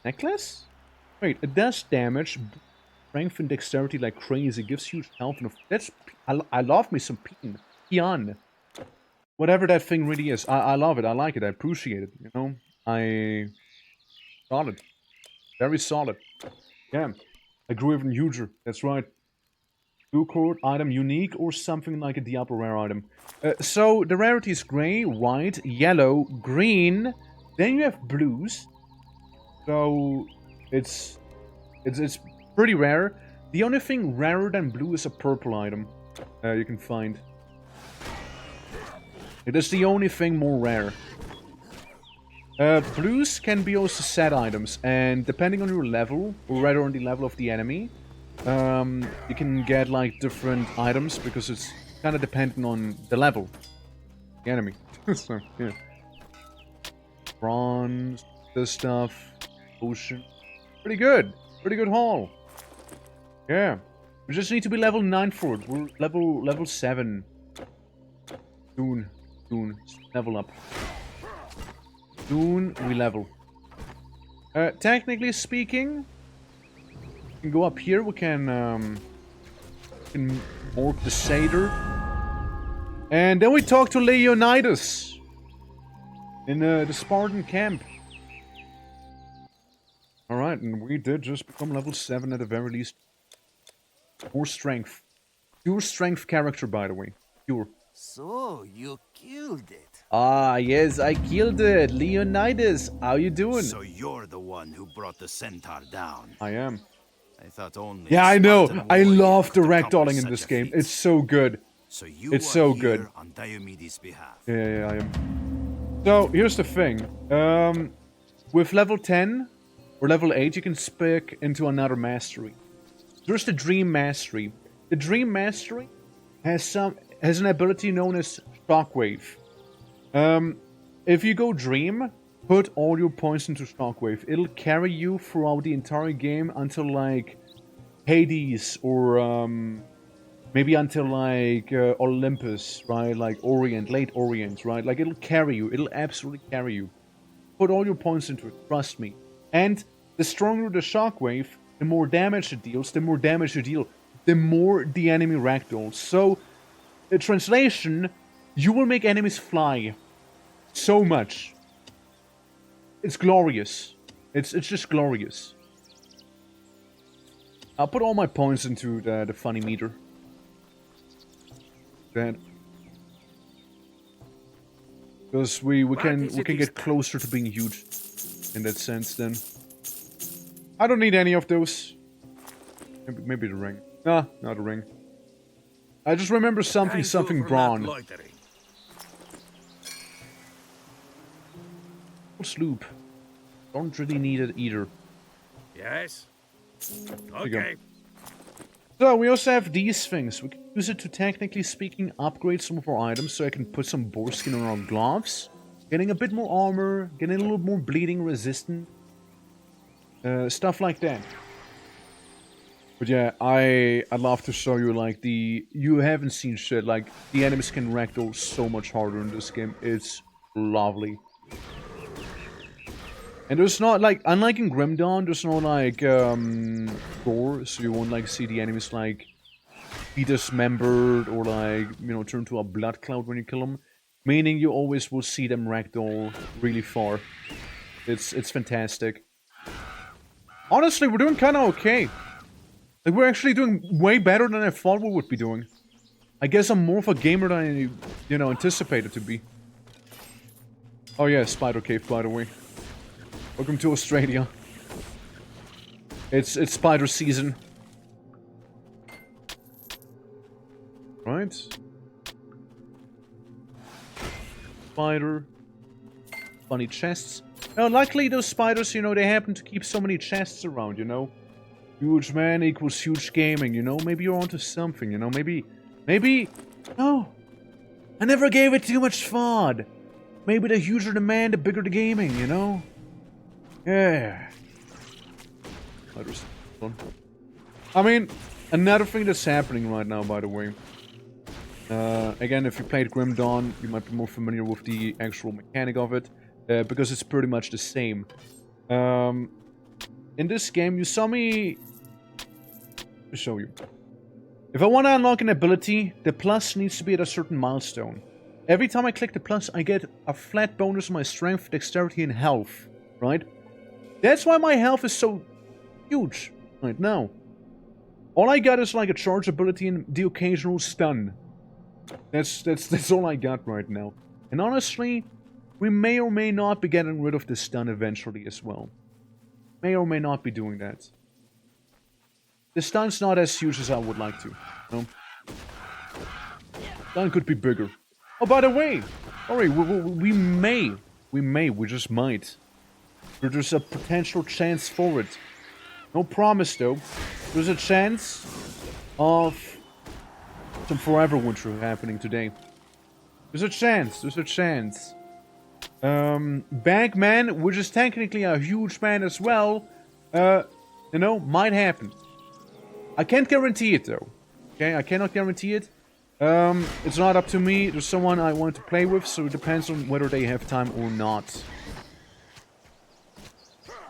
necklace? Wait, it does damage. strength and dexterity like crazy. Gives huge health. And that's I love me some peon. Whatever that thing really is, I love it. I like it. I appreciate it. You know, solid, very solid. Yeah, I grew even huger. That's right. Blue code item unique or something like a Diablo rare item. So the rarity is gray, white, yellow, green. Then you have blues. So it's pretty rare. The only thing rarer than blue is a purple item you can find. It is the only thing more rare. Blues can be also set items, and depending on your level, or rather on the level of the enemy, you can get like different items because it's kind of dependent on the level, the enemy. So yeah, bronze, this stuff, ocean, pretty good haul. Yeah, we just need to be level 9 for it. We're level 7. Soon, level up. Soon we level. Technically speaking, we can go up here. We can morph the satyr, and then we talk to Leonidas in the Spartan camp. All right, and we did just become level 7 at the very least. More strength. Pure strength character, by the way. Pure. So, you killed it. Ah, yes, I killed it. Leonidas, how you doing? So you're the one who brought the centaur down. I am. I thought only. Yeah, I know. I love the ragdolling in this game. It's so good. So you it's so here good. On Diomedes' behalf. Yeah, I am. So here's the thing. With level 10 or level 8, you can speak into another mastery. There's the Dream Mastery. The Dream Mastery has an ability known as Shockwave. If you go Dream, put all your points into Shockwave. It'll carry you throughout the entire game until like Hades or maybe until like Olympus, right? Like Orient, late Orient, right? Like it'll carry you. It'll absolutely carry you. Put all your points into it. Trust me. And the stronger the Shockwave, the more damage it deals. The more damage you deal, the more the enemy ragdolls. So, translation, you will make enemies fly so much. It's glorious. It's just glorious. I'll put all my points into the funny meter. Because we can get closer to being huge in that sense then. I don't need any of those. Maybe the ring. Nah, not a ring. I just remember something brawn. Sloop. Don't really need it either. Yes. Okay. So we also have these things. We can use it to, technically speaking, upgrade some of our items. So I can put some boar skin on our gloves, getting a bit more armor, getting a little more bleeding resistant, stuff like that. But yeah, I'd love to show you like you haven't seen shit. Like the enemies can ragdoll so much harder in this game. It's lovely. And there's not, like, unlike in Grim Dawn, there's no, like, gore, so you won't, like, see the enemies, like, be dismembered or, like, you know, turn to a blood cloud when you kill them. Meaning you always will see them ragdoll really far. It's fantastic. Honestly, we're doing kind of okay. Like, we're actually doing way better than I thought we would be doing. I guess I'm more of a gamer than I, you know, anticipated to be. Oh yeah, Spider Cave, by the way. Welcome to Australia. It's spider season. Right. Spider. Funny chests. Now, luckily those spiders, you know, they happen to keep so many chests around, you know. Huge man equals huge gaming, you know. Maybe you're onto something, you know. Maybe... No. I never gave it too much thought. Maybe the huger the man, the bigger the gaming, you know. Yeah. I mean, another thing that's happening right now, by the way. Again, if you played Grim Dawn, you might be more familiar with the actual mechanic of it. Because it's pretty much the same. In this game, you saw me Let me show you. If I want to unlock an ability, the plus needs to be at a certain milestone. Every time I click the plus, I get a flat bonus on my strength, dexterity, and health. Right? That's why my health is so huge right now. All I got is like a charge ability and the occasional stun. That's all I got right now. And honestly, we may or may not be getting rid of the stun eventually as well. May or may not be doing that. The stun's not as huge as I would like to. No? Stun could be bigger. Oh, by the way, sorry, we just might. There's a potential chance for it. No promise though. There's a chance of some forever winter happening today. There's a chance. Bagman, which is technically a huge man as well, you know, might happen. I can't guarantee it though. Okay, I cannot guarantee it. It's not up to me. There's someone I want to play with, so it depends on whether they have time or not.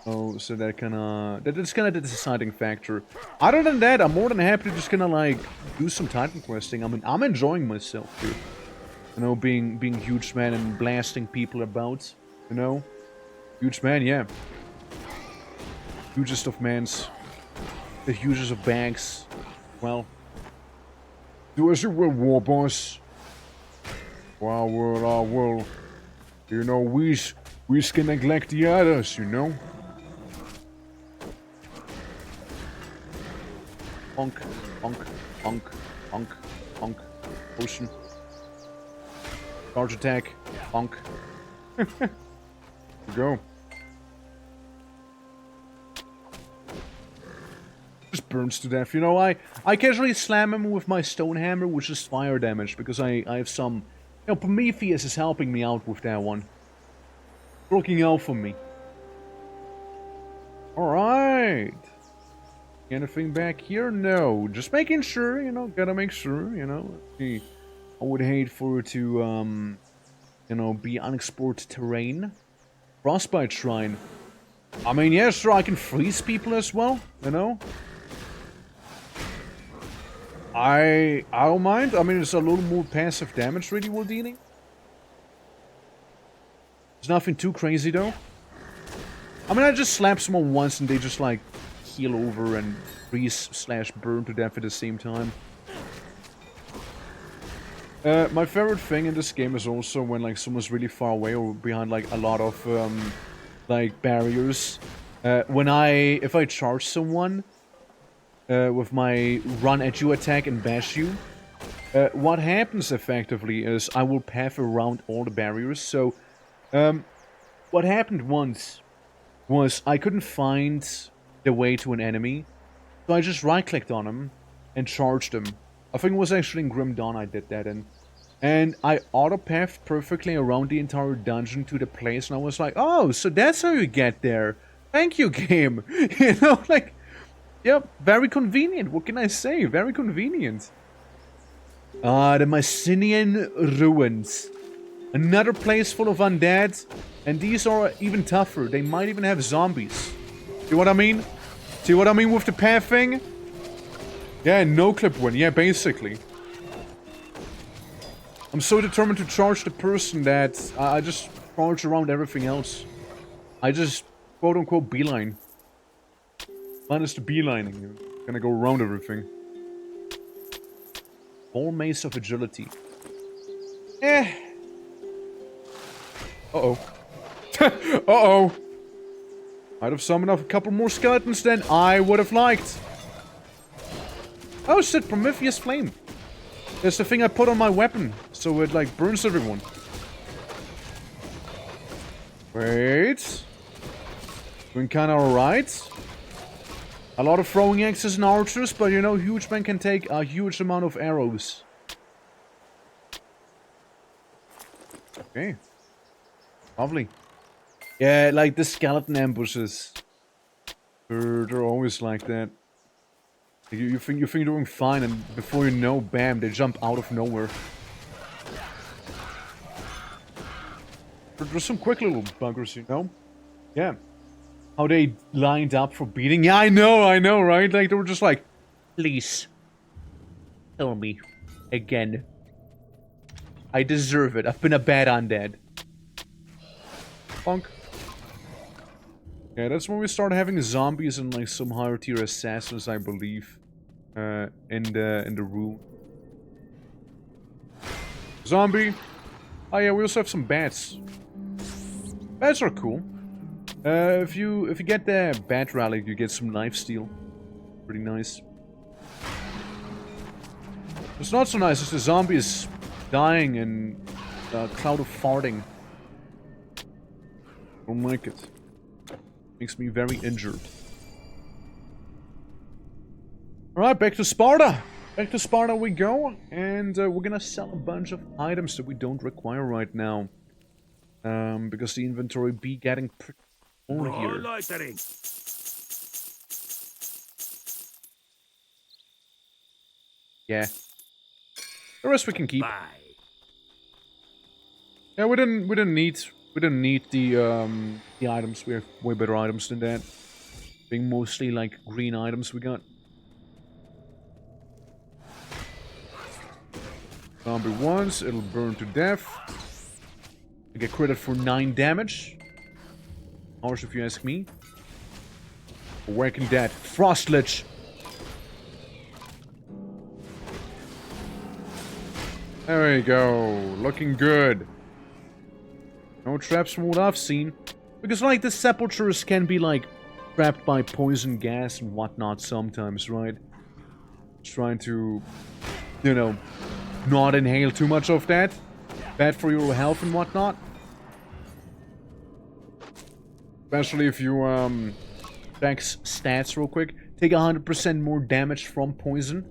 Oh, so that's kinda the deciding factor. Other than that, I'm more than happy to just kinda like do some Titan questing. I mean, I'm enjoying myself here. You know, being huge man and blasting people about. You know, huge man, yeah. Hugest of mans, the hugest of bags. Well, do as you will, war boss. Well, I will. You know, we can neglect the others. You know. Honk, honk, honk, honk, honk. Potion. Charge attack. Honk. Go. Just burns to death. You know, I casually slam him with my stone hammer, which is fire damage, because I have some... You know, Prometheus is helping me out with that one. Working out for me. Alright. Anything back here? No. Just making sure, you know, gotta make sure, you know. I would hate for it to, you know, be unexplored terrain. Frostbite Shrine. I mean, yeah, sure, I can freeze people as well, you know. I don't mind. I mean, it's a little more passive damage really we're dealing. It's nothing too crazy, though. I mean, I just slap someone once and they just, like, heal over and freeze/burn to death at the same time. My favorite thing in this game is also when like someone's really far away or behind like a lot of like barriers. If I charge someone with my run at you attack and bash you, what happens effectively is I will path around all the barriers. So what happened once was I couldn't find the way to an enemy, so I just right-clicked on him and charged him. I think it was actually in Grim Dawn I did that in. And I auto-pathed perfectly around the entire dungeon to the place, and I was like, oh, so that's how you get there. Thank you, game. You know, like, yep, very convenient. What can I say? Very convenient. The Mycenaean Ruins. Another place full of undead, and these are even tougher. They might even have zombies. See what I mean? See what I mean with the pathing? Yeah, no clip win. Yeah, basically. I'm so determined to charge the person that I just charge around everything else. I just quote-unquote beeline. Minus the beelining. You're gonna go around everything. Ball Mace of Agility. Eh. Uh-oh. Uh-oh. Might have summoned up a couple more skeletons than I would have liked. Oh shit, Prometheus Flame. That's the thing I put on my weapon, so it like burns everyone. Wait. Doing kinda alright. A lot of throwing axes and archers, but you know, huge men can take a huge amount of arrows. Okay. Lovely. Yeah, like the skeleton ambushes. They're always like that. You think you're doing fine, and before you know, bam, they jump out of nowhere. There's some quick little buggers, you know? Yeah. How they lined up for beating. Yeah, I know, right? Like, they were just like, Please. Kill me. Again. I deserve it. I've been a bad undead. Bonk. Yeah, that's when we start having zombies and like some higher tier assassins, I believe. In the room. Zombie. Oh yeah, we also have some bats. Bats are cool. If you get the bat rally, you get some lifesteal. Pretty nice. What's not so nice is the zombies dying in a cloud of farting. Don't like it. Makes me very injured. Alright, back to Sparta! Back to Sparta we go, and we're gonna sell a bunch of items that we don't require right now. Because the inventory be getting pretty full here. Yeah. The rest we can keep. Yeah, we didn't need the items. We have way better items than that. Being mostly like green items we got. Zombie once, it'll burn to death. I get credit for 9 damage. Harsh if you ask me. Awaken Dead. Frost Lich. There we go. Looking good. No traps from what I've seen. Because like the sepulchres can be like trapped by poison gas and whatnot sometimes, right? Trying to, you know, not inhale too much of that. Bad for your health and whatnot. Especially if you check stats real quick. Take 100% more damage from poison.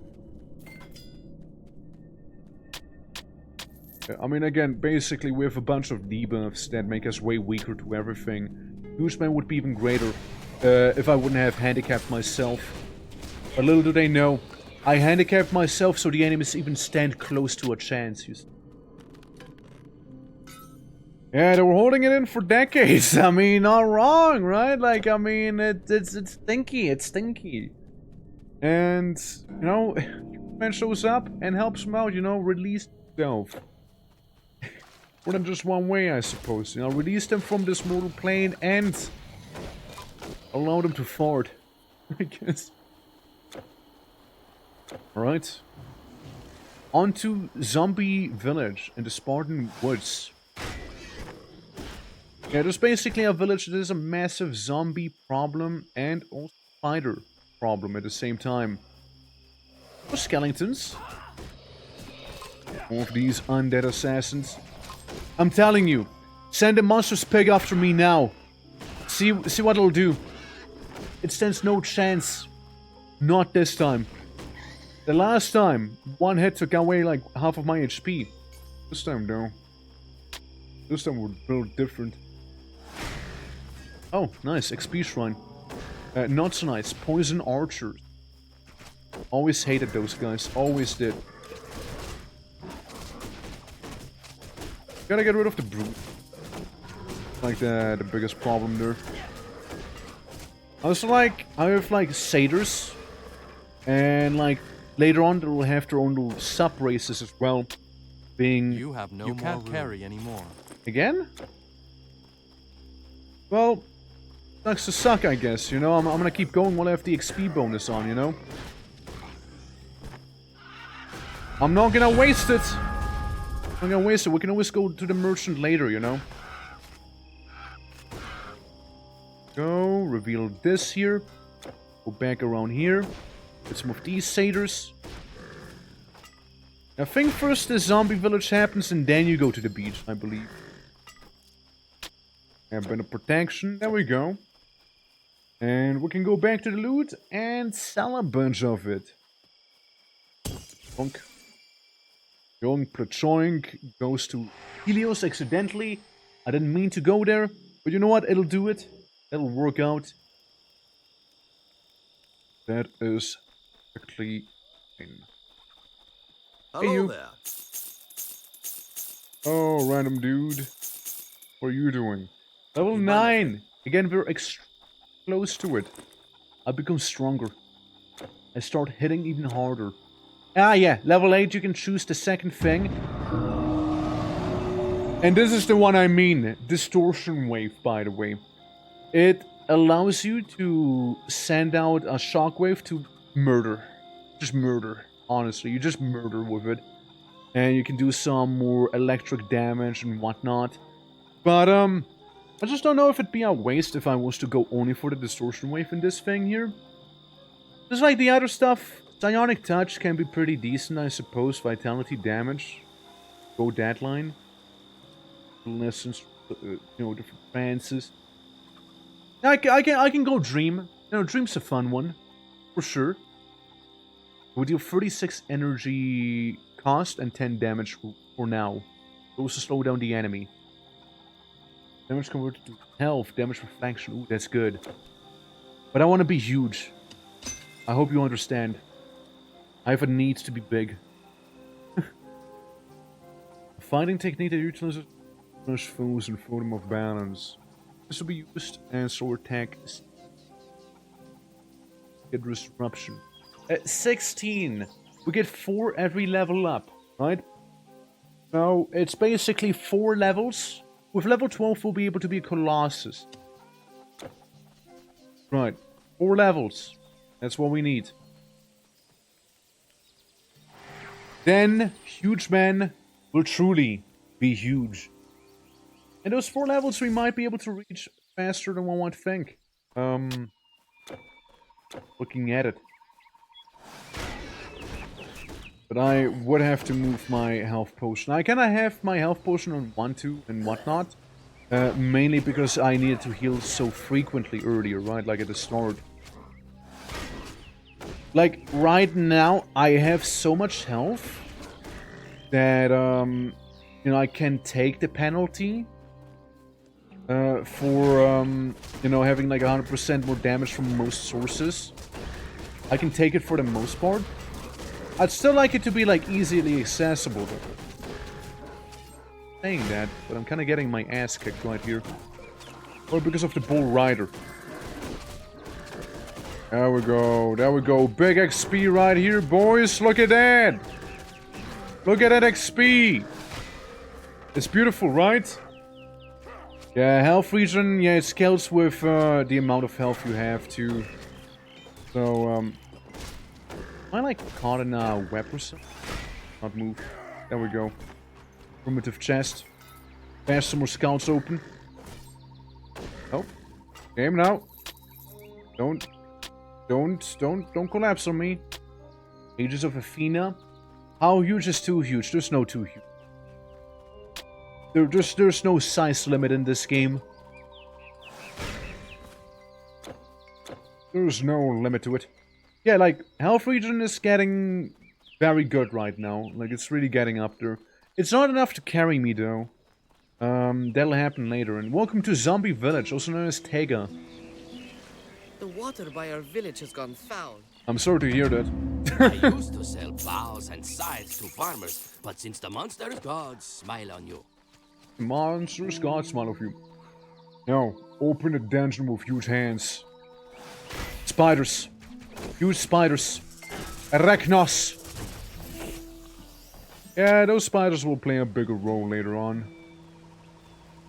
I mean, again, basically we have a bunch of debuffs that make us way weaker to everything. Gooseman would be even greater if I wouldn't have handicapped myself. But little do they know, I handicapped myself so the enemies even stand close to a chance. Yeah, they were holding it in for decades. I mean, not wrong, right? Like, I mean, it's stinky. It's stinky. And, you know, man shows up and helps him out, you know, release himself. More than just one way, I suppose. You know, release them from this mortal plane and allow them to fart, I guess. Alright. On to Zombie Village in the Spartan Woods. Yeah, there's basically a village that is a massive zombie problem and also spider problem at the same time. Or skeletons. More of these undead assassins. I'm telling you, send a monstrous pig after me now. See what it'll do. It stands no chance. Not this time. The last time, one hit took away like half of my HP. This time, though. This time we're built different. Oh, nice. XP shrine. Not so nice. Poison archers. Always hated those guys. Always did. Gotta get rid of the brute. Like the biggest problem there. Also, like, I have like satyrs. And like, later on they will have their own little sub-races as well. Being... You can't carry anymore. Again? Well, sucks to suck, I guess, you know? I'm gonna keep going while I have the XP bonus on, you know? I'm not gonna waste it! I'm gonna waste it. We can always go to the merchant later, you know? Go, reveal this here. Go back around here. Get some of these satyrs. I think first the zombie village happens and then you go to the beach, I believe. And bit of protection. There we go. And we can go back to the loot and sell a bunch of it. Bonk. Young Plachoink goes to Helios accidentally. I didn't mean to go there, but you know what? It'll do it. It'll work out. That is actually fine. Hello hey, you. There. Oh, random dude. What are you doing? Level 9. Again, we're close to it. I become stronger. I start hitting even harder. Ah, yeah, level 8, you can choose the second thing. And this is the one I mean, Distortion Wave, by the way. It allows you to send out a shockwave to murder. Just murder, honestly. You just murder with it. And you can do some more electric damage and whatnot. But, I just don't know if it'd be a waste if I was to go only for the Distortion Wave in this thing here. Just like the other stuff, Psionic Touch can be pretty decent, I suppose. Vitality damage. Go that line. Lessons, you know, different trances. I can go Dream. You know, Dream's a fun one. For sure. We deal 36 energy cost and 10 damage for now. Those to slow down the enemy. Damage converted to health, damage reflection. Ooh, that's good. But I want to be huge. I hope you understand. I have a need to be big. A fighting technique that utilizes foes and throw them off balance. This will be used as sword attack. Get disruption. 16. We get 4 every level up, right? So it's basically 4 levels. With level 12, we'll be able to be a Colossus. Right. 4 levels. That's what we need. Then, huge men will truly be huge. And those 4 levels we might be able to reach faster than one would think. Looking at it. But I would have to move my health potion. I kinda have my health potion on 1-2 and whatnot. Mainly because I needed to heal so frequently earlier, right? Like at the start. Like, right now, I have so much health that, you know, I can take the penalty for, you know, having like 100% more damage from most sources. I can take it for the most part. I'd still like it to be, like, easily accessible. Saying that, but I'm kind of getting my ass kicked right here. Or because of the Bull Rider. There we go, there we go. Big XP right here, boys. Look at that. Look at that XP. It's beautiful, right? Yeah, health regen, yeah, it scales with the amount of health you have, too. So, am I, like, caught in a web or something? Not move. There we go. Primitive chest. Bash some more scouts open. Oh. Game now. Don't collapse on me. Ages of Athena. How huge is too huge? There's no too huge. There's no size limit in this game. There's no limit to it. Yeah, like, health regen is getting very good right now. Like, it's really getting up there. It's not enough to carry me, though. That'll happen later. And welcome to Zombie Village, also known as Tega. The water by our village has gone foul. I'm sorry to hear that. I used to sell plows and scythes to farmers, but since the monsters, gods smile on you. Monsters, gods smile on you. Now, open the dungeon with huge hands. Spiders. Huge spiders. Arachnos. Yeah, those spiders will play a bigger role later on.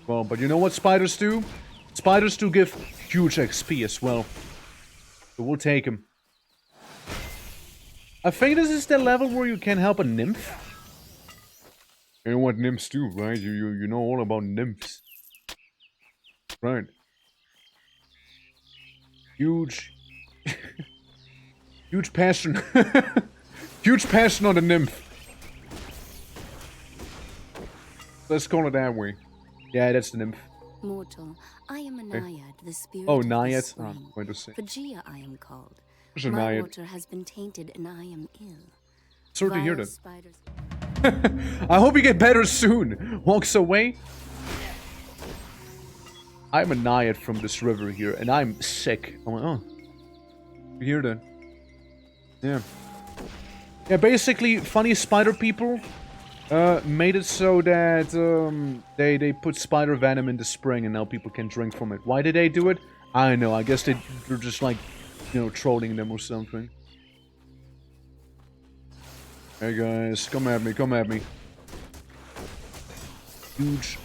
Well, but you know what spiders do? Spiders do give huge XP as well. So we'll take them. I think this is the level where you can help a nymph. You know what nymphs do, right? You know all about nymphs. Right. Huge. Huge passion. Huge passion on the nymph. Let's call it that way. Yeah, that's the nymph. Mortal, I am a naiad, the spirit oh, of naiad? the spring. Oh, wait a second. Phagia I am called. There's a My naiad. water has been tainted and I am ill. Sorry to hear Vile that. spiders. I hope you get better soon. Walks away. I'm a naiad from this river here, and I'm sick. I'm like, oh. You hear that? Yeah. Yeah, basically, funny spider people made it so that they put spider venom in the spring and now people can drink from it. Why did they do it? I don't know. I guess they're just like, you know, trolling them or something. Hey guys, come at me, come at me. Huge.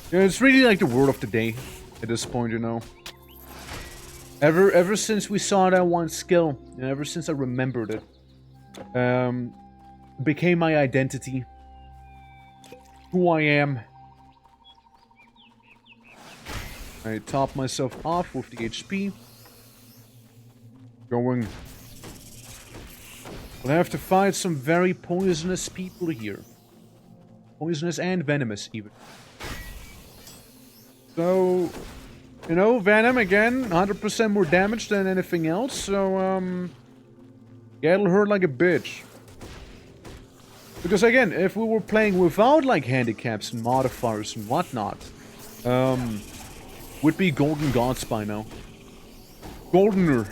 Yeah, it's really like the word of the day at this point, you know. Ever since we saw that one skill, and ever since I remembered it, it became my identity. Who I am. I top myself off with the HP. Going. We'll have to fight some very poisonous people here. Poisonous and venomous, even. So, you know, Venom, again, 100% more damage than anything else, so, yeah, it'll hurt like a bitch. Because, again, if we were playing without, like, handicaps and modifiers and whatnot, would be Golden Gods by now. Goldener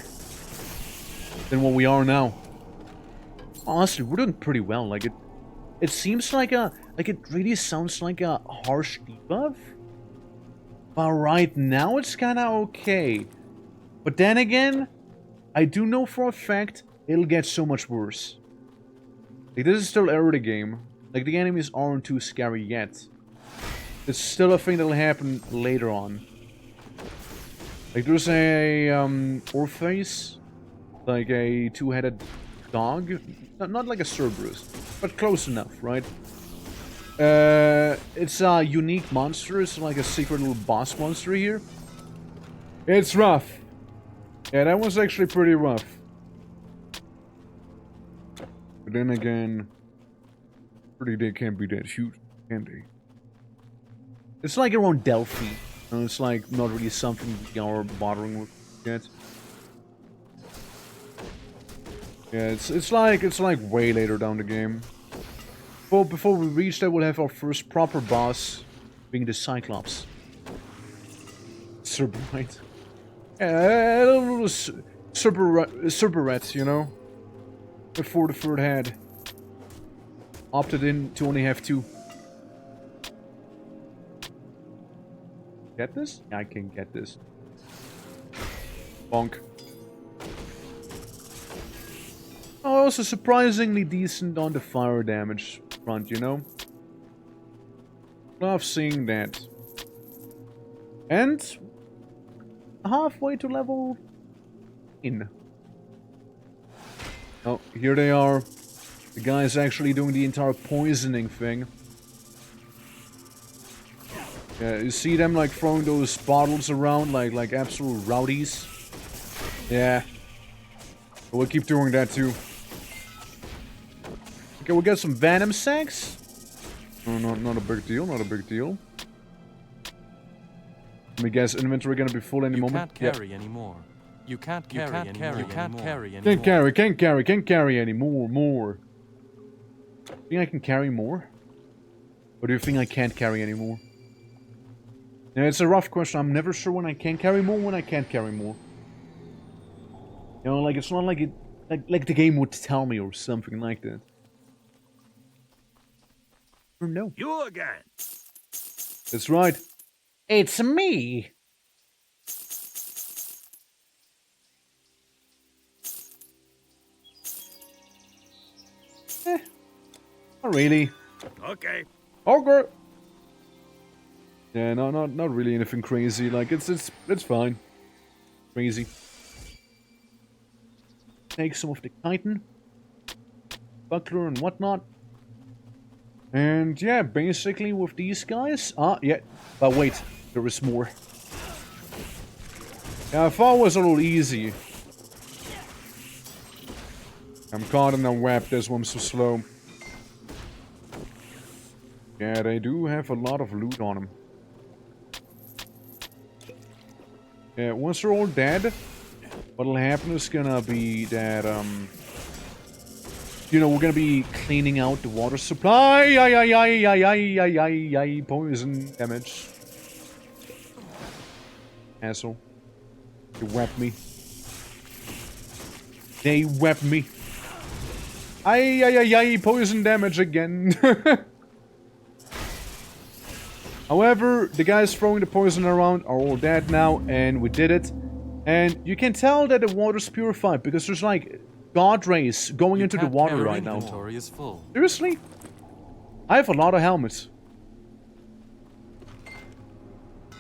than what we are now. Honestly, we're doing pretty well. Like, it seems like it really sounds like a harsh debuff. But right now, it's kind of okay. But then again, I do know for a fact it'll get so much worse. Like, this is still early game. Like, the enemies aren't too scary yet. It's still a thing that'll happen later on. Like, there's a, Orpheus. Like a two-headed dog. Not like a Cerberus, but close enough, right? It's a unique monster. It's like a secret little boss monster here. It's rough. Yeah, that was actually pretty rough. But then again, they can't be that huge, can they? It's like around Delphi. And it's like not really something we are bothering with yet. Yeah, it's like way later down the game. Well, before we reach that, we'll have our first proper boss, being the Cyclops. Cerberite. Yeah, a little Cerberite, you know? Before the third head. Opted in to only have 2. Get this? Yeah, I can get this. Bonk. Oh, also surprisingly decent on the fire damage front, you know? Love seeing that. And halfway to level in. Oh, here they are. The guy's actually doing the entire poisoning thing. Yeah, you see them like throwing those bottles around like absolute rowdies? Yeah. But we'll keep doing that too. Okay, we'll get some Venom sacks. Oh, not a big deal, not a big deal. Let me guess, inventory gonna be full any moment? You can't carry anymore. You can't carry anymore. You can't carry anymore. Can't carry any more. Think I can carry more? Or do you think I can't carry anymore? Yeah, it's a rough question. I'm never sure when I can carry more, when I can't carry more. You know, like, it's not like it... Like the game would tell me or something like that. Or no. You again. That's right. It's me. Not really. Okay. Okay. Yeah, no, not really anything crazy. Like, it's fine. Crazy. Take some of the chitin, buckler and whatnot. And yeah, basically with these guys... yeah. But wait, there is more. Yeah, I thought it was a little easy. I'm caught in a web, this one's so slow. Yeah, they do have a lot of loot on them. Yeah, once they're all dead, what'll happen is gonna be that, you know, we're gonna be cleaning out the water supply. Poison damage. Asshole. They wept me. They wept me. Poison damage again. However, the guys throwing the poison around are all dead now, and we did it. And you can tell that the water's purified, because there's like God rays going into the water right now. Inventory is full. Seriously? I have a lot of helmets.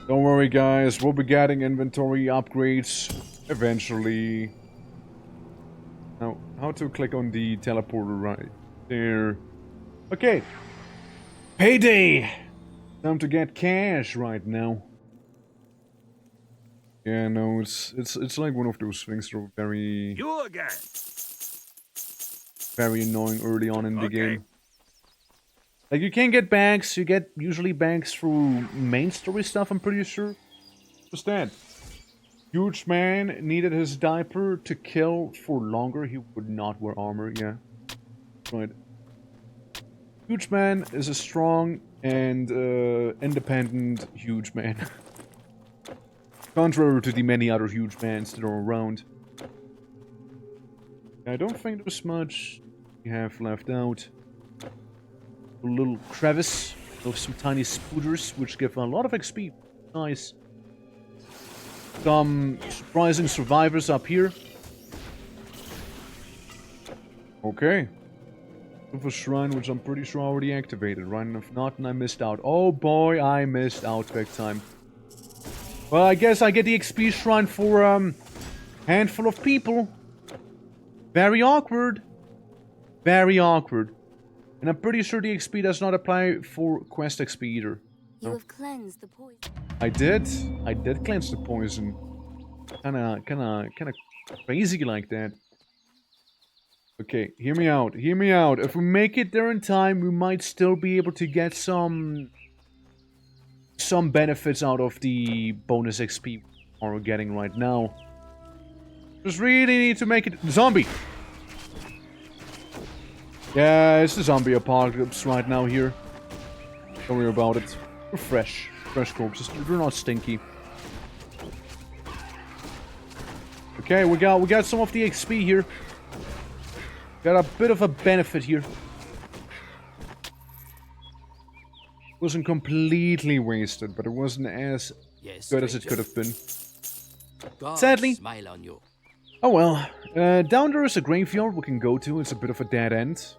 Don't worry, guys. We'll be getting inventory upgrades eventually. Now, how to click on the teleporter right there. Okay. Payday! Time to get cash right now. Yeah, no, it's like one of those things that are very... You again. Very annoying early on in the game. Like, you can get bags, you get usually bags through main story stuff, I'm pretty sure. What's that? Huge man needed his diaper to kill for longer. He would not wear armor, yeah. Right. Huge man is a strong and independent huge man. Contrary to the many other huge mans that are around. I don't think there's much we have left out. A little crevice of some tiny spooters, which give a lot of XP. Nice. Some surprising survivors up here. Okay. Of a shrine, which I'm pretty sure I already activated, right? And if not, then I missed out. Oh boy, I missed out big time. Well, I guess I get the XP shrine for handful of people. Very awkward. Very awkward. And I'm pretty sure the XP does not apply for quest XP either. You have cleansed the poison. I did cleanse the poison. Kinda crazy like that. Okay, hear me out. Hear me out. If we make it there in time, we might still be able to get some benefits out of the bonus XP we're getting right now. Just really need to make it... Zombie! Yeah, it's the zombie apocalypse right now here. Don't worry about it. We're fresh. Fresh corpses. They're not stinky. Okay, we got some of the XP here. Got a bit of a benefit here. Wasn't completely wasted, but it wasn't as good as it could have been. God Sadly. Smile on you. Oh well. Down there is a graveyard we can go to. It's a bit of a dead end.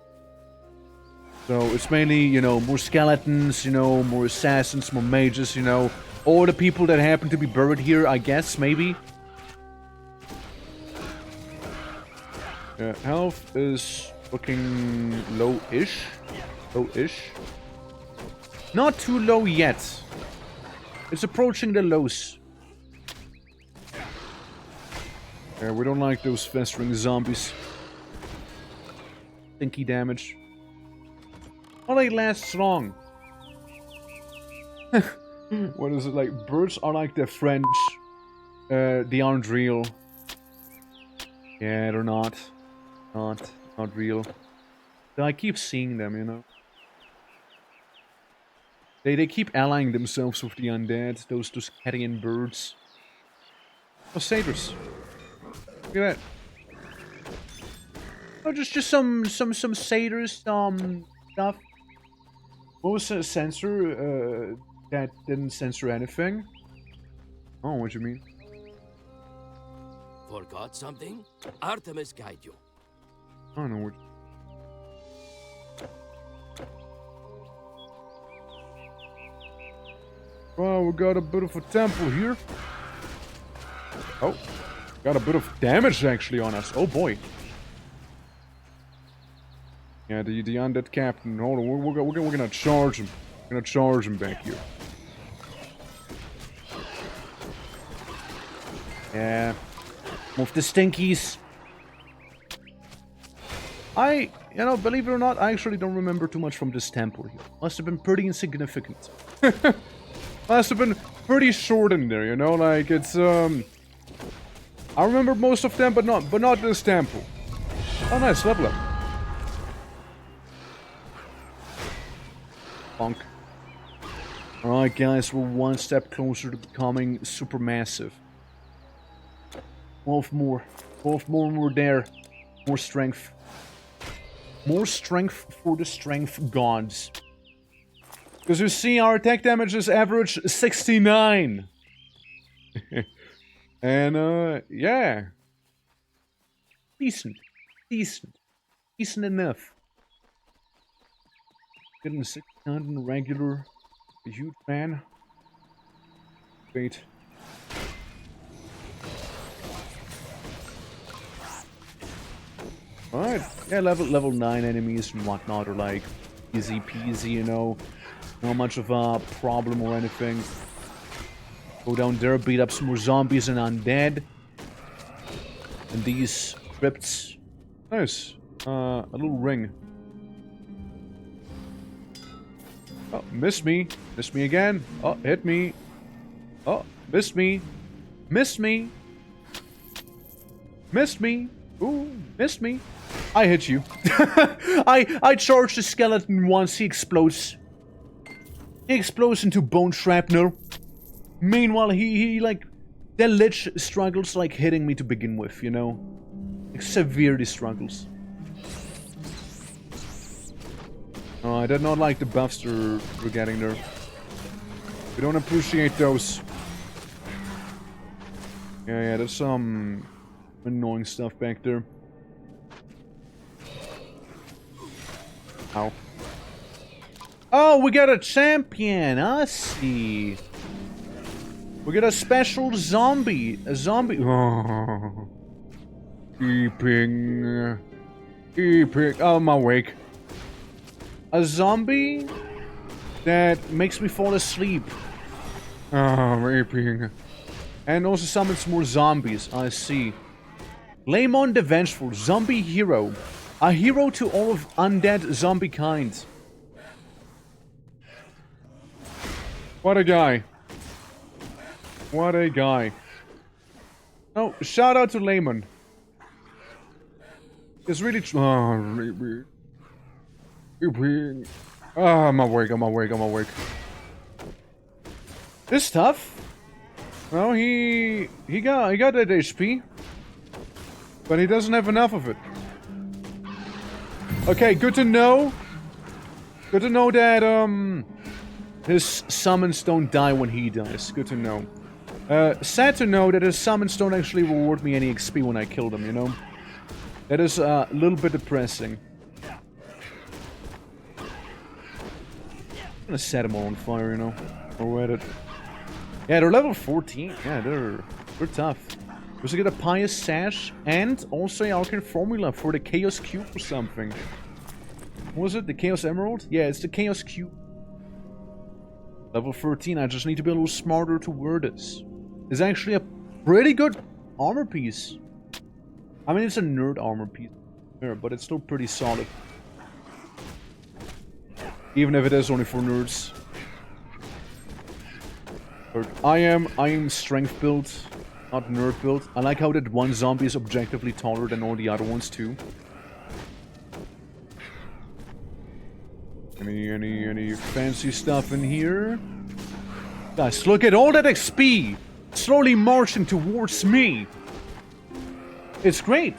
So it's mainly, you know, more skeletons, you know, more assassins, more mages, you know. All the people that happen to be buried here, I guess, maybe. Health is looking low-ish. Low-ish. Not too low yet. It's approaching the lows. Yeah, we don't like those festering zombies. Stinky damage. How they last long? What is it like? Birds are like the French. They aren't real. Yeah, they're not. Not real. So I keep seeing them, you know. They keep allying themselves with the undead. Those carrion birds. Oh, satyrs. Look at that. Oh, just some satyrs, stuff. What was a sensor? That didn't censor anything. Oh, what do you mean? Forgot something? Artemis guide you. I don't know what. Well, we got a bit of a temple here. Oh, got a bit of damage actually on us. Oh boy. Yeah, the undead captain. Hold on, we're gonna charge him. We're gonna charge him back here. Yeah. Move the stinkies. You know, believe it or not, I actually don't remember too much from this temple here. Must have been pretty insignificant. Must have been pretty short in there, you know, like it's I remember most of them, but not this temple. Oh nice, level up. Bonk. Alright guys, we're one step closer to becoming supermassive. 12 more and we're there. More strength. More strength for the strength gods. Because you see, our attack damage is average 69. And, yeah. Decent. decent. Decent enough. Getting 600 regular. A huge fan. Wait. Alright. Yeah, level 9 enemies and whatnot are like easy peasy, you know. Not much of a problem or anything. Go down there, beat up some more zombies and undead. And these crypts. Nice. A little ring. Oh, missed me. Missed me again. Oh, hit me. Oh, missed me. Missed me. Missed me. Ooh, missed me. I hit you. I charge the skeleton once, he explodes. He explodes into bone shrapnel. Meanwhile, he like, the lich struggles like hitting me to begin with, you know? Like, severely struggles. Oh, I did not like the buffs we're getting there. We don't appreciate those. Yeah, there's some annoying stuff back there. Ow. Oh, we got a champion! I see. We got a special zombie. A zombie. Oh. Keeping. Oh, I'm awake. A zombie that makes me fall asleep. Oh, raping. And also summons more zombies. I see. Lamon the Vengeful, zombie hero. A hero to all of undead zombie kind. What a guy. What a guy. Oh, shout out to Layman. It's really I'm awake. This tough. Well, he got that HP. But he doesn't have enough of it. Okay, good to know. Good to know that his summons don't die when he dies. Good to know. Sad to know that his summons don't actually reward me any XP when I kill them, you know? That is a little bit depressing. I'm gonna set them all on fire, you know? Or at it. Yeah, they're level 14. Yeah, they're tough. We also get a Pious Sash and also an Arcane Formula for the Chaos Cube or something. What was it? The Chaos Emerald? Yeah, it's the Chaos Cube. Level 13, I just need to be a little smarter to wear this. It's actually a pretty good armor piece. I mean, it's a nerd armor piece, but it's still pretty solid. Even if it is only for nerds. But I am strength build, not nerd build. I like how that one zombie is objectively taller than all the other ones too. Any fancy stuff in here? Guys, look at all that XP slowly marching towards me. It's great.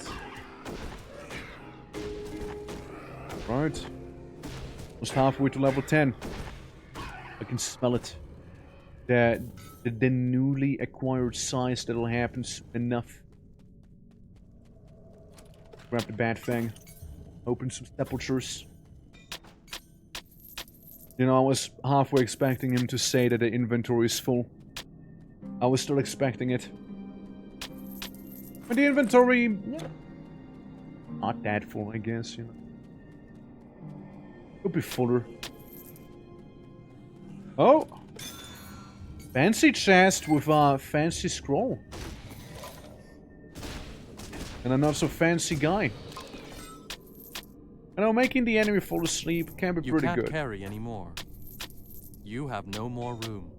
Right. Almost halfway to level 10. I can smell it. The newly acquired size that'll happen soon enough. Grab the Bat Fang. Open some sepulchres. You know, I was halfway expecting him to say that the inventory is full. I was still expecting it. But the inventory... yeah, not that full, I guess, you know. Could be fuller. Oh! Fancy chest with a fancy scroll. And a not so fancy guy. You know, making the enemy fall asleep can be pretty good. You can't carry anymore. You have no more room.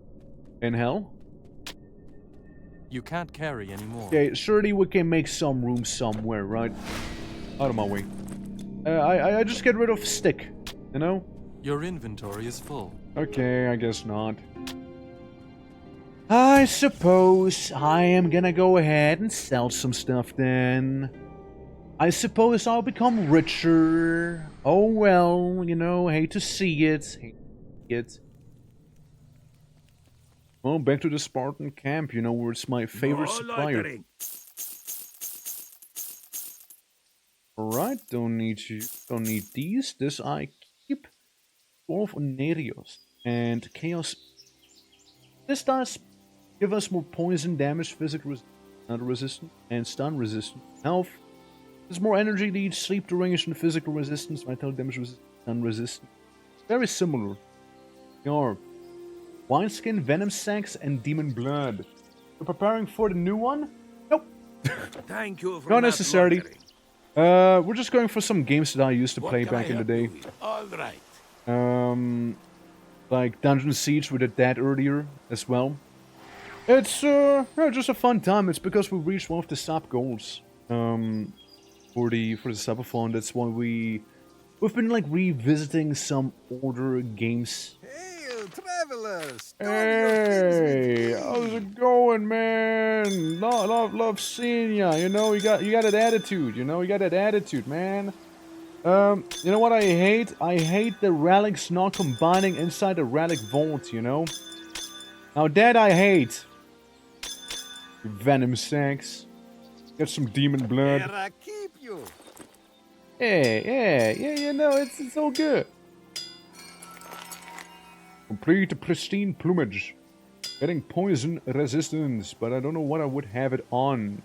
In hell? You can't carry anymore. Okay, surely we can make some room somewhere, right? Out of my way. I just get rid of stick, you know? Your inventory is full. Okay, I guess not. I suppose I am gonna go ahead and sell some stuff then. I suppose I'll become richer. Oh well, you know, hate to see it. Well, back to the Spartan camp, you know, where it's my favorite supplier. Alright, don't need you. Don't need these. This I keep. 12 Onerios. And Chaos. This does give us more poison damage, physical resistance, and stun resistance. Health. There's more energy lead, sleep duration, physical resistance, vital damage resistance, stun resistance. Very similar. Your wineskin, venom sacs, and demon blood. You're preparing for the new one? Nope. Thank you for Not necessarily. We're just going for some games that I used to play back in the day. All right. Like Dungeon Siege, we did that earlier as well. It's just a fun time. It's because we reached one of the sub goals. For the Subathon. That's why we've been like revisiting some older games. Hail, travelers! Hey, how's it going, man? Love seeing ya. You know, you got that attitude. You know, you got that attitude, man. You know what I hate? I hate the relics not combining inside the relic vault. You know. Now that I hate. Venom sacs. Get some demon blood. Here I keep you. Yeah, you know, it's all good. Complete the pristine plumage. Getting poison resistance, but I don't know what I would have it on.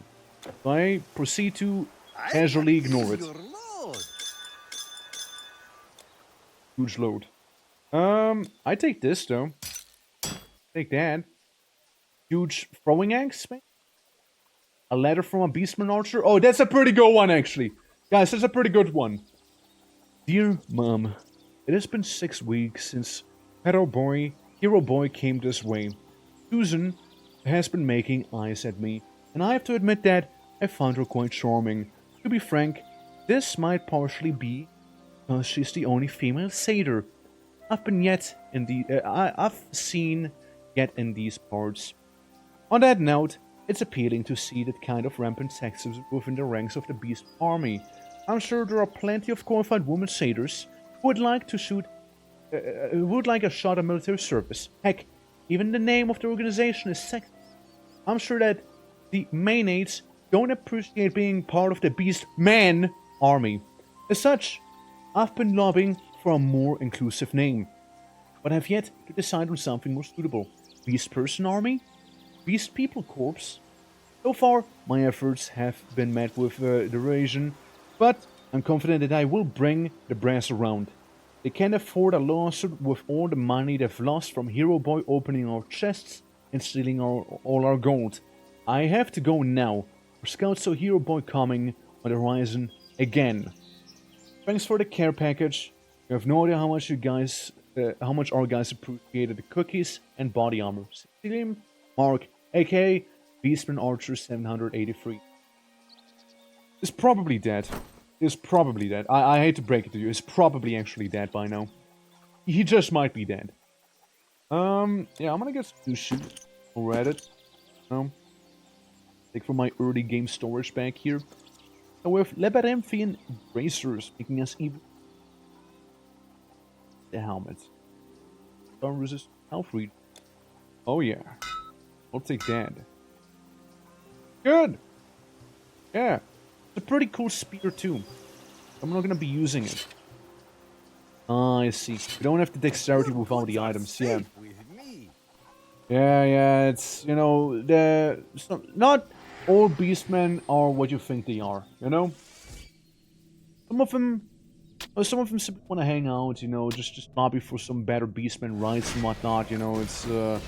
So I proceed to casually ignore it. Huge load. I take this though. Take that. Huge throwing axe, man. A letter from a beastman archer? Oh, that's a pretty good one, actually. Guys, that's a pretty good one. Dear Mom, it has been 6 weeks since Hero Boy came this way. Susan has been making eyes at me, and I have to admit that I found her quite charming. To be frank, this might partially be because she's the only female satyr I've seen yet in these parts. On that note, it's appealing to see that kind of rampant sexism within the ranks of the Beast Army. I'm sure there are plenty of qualified women satyrs who would like a shot at military service. Heck, even the name of the organization is sexist. I'm sure that the Mayonnaise don't appreciate being part of the Beast Man Army. As such, I've been lobbying for a more inclusive name, but have yet to decide on something more suitable. Beast Person Army? Beast People Corps? So far, my efforts have been met with derision, but I'm confident that I will bring the brass around. They can't afford a lawsuit with all the money they've lost from Hero Boy opening our chests and stealing all our gold. I have to go now. Our scouts saw Hero Boy coming on the horizon again. Thanks for the care package. You have no idea how much our guys appreciated the cookies and body armor. Cecilium, Mark, aka Beastman Archer 783. Is probably dead. Is probably dead. I hate to break it to you. Is probably actually dead by now. He just might be dead. Yeah, I'm gonna get some sushi. I'll read it. Take from my early game storage back here. And with Labyrinthian bracers making us even. The helmet. Don't resist health read. Oh yeah. I'll take that. Good! Yeah. It's a pretty cool spear too. I'm not gonna be using it. Ah, I see. We don't have the dexterity with all the items, yeah. Yeah, it's, you know, not all beastmen are what you think they are, you know? Some of them simply want to hang out, you know, just lobby for some better beastman rights and whatnot, you know, it's a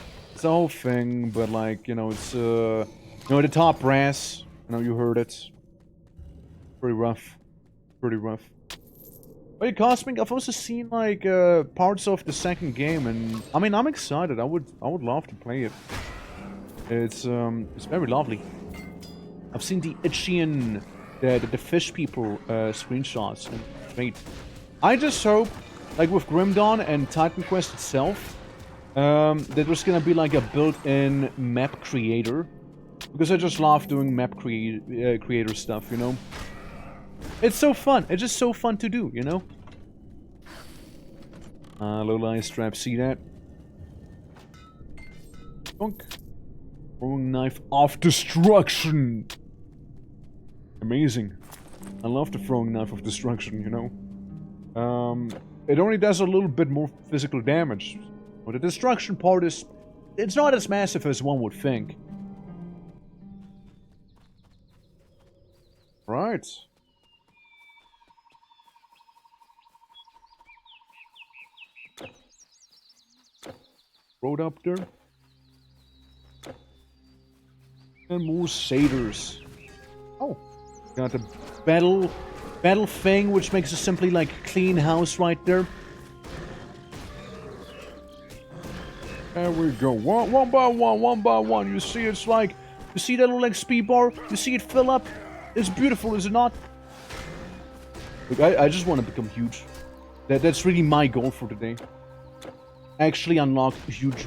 whole thing, but like, you know, it's, you know, the top brass, you know, you heard it. Pretty rough. Pretty rough. But Cosmic, I've also seen like parts of the second game, and I mean, I'm excited. I would love to play it. It's very lovely. I've seen the Itchian, the fish people screenshots, and it's great. I just hope, like with Grim Dawn and Titan Quest itself, that there's gonna be like a built-in map creator, because I just love doing map creator stuff, you know. It's so fun. It's just so fun to do, you know? Low line strap, see that? Bonk. Throwing knife of destruction. Amazing. I love the throwing knife of destruction, you know. It only does a little bit more physical damage. But the destruction part is... It's not as massive as one would think. Right. Road up there. And more satyrs. Oh. Got the battle thing, which makes it simply like a clean house right there. There we go. One by one. You see, it's like... You see that little XP bar? You see it fill up? It's beautiful, is it not? Look, I just want to become huge. That's really my goal for today. Actually unlock huge.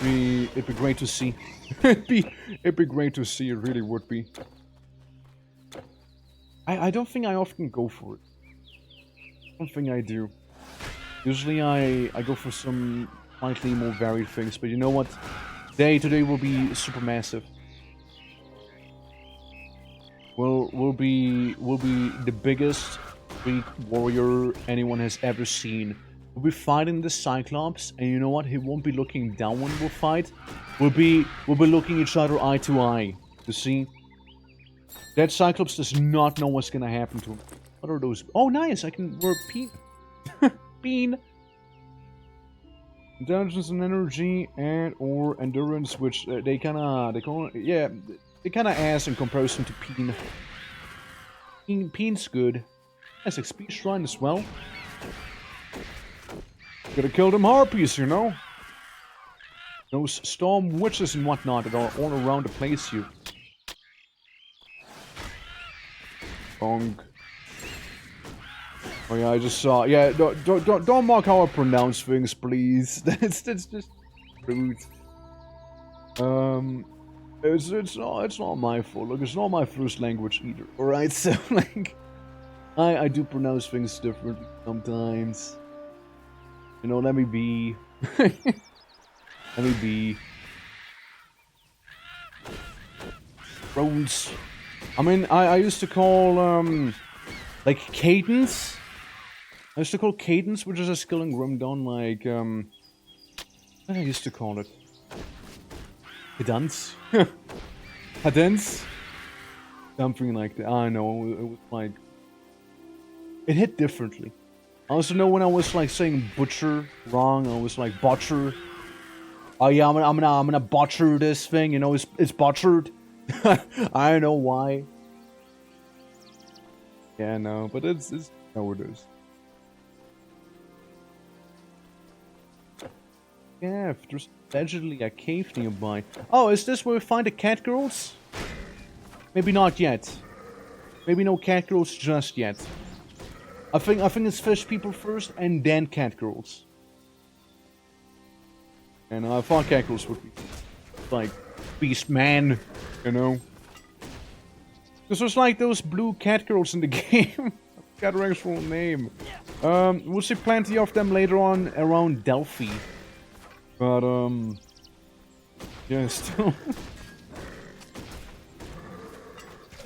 It'd be great to see. it'd be great to see, it really would be. I don't think I often go for it. I don't think I do. Usually I go for some slightly more varied things, but you know what? Today will be super massive. Will be the biggest Greek warrior anyone has ever seen. We'll be fighting the Cyclops, and you know what? He won't be looking down when we'll fight. We'll be looking each other eye to eye. You see? That Cyclops does not know what's gonna happen to him. What are those? Oh, nice! I can wear Bean. Bean. Intelligence and energy and/or endurance, which they kinda ass in comparison to Peen. Peen's good. That's XP shrine as well. Gotta kill them harpies, you know. Those storm witches and whatnot that are all around the place here. Bonk. Oh yeah, I just saw. Yeah, don't mock how I pronounce things, please. That's just rude. It's not my fault. Look, it's not my first language either. All right, so like, I do pronounce things differently sometimes. You know, let me be. Let me be. Roads. I mean, I used to call like cadence. I used to call cadence, which is a skill in Grimdawn, like what I used to call it. Cadence. Cadence. Something like that. I know it was like it hit differently. I also know when I was like saying butcher wrong, I was like butcher. Oh yeah, I'm gonna butcher this thing. You know, it's butchered. I don't know why. Yeah, no, but it's how it is. Yeah, there's allegedly a cave nearby. Oh, is this where we find the cat girls? Maybe not yet. Maybe no cat girls just yet. I think it's fish people first and then cat girls. And I thought cat girls would be like beast man, you know. Because there's like those blue cat girls in the game. I forgot her actual name. We'll see plenty of them later on around Delphi. But yeah, still.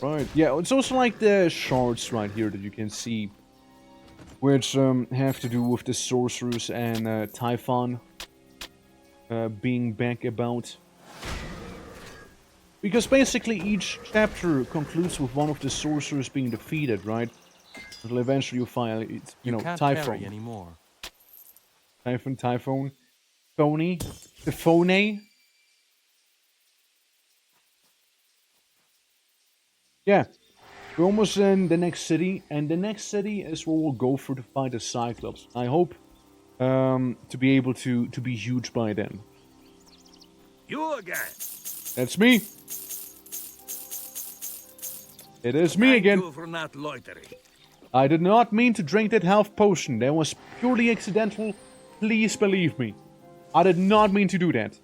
Right, yeah, it's also like the shards right here that you can see, which have to do with the sorcerers and Typhon being back about. Because basically each chapter concludes with one of the sorcerers being defeated, right? Until eventually you find, you know, can't Typhon. carry anymore. Typhon. Phony. The Phone. Yeah. We're almost in the next city, and the next city is where we'll go for to fight the Cyclops. I hope to be able to be huge by then. You again. That's me. It is me again. Thank you for not loitering. I did not mean to drink that health potion. That was purely accidental. Please believe me. I did not mean to do that.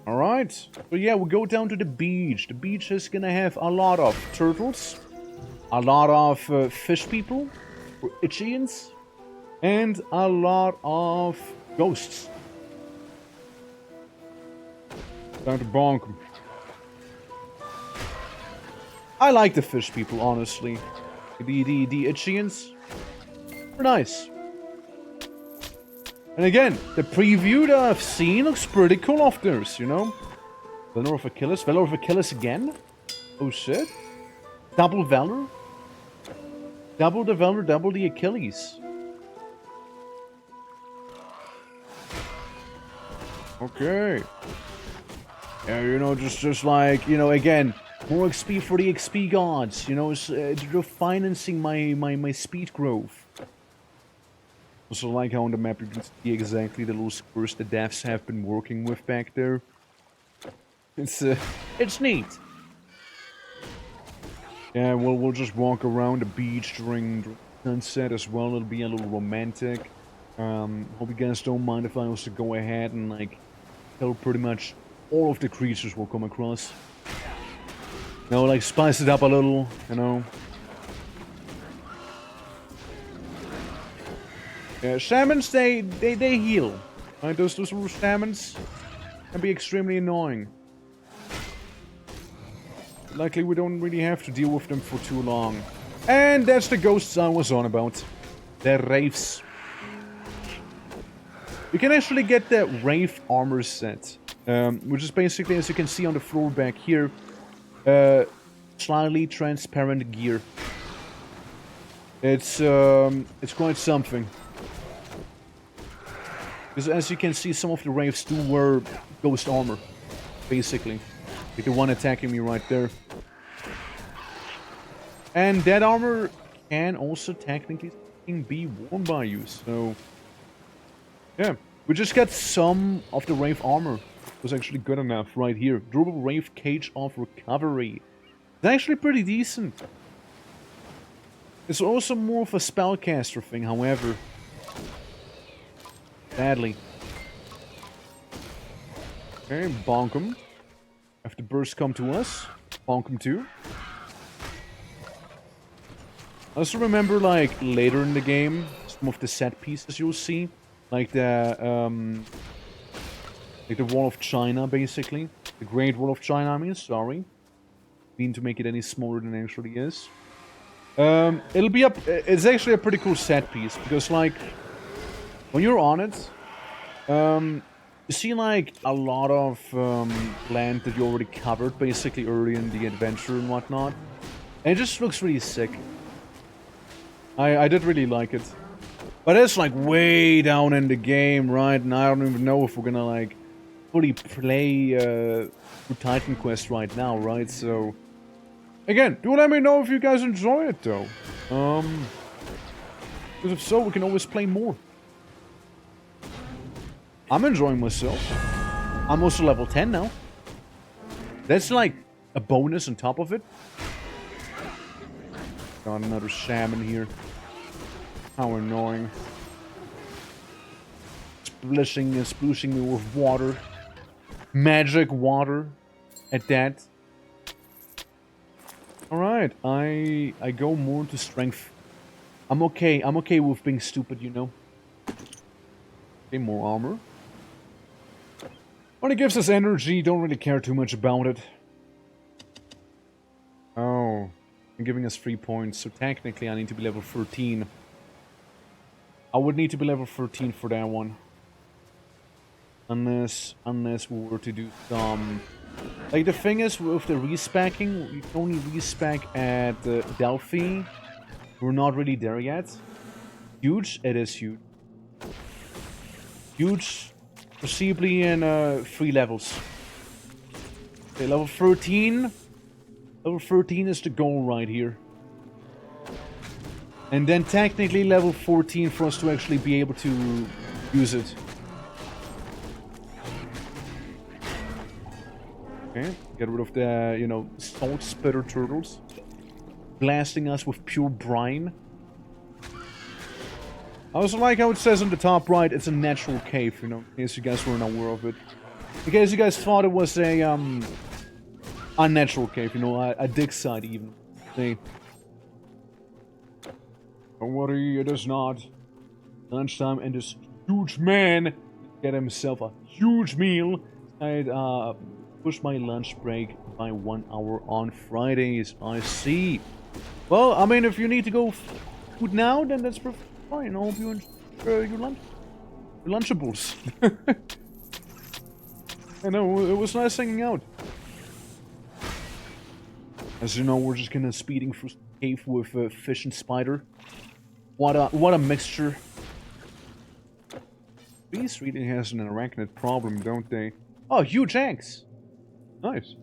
Alright. So yeah, we'll go down to the beach. The beach is gonna have a lot of turtles. A lot of fish people. Or Itchians. And a lot of ghosts. Time to bonk them. I like the fish people, honestly. The Itchians are nice. And again, the preview that I've seen looks pretty cool of theirs, you know? Valor of Achilles. Valor of Achilles again? Oh shit. Double Valor? Double the Valor, double the Achilles. Okay. Yeah, you know, just like, you know, again, more XP for the XP gods. You know, they're financing my speed growth. Also like how on the map you can see exactly the little squares the devs have been working with back there. It's neat. Yeah, we'll just walk around the beach during sunset as well. It'll be a little romantic. Hope you guys don't mind if I also go ahead and like kill pretty much all of the creatures we'll come across. You know, like spice it up a little, you know. Yeah, shamans, they heal. Right, those little shamans can be extremely annoying. Luckily, we don't really have to deal with them for too long. And that's the ghosts I was on about. The wraiths. You can actually get the wraith armor set, which is basically, as you can see on the floor back here, slightly transparent gear. It's quite something. Because as you can see, some of the wraiths do wear ghost armor, basically. Like the one attacking me right there. And that armor can also technically be worn by you, so... Yeah, we just got some of the Wraith armor. It was actually good enough right here. Durable Wraith Cage of Recovery. It's actually pretty decent. It's also more of a spellcaster thing, however. Sadly. Okay, bonk 'em. If the bursts come to us, bonk 'em too. I also remember, like, later in the game, some of the set pieces you'll see. Like the Wall of China, basically. The Great Wall of China, I mean, sorry. Mean to make it any smaller than it actually is. It'll be it's actually a pretty cool set piece, because, like, when you're on it, you see, like, a lot of land that you already covered, basically, early in the adventure and whatnot. And it just looks really sick. I did really like it. But it's, like, way down in the game, right? And I don't even know if we're gonna, like, fully play through Titan Quest right now, right? So, again, do let me know if you guys enjoy it, though. Because if so, we can always play more. I'm enjoying myself. I'm also level 10 now. That's like a bonus on top of it. Got another shaman here. How annoying. Splooshing me with water. Magic water. At that. Alright, I go more to strength. I'm okay with being stupid, you know. Okay, more armor. When it gives us energy, don't really care too much about it. Oh, and giving us 3 points, so technically I need to be level 13. I would need to be level 13 for that one. Unless we were to do some... Like, the thing is, with the respecking, you can only respec at Delphi. We're not really there yet. Huge? It is huge. Huge, possibly in 3 levels. Okay, level 13. Level 13 is the goal right here. And then technically level 14 for us to actually be able to use it. Okay, get rid of the, you know, salt spitter turtles. Blasting us with pure brine. I also like how it says on the top right, it's a natural cave, you know, in case you guys weren't aware of it. In case you guys thought it was a, unnatural cave, you know, a dig site even. See? Don't worry, it is not. Lunchtime, and this huge man get himself a huge meal. And, Push my lunch break by 1 hour on Fridays. I see. Well, I mean, if you need to go food now, then that's fine. I hope you enjoy your lunch. Your Lunchables. I know, it was nice hanging out. As you know, we're just kinda speeding through the cave with Fish and Spider. What a mixture. Beast really has an arachnid problem, don't they? Oh, huge eggs! Nice.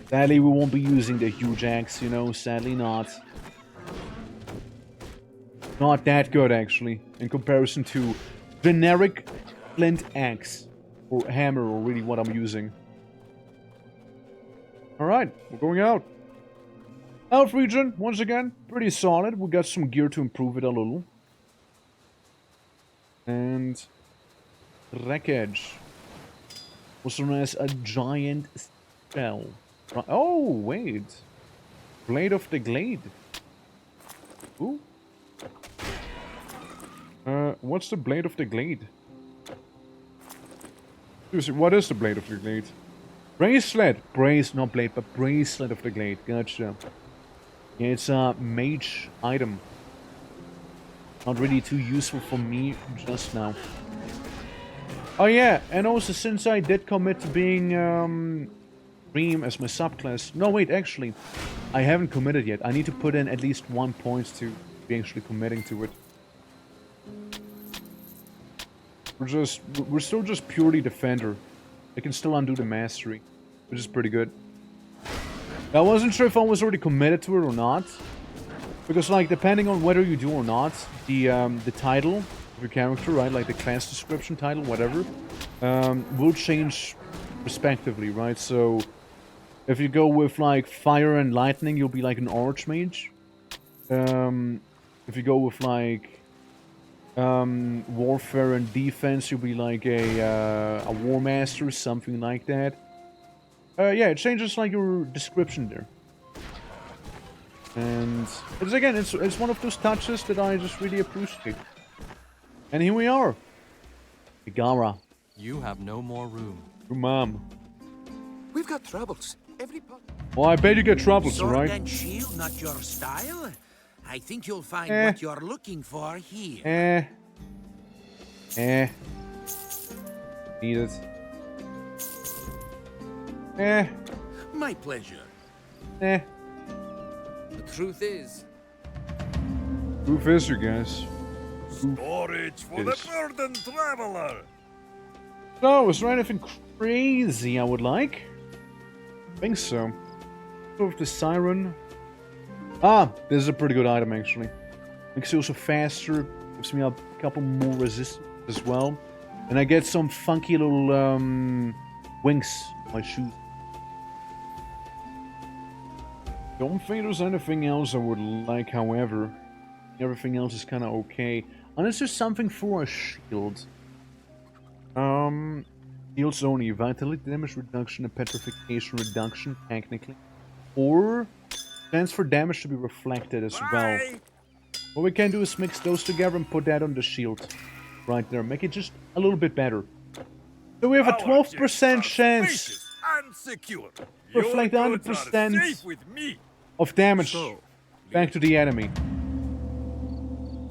Sadly, we won't be using the huge axe, you know, sadly not. Not that good, actually, in comparison to generic flint axe. Or hammer, or really what I'm using. Alright, we're going out. Elf region, once again, pretty solid. We got some gear to improve it a little. And wreckage. Also known as a giant spell. Oh, wait. Blade of the Glade. Ooh. What's the Blade of the Glade? Seriously, what is the Blade of the Glade? Bracelet! Not blade, but Bracelet of the Glade. Gotcha. Yeah, it's a mage item. Not really too useful for me just now. Oh yeah, and also since I did commit to being Dream as my subclass. No wait, actually, I haven't committed yet. I need to put in at least 1 point to be actually committing to it. We're still just purely defender. I can still undo the mastery, which is pretty good. I wasn't sure if I was already committed to it or not. Because, like, depending on whether you do or not, the title of your character, right, like the class description title, whatever, will change respectively, right? So, if you go with, like, fire and lightning, you'll be like an archmage. If you go with, like, warfare and defense, you'll be like a war master, something like that. Yeah, it changes, like, your description there. And it's again, it's one of those touches that I just really appreciate. And here we are. Igara. You have no more room. Your mom. We've got troubles. Well, I bet you get troubles, Sword right? and shield, not your style. I think you'll find what you're looking for here. Need it. My pleasure. The truth is, you guys. Storage for the burdened traveler. So, is there anything crazy I would like? I think so. Go with the siren. Ah, this is a pretty good item actually. Makes it also faster. Gives me a couple more resistance as well. And I get some funky little wings on my shoes. Don't think there's anything else I would like, however. Everything else is kind of okay. Unless there's something for a shield. Shields only. Vitality damage reduction and petrification reduction, technically. Or chance for damage to be reflected as well. What we can do is mix those together and put that on the shield. Right there. Make it just a little bit better. So we have a 12% chance to reflect 100% of damage back to the enemy.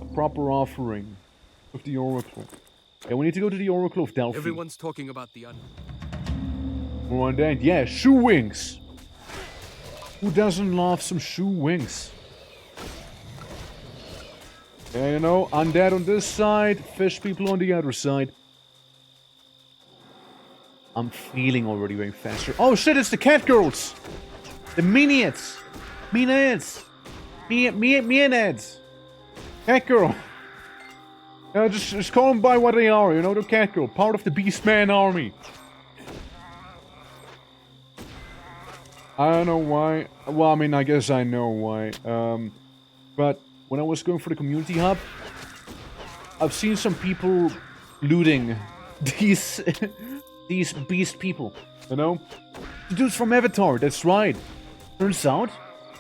A proper offering of the Oracle. Yeah, we need to go to the Oracle of Delphi. Everyone's talking about the More on that. Yeah, shoe wings. Who doesn't love some shoe wings? Yeah, you know, undead on this side, fish people on the other side. I'm feeling already going faster. Oh shit, it's the cat girls! The Miniads! Miniads! Miniads! Cat girl! Just call them by what they are, you know, the cat girl. Part of the Beastman army. I don't know why. Well, I mean, I guess I know why. But when I was going for the community hub, I've seen some people looting these beast people, you know? The dudes from Avatar, that's right. Turns out,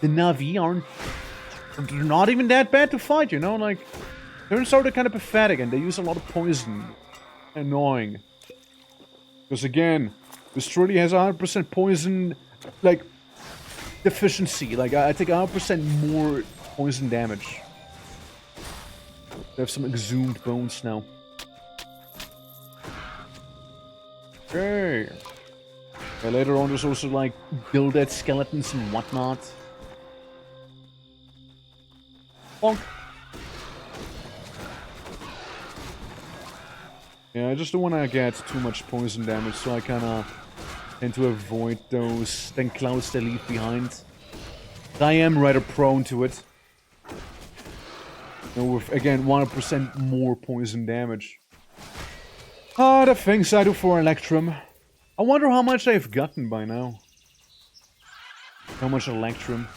the Na'vi aren't... They're not even that bad to fight, you know? Like, turns out they're kind of pathetic and they use a lot of poison. Annoying. Because again, this truly has 100% poison, like, deficiency. Like, I take 100% more poison damage. They have some exhumed bones now. Okay. Yeah, later on there's also like gilded skeletons and whatnot. Bonk. Yeah, I just don't want to get too much poison damage, so I kind of tend to avoid those thin clouds they leave behind. I am rather prone to it. And with, again, 100% more poison damage. Ah, the things I do for Electrum. I wonder how much I've gotten by now. How much Electrum?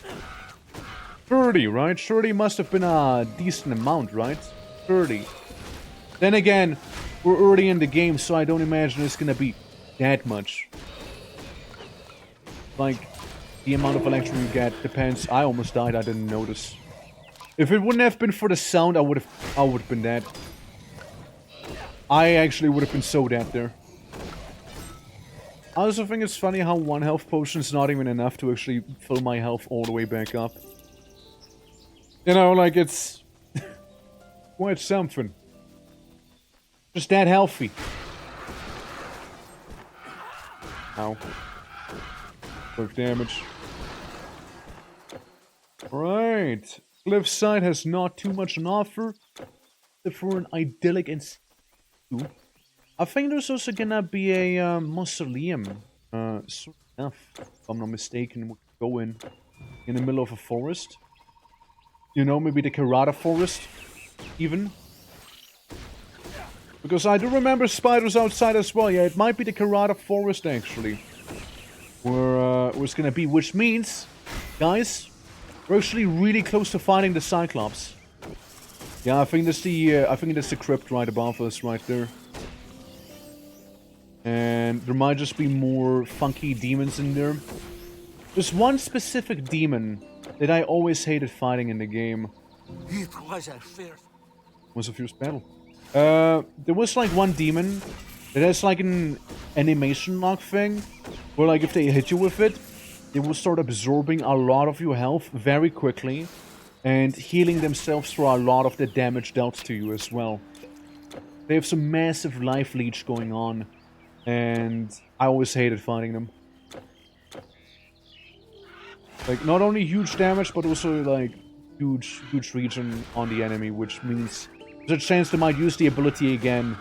30, right? 30 must have been a decent amount, right? 30. Then again, we're early in the game, so I don't imagine it's gonna be that much. Like, the amount of Electrum you get depends. I almost died, I didn't notice. If it wouldn't have been for the sound, I would have been dead. I actually would have been so dead there. I also think it's funny how one health potion is not even enough to actually fill my health all the way back up. You know, like it's quite something. Just that healthy. Ow. Quick damage. Right. Cliffside has not too much on offer. Except for an idyllic and... I think there's also gonna be a mausoleum. Sort of, if I'm not mistaken, we could go in the middle of a forest. You know, maybe the Karada forest, even. Because I do remember spiders outside as well. Yeah, it might be the Karada forest actually. Where it's gonna be, which means, guys, we're actually really close to finding the Cyclops. Yeah, I think that's the crypt right above us, right there. And there might just be more funky demons in there. There's one specific demon that I always hated fighting in the game. It was a fierce. Was a fierce battle. There was like one demon that has like an animation lock thing, where like if they hit you with it, they will start absorbing a lot of your health very quickly, and healing themselves for a lot of the damage dealt to you as well. They have some massive life leech going on. And I always hated fighting them. Like, not only huge damage, but also, like, huge regen on the enemy, which means there's a chance they might use the ability again.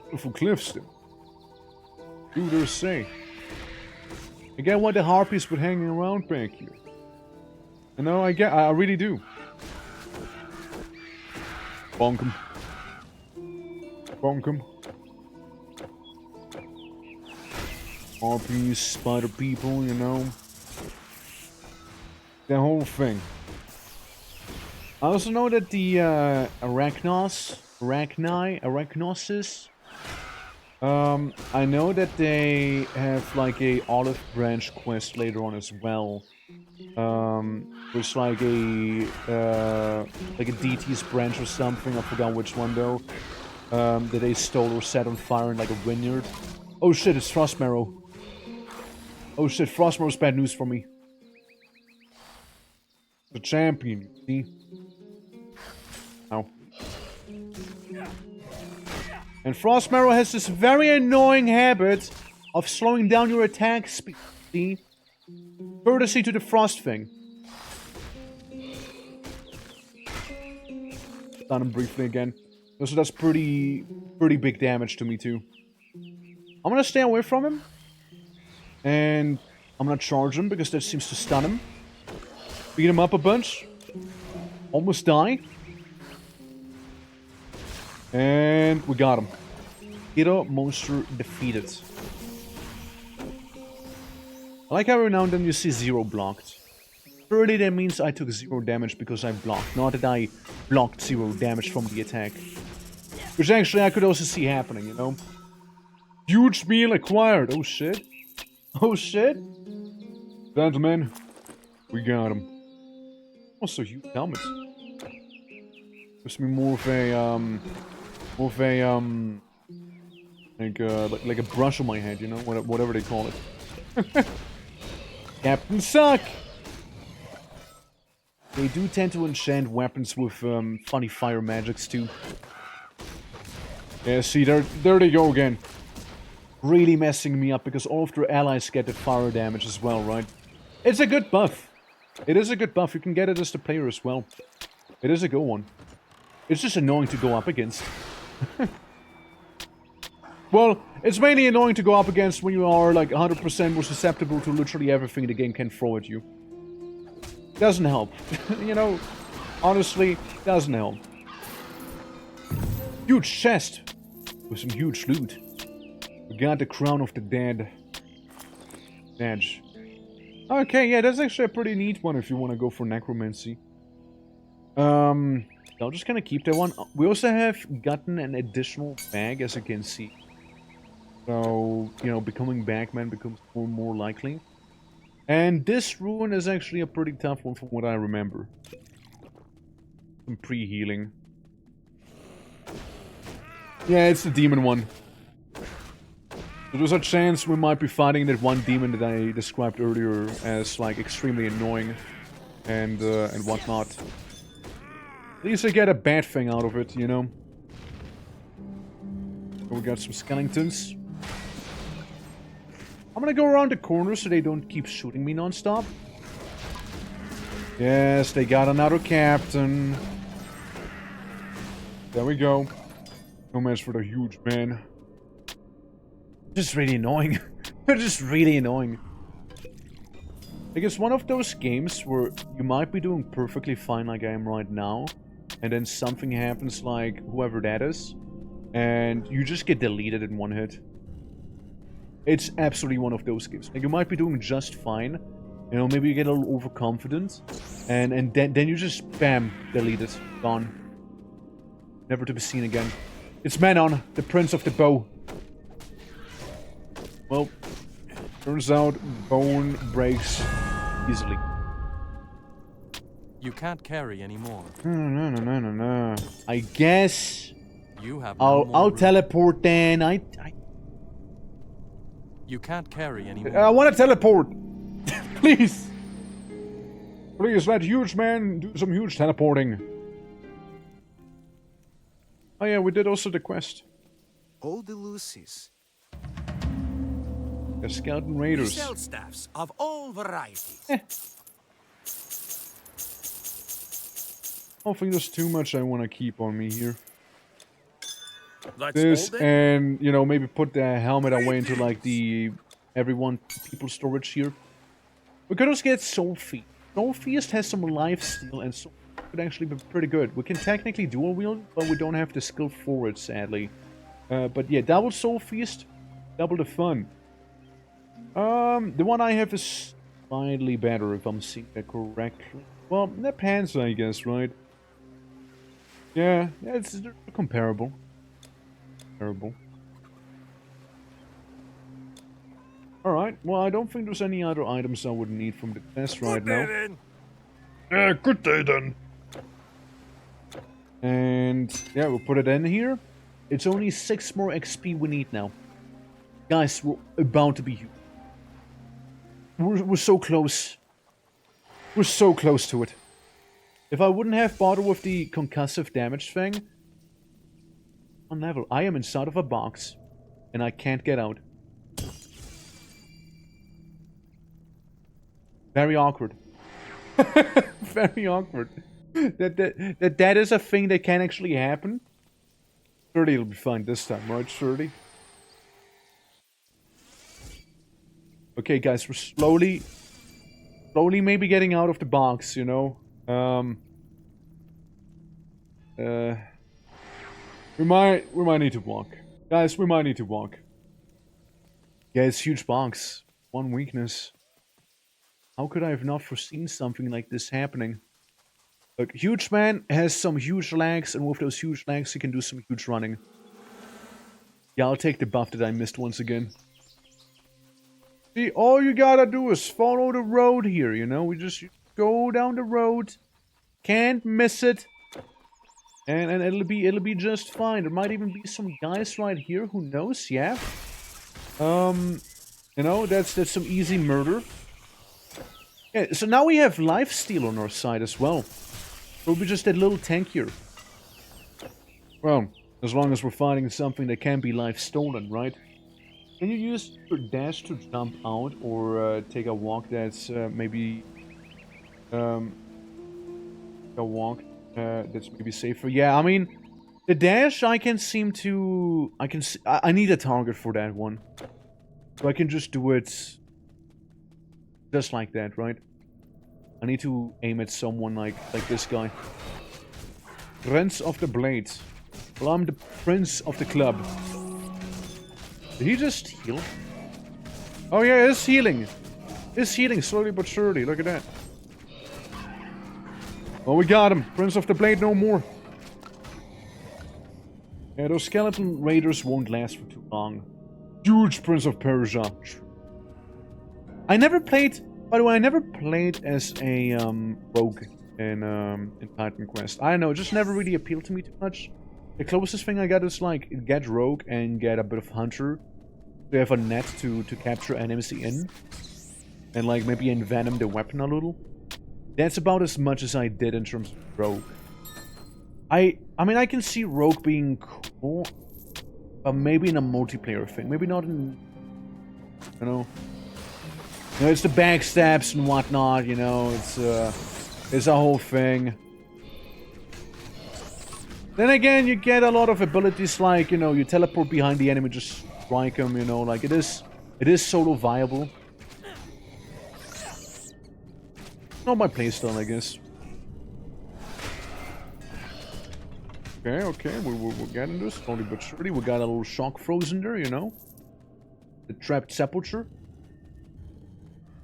Beautiful cliffs, though. Do their say. I get why the harpies were hanging around back here. You know, I really do. Bonk 'em. Bonk 'em. Harpies, spider people, you know. The whole thing. I also know that the Arachnosis. I know that they have like a olive branch quest later on as well. There's like a DT's branch or something. I forgot which one though. That they stole or set on fire in like a vineyard. Oh shit, it's Frostmarrow. Oh shit, Frostmarrow's bad news for me. The champion, you see? Ow. And Frostmarrow has this very annoying habit of slowing down your attack speed, see? Courtesy to the Frost thing. Stun him briefly again. So that's pretty big damage to me too. I'm gonna stay away from him. And I'm gonna charge him because that seems to stun him. Beat him up a bunch. Almost die. And we got him. Hero monster defeated. I like how every now and then you see 0 blocked. Surely that means I took 0 damage because I blocked, not that I blocked 0 damage from the attack. Which actually I could also see happening, you know? Huge meal acquired. Oh shit. Oh shit. Gentlemen, we got him. Also huge helmet. Gives me more of a Like a brush on my head, you know, whatever they call it. Captain Suck! They do tend to enchant weapons with funny fire magics too. Yeah, see, there they go again. Really messing me up because all of their allies get the fire damage as well, right? It's a good buff. It is a good buff. You can get it as the player as well. It is a good one. It's just annoying to go up against. Well, it's mainly annoying to go up against when you are like 100% more susceptible to literally everything the game can throw at you. Doesn't help. You know, honestly, doesn't help. Huge chest with some huge loot. We got the Crown of the Dead badge. Okay, yeah, that's actually a pretty neat one if you want to go for necromancy. I'll just kind of keep that one. We also have gotten an additional bag, as you can see. So, you know, becoming Bagman becomes more and more likely. And this rune is actually a pretty tough one from what I remember. Some pre-healing. Yeah, it's the demon one. There's a chance we might be fighting that one demon that I described earlier as, like, extremely annoying and whatnot. At least I get a bad thing out of it, you know? So we got some skeletons. I'm gonna go around the corner so they don't keep shooting me non-stop. Yes, they got another captain. There we go. No match for the huge man. Just really annoying. They're just really annoying. Like, it's one of those games where you might be doing perfectly fine like I am right now, and then something happens like whoever that is, and you just get deleted in one hit. It's absolutely one of those games. Like, you might be doing just fine, you know, maybe you get a little overconfident, and then you just, bam, deleted, gone. Never to be seen again. It's Manon, the Prince of the Bow. Well, turns out bone breaks easily. You can't carry anymore. No. I guess you have no I'll teleport then. You can't carry anymore. I want to teleport. Please. Please let huge man do some huge teleporting. Oh yeah, we did also the quest. All the Lucy's. The skeleton raiders. We sell staffs of all varieties. I don't think there's too much I want to keep on me here. This and, you know, maybe put the helmet away into like the people storage here. We could also get Soul Feast. Soul Feast has some lifesteal and Soul could actually be pretty good. We can technically dual wield, but we don't have the skill for it, sadly. But yeah, double Soul Feast, double the fun. The one I have is slightly better if I'm seeing that correctly. Well, that depends, I guess, right? Yeah, it's comparable. Alright, well, I don't think there's any other items I would need from the test right now. Good day then. And yeah, we'll put it in here. It's only 6 more XP we need now. Guys, we're about to be huge. We're so close. We're so close to it. If I wouldn't have bothered with the concussive damage thing, on level, I am inside of a box, and I can't get out. Very awkward. Very awkward. That is a thing that can actually happen. Surely it'll be fine this time, right? Surely. Okay, guys, we're slowly maybe getting out of the box, you know. We might need to walk. Guys, we might need to walk. Yeah, it's huge box. One weakness. How could I have not foreseen something like this happening? Look, huge man has some huge legs, and with those huge legs he can do some huge running. Yeah, I'll take the buff that I missed once again. See, all you gotta do is follow the road here, you know? We just go down the road. Can't miss it. And it'll be just fine. There might even be some guys right here, who knows, yeah. You know, that's some easy murder. Yeah, so now we have lifesteal on our side as well. We'll be just a little tankier. Well, as long as we're fighting something that can be life stolen, right? Can you use your dash to jump out or take a walk that's maybe a walk that's maybe safer? Yeah, I mean, the dash I can seem to I need a target for that one, so I can just do it just like that, right? I need to aim at someone like this guy. Prince of the Blade. Well, I'm the Prince of the Club. Did he just heal? Oh yeah, it's healing. It's healing slowly but surely. Look at that. Oh, we got him. Prince of the Blade no more. Yeah, those skeleton raiders won't last for too long. Huge Prince of Persia. I never played... By the way, I never played as a rogue in Titan Quest. I don't know, it just never really appealed to me too much. The closest thing I got is like get rogue and get a bit of hunter. To have a net to capture enemies in. And like maybe envenom the weapon a little. That's about as much as I did in terms of rogue. I mean, I can see rogue being cool, but maybe in a multiplayer thing. Maybe not in, you know, it's the backstabs and whatnot. You know, it's a whole thing. Then again, you get a lot of abilities like, you know, you teleport behind the enemy, just strike them. You know, like it is solo viable. Not my playstyle, I guess. Okay, we're getting this. Slowly but surely. We got a little shock frozen there, you know. The trapped sepulture.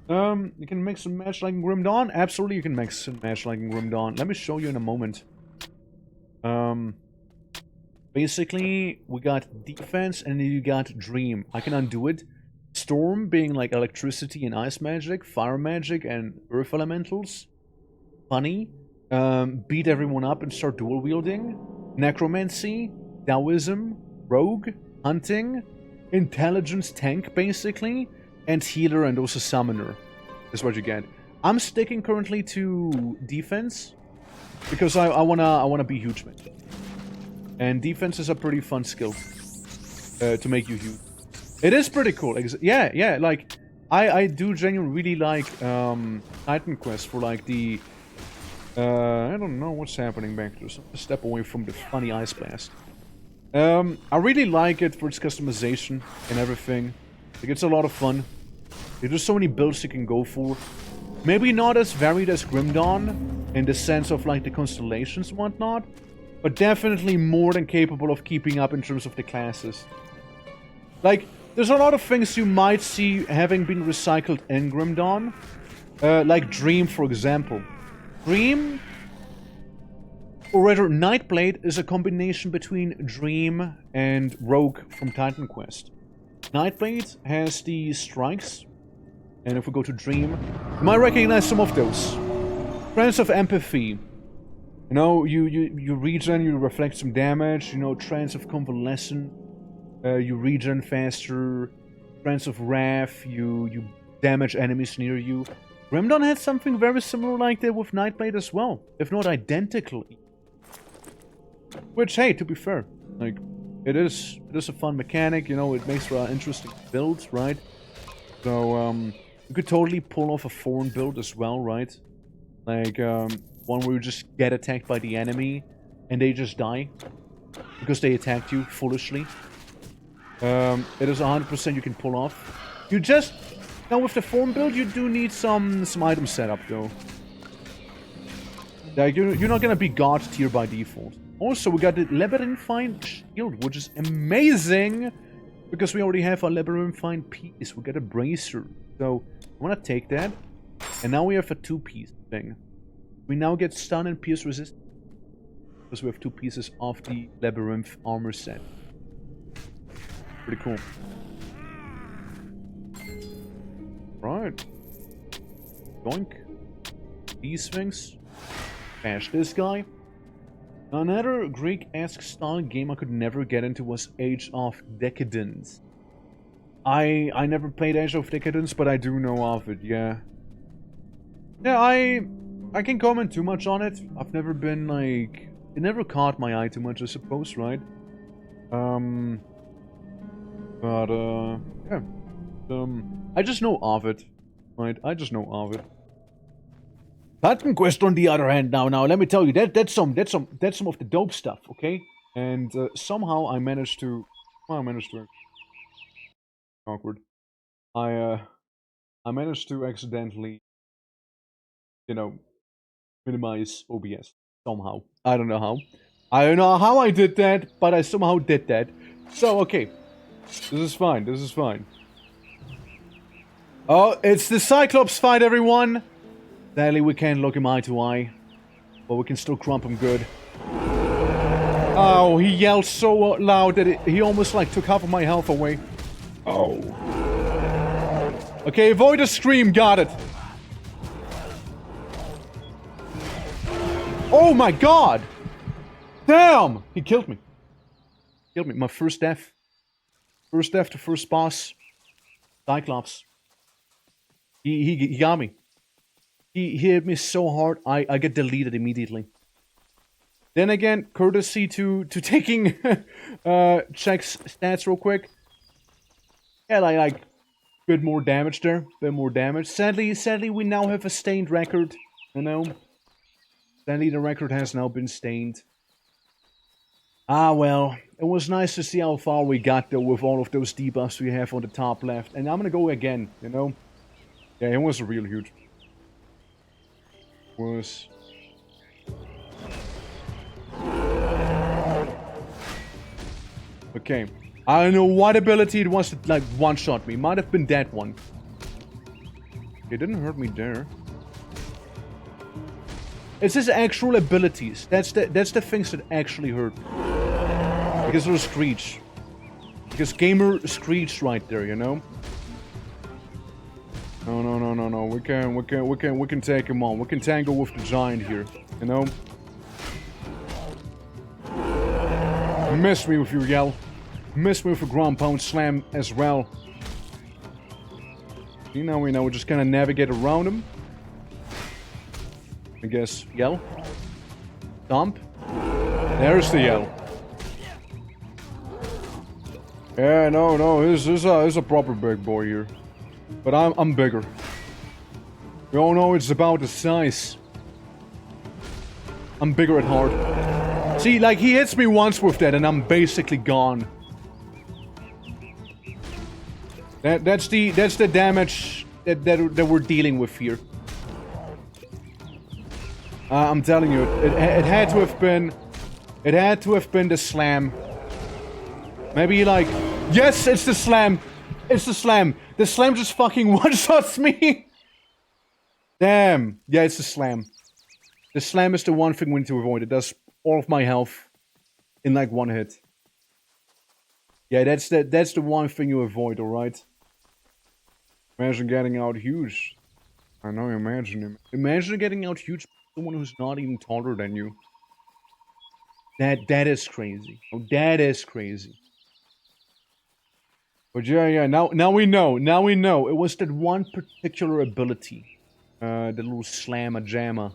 You can make some match like in Grim Dawn? Absolutely, you can make some match like in Grim Dawn. Let me show you in a moment. Basically, we got defense and then you got dream. I can undo it. Storm being like electricity and ice magic, fire magic and earth elementals. Funny. Beat everyone up and start dual wielding. Necromancy, Taoism, rogue, hunting, intelligence tank basically, and healer and also summoner. That's what you get. I'm sticking currently to defense because I wanna be huge, man. And defense is a pretty fun skill to make you huge. It is pretty cool. Yeah, like, I do genuinely really like Titan Quest for like the... I don't know what's happening back there. So step away from the funny ice blast. I really like it for its customization and everything. Like, it's a lot of fun. There's so many builds you can go for. Maybe not as varied as Grim Dawn, in the sense of like the constellations and whatnot, but definitely more than capable of keeping up in terms of the classes. Like, there's a lot of things you might see having been recycled in Grim Dawn. Like Dream, for example. Dream, or rather Nightblade, is a combination between Dream and Rogue from Titan Quest. Nightblade has the strikes, and if we go to Dream, you might recognize some of those. Trance of Empathy. You know, you regen, you reflect some damage. You know, Trance of Convalescence. You regen faster. Trance of Wrath, you damage enemies near you. Grim Dawn had something very similar like that with Nightblade as well, if not identical. Which, hey, to be fair, like, it is a fun mechanic, you know, it makes for an interesting build, right? So, you could totally pull off a foreign build as well, right? Like, one where you just get attacked by the enemy, and they just die, because they attacked you foolishly. It is 100% you can pull off. You just... Now, with the form build, you do need some item setup, though. Like, you're not gonna be God tier by default. Also, we got the Labyrinthine Shield, which is amazing! Because we already have a Labyrinthine piece. We got a Bracer. So, I wanna take that. And now we have a 2-piece thing. We now get stun and pierce resist. Because we have 2 pieces of the Labyrinth armor set. Pretty cool. Right. Doink. These things. Bash this guy. Another Greek-esque style game I could never get into was Age of Decadence. I never played Age of Decadence, but I do know of it, yeah. Yeah, I can comment too much on it. I've never been, like... It never caught my eye too much, I suppose, right? Yeah. I just know of it. Right, I just know of it. Titan Quest, on the other hand, now let me tell you, that's some of the dope stuff, okay? And somehow I managed to... Awkward. I managed to accidentally, you know, minimize OBS. Somehow. I don't know how. I don't know how I did that, but I somehow did that. So, okay. This is fine, this is fine. Oh, it's the Cyclops fight, everyone! Sadly, we can't look him eye to eye. But we can still crump him good. Oh, he yelled so loud that he almost, like, took half of my health away. Oh. Okay, avoid a scream, got it. Oh my god! Damn! He killed me. Killed me. My first death. First death to first boss. Cyclops. He got me. He hit me so hard, I get deleted immediately. Then again, courtesy to taking checks stats real quick. Yeah, like bit more damage there, bit more damage. Sadly, we now have a stained record. You know, sadly the record has now been stained. Ah well, it was nice to see how far we got though with all of those debuffs we have on the top left. And I'm gonna go again. You know, yeah, it was real huge. Was. Okay. I don't know what ability it was that, like, one-shot me. Might have been that one. It didn't hurt me there. It's his actual abilities. That's the things that actually hurt. Because of the Screech. Because Gamer Screech right there, you know? No. We can take him on. We can tangle with the giant here, you know? Miss me with your yell. Miss me with a ground pound slam as well. You know, we just kind of navigate around him. I guess yell. Dump. There's the yell. Yeah, no, he's a proper big boy here. But I'm bigger. We all know it's about the size. I'm bigger at heart. See, like, he hits me once with that and I'm basically gone. That's the damage that we're dealing with here. I'm telling you, it had to have been... It had to have been the slam. Maybe like... Yes, it's the slam! It's the slam! The slam just fucking one-shots me! Damn! Yeah, it's the slam. The slam is the one thing we need to avoid. It does all of my health in like one hit. Yeah, that's the one thing you avoid, alright? Imagine getting out huge. I know, imagine. Imagine getting out huge by someone who's not even taller than you. That is crazy. Oh, that is crazy. But yeah, now we know. Now we know. It was that one particular ability. The little slamma-jamma.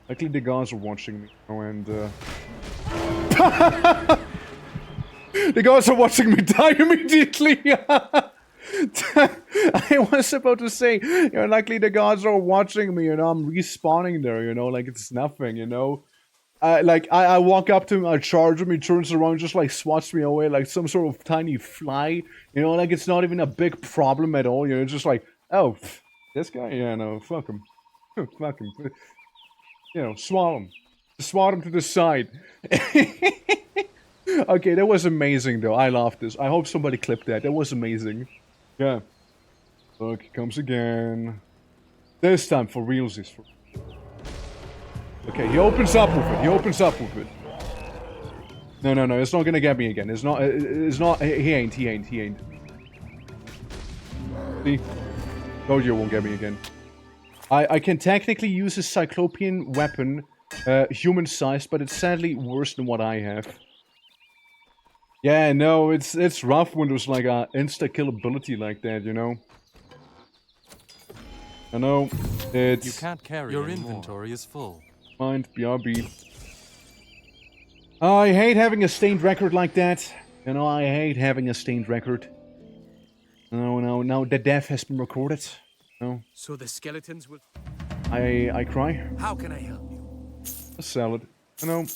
Luckily the guys are watching me. Oh, and the guys are watching me die immediately! I was about to say, you know, luckily the guys are watching me, you know, I'm respawning there, you know, like it's nothing, you know. I walk up to him, I charge him, he turns around, just like swats me away like some sort of tiny fly, you know, like it's not even a big problem at all, you know, it's just like, oh, this guy, yeah, no, fuck him. Fuck him. You know, swat him. Swat him to the side. Okay, that was amazing though, I loved this. I hope somebody clipped that, that was amazing. Yeah. Look, he comes again. This time for realsies. Okay, he opens up with it. He opens up with it. No, it's not gonna get me again. It's not, he ain't. See? Told you it won't get me again. I can technically use his Cyclopean weapon human-sized, but it's sadly worse than what I have. Yeah, no, it's rough when there's like a insta-killability like that, you know? I know, it's... You can't carry Your inventory is full. Mind, BRB. I hate having a stained record like that. You know, I hate having a stained record. No, the death has been recorded. No. So the skeletons will... I cry. How can I help you? A salad. You know,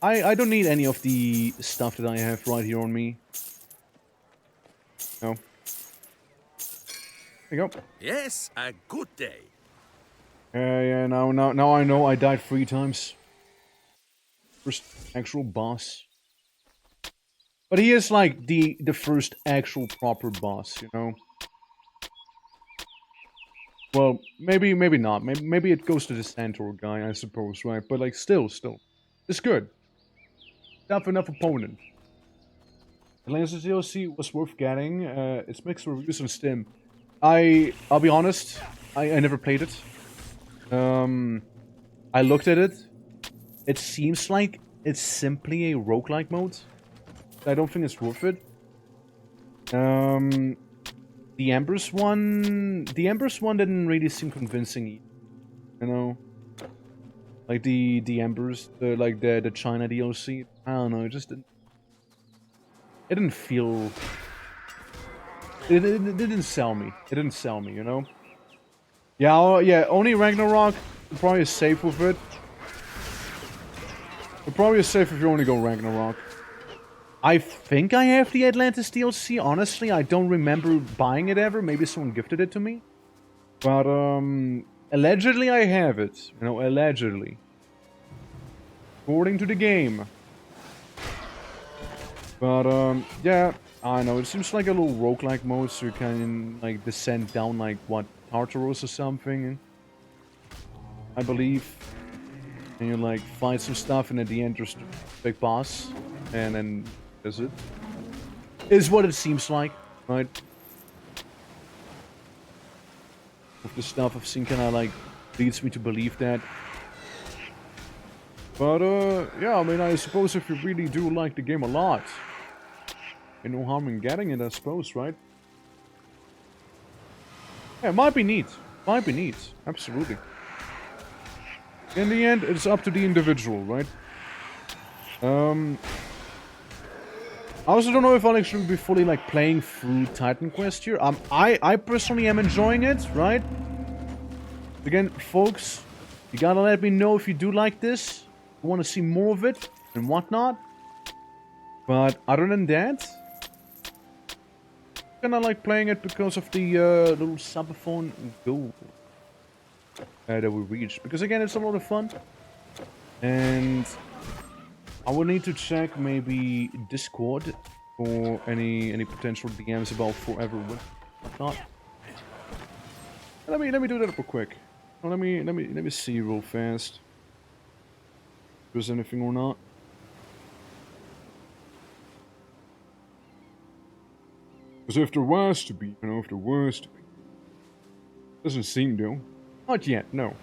I don't need any of the stuff that I have right here on me. No. There you go. Yes, a good day. Yeah, now I know I died 3 times. First actual boss. But he is like the first actual proper boss, you know? Well, maybe not. Maybe it goes to the Centaur guy, I suppose, right? But like, still. It's good. Tough enough opponent. Atlantis DLC was worth getting. It's mixed reviews on Steam. I'll be honest, I never played it. I looked at it. It seems like it's simply a roguelike mode. I don't think it's worth it. The Embers one didn't really seem convincing either, you know? Like the Embers, the China DLC. I don't know, it just didn't... It didn't feel... It didn't sell me. It didn't sell me, you know? Yeah, only Ragnarok. You're probably safe with it. You're probably safe if you only go Ragnarok. I think I have the Atlantis DLC. Honestly, I don't remember buying it ever. Maybe someone gifted it to me. But, allegedly I have it. You know, allegedly. According to the game. But, yeah. I know, it seems like a little roguelike mode, so you can, like, descend down, like, what, Tartarus or something? I believe. And you, like, fight some stuff, and at the end there's the big boss. And then... Is it? Is what it seems like, right? With the stuff I've seen kinda like leads me to believe that. But yeah, I mean, I suppose if you really do like the game a lot, ain't no harm in getting it, I suppose, right? Yeah, it might be neat. Might be neat. Absolutely. In the end, it's up to the individual, right? I also don't know if I'll actually be fully, like, playing through Titan Quest here. I personally am enjoying it, right? Again, folks, you gotta let me know if you do like this. You want to see more of it and whatnot. But other than that, I kinda like playing it because of the little Subathon goal that we reached. Because again, it's a lot of fun. And... I would need to check maybe Discord for any potential DMs about Forever whatnot. Let me do that real quick. Let me see real fast if there's anything or not. Because if there was to be, you know, if there was to be, doesn't seem to. Not yet, no.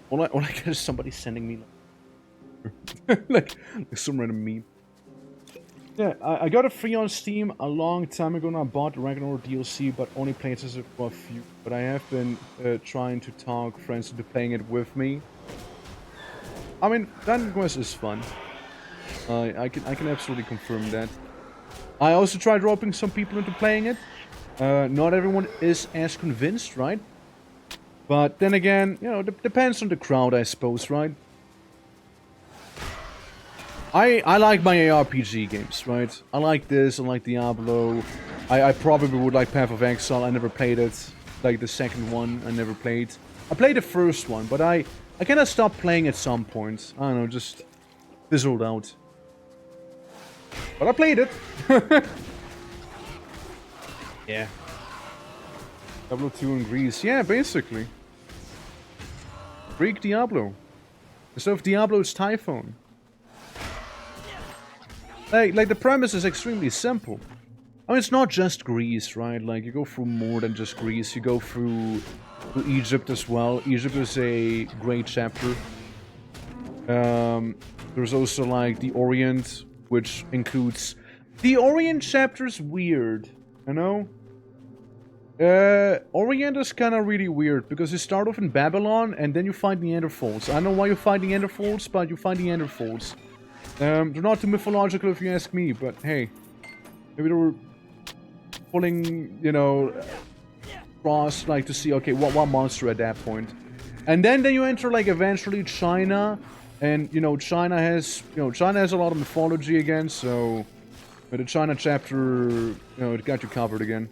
All I get is somebody sending me. like some random meme. Yeah, I got it free on Steam a long time ago and I bought the Ragnarok DLC, but only played it for a few. But I have been trying to talk friends into playing it with me. I mean, Titan Quest is fun. I can absolutely confirm that. I also tried roping some people into playing it. Not everyone is as convinced, right? But then again, you know, depends on the crowd, I suppose, right? I like my ARPG games, right? I like this, I like Diablo. I probably would like Path of Exile, I never played it. Like the second one, I never played. I played the first one, but I kind of stopped playing at some point. I don't know, just fizzled out. But I played it. Yeah. Diablo 2 in Greece. Yeah, basically. Greek Diablo. Instead of Diablo, it's Typhoon. Like the premise is extremely simple. I mean, it's not just Greece, right? Like, you go through more than just Greece. You go through to Egypt as well. Egypt is a great chapter. There's also like the Orient, which includes... The Orient chapter's weird, you know? Orient is kind of really weird, because you start off in Babylon, and then you find Neanderthals. I don't know why you find Neanderthals, but you find Neanderthals. They're not too mythological if you ask me, but hey. Maybe they were pulling, you know, across, like, to see, okay, what monster at that point. And then you enter, like, eventually China, and, you know, China has a lot of mythology again, so... But the China chapter, you know, it got you covered again.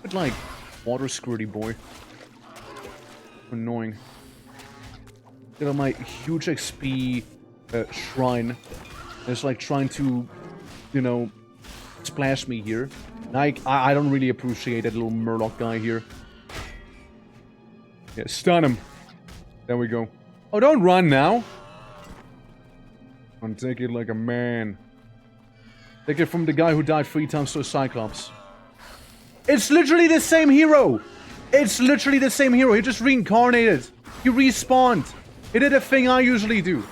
But like, water squirty boy. Annoying. Get on my huge XP shrine. It's like trying to, you know, splash me here. Like, I don't really appreciate that little Murloc guy here. Yeah, stun him. There we go. Oh, don't run now. And take it like a man. Take it from the guy who died 3 times to a Cyclops. It's literally the same hero! It's literally the same hero. He just reincarnated. He respawned. He did a thing I usually do.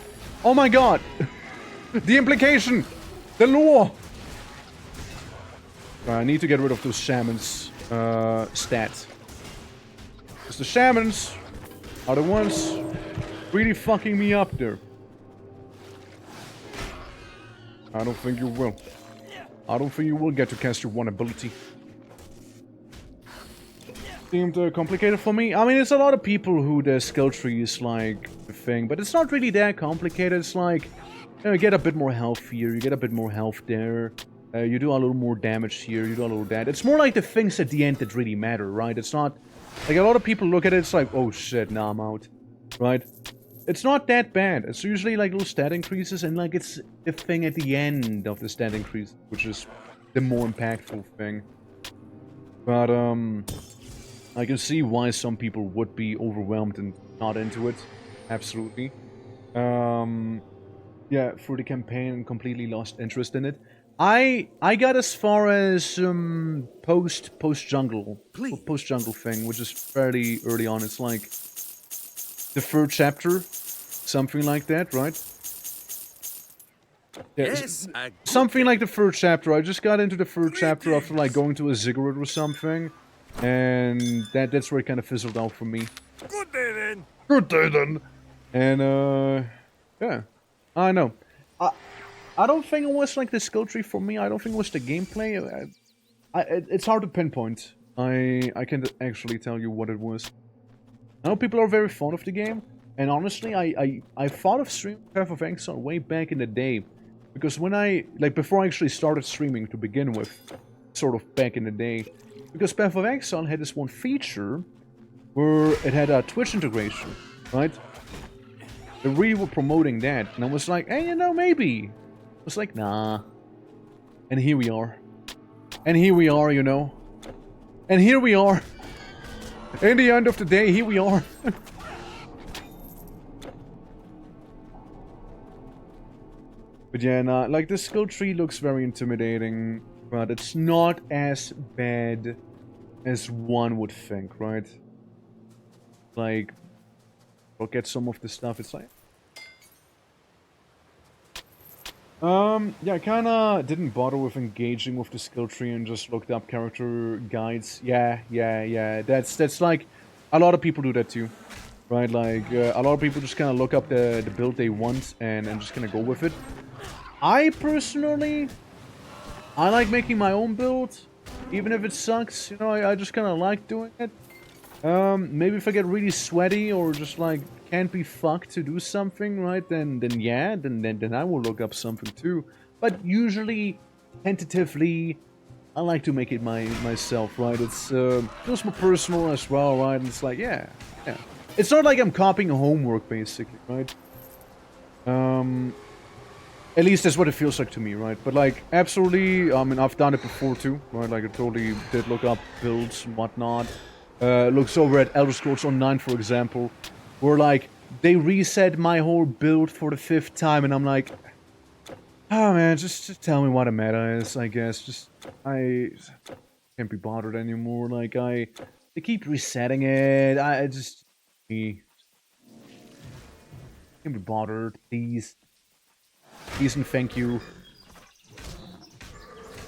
Oh my god. The implication. The lore. I need to get rid of those shamans stats. Because the shamans are the ones really fucking me up there. I don't think you will. I don't think you will get to cast your one ability. Seemed complicated for me. I mean, there's a lot of people who their skill tree is like the thing, but it's not really that complicated. It's like, you know, you get a bit more health here, you get a bit more health there, you do a little more damage here, you do a little that. It's more like the things at the end that really matter, right? It's not like a lot of people look at it, it's like, oh shit, now I'm out, right? It's not that bad. It's usually like little stat increases, and like it's the thing at the end of the stat increase, which is the more impactful thing. But I can see why some people would be overwhelmed and not into it. Absolutely. Yeah, for the campaign, completely lost interest in it. I got as far as post jungle thing, which is fairly early on. It's like the 3rd chapter, something like that, right? Yeah, yes, something like the 3rd chapter. I just got into the 3rd chapter after like going to a ziggurat or something, and that's where it kind of fizzled out for me. Good day then. Good day then. And yeah, I know. I don't think it was like the skill tree for me. I don't think it was the gameplay. It's hard to pinpoint. I can't actually tell you what it was. I know people are very fond of the game, and honestly, I thought of streaming Path of Exile way back in the day, because when before I actually started streaming to begin with, sort of back in the day, because Path of Exile had this one feature where it had a Twitch integration, right? They really were promoting that, and I was like, hey, you know, maybe. I was like, nah. And here we are. And here we are, you know. And here we are. In the end of the day, here we are. But yeah, nah, like the skill tree looks very intimidating, but it's not as bad as one would think, right? Like, look at some of the stuff, it's like... yeah, I kinda didn't bother with engaging with the skill tree and just looked up character guides. Yeah. That's like, a lot of people do that too, right? Like, a lot of people just kinda look up the build they want and just kinda go with it. I personally, I like making my own build, even if it sucks, you know, I just kinda like doing it. Maybe if I get really sweaty or just like can't be fucked to do something, right? Then I will look up something too. But usually, tentatively, I like to make it myself, right? It's feels more personal as well, right? And it's like, yeah. It's not like I'm copying homework, basically, right? At least that's what it feels like to me, right? But like, absolutely, I mean, I've done it before too, right? Like, I totally did look up builds and whatnot. Looks over at Elder Scrolls Online, for example, where like they reset my whole build for the 5th time, and I'm like, oh man, just tell me what a meta is, I guess. Just can't be bothered anymore. Like, they keep resetting it. I just... Me. Can't be bothered, please. Please and thank you.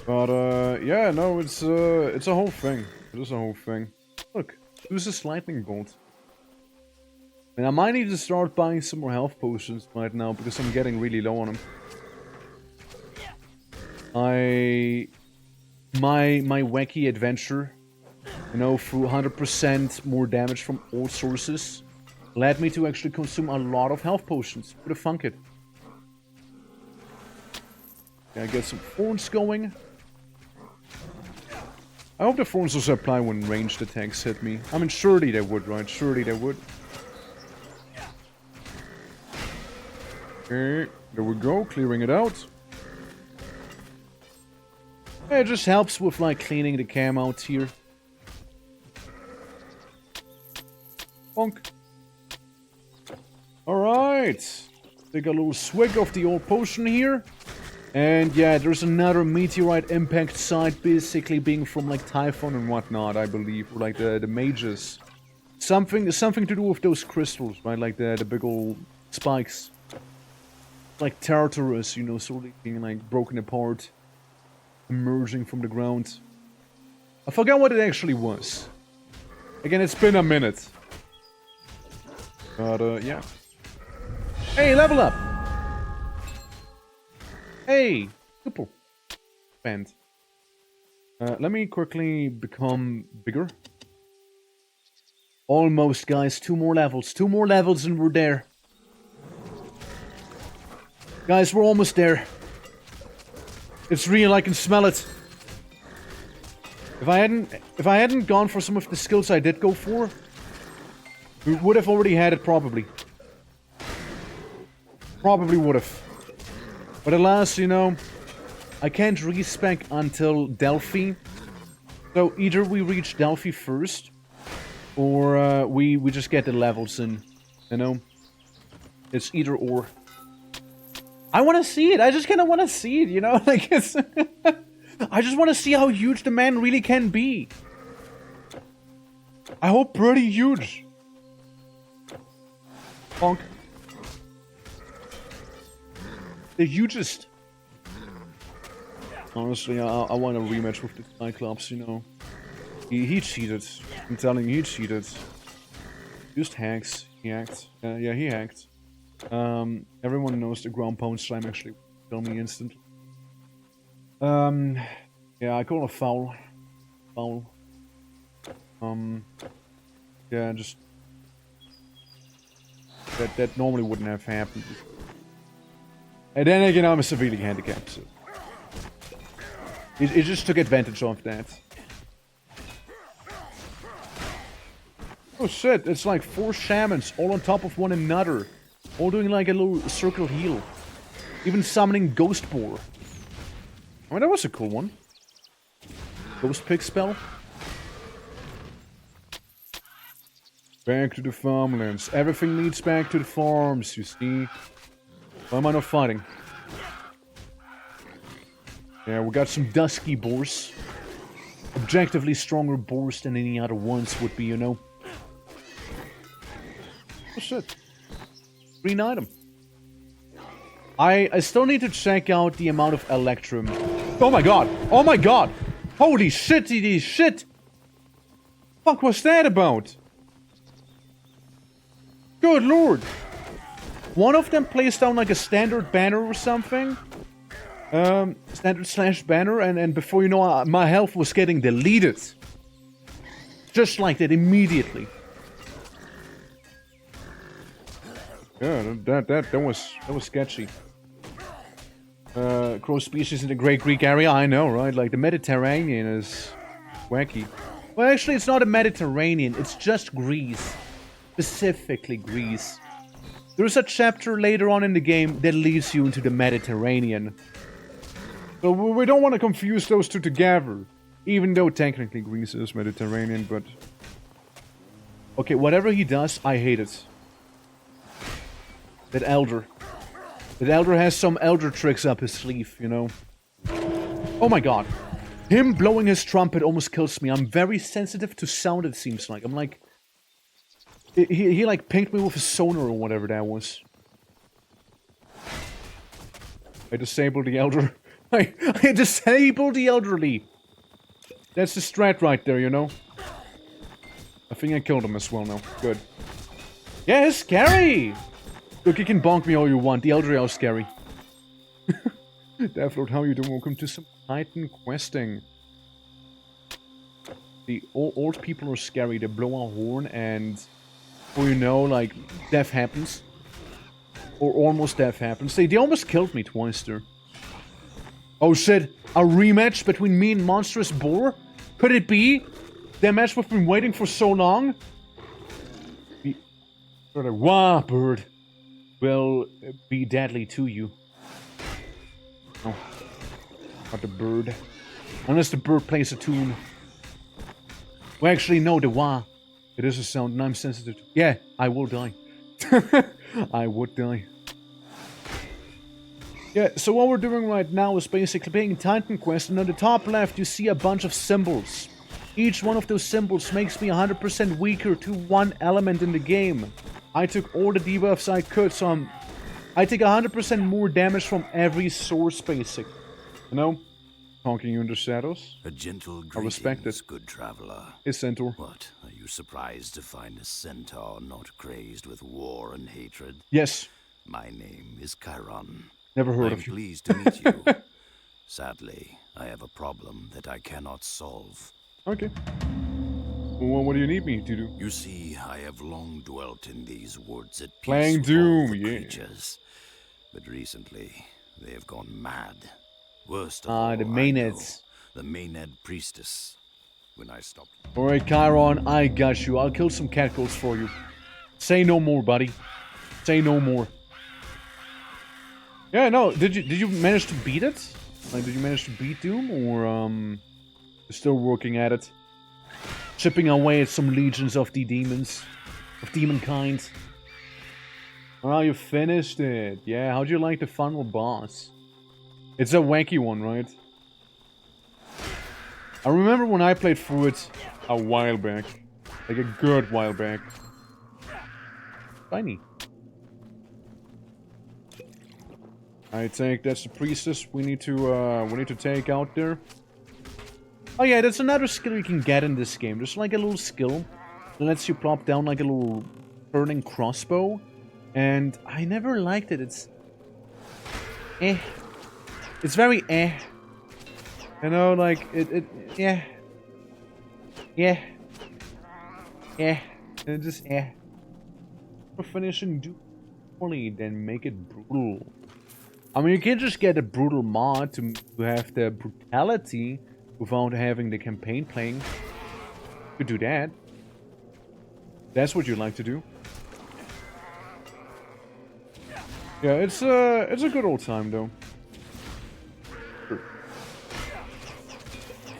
But, yeah, no, it's a whole thing. It is a whole thing. Look, use this lightning bolt. And I might need to start buying some more health potions right now, because I'm getting really low on them. My wacky adventure, you know, through 100% more damage from all sources, led me to actually consume a lot of health potions. Who'd have thunk it? Yeah, get some thorns going. I hope the thorns also apply when ranged attacks hit me. I mean, surely they would, right? Surely they would. Okay, there we go, clearing it out. Yeah, it just helps with, like, cleaning the cam out here. Bonk. Alright. Take a little swig of the old potion here. And yeah, there's another meteorite impact site, basically being from, like, Typhon and whatnot, I believe. Or, like, the mages. Something to do with those crystals, right? Like, the big old spikes. Like Tartarus, you know, sort of being, like, broken apart. Emerging from the ground. I forgot what it actually was. Again, it's been a minute. But, yeah. Hey, level up! Hey! Super. Band. Let me quickly become bigger. Almost, guys. 2 more levels. 2 more levels and we're there. Guys, we're almost there. It's real, I can smell it. If I hadn't gone for some of the skills I did go for, we would have already had it, probably. Probably would have. But alas, you know, I can't respec until Delphi. So either we reach Delphi first, or we just get the levels in, you know? It's either or. I want to see it. I just kind of want to see it, you know? Like, it's... I just want to see how huge the man really can be. I hope pretty huge. Bonk. The hugest. Honestly, I want a rematch with the Cyclops, you know? He cheated. I'm telling you, he cheated. Used hacks. He hacked. Yeah, he hacked. Everyone knows the ground pound slime actually kill me instantly. Yeah, I call it foul. Foul. Yeah, just... That normally wouldn't have happened. And then again, I'm severely handicapped, so... It just took advantage of that. Oh shit, it's like 4 shamans all on top of one another. All doing like a little circle heal. Even summoning Ghost Boar. I mean, that was a cool one. Ghost Pig spell. Back to the farmlands. Everything leads back to the farms, you see. Why am I not fighting? Yeah, we got some dusky boars. Objectively stronger boars than any other ones would be, you know. Oh shit. Green item. I still need to check out the amount of Electrum. Oh my god! Oh my god! Holy shitty shit! Fuck was that about? Good lord! One of them placed down like a standard banner or something. Standard slash banner, and before you know, my health was getting deleted. Just like that, immediately. Yeah, that was sketchy. Crow species in the Great Greek area, I know, right? Like, the Mediterranean is wacky. Well, actually, it's not a Mediterranean, it's just Greece. Specifically Greece. There's a chapter later on in the game that leads you into the Mediterranean. So we don't want to confuse those two together. Even though technically Greece is Mediterranean, but... Okay, whatever he does, I hate it. That elder. That elder has some elder tricks up his sleeve, you know. Oh my god. Him blowing his trumpet almost kills me. I'm very sensitive to sound, it seems like. I'm like... He like pinged me with a sonar or whatever that was. I disabled the elder. I disabled the elderly. That's the strat right there, you know? I think I killed him as well now. Good. Yeah, it's scary! Look, you can bonk me all you want. The elderly are scary. Deathlord, how you doing? Welcome to some Titan questing. The old people are scary. They blow a horn and... Or you know, like, death happens. Or almost death happens. They almost killed me twice there. Oh shit, a rematch between me and Monstrous Boar? Could it be? That match we've been waiting for so long? The sort of wah bird will be deadly to you. No. Not the bird. Unless the bird plays a tune. Well, actually, no, the wah. It is a sound, and I'm sensitive to... Yeah, I will die. I would die. Yeah, so what we're doing right now is basically playing Titan Quest, and on the top left you see a bunch of symbols. Each one of those symbols makes me 100% weaker to one element in the game. I took all the debuffs I could, so I take 100% more damage from every source, basically. You know? Honking you in the shadows. A gentle I respect greetings, it. good traveler. Hey, Centaur. What? Are you surprised to find a centaur not crazed with war and hatred? Yes. My name is Chiron. Never heard I'm of you. pleased to meet you. Sadly, I have a problem that I cannot solve. Okay. Well, what do you need me to do? You see, I have long dwelt in these woods at peace Playing with Doom, all the yeah. creatures. But recently, they have gone mad. Worst of all, the I Maenads. know, the Maenad priestess. When I stopped... Alright, Chiron, I got you. I'll kill some catcalls for you. Say no more, buddy. Say no more. Yeah, no, did you manage to beat it? Like, did you manage to beat Doom, or, you're still working at it? Chipping away at some legions of the demons. Of demonkind. Oh, you finished it. Yeah, how'd you like the final boss? It's a wacky one, right? I remember when I played through it a while back. Like a good while back. Tiny. I think that's the priestess we need to take out there. Oh yeah, that's another skill you can get in this game. There's like a little skill that lets you plop down like a little turning crossbow. And I never liked it. It's It's very You know, like yeah. And just For finishing do poorly, then make it brutal. I mean, you can just get a brutal mod to have the brutality without having the campaign playing. You could do that. That's what you like to do. Yeah, it's a good old time though.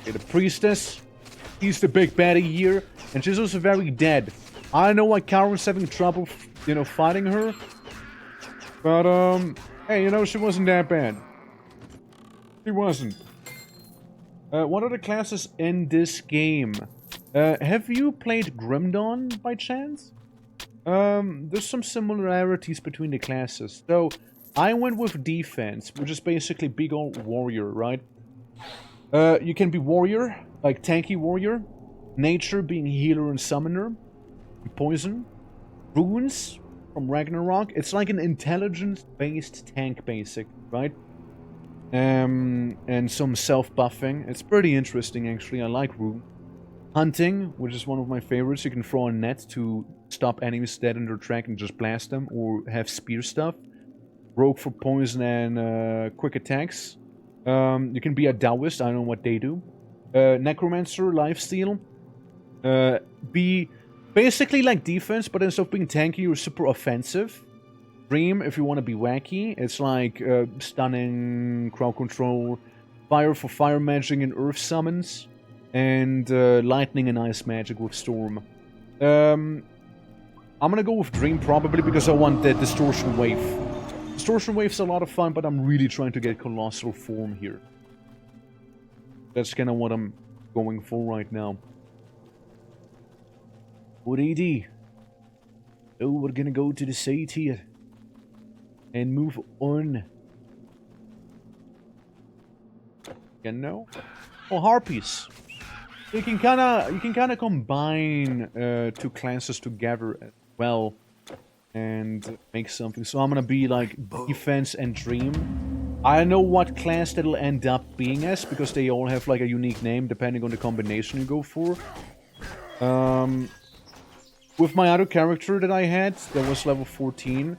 Okay, the priestess, he's the big baddie here, and she's also very dead. I don't know why Chiron's having trouble, you know, fighting her. But hey, you know, she wasn't that bad. She wasn't. What are the classes in this game? Have you played Grim Dawn by chance? There's some similarities between the classes. So, I went with defense, which is basically big old warrior, right? You can be warrior, like tanky warrior. Nature being healer and summoner. Poison. Runes from Ragnarok. It's like an intelligence-based tank, basic, right? And some self-buffing. It's pretty interesting, actually. I like Rune. Hunting, which is one of my favorites. You can throw a net to stop enemies dead in their track and just blast them, or have spear stuff. Rogue for poison and quick attacks. You can be a Taoist, I don't know what they do. Necromancer, lifesteal. Be basically like defense, but instead of being tanky, you're super offensive. Dream, if you want to be wacky, it's like stunning, crowd control, fire for fire magic and earth summons. And lightning and ice magic with storm. I'm gonna go with Dream probably because I want the distortion wave. Distortion wave's a lot of fun, but I'm really trying to get colossal form here. That's kind of what I'm going for right now. What AD? So we're gonna go to the site here and move on. You know? Oh, harpies. You can kind of combine two classes together as well and make something. So I'm gonna be like defense and dream. I don't know what class that'll end up being as because they all have like a unique name depending on the combination you go for. With my other character that I had, that was level 14,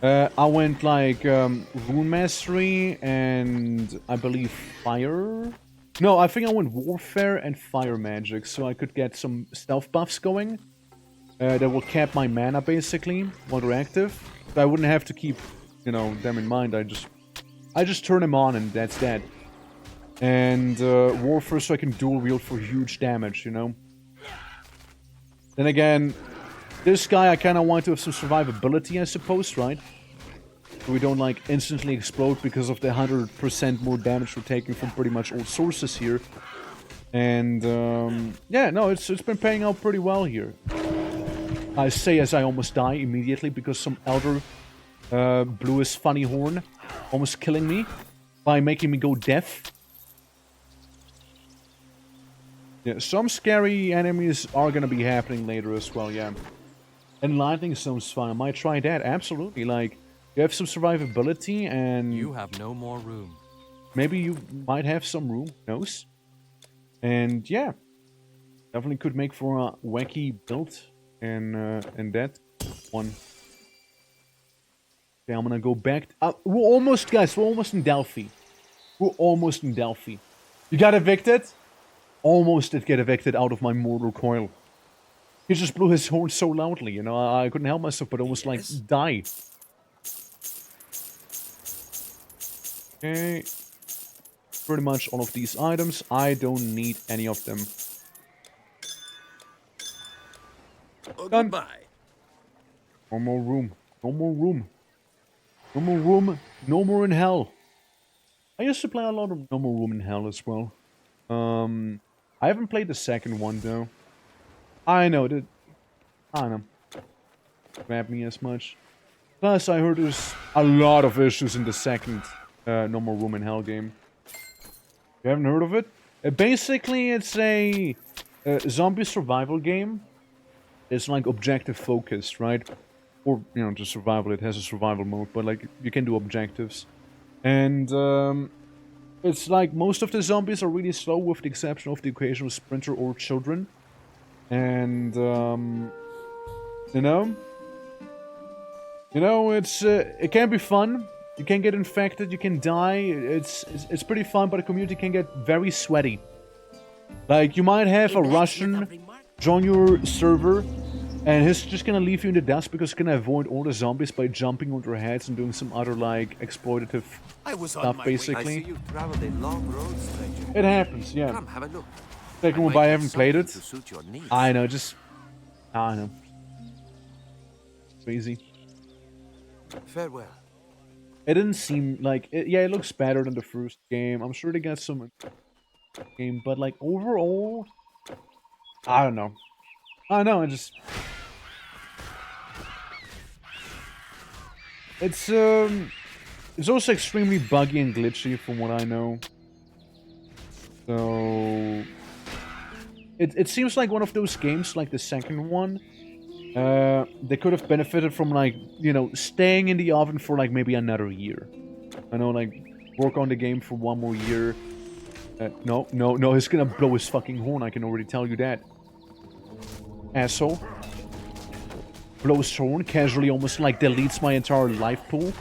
I went like Rune Mastery and I believe Fire. No, I think I went Warfare and Fire Magic, so I could get some stealth buffs going that will cap my mana basically while they're active. So I wouldn't have to keep, you know, them in mind. I just turn them on and that's that. And Warfare so I can dual wield for huge damage, you know. Then again, this guy I kind of want to have some survivability, I suppose, right? So we don't like instantly explode because of the 100% more damage we're taking from pretty much all sources here. And yeah, no, it's been paying out pretty well here. I say as I almost die immediately because some elder blew his funny horn, almost killing me by making me go deaf. Yeah, some scary enemies are gonna be happening later as well, yeah. And lightning sounds fun. I might try that, absolutely. Like, you have some survivability and... You have no more room. Maybe you might have some room, who knows? And yeah, definitely could make for a wacky build and that one. Okay, I'm gonna go back. We're almost, guys, we're almost in Delphi. We're almost in Delphi. You got evicted? Almost did get evicted out of my mortal coil. He just blew his horn so loudly, you know, I couldn't help myself but almost, like, die. Okay. Pretty much all of these items. I don't need any of them. Done. Goodbye. No more room. No more room. No more room. No more in hell. I used to play a lot of No More Room in Hell as well. I haven't played the second one though. I know that. I don't know. Grab me as much. Plus, I heard there's a lot of issues in the second No More Room in Hell game. You haven't heard of it? Basically, it's a zombie survival game. It's like objective focused, right? Or, you know, just survival. It has a survival mode, but like you can do objectives. And it's like most of the zombies are really slow with the exception of the occasional sprinter or children. And you know, it's it can be fun. You can get infected, you can die. It's pretty fun, but the community can get very sweaty. Like you might have a Russian join your server, and he's just gonna leave you in the dust because he's gonna avoid all the zombies by jumping on their heads and doing some other like exploitative stuff, basically. I see you've traveled a long road, stranger. It happens, yeah. Come, have a look. Second one, I haven't played it. I know, just I know. Crazy. Farewell. It didn't seem like it, yeah, it looks better than the first game. I'm sure they got some game, but like overall, I don't know. I know, it's also extremely buggy and glitchy from what I know. So it seems like one of those games, like the second one. They could have benefited from, like, you know, staying in the oven for, like, maybe another year. I know, like, work on the game for one more year. No, he's gonna blow his fucking horn, I can already tell you that. Asshole. Blows horn, casually almost, like, deletes my entire life pool.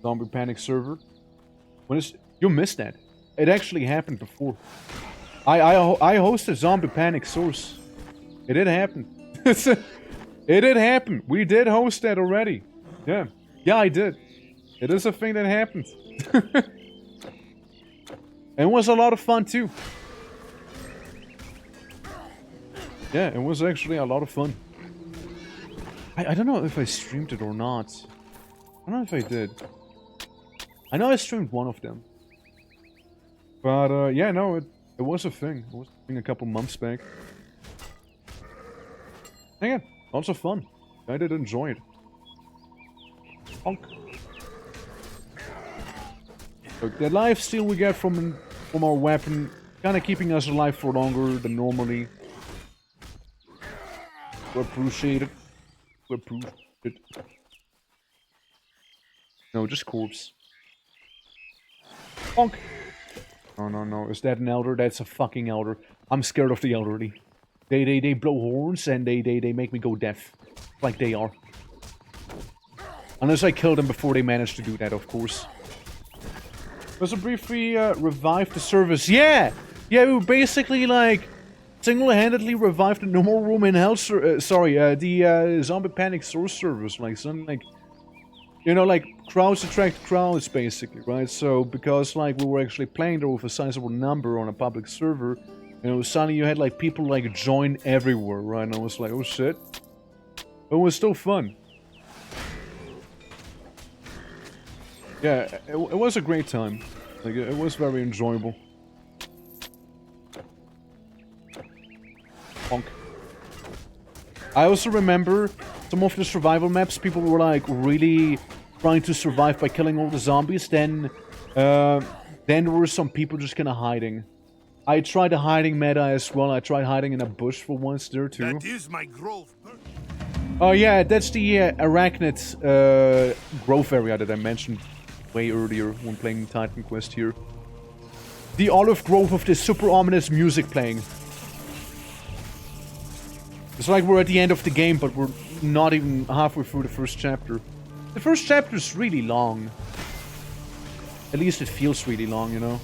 Zombie Panic server. When is... You missed that. It actually happened before. I hosted Zombie Panic Source. It did happen. It did happen. We did host that already. Yeah. Yeah, I did. It is a thing that happened. And it was a lot of fun too. Yeah, it was actually a lot of fun. I don't know if I streamed it or not. I don't know if I did. I know I streamed one of them. But, yeah, no, it was a thing. It was a thing a couple months back. And yeah, lots of fun. I did enjoy it. Honk. Look, the lifesteal we get from our weapon, kind of keeping us alive for longer than normally. We appreciate it. We appreciate it. No, just corpse. Honk. Oh, no. Is that an elder? That's a fucking elder. I'm scared of the elderly. They blow horns and they make me go deaf. Like they are. Unless I kill them before they manage to do that, of course. Was a briefly revived the service. Yeah! Yeah, we basically, like, single-handedly revived the normal room in hell. The zombie panic source service. Like, something like, you know, like, crowds attract crowds, basically, right? So, because, like, we were actually playing there with a sizable number on a public server, you know, suddenly you had, like, people, like, join everywhere, right? And I was like, oh shit. It was still fun. Yeah, it was a great time. Like, it was very enjoyable. Bonk. I also remember some of the survival maps, people were, like, really trying to survive by killing all the zombies. Then there were some people just kind of hiding. I tried a hiding meta as well. I tried hiding in a bush for once there, too. That is my grove. Oh, yeah, that's the arachnid growth area that I mentioned way earlier when playing Titan Quest here. The olive grove of this super ominous music playing. It's like we're at the end of the game, but we're not even halfway through the first chapter. The first chapter is really long. At least it feels really long, you know.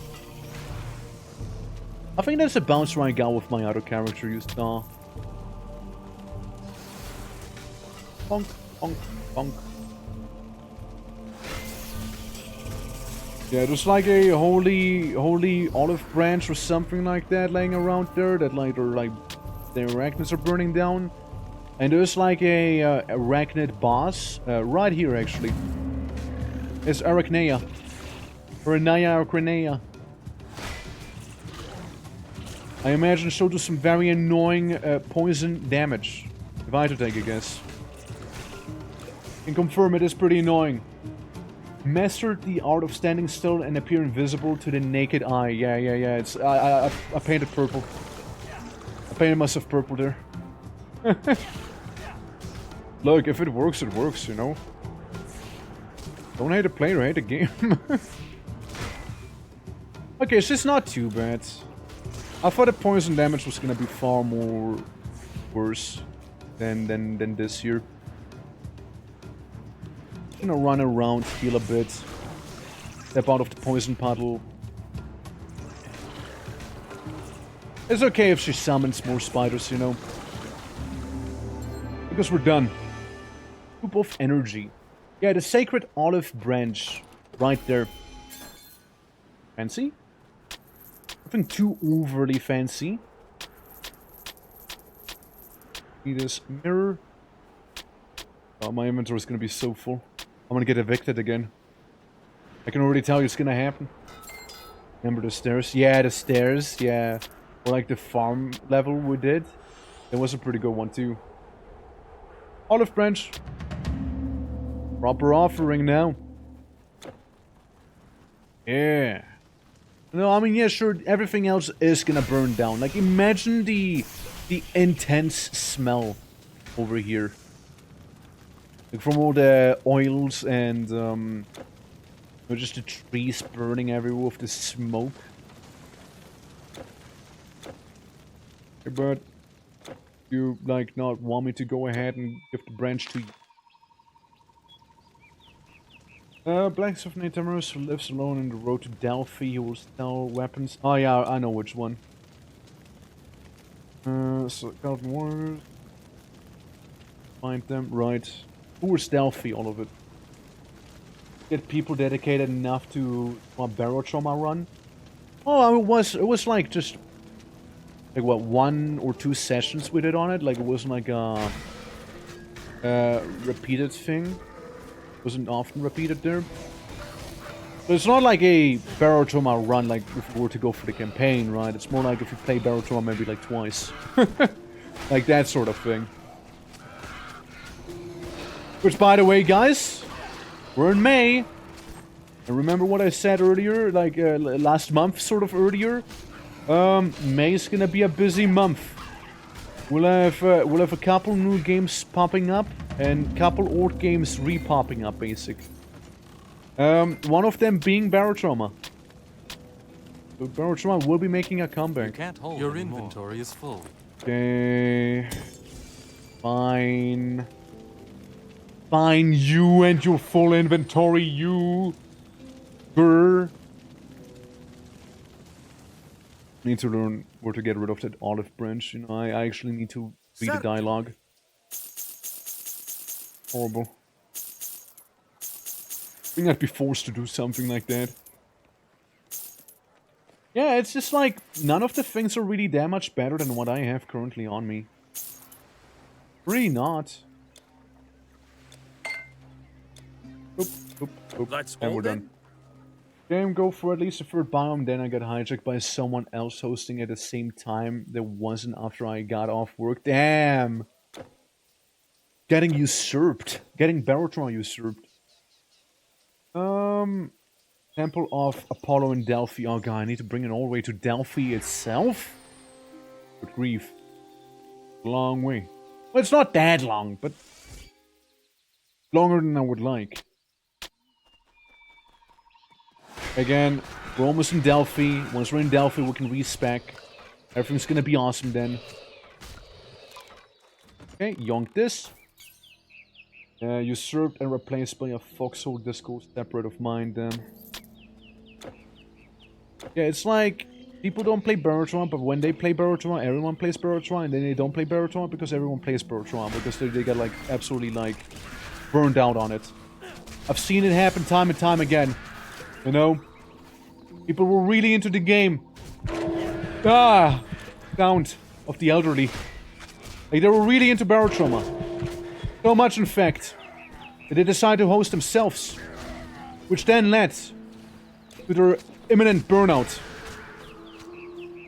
I think that's a bounce where I got with my other character you saw. Bonk, bonk, bonk. Yeah, there's like a holy olive branch or something like that laying around there that like the arachnids are burning down. And there's like a arachnid boss right here actually. It's Arachnea. Arachnea Arachnea. I imagine she'll do some very annoying poison damage. If I had to take a guess. Can confirm it is pretty annoying. Mastered the art of standing still and appear invisible to the naked eye. Yeah. It's I painted purple. I painted myself purple there. Look, if it works, it works, you know. Don't hate the player, hate the game. Okay, so it's not too bad. I thought the poison damage was gonna be far more worse than this here. Gonna run around, heal a bit. Step out of the poison puddle. It's okay if she summons more spiders, you know. Because we're done. Group of energy. Yeah, the sacred olive branch. Right there. Fancy? Nothing too overly fancy. Need this mirror. Oh, my inventory is gonna be so full. I'm gonna get evicted again. I can already tell you it's gonna happen. Remember the stairs? Yeah, the stairs. Yeah. Or like the farm level we did. That was a pretty good one too. Olive branch. Proper offering now. Yeah. No, I mean, yeah, sure, everything else is gonna burn down. Like, imagine the intense smell over here. Like, from all the oils and, just the trees burning everywhere with the smoke. Hey, but you, like, not want me to go ahead and give the branch to you? Blacksmith named Tamarus who lives alone in the road to Delphi. He will sell weapons. Oh yeah, I know which one. So Calvin Warriors. Find them, right. Who is Delphi, all of it? Get people dedicated enough to a barrel trauma run? Oh, it was like just like what, 1 or 2 sessions we did on it. Like it wasn't like a repeated thing. Wasn't often repeated there. So it's not like a Barotrauma run like if we were to go for the campaign, right? It's more like if you play Barotrauma maybe like twice. Like that sort of thing. Which, by the way, guys, we're in May. And remember what I said earlier, like last month, sort of earlier? May is gonna be a busy month. We'll have a couple new games popping up and couple old games re-popping up, basically. One of them being Barotrauma. So Barotrauma will be making a comeback. You can't hold Your inventory is full. Okay. Fine. Fine, you and your full inventory, you. Grr. Need to learn where to get rid of that olive branch. You know, I actually need to read the dialogue. Horrible. I think I'd be forced to do something like that. Yeah, it's just like, none of the things are really that much better than what I have currently on me. Really not. Oop, oop, oop. That's and all we're then? done. Game, go for at least the third biome, then I got hijacked by someone else hosting at the same time. There wasn't after I got off work. Damn! Getting usurped. Getting Barotrauma usurped. Temple of Apollo in Delphi. Oh god, I need to bring it all the way to Delphi itself? Good grief. Long way. Well, it's not that long, but longer than I would like. Again, we're almost in Delphi. Once we're in Delphi, we can respec. Everything's gonna be awesome then. Okay, yonk this. Usurped and replaced by a foxhole disco separate of mine then. Yeah, it's like, people don't play Barotrauma, but when they play Barotrauma, everyone plays Barotrauma, and then they don't play Barotrauma because everyone plays Barotrauma, because they get, like, absolutely, like, burned out on it. I've seen it happen time and time again. You know? People were really into the game. Ah! Sound of the elderly. Like, they were really into Barotrauma. So much, in fact, that they decided to host themselves. Which then led to their imminent burnout.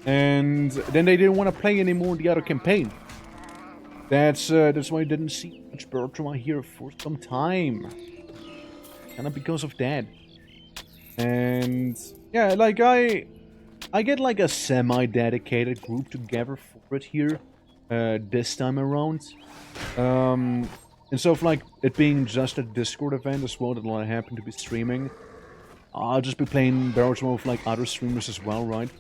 And then they didn't want to play anymore in the other campaign. That's why I didn't see much Barotrauma here for some time. Kinda because of that. And yeah, like I get like a semi-dedicated group together for it here this time around. Instead of like it being just a Discord event as well that I happen to be streaming, I'll just be playing Barotrauma with like other streamers as well, right?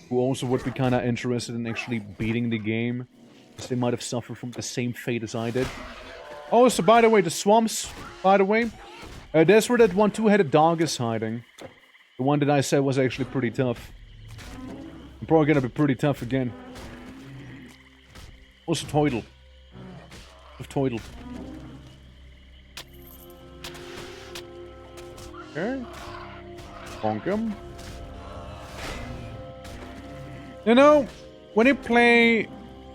Who also would be kind of interested in actually beating the game, because they might have suffered from the same fate as I did. Oh, so by the way, the swamps, by the way, that's where that one two-headed dog is hiding. The one that I said was actually pretty tough. I'm probably gonna be pretty tough again. Also Toidle. Of Toidle. Okay. Bonk him. You know, when you play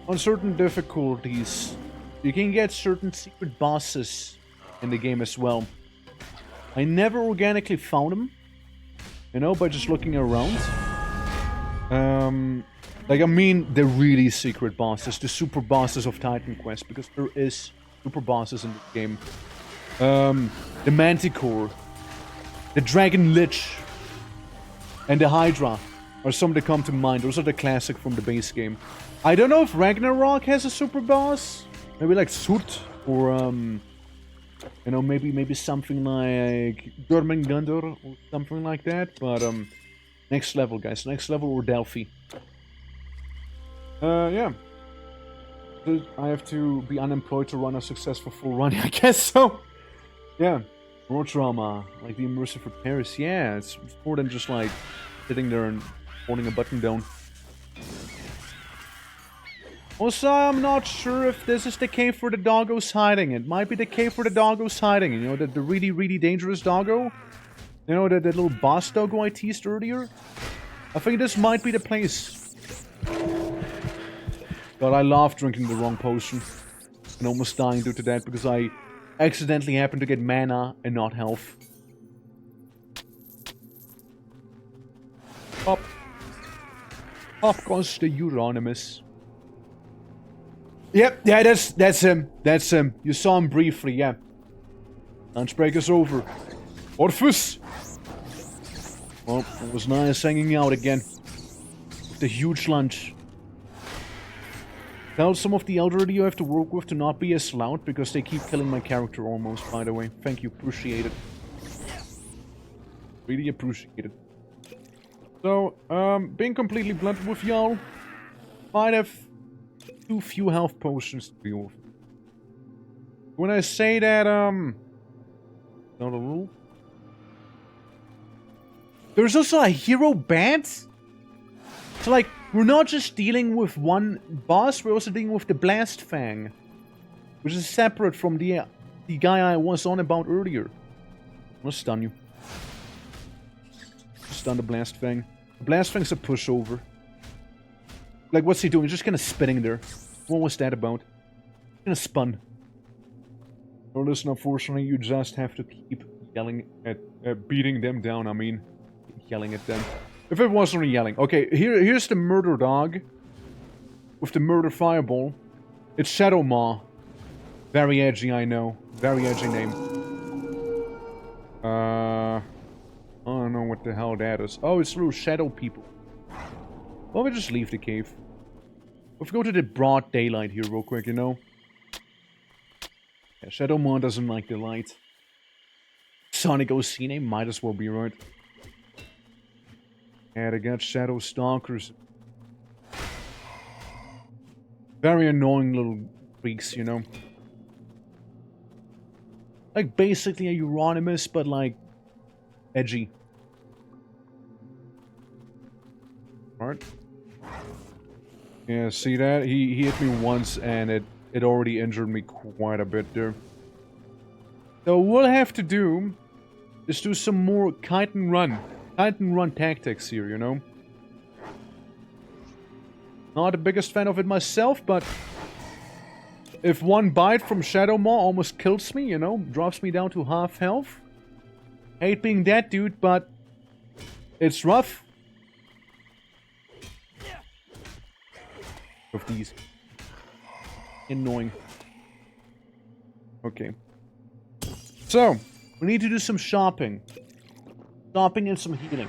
on certain difficulties, you can get certain secret bosses in the game as well. I never organically found them, you know, by just looking around. Like, I mean, the really secret bosses, the super bosses of Titan Quest, because there is super bosses in the game. The Manticore, the Dragon Lich, and the Hydra are some that come to mind. Those are the classic from the base game. I don't know if Ragnarok has a super boss. Maybe like Surt, or you know, maybe something like Jormungandr or something like that. But next level, guys. Next level or Delphi. Yeah. I have to be unemployed to run a successful full run, I guess so. Yeah. Barotrauma, like the immersive repairs. Yeah, it's more than just like sitting there and holding a button down. Also, I'm not sure if this is the cave where the doggo's hiding. It might be the cave where the doggo's hiding. You know, the really, really dangerous doggo? You know, that little boss doggo I teased earlier? I think this might be the place. But I love drinking the wrong potion. And almost dying due to that because I accidentally happened to get mana and not health. Of course, the Euronymous. Yep, yeah, that's him. That's him. You saw him briefly, yeah. Lunchbreak is over. Orphus! Well, it was nice hanging out again. With the huge lunch. Tell some of the elderly you have to work with to not be as loud, because they keep killing my character almost, by the way. Thank you, appreciate it. Really appreciate it. So, being completely blunt with y'all, might have too few health potions to deal with. When I say that, not a rule. There's also a hero band? So, like, we're not just dealing with one boss, we're also dealing with the Blast Fang. Which is separate from the guy I was on about earlier. I'm gonna stun you. Stun the Blast Fang. The Blast Fang's a pushover. Like, what's he doing? He's just kind of spinning there. What was that about? Kind of spun. Oh, listen, unfortunately, you just have to keep yelling at... beating them down, I mean. Yelling at them. If it wasn't yelling. Okay, here's the murder dog. With the murder fireball. It's Shadow Maw. Very edgy, I know. Very edgy name. I don't know what the hell that is. Oh, it's little shadow people. Well, we just leave the cave. Let's go to the broad daylight here real quick, you know? Yeah, Shadow Maw doesn't like the light. Sonic OC might as well be right. Yeah, they got Shadow Stalkers. Very annoying little freaks, you know? Like, basically a Euronymous, but like... edgy. Alright. Yeah, see that? He hit me once and it already injured me quite a bit there. So what we'll have to do is do some more kite and run. Kite and run tactics here, you know? Not the biggest fan of it myself, but... if one bite from Shadow Maw almost kills me, you know? Drops me down to half health. Hate being that dude, but... it's rough. Of these. Annoying. Okay. So, we need to do some shopping. Shopping and some healing.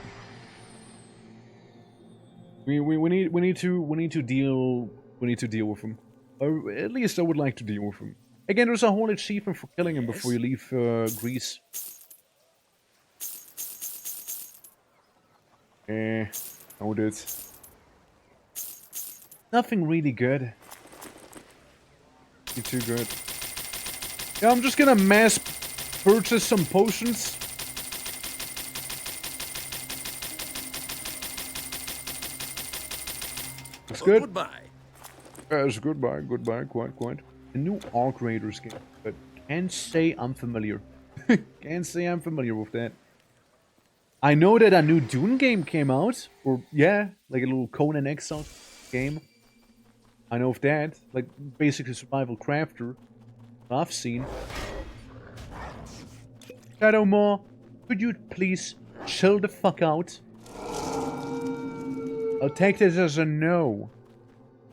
We need to deal with him. Or at least I would like to deal with him. Again, there's a whole achievement for killing him before you leave Greece. Hold it. Nothing really good. Not too good. Yeah, I'm just gonna mass purchase some potions. That's good. Goodbye. Yes, goodbye, quite. A new Arc Raiders game, but can't say I'm familiar. Can't say I'm familiar with that. I know that a new Dune game came out, or yeah, like a little Conan Exile game. I know of that, like basically survival crafter. I've seen. Shadow Maw, could you please chill the fuck out? I'll take this as a no.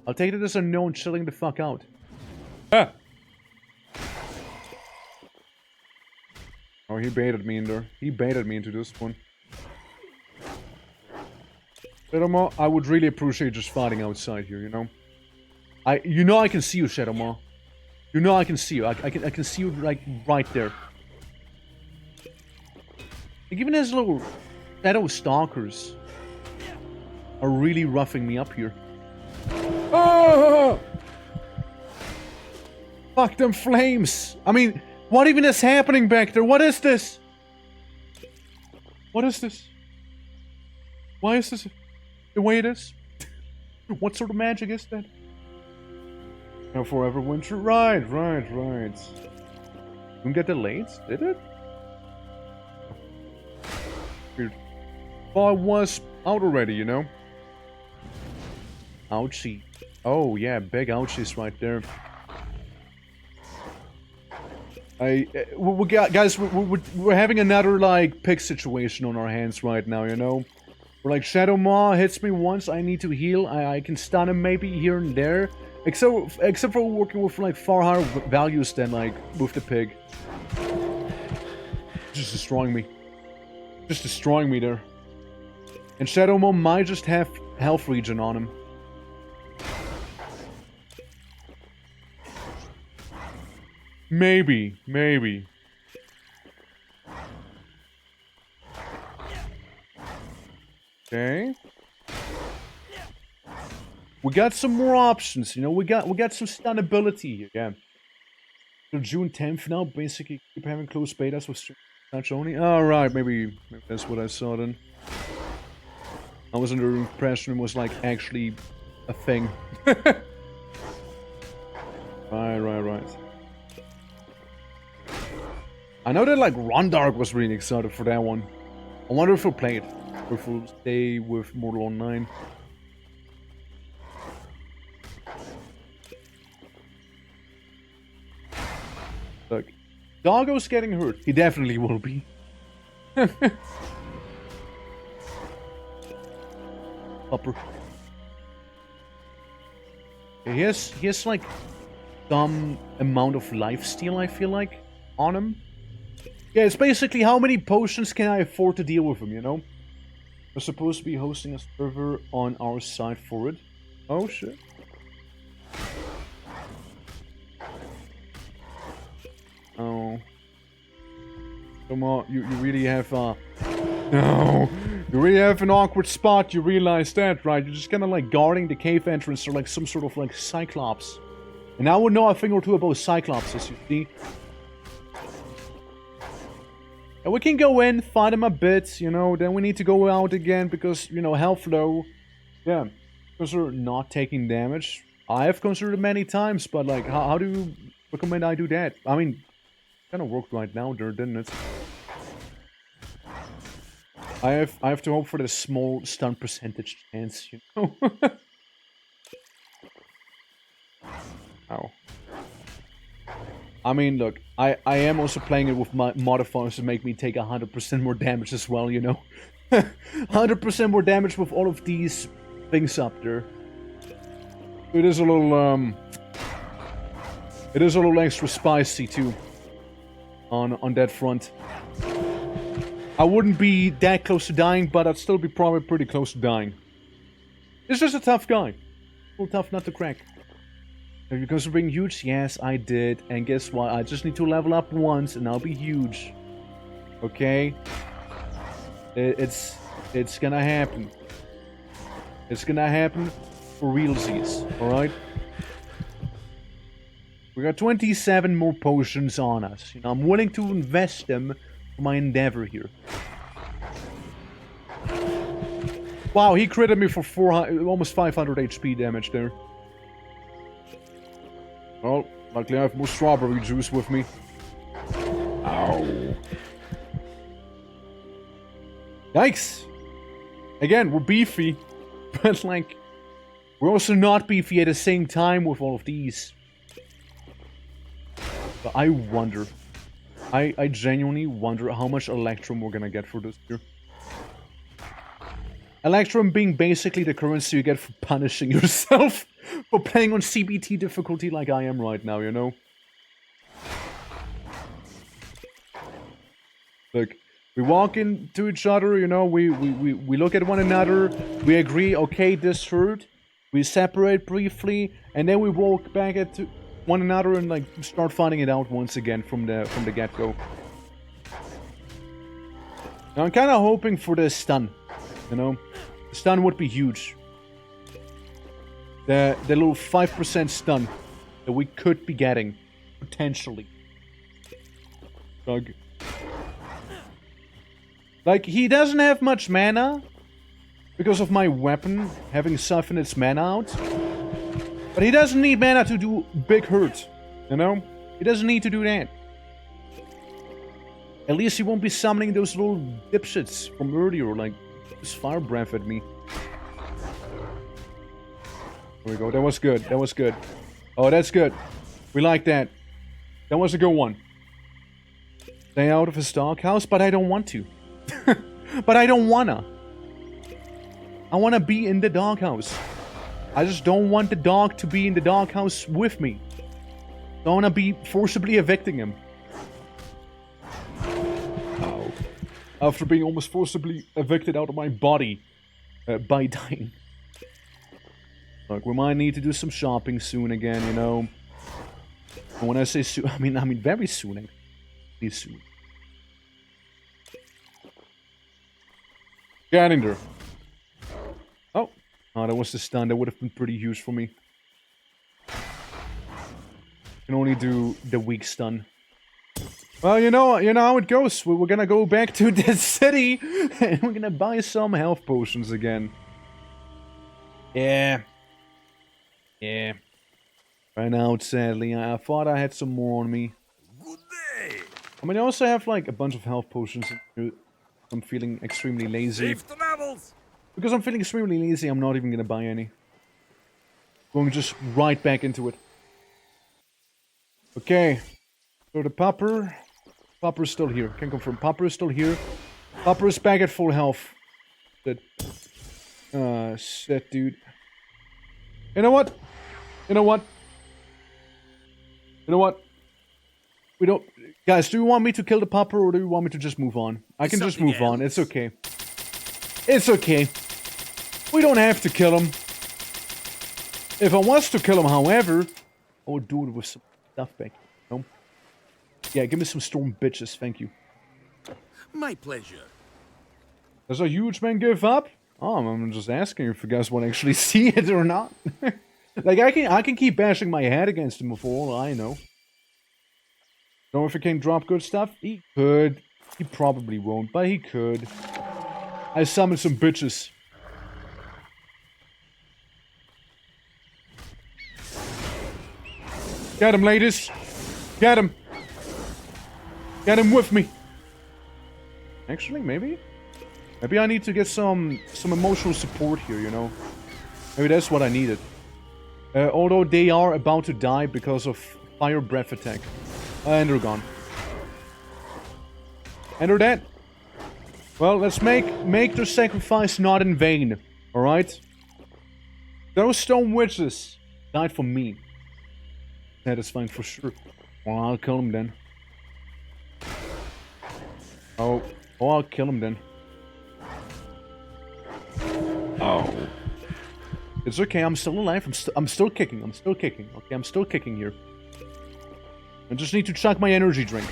I'll take it as a no and chilling the fuck out. Ah! Oh, he baited me in there. He baited me into this one. Shadow Maw, I would really appreciate just fighting outside here, you know? You know I can see you, Shadow Maw. You know I can see you. I can see you, like, right there. Like, even his little Shadow Stalkers are really roughing me up here. Oh! Fuck them flames! I mean, what even is happening back there? What is this? What is this? Why is this the way it is? What sort of magic is that? Now forever winter. Right. Didn't get delayed, did it? Weird. Well, I was out already, you know? Ouchie. Oh, yeah, big ouchies right there. Guys, we're having another, like, pick situation on our hands right now, you know? Or like Shadow Maw hits me once, I need to heal. I can stun him maybe here and there. Except for working with like far higher values than like with the pig. Just destroying me. Just destroying me there. And Shadow Maw might just have health regen on him. Maybe. Okay. We got some more options, you know. We got some stunnability here. Yeah. So June 10th now, basically keep having close betas with touch only. Alright, maybe that's what I saw then. I was under the impression it was like actually a thing. Right. I know that like Rondark was really excited for that one. I wonder if we'll play it. Or if we'll stay with Mortal Online. Look, Doggo's getting hurt. He definitely will be. Upper. He has like some amount of lifesteal, I feel like, on him. Yeah, it's basically how many potions can I afford to deal with him, you know? We're supposed to be hosting a server on our side for it. Oh shit. Oh. Come on, you really have no. You really have an awkward spot, you realize that, right? You're just kinda like guarding the cave entrance or like some sort of like Cyclops. And I would know a thing or two about Cyclopses, you see. And we can go in, fight him a bit, you know, then we need to go out again because, you know, health low. Yeah, because we're not taking damage. I have considered it many times, but like, how do you recommend I do that? I mean, kind of worked right now there, didn't it? I have to hope for the small stun percentage chance, you know? Ow. I mean, look, I am also playing it with my modifiers to make me take 100% more damage as well, you know? 100% more damage with all of these things up there. It is a little, it is a little extra spicy, too. On that front. I wouldn't be that close to dying, but I'd still be probably pretty close to dying. It's just a tough guy. Well, tough nut to crack. Have you considered being huge? Yes, I did. And guess what? I just need to level up once and I'll be huge. Okay? It's gonna happen. It's gonna happen for realsies. Alright? We got 27 more potions on us. You know, I'm willing to invest them for my endeavor here. Wow, he critted me for 400, almost 500 HP damage there. Well, luckily I have more strawberry juice with me. Ow. Yikes. Again, we're beefy. But like, we're also not beefy at the same time with all of these. But I wonder. I genuinely wonder how much Electrum we're gonna get for this year. Electrum being basically the currency you get for punishing yourself for playing on CBT difficulty like I am right now, you know? Look, we walk into each other, you know, we look at one another, we agree, okay, this hurt, we separate briefly, and then we walk back at one another and like start fighting it out once again from the get-go. Now I'm kinda hoping for the stun, you know? The stun would be huge. The little 5% stun that we could be getting, potentially. Doug. Like, he doesn't have much mana, because of my weapon having siphoned its mana out. But he doesn't need mana to do big hurt, you know? He doesn't need to do that. At least he won't be summoning those little dipshits from earlier, like, just fire breath at me. There we go, that was good, that was good. Oh, that's good. We like that. That was a good one. Stay out of his doghouse, but I don't want to. But I don't wanna. I want to be in the doghouse. I just don't want the dog to be in the doghouse with me. Don't want to be forcibly evicting him. Oh. After being almost forcibly evicted out of my body by dying. Look, we might need to do some shopping soon again, you know. And when I say soon, I mean very soon. Very soon. Getting there. Oh, that was the stun. That would have been pretty huge for me. Can only do the weak stun. Well, you know how it goes. We're gonna go back to the city and we're gonna buy some health potions again. Yeah. Yeah. Right now, sadly, I thought I had some more on me. Good day. I mean, I also have like a bunch of health potions. I'm feeling extremely lazy. Because I'm feeling extremely lazy, I'm not even gonna buy any. Going just right back into it. Okay. So the Popper is still here. Can confirm. Popper is still here. Popper is back at full health. Shit, dude. You know what? You know what? You know what? We don't... Guys, do you want me to kill the Popper or do you want me to just move on? I can just move on. It's okay. It's okay. We don't have to kill him. If I was to kill him, however, I would do it with some stuff back. You know? Yeah, give me some storm bitches, thank you. My pleasure. Does a huge man give up? Oh, I'm just asking if you guys want to actually see it or not. Like, I can keep bashing my head against him for all I know. Know if he can drop good stuff? He could. He probably won't, but he could. I summoned some bitches. Get him, ladies. Get him. Get him with me. Actually, maybe? Maybe I need to get some emotional support here, you know? Maybe that's what I needed. Although they are about to die because of fire breath attack. And they're gone. And they're dead. Well, let's make their sacrifice not in vain. Alright? Those stone witches died for me. Satisfying for sure. Well, I'll kill them then. Oh, I'll kill him then. Oh. It's okay, I'm still alive. I'm still kicking. I'm still kicking. Okay, I'm still kicking here. I just need to chuck my energy drink.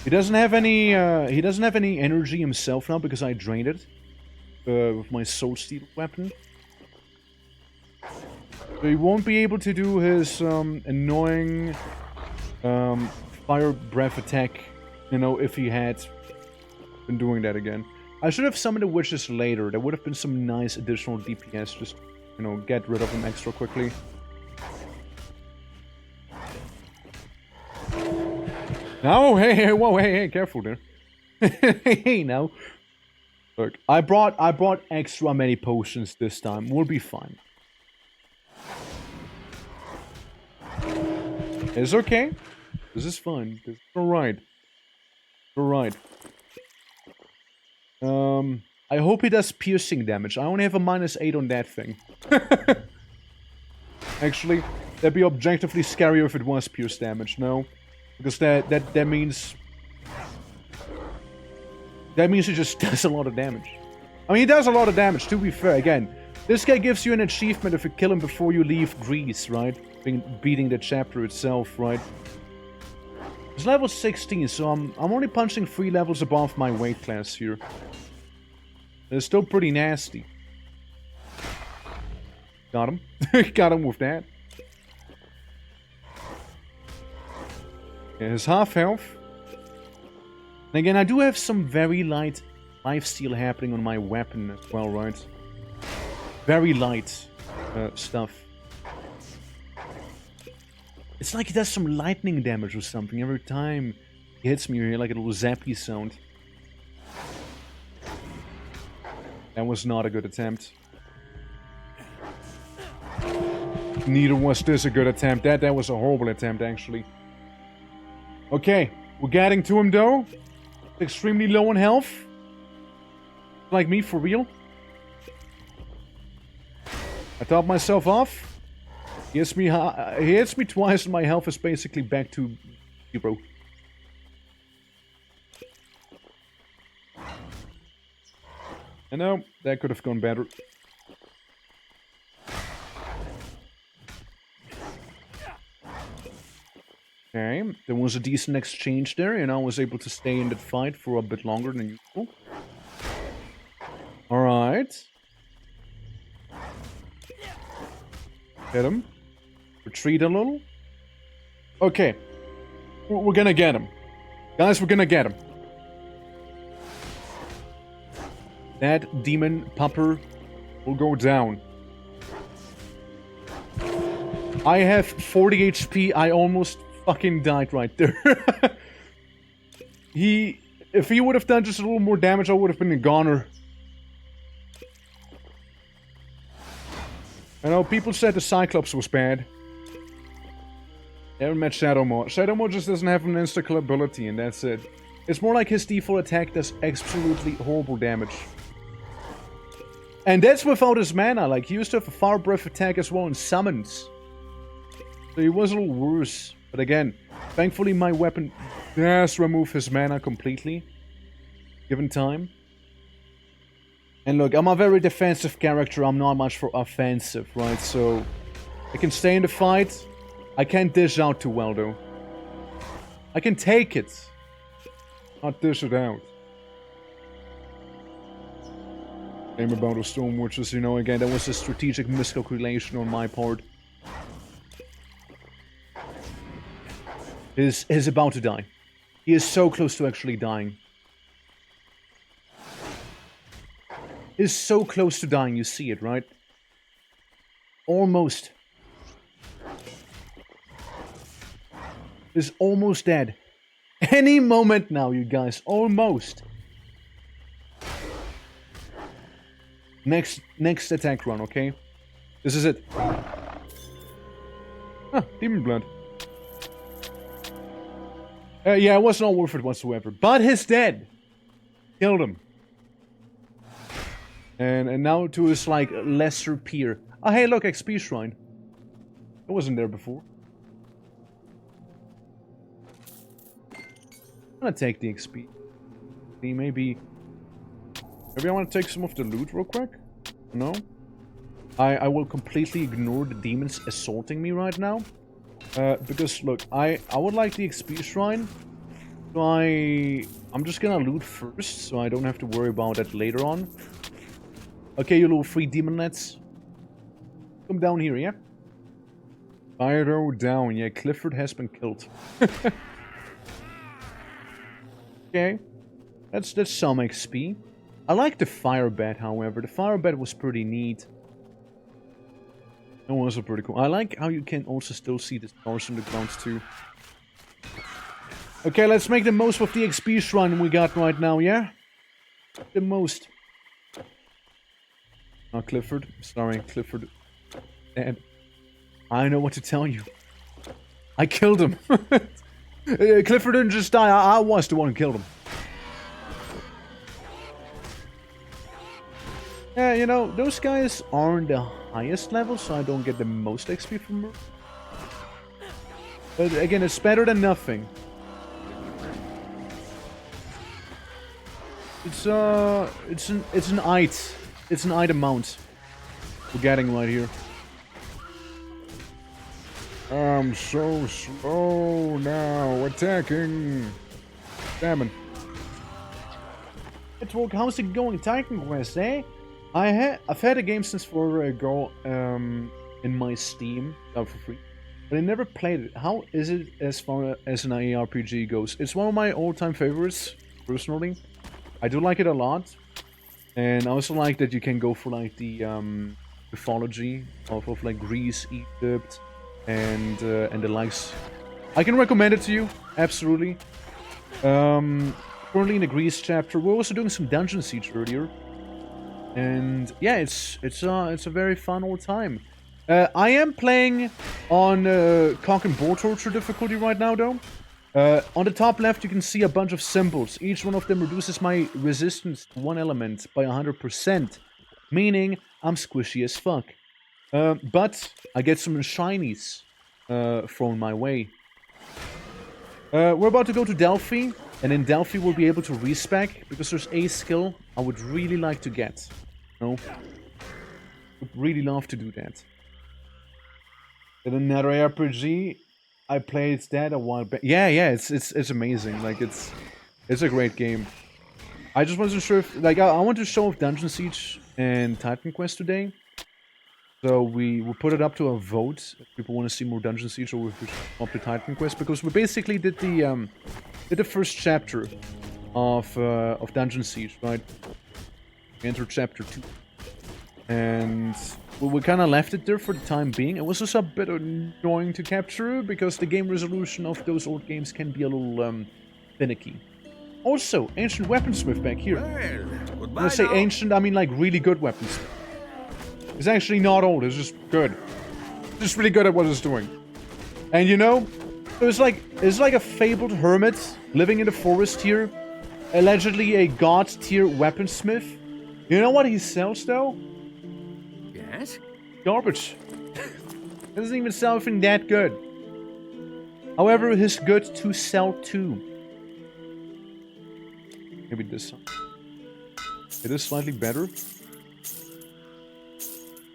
He doesn't have any energy himself now because I drained it with my soul steel weapon. So he won't be able to do his annoying fire breath attack, you know, if he had been doing that again. I should have summoned the witches later. There would have been some nice additional DPS. Just, you know, get rid of him extra quickly. No, hey, whoa, hey, careful there. Hey, now. Look, I brought extra many potions this time. We'll be fine. It's okay. This is fine. This is alright. Alright. I hope he does piercing damage. I only have a -8 on that thing. Actually, that'd be objectively scarier if it was pierce damage, no? Because that means... That means he just does a lot of damage. I mean, he does a lot of damage, to be fair. Again, this guy gives you an achievement if you kill him before you leave Greece, right? Beating the chapter itself, right? It's level 16, so I'm only punching 3 levels above my weight class here. It's still pretty nasty. Got him. Got him with that. Yeah, his half health. And again, I do have some very light lifesteal happening on my weapon as well, right? Very light stuff. It's like he does some lightning damage or something. Every time he hits me, you hear like a little zappy sound. That was not a good attempt. Neither was this a good attempt. That was a horrible attempt, actually. Okay, we're getting to him, though. Extremely low on health. Like me, for real. I top myself off. He hits me twice and my health is basically back to 0. I know, that could have gone better. Okay, there was a decent exchange there, and I was able to stay in that fight for a bit longer than usual. Alright. Hit him. Retreat a little. Okay. We're gonna get him. Guys, we're gonna get him. That demon pupper will go down. I have 40 HP. I almost fucking died right there. If he would have done just a little more damage, I would have been a goner. I know people said the Cyclops was bad. Never met Shadowmaw. Shadowmaw just doesn't have an insta-kill ability, and that's it. It's more like his default attack does absolutely horrible damage. And that's without his mana. Like, he used to have a Fire Breath attack as well in summons. So he was a little worse. But again, thankfully my weapon does remove his mana completely. Given time. And look, I'm a very defensive character. I'm not much for offensive, right? So I can stay in the fight. I can't dish out too well, though. I can take it. Not dish it out. Game about the Storm Witches, you know, again, that was a strategic miscalculation on my part. He's about to die. He is so close to actually dying. He's so close to dying, you see it, right? Almost. He's almost dead. Any moment now, you guys. Almost. Next attack run, okay? This is it. Ah, Demon Blood. Yeah, it was not worth it whatsoever. But he's dead. Killed him. And now to his, like, lesser peer. Oh, hey, look, XP Shrine. It wasn't there before. I'm gonna take the XP. Maybe I want to take some of the loot real quick. No? I will completely ignore the demons assaulting me right now. Because, look, I would like the XP Shrine. So I'm just gonna loot first, so I don't have to worry about that later on. Okay, you little free demonets. Come down here, yeah? Pyro down, yeah, Clifford has been killed. Okay. That's some XP. I like the fire bed, however. The fire bed was pretty neat. That was pretty cool. I like how you can also still see the stars on the ground too. Okay, let's make the most of the XP shrine we got right now, yeah? The most. Oh, Clifford. Sorry, Clifford. And I know what to tell you. I killed him. Clifford didn't just die. I was the one who killed him. Yeah, you know, those guys aren't the highest level, so I don't get the most XP from her. But again, it's better than nothing. It's an item mount we're getting right here. I'm so slow now, attacking. Salmon. How's it going? Titan Quest, eh? I've had a game since forever ago in my Steam, for free, but I never played it. How is it as far as an ARPG goes? It's one of my all-time favorites, personally. I do like it a lot, and I also like that you can go for like the mythology of like Greece, Egypt, and the likes. I can recommend it to you, absolutely. Currently in the Greece chapter, we're also doing some Dungeon Siege earlier. And yeah, it's a very fun old time. I am playing on Cock and Boar Torture difficulty right now, though. On the top left, you can see a bunch of symbols. Each one of them reduces my resistance to one element by 100%, meaning I'm squishy as fuck. But I get some shinies thrown my way. We're about to go to Delphi, and in Delphi we'll be able to respec, because there's a skill I would really like to get. No? Would really love to do that. In another RPG, I played that a while back. Yeah, it's amazing. Like, it's a great game. I just wasn't sure if, like, I want to show off Dungeon Siege and Titan Quest today. So we will put it up to a vote if people want to see more Dungeon Siege, or if we should up to Titan Quest, because we basically did the first chapter of Dungeon Siege, right? We entered chapter 2. And we kind of left it there for the time being. It was just a bit annoying to capture, because the game resolution of those old games can be a little finicky. Also, ancient weaponsmith back here. Well, when I say ancient, I mean like really good weaponsmith. It's actually not old, it's just good. It's just really good at what it's doing. And you know, it's like a fabled hermit living in the forest here. Allegedly a god tier weaponsmith. You know what he sells though? Yes? Garbage. Doesn't even sell anything that good. However, his good to sell too. Maybe this one. It is slightly better.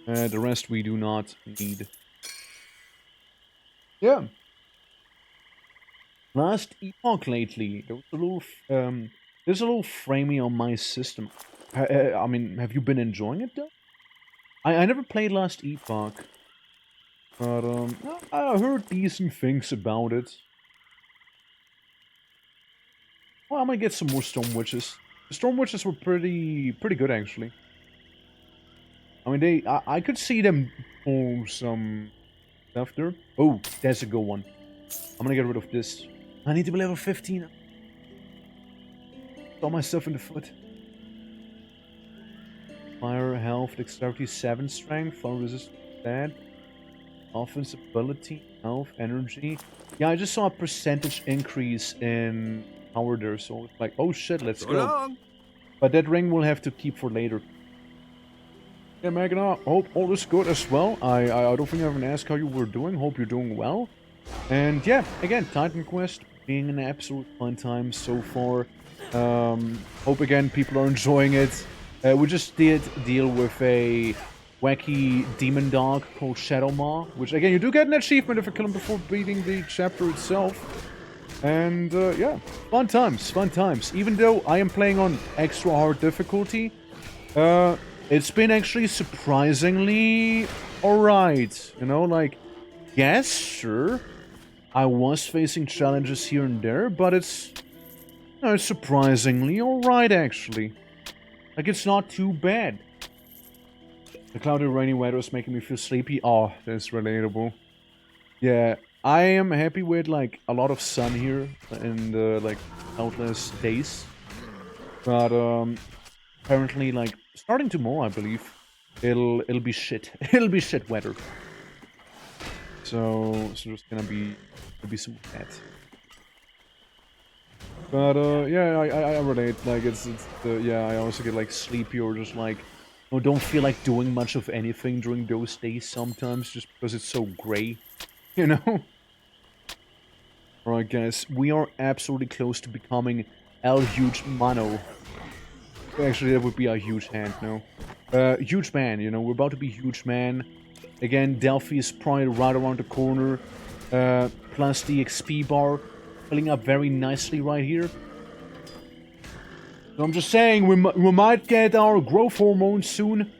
The rest we do not need. Yeah. Last epoch lately, there was a little, there's a little framing on my system. I mean, have you been enjoying it though? I never played Last Epoch, but I heard decent things about it. Well, I'm gonna get some more Storm Witches. The Storm Witches were pretty good actually. I mean, I could see them pull some stuff there. Oh, that's a good one. I'm gonna get rid of this. I need to be level 15. Saw myself in the foot. Fire, health, dexterity, 7 strength, fire resistance, bad. Offense, ability, health, energy. Yeah, I just saw a percentage increase in power there, so it's like, oh shit, let's go. But that ring we'll have to keep for later. Yeah, Megan, I hope all is good as well. I don't think I haven't asked how you were doing. Hope you're doing well. And yeah, again, Titan Quest being an absolute fun time so far. Hope again people are enjoying it. We just did deal with a wacky demon dog called Shadow Maw, which again, you do get an achievement if you kill him before beating the chapter itself. And yeah, fun times, fun times. Even though I am playing on extra hard difficulty, it's been actually surprisingly alright. You know, like, yes, sure, I was facing challenges here and there, but it's, you know, it's surprisingly alright actually. Like, it's not too bad. The cloudy rainy weather is making me feel sleepy. Oh, that's relatable. Yeah, I am happy with, like, a lot of sun here in the, like, countless days. But, apparently, like, starting tomorrow, I believe, it'll be shit. It'll be shit weather. So there's gonna be some of that. But yeah, I relate. Like, it's yeah, I also get like sleepy or just like, you know, don't feel like doing much of anything during those days sometimes, just because it's so gray, you know. Alright, guys, we are absolutely close to becoming El Huge Mano. Actually, that would be a huge hand, no? Huge man, you know, we're about to be huge man. Again, Delphi is probably right around the corner. Plus the XP bar filling up very nicely right here. So I'm just saying, we might get our growth hormone soon.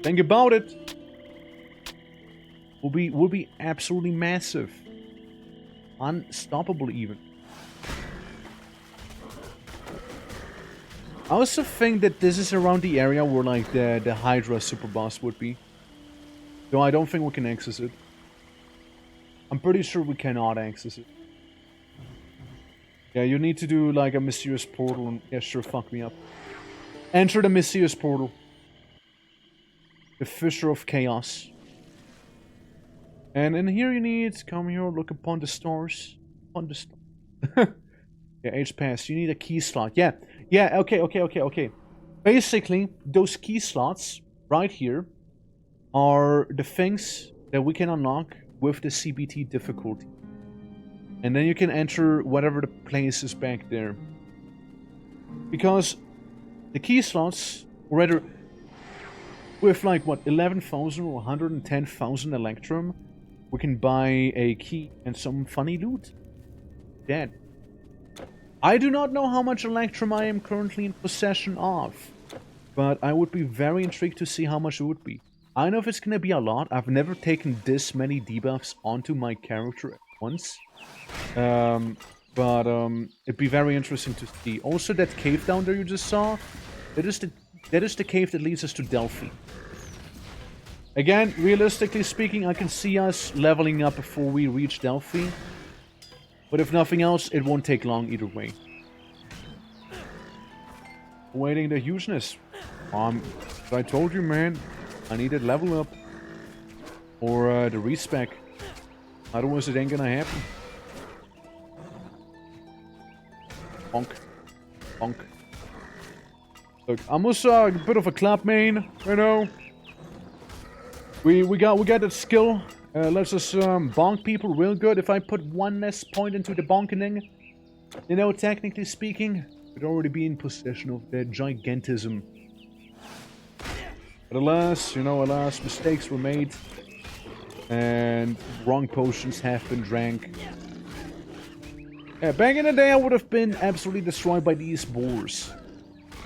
Think about it. We'll be absolutely massive. Unstoppable even. I also think that this is around the area where like the Hydra super boss would be. Though I don't think we can access it. I'm pretty sure we cannot access it. Yeah, you need to do like a mysterious portal and yeah, sure, fuck me up. Enter the mysterious portal. The Fissure of Chaos. And in here you need to come here, look upon the stars. Upon the stars. Yeah, H-Pass, you need a key slot. Yeah, okay. Basically, those key slots right here are the things that we can unlock with the CBT difficulty. And then you can enter whatever the place is back there. Because the key slots, or rather, with like, what, 11,000 or 110,000 Electrum, we can buy a key and some funny loot. Dead. I do not know how much Electrum I am currently in possession of, but I would be very intrigued to see how much it would be. I know if it's gonna be a lot. I've never taken this many debuffs onto my character at once. But it'd be very interesting to see. Also, that cave down there you just saw, that is the cave that leads us to Delphi. Again, realistically speaking, I can see us leveling up before we reach Delphi. But if nothing else, it won't take long either way. Awaiting the hugeness. I told you, man, I needed level up. Or the respec. Otherwise it ain't gonna happen. Bonk. Bonk. Look, I'm also a bit of a club main, you know. We got that skill. Lets us bonk people real good. If I put one less point into the bonkening, you know, technically speaking, we'd already be in possession of that gigantism. But alas, you know, mistakes were made. And wrong potions have been drank. Yeah, back in the day I would have been absolutely destroyed by these boars.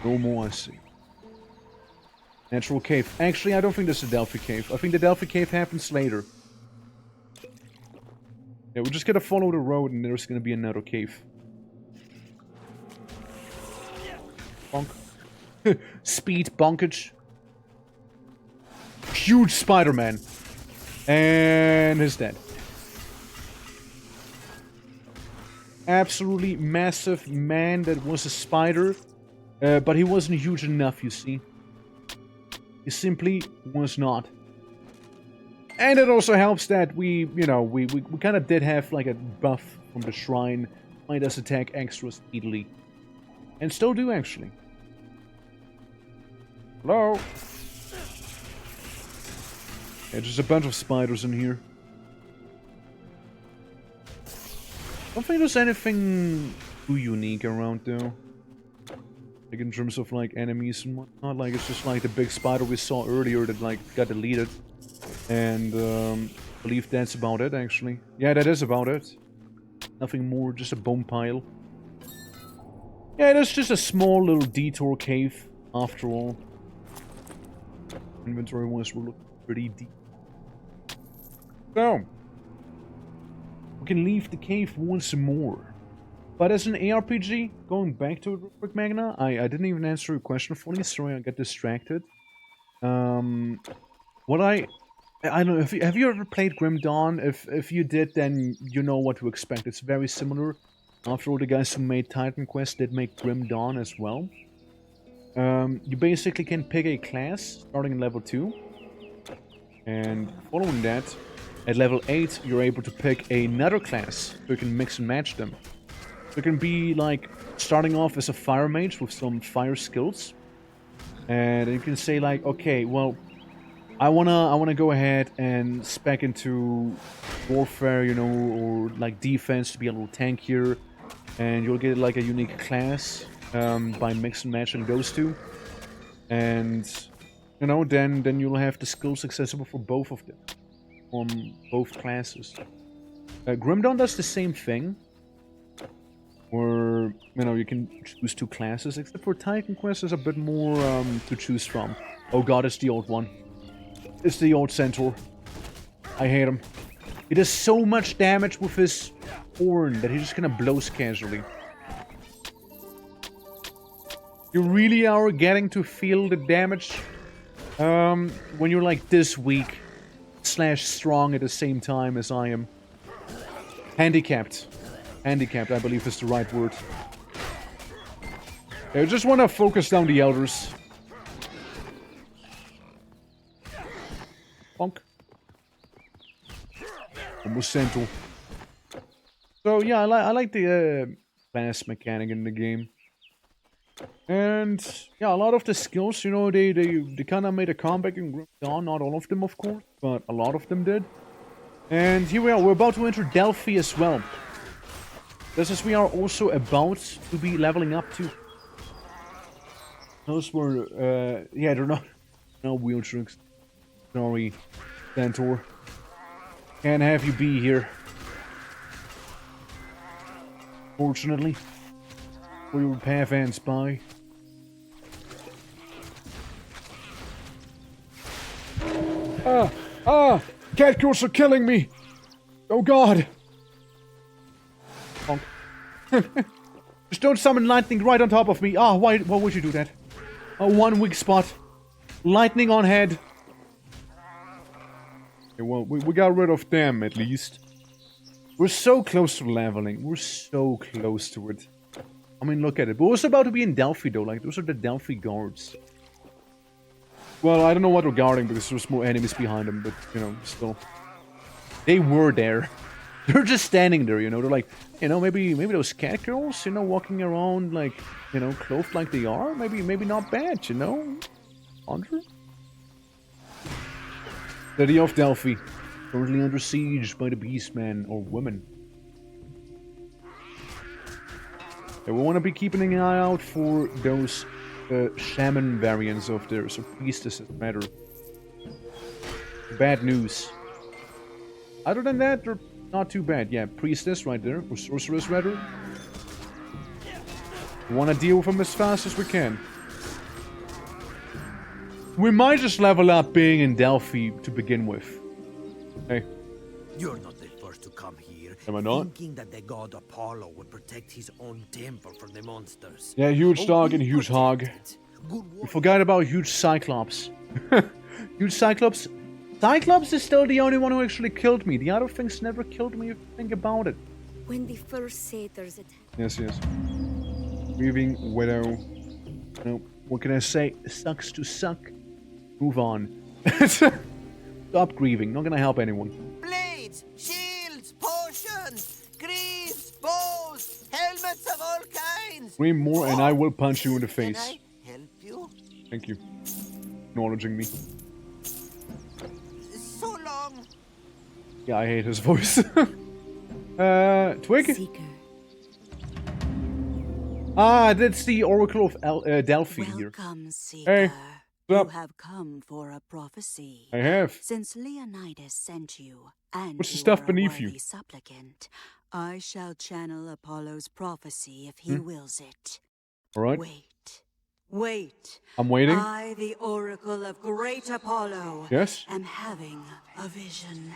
No more, I see. Natural cave. Actually, I don't think this is a Delphi cave. I think the Delphi cave happens later. Yeah, we're just gonna follow the road and there's gonna be another cave. Bonk. Speed bonkage. Huge Spider-Man. And he's dead. Absolutely massive man that was a spider. But he wasn't huge enough, you see. He simply was not. And it also helps that we kind of did have like a buff from the shrine. Made us attack extra speedily. And still do, actually. Hello? Yeah, just a bunch of spiders in here. I don't think there's anything too unique around, though. Like, in terms of, like, enemies and whatnot. Like, it's just like the big spider we saw earlier that, like, got deleted. And, I believe that's about it, actually. Yeah, that is about it. Nothing more, just a bone pile. Yeah, that's just a small little detour cave, after all. Inventory-wise, we're looking pretty deep. So, we can leave the cave once more. But as an ARPG, going back to it real quick, Magna, I didn't even answer your question fully, sorry, I got distracted. What I don't know, have you ever played Grim Dawn? If you did, then you know what to expect. It's very similar. After all, the guys who made Titan Quest did make Grim Dawn as well. You basically can pick a class, starting in level 2. And following that, at level 8, you're able to pick another class, so you can mix and match them. So you can be, like, starting off as a fire mage with some fire skills. And you can say, like, okay, well, I wanna go ahead and spec into warfare, you know, or, like, defense to be a little tankier. And you'll get, like, a unique class by mix and matching those two. And, you know, then you'll have the skills accessible for both of them. On both classes. Grim Dawn does the same thing. Where, you know, you can choose 2 classes, except for Titan Quest there's a bit more to choose from. Oh god, it's the old one. It's the old centaur. I hate him. He does so much damage with his horn that he just kind of blows casually. You really are getting to feel the damage when you're like this weak / strong at the same time as I am. Handicapped. Handicapped, I believe is the right word. I just want to focus down the elders. Bonk. Almost central. So yeah, I like the class mechanic in the game. And yeah, a lot of the skills, you know, they kind of made a comeback in Grim Dawn. Not all of them, of course, but a lot of them did. And here we are. We're about to enter Delphi as well. This is we are also about to be leveling up to. Those were, yeah, they're not wheel tricks. Sorry, Centaur. Can't have you be here. Fortunately, we were path and spy. Cat girls are killing me! Oh god! Bonk. Just don't summon lightning right on top of me. Why would you do that? One weak spot. Lightning on head. Okay, well, we got rid of them at least. We're so close to leveling. We're so close to it. I mean, look at it. But we're also about to be in Delphi though. Like, those are the Delphi guards. Well, I don't know what we're guarding because there's more enemies behind them, but, you know, still. They were there. They're just standing there, you know. They're like, you know, maybe those cat girls, you know, walking around like, you know, clothed like they are. Maybe not bad, you know. 100? City of Delphi, currently under siege by the beastmen or women. And we want to be keeping an eye out for those shaman variants of theirs, or priestesses matter. Bad news. Other than that, they're not too bad. Yeah, priestess right there, or sorceress rather. We want to deal with them as fast as we can. We might just level up being in Delphi to begin with. Hey. You're not the first to come here. Am I not? Thinking that the god Apollo would protect his own temple from the monsters. Yeah, huge dog and huge hog. We forgot about huge Cyclops. Huge Cyclops. Cyclops is still the only one who actually killed me. The other things never killed me if you think about it. When the first satyrs attacked. Yes. Weaving Widow. No, what can I say? Sucks to suck. Move on. Stop grieving. Not gonna help anyone. Blades, shields, potions, greaves, bows, helmets of all kinds. Scream more and I will punch you in the face. Can I help you? Thank you. Acknowledging me. So long. Yeah, I hate his voice. Twig? Seeker. That's the Oracle of Delphi here. Welcome, Seeker. Hey. You have come for a prophecy. I have. Since Leonidas sent you, and what's the stuff beneath you? Supplicant, I shall channel Apollo's prophecy if he wills it. All right. Wait. I'm waiting. I, the Oracle of Great Apollo, yes, am having a vision.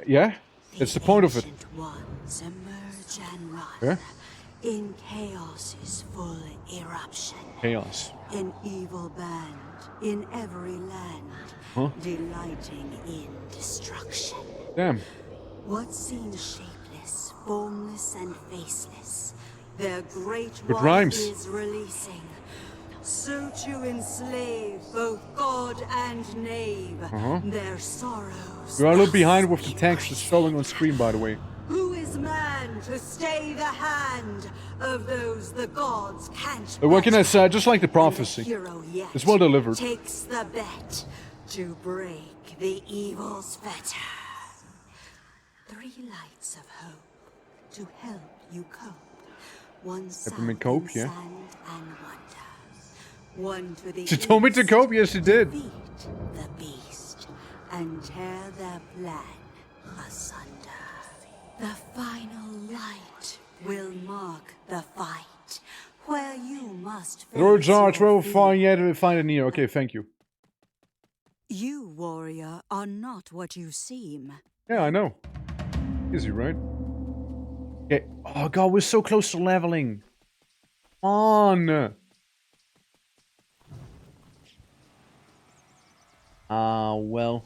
Yeah. That's the point of it. Ones emerge and run. Yeah. In chaos's full eruption. Chaos. An evil band in every land, delighting in destruction. Damn. What seems shapeless, formless, and faceless, their great Good wrath rhymes. is releasing. So to enslave both god and knave, their sorrows. We are a little behind with the text that's showing on screen, by the way. Who is man to stay the hand of those the gods can't? But what can I say? Just like the prophecy. It's well delivered. Takes the bet to break the evil's fetter. 3 lights of hope to help you cope. One Peppermint cope, yeah. sand and wonder. One to the She told me to cope. Yes, she did. Defeat the beast and tear their plan asunder. The final light will mark the fight, where you must face Lord George, your we'll fear. find yet to find it near. Okay, thank you. You, warrior, are not what you seem. Yeah, I know. Easy, right? Okay. Oh god, we're so close to leveling. On. Well.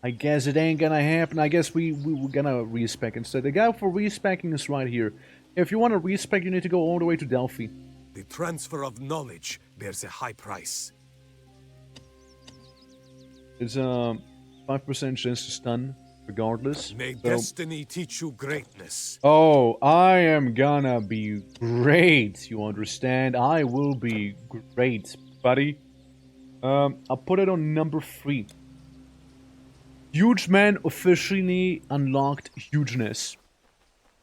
I guess it ain't gonna happen. I guess we're gonna respec instead. The guy for respecking is right here. If you want to respec, you need to go all the way to Delphi. The transfer of knowledge bears a high price. It's a 5% chance to stun. regardless. May So- destiny teach you greatness. Oh, I am gonna be great, you understand? I will be great, buddy. I'll put it on number 3. Huge man officially unlocked hugeness.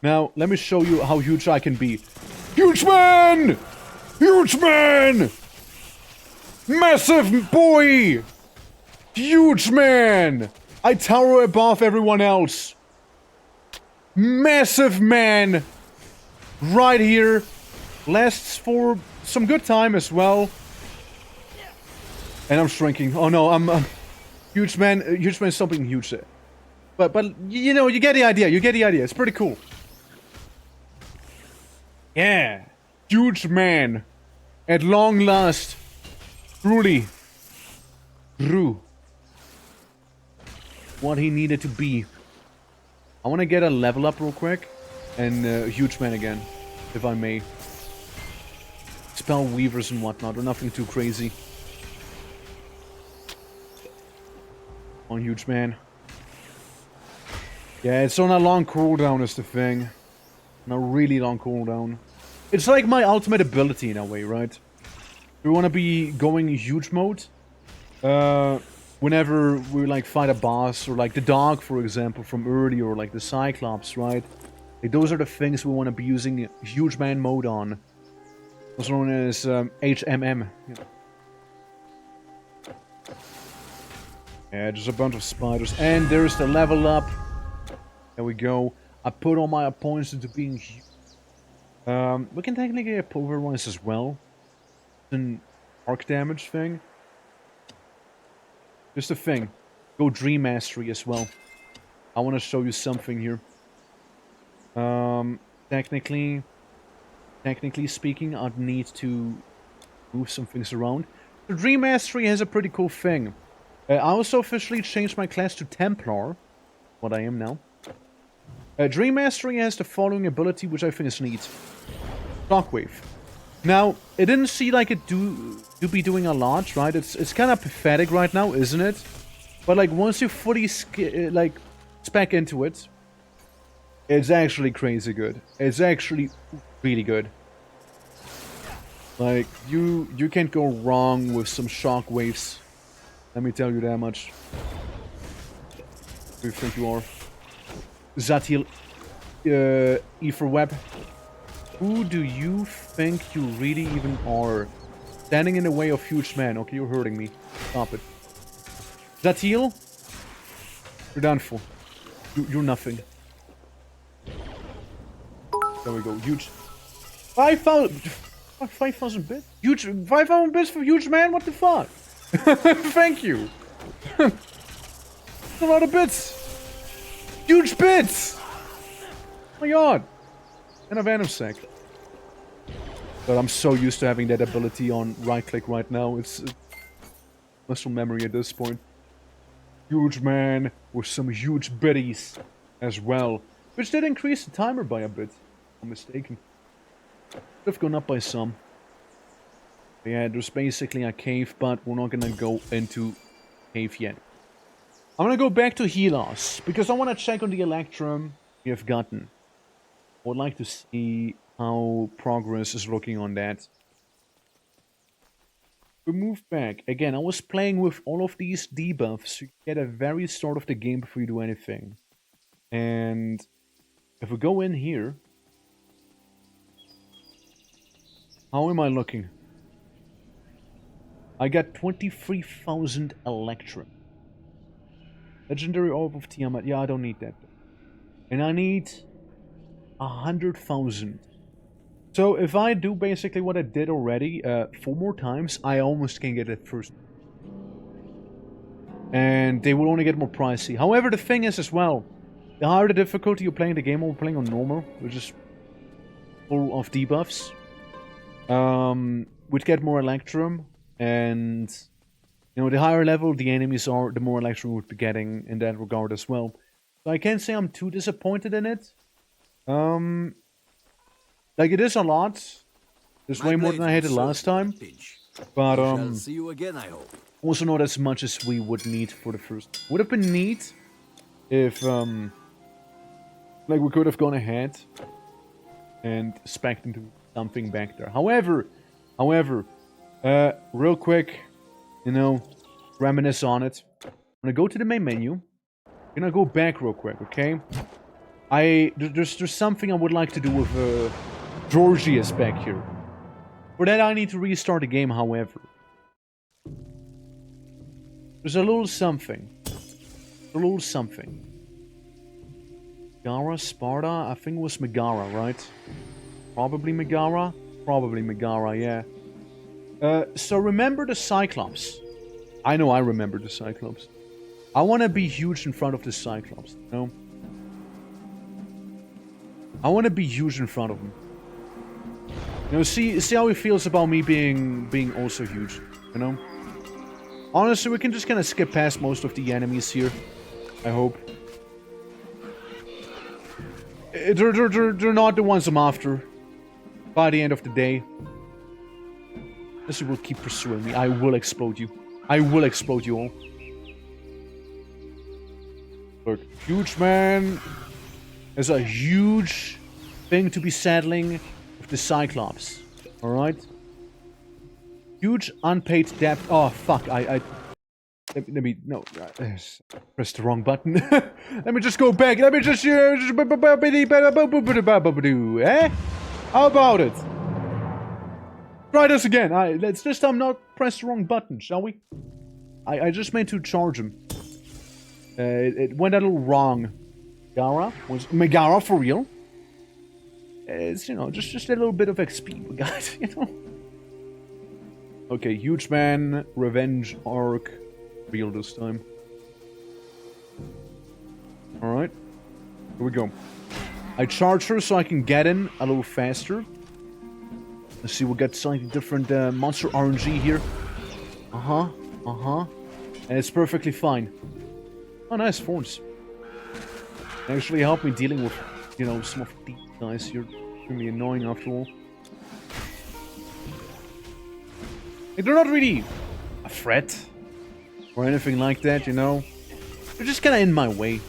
Now, let me show you how huge I can be. Huge man! Huge man! Massive boy! Huge man! I tower above everyone else. Massive man! Right here. Lasts for some good time as well. And I'm shrinking. Oh no, I'm... huge man is something huge there. But, you know, you get the idea. You get the idea. It's pretty cool. Yeah. Huge man. At long last. Truly. Grew. What he needed to be. I want to get a level up real quick. And huge man again. If I may. Spell weavers and whatnot. Or nothing too crazy. On huge man. Yeah, it's on a long cooldown is the thing. On a really long cooldown. It's like my ultimate ability in a way, right? We want to be going huge mode. Whenever we like fight a boss, or like the dog, for example, from earlier, or like the Cyclops, right? Like, those are the things we want to be using huge man mode on. Also known as HMM. Yeah, just a bunch of spiders. And there's the level up. There we go. I put all my opponents into being huge. We can technically get pulverize as well. It's an arc damage thing. Just a thing. Go Dream Mastery as well. I want to show you something here. Technically speaking, I'd need to move some things around. The Dream Mastery has a pretty cool thing. I also officially changed my class to Templar. What I am now. Dream Mastery has the following ability, which I think is neat. Shockwave. Now, it didn't see like it do be doing a lot, right? It's kind of pathetic right now, isn't it? But like once you fully spec into it, it's actually crazy good. It's actually really good. Like you can't go wrong with some shockwaves. Let me tell you that much. Who do you think you are? Zatil, Ether Web. Who do you think you really even are? Standing in the way of huge man. Okay, you're hurting me. Stop it. Zatil? You're done for. You're nothing. There we go. Huge. 5,000 bits? Huge. 5,000 bits for huge man? What the fuck? Thank you. A lot of bits. Huge bits. Oh my god. And a Venom Sack. But I'm so used to having that ability on right click right now. It's muscle memory at this point. Huge man with some huge biddies as well. Which did increase the timer by a bit. If I'm mistaken. Could have gone up by some. But yeah, there's basically a cave, but we're not gonna go into cave yet. I'm gonna go back to Helos, because I want to check on the Electrum we have gotten. I would like to see how progress is looking on that. We move back. Again, I was playing with all of these debuffs to get a very start of the game before you do anything. And if we go in here, how am I looking? I got 23,000 Electrum. Legendary Orb of Tiamat. Yeah, I don't need that. And I need 100,000. So if I do basically what I did already 4 more times, I almost can get it first. And they will only get more pricey. However, the thing is as well, the higher the difficulty you're playing the game, or playing on normal, which is full of debuffs, would get more Electrum, and you know, the higher level the enemies are, the more Electrum we would be getting in that regard as well. So I can't say I'm too disappointed in it. Like, it is a lot. There's way more than I had it last time. But, Shall see you again, I hope. also not as much as we would need for the first. Would have been neat if, like, we could have gone ahead and specced into something back there. However, real quick, you know, reminisce on it. I'm gonna go to the main menu. I'm gonna go back real quick, okay? There's something I would like to do with, Georgius back here. For that, I need to restart the game, however. There's a little something. A little something. Megara, Sparta? I think it was Megara, right? Probably Megara? Probably Megara, yeah. So remember the Cyclops. I know I remember the Cyclops. I want to be huge in front of the Cyclops, you know? I want to be huge in front of him. You know, see how he feels about me being also huge, you know? Honestly, we can just kind of skip past most of the enemies here. I hope. They're not the ones I'm after. By the end of the day. Unless you will keep pursuing me, I will explode you. I will explode you all. Look, huge man. There's a huge thing to be settling with the Cyclops. Alright? Huge unpaid debt. Oh, fuck. Let me... No. Pressed the wrong button. Let me just go back. Let me just... Eh? How about it? Try this again. Let's this time not press the wrong button, shall we? I just meant to charge him. It went a little wrong. Megara for real? It's, you know, just a little bit of XP we got, you know? Okay, huge man, revenge arc, real this time. Alright, here we go. I charge her so I can get in a little faster. Let's see, we'll get slightly different monster RNG here. And it's perfectly fine. Oh, nice, thorns. Actually help me dealing with, you know, some of these guys here. Extremely annoying after all. Like, they're not really a threat or anything like that, you know. They're just kind of in my way.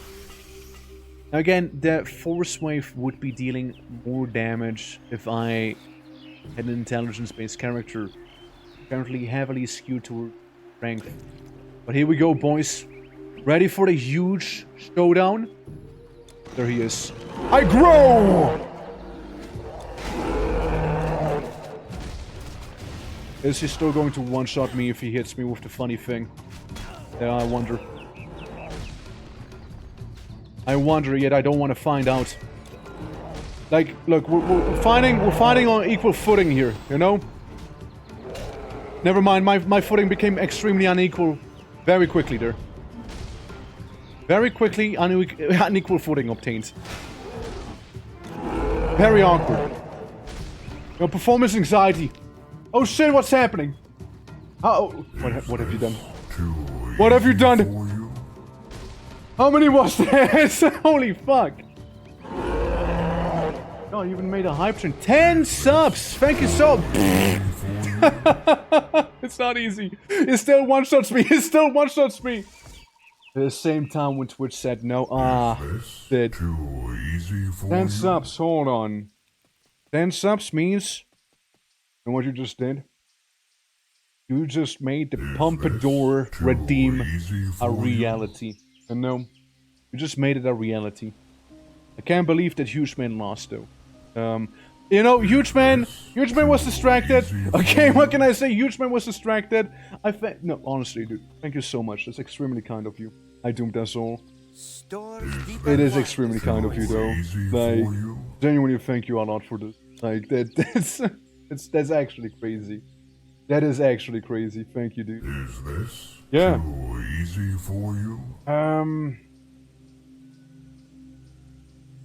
Now again, the force wave would be dealing more damage if I had an intelligence-based character. Currently heavily skewed toward strength. But here we go, boys. Ready for the huge showdown? There he is. I grow! Is he still going to one-shot me if he hits me with the funny thing? Yeah, I wonder. I wonder, yet I don't want to find out. Like, look, we're fighting on equal footing here, you know? Never mind, my footing became extremely unequal very quickly there. Very quickly, unequal footing obtained. Very awkward. No, performance anxiety. Oh shit, what's happening? Uh-oh. What have you done? What have you done? How many was that? Holy fuck. Oh, you even made a hype train. 10 subs! Thank you so... It's not easy. It still one-shots me. It still one-shots me. At the same time when Twitch said no. Shit. 10 subs, hold on. 10 subs means... And what you just did? You just made the Pompadour redeem a reality. And no, you just made it a reality. I can't believe that Huge Man lost though. You know, Huge Man was distracted. Okay, what can I say? Huge Man was distracted. No, honestly, dude, thank you so much. That's extremely kind of you. I doomed us all. It is extremely kind of you though. Like, genuinely thank you a lot for this. Like, that's actually crazy. That is actually crazy. Thank you, dude. Is this too easy for you?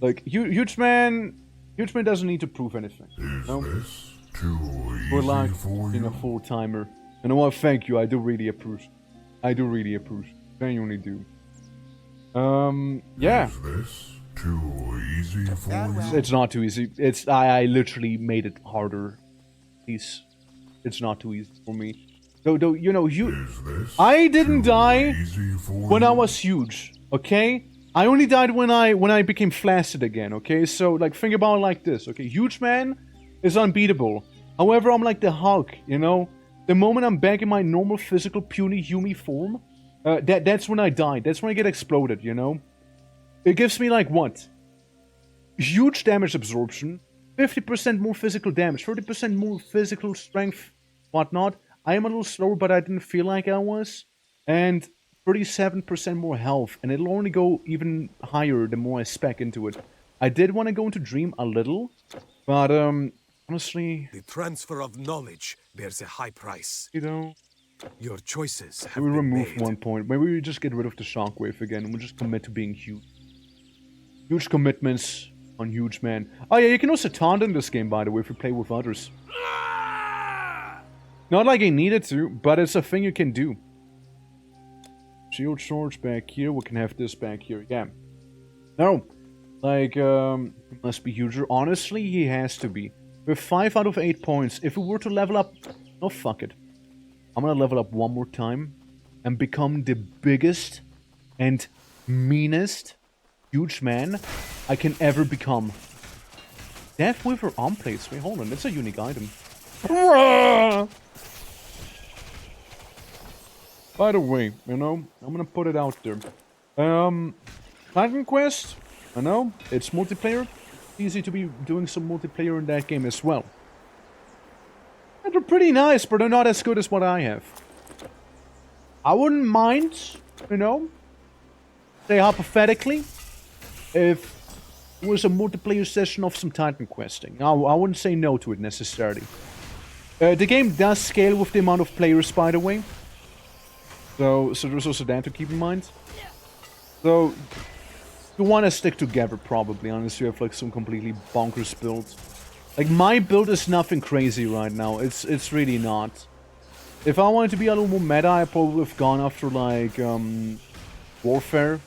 Like, Huge Man doesn't need to prove anything. Is no? this too We're easy like for being you? a full-timer. You know what? Thank you. I do really approve. I do really approve. Genuinely do. Yeah. Is this too easy for you? It's not too easy. I literally made it harder. Please. It's not too easy for me. Though, you know, I didn't die when I was huge, okay? I only died when I became flaccid again, okay? So, like, think about it like this, okay? Huge Man is unbeatable. However, I'm like the Hulk, you know? The moment I'm back in my normal physical, puny, human form, that's when I die. That's when I get exploded, you know? It gives me, like, what? Huge damage absorption, 50% more physical damage, 30% more physical strength, whatnot. I am a little slower, but I didn't feel like I was. And 37% more health, and it'll only go even higher the more I spec into it. I did want to go into Dream a little, but, honestly... The transfer of knowledge bears a high price. You know... Your choices have we been remove made. one point. Maybe we just get rid of the shockwave again, and we'll just commit to being huge. Huge commitments on Huge Man. Oh yeah, you can also taunt in this game, by the way, if you play with others. Not like I needed to, but it's a thing you can do. Shield charge back here, we can have this back here, yeah. No, like, he must be huger. Honestly, he has to be. With 5 out of 8 points, if we were to level up... Oh, fuck it. I'm gonna level up one more time and become the biggest and meanest Huge Man I can ever become. Death Wither arm plates. Wait, hold on, that's a unique item. By the way, you know, I'm gonna put it out there. Titan Quest, I know, it's multiplayer. It's easy to be doing some multiplayer in that game as well. And they're pretty nice, but they're not as good as what I have. I wouldn't mind, you know, say hypothetically, if it was a multiplayer session of some Titan questing. I wouldn't say no to it necessarily. The game does scale with the amount of players, by the way. So there's also that to keep in mind. So, you want to stick together probably, unless you have like some completely bonkers build. Like, my build is nothing crazy right now. It's really not. If I wanted to be a little more meta, I probably would have gone after, like, Warfare.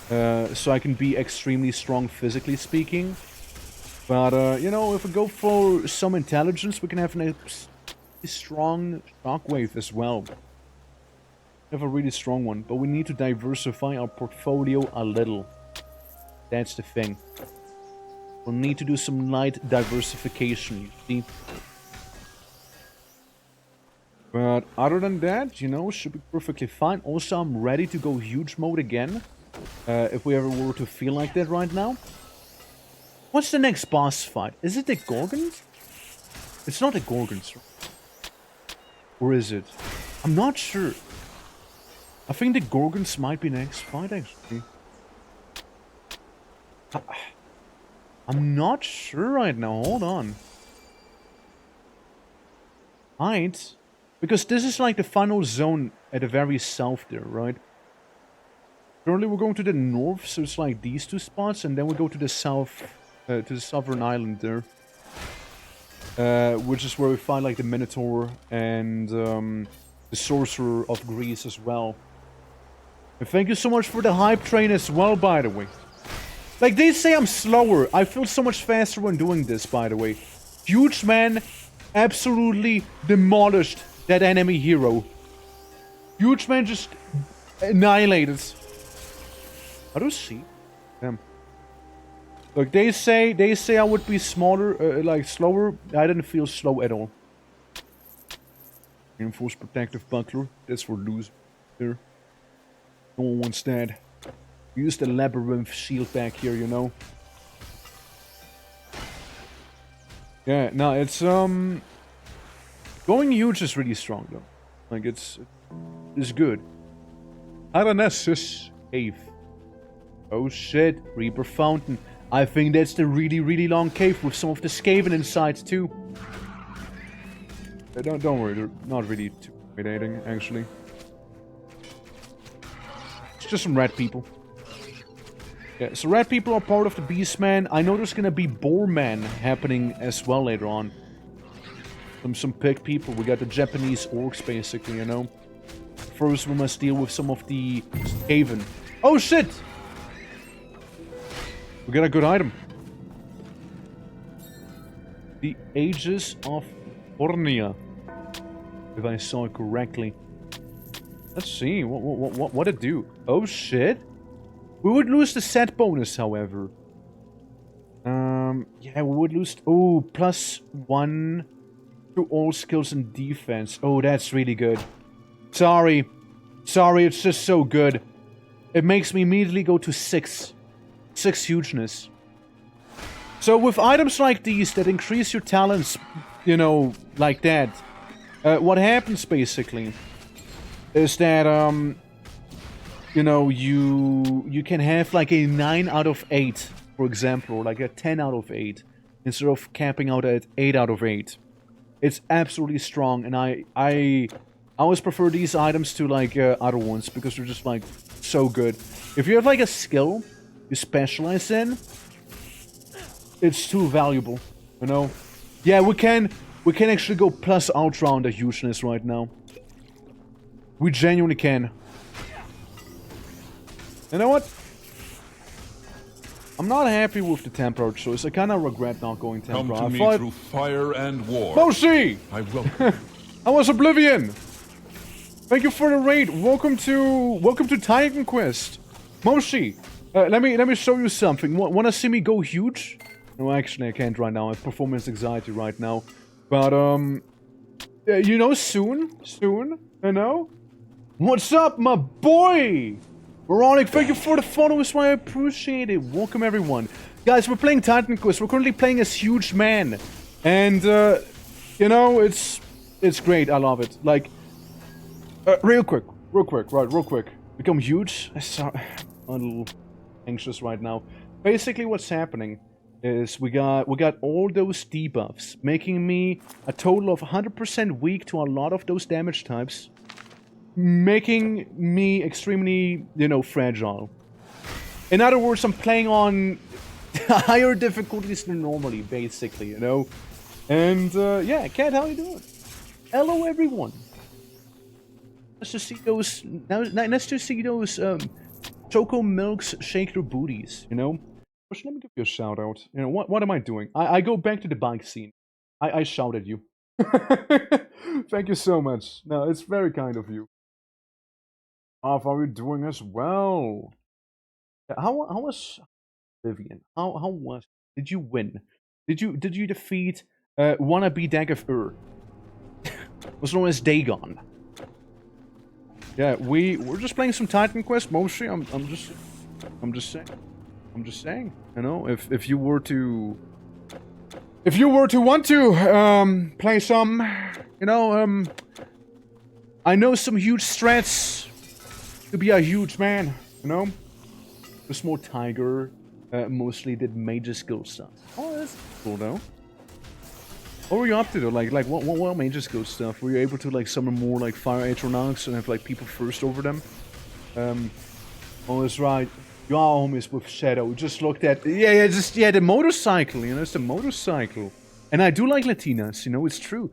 So I can be extremely strong physically speaking. But, you know, if we go for some intelligence, we can have a strong shockwave as well. Have a really strong one, but we need to diversify our portfolio a little. That's the thing. We'll need to do some light diversification, you see. But other than that, you know, should be perfectly fine. Also, I'm ready to go huge mode again. If we ever were to feel like that right now. What's the next boss fight? Is it the Gorgons? It's not the Gorgons. Or is it? I'm not sure. I think the Gorgons might be next fight, actually. I'm not sure right now. Hold on. Right. Because this is like the final zone at the very south there, right? Currently we're going to the north, so it's like these two spots, and then we go to the south, to the southern island there. Which is where we find like the Minotaur and the Sorcerer of Greece as well. And thank you so much for the hype train as well, by the way. Like, they say I'm slower. I feel so much faster when doing this, by the way. Huge Man absolutely demolished that enemy hero. Huge Man just annihilated. I don't see. Damn. Look, they say I would be smaller, like slower. I didn't feel slow at all. Reinforced protective buckler. That's for lose. There. No one wants that. Use the labyrinth shield back here, you know. Yeah, no, it's going huge is really strong though. Like it's good. Aranessus cave. Oh shit, Reaper Fountain. I think that's the really long cave with some of the Skaven inside too. Don't worry, they're not really too intimidating actually. It's just some rat people. Yeah, so rat people are part of the Beastman. I know there's gonna be Boarman happening as well later on. Some pig people. We got the Japanese orcs basically, you know. First we must deal with some of the Skaven. Oh shit! We got a good item. The Aegis of Ornia. If I saw it correctly. Let's see, what it do? Oh shit! We would lose the set bonus, however. Yeah, we would lose... Oh, +1 to all skills and defense. Oh, that's really good. Sorry. Sorry, it's just so good. It makes me immediately go to 6. 6 hugeness. So with items like these that increase your talents, you know, like that, what happens basically is that, you know, you can have like a 9 out of 8, for example, or like a 10 out of 8, instead of capping out at 8 out of 8. It's absolutely strong, and I always prefer these items to like other ones because they're just like so good. If you have like a skill you specialize in, it's too valuable, you know. Yeah, we can actually go plus ultra on the hugeness right now. We genuinely can. You know what? I'm not happy with the temporal choice. I kind of regret not going temporal. Come to me through fire and war. Moshi! I will. I was Oblivion. Thank you for the raid. Welcome to Titan Quest. Moshi, let me show you something. Wanna see me go huge? No, actually I can't right now. I have performance anxiety right now. But you know, soon, you know. What's up, my boy? Veronic, thank you for the followers, I appreciate it. Welcome, everyone. Guys, we're playing Titan Quest. We're currently playing as Huge Man. And, you know, it's great. I love it. Like, real quick. Become huge. I'm a little anxious right now. Basically, what's happening is we got all those debuffs, making me a total of 100% weak to a lot of those damage types. Making me extremely, you know, fragile. In other words, I'm playing on higher difficulties than normally, basically, you know? And, yeah, Cat, how you doing? Hello, everyone. Nice to see those, Choco Milks shake their booties, you know? Let me give you a shout out. You know, what am I doing? I go back to the bike scene. I shout at you. Thank you so much. No, it's very kind of you. How are you doing as well? How was Vivian? How was? Did you win? Did you defeat wannabe Dagger? Was known as Dagon. Yeah, we're just playing some Titan Quest mostly. I'm just saying. You know, if you were to want to play some, you know, I know some huge strats to be a huge man, you know? The small tiger mostly did major skill stuff. Oh, that's cool though. What were you up to though? Like what major skill stuff? Were you able to like summon more like fire atronachs and have like people first over them? Oh, that's right. You are homies with Shadow. Just looked at the motorcycle, you know, it's the motorcycle. And I do like Latinas, you know, it's true.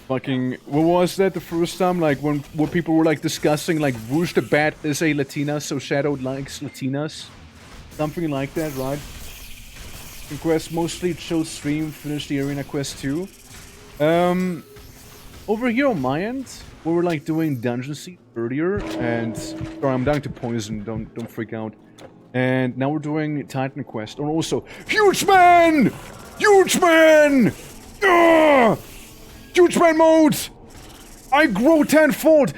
Fucking, what was that the first time? Like when people were like discussing like Rouge the Bat is a Latina, so Shadow likes Latinas. Something like that, right? In Quest mostly chill stream, finish the arena quest too. Over here on my end, we were like doing Dungeon Siege earlier, and sorry, I'm down to poison, don't freak out. And now we're doing Titan Quest, and also Huge Man! Huge Man! Huge Man mode! I grow tenfold!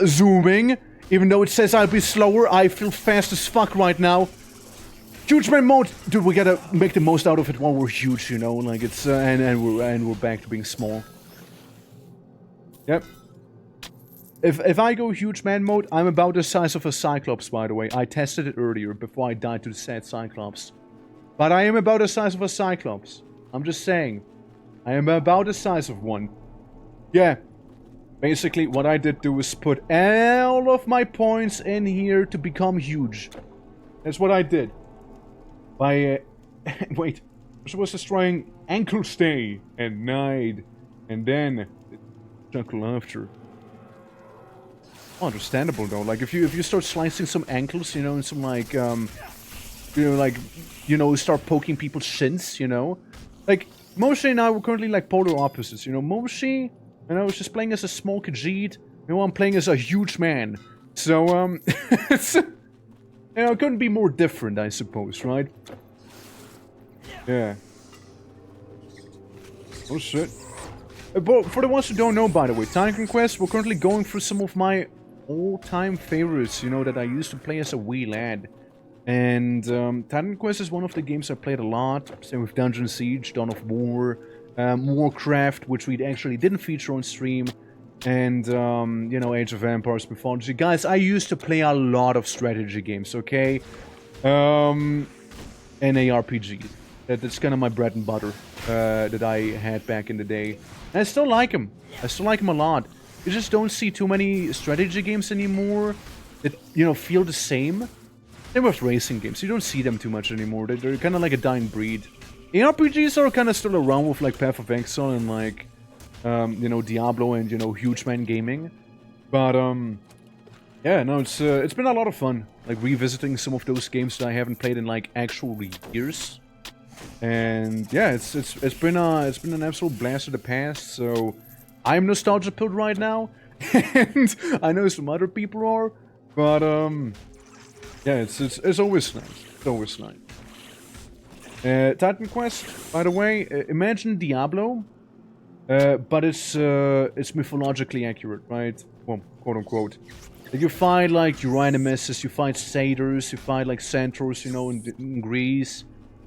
Zooming. Even though it says I'll be slower, I feel fast as fuck right now. Huge Man mode! Dude, we gotta make the most out of it while we're huge, you know? Like, it's, and we're back to being small. Yep. If I go Huge Man mode, I'm about the size of a Cyclops, by the way. I tested it earlier, before I died to the sad Cyclops. But I am about the size of a Cyclops. I'm just saying. I am about the size of one. Yeah. Basically, what I did do was put all of my points in here to become huge. That's what I did. By, wait. I was destroying Ankle Stay and Night. And then, Chuckle after. Oh, understandable though. Like, if you start slicing some ankles, you know, and some like, start poking people's shins, you know? Like, Moshi and I were currently like polar opposites, you know? Moshi And I was just playing as a small Khajiit. Now I'm playing as a huge man. So, it's, you know, it couldn't be more different, I suppose, right? Yeah. Oh, shit. But for the ones who don't know, by the way, Titan Conquest, we're currently going through some of my all-time favorites, you know, that I used to play as a wee lad. And Titan Quest is one of the games I played a lot. Same with Dungeon Siege, Dawn of War, Warcraft, which we actually didn't feature on stream, and you know, Age of Empires, Mythology. Guys, I used to play a lot of strategy games, okay? And ARPGs. That's kind of my bread and butter that I had back in the day. And I still like them. I still like them a lot. You just don't see too many strategy games anymore that, you know, feel the same. Same with racing games. You don't see them too much anymore. They're kind of like a dying breed. ARPGs are kind of still around with like Path of Exile and like, you know, Diablo and, you know, Huge Man Gaming. But, yeah, no, it's been a lot of fun. Like revisiting some of those games that I haven't played in like actual years. And yeah, it's been an absolute blast of the past. So I'm nostalgia pilled right now, and I know some other people are. But yeah, it's always nice. It's always nice. Titan Quest, by the way, imagine Diablo, but it's mythologically accurate, right? Well, quote unquote. You fight like Eurynomus, you fight satyrs, you fight like centaurs, you know, in Greece.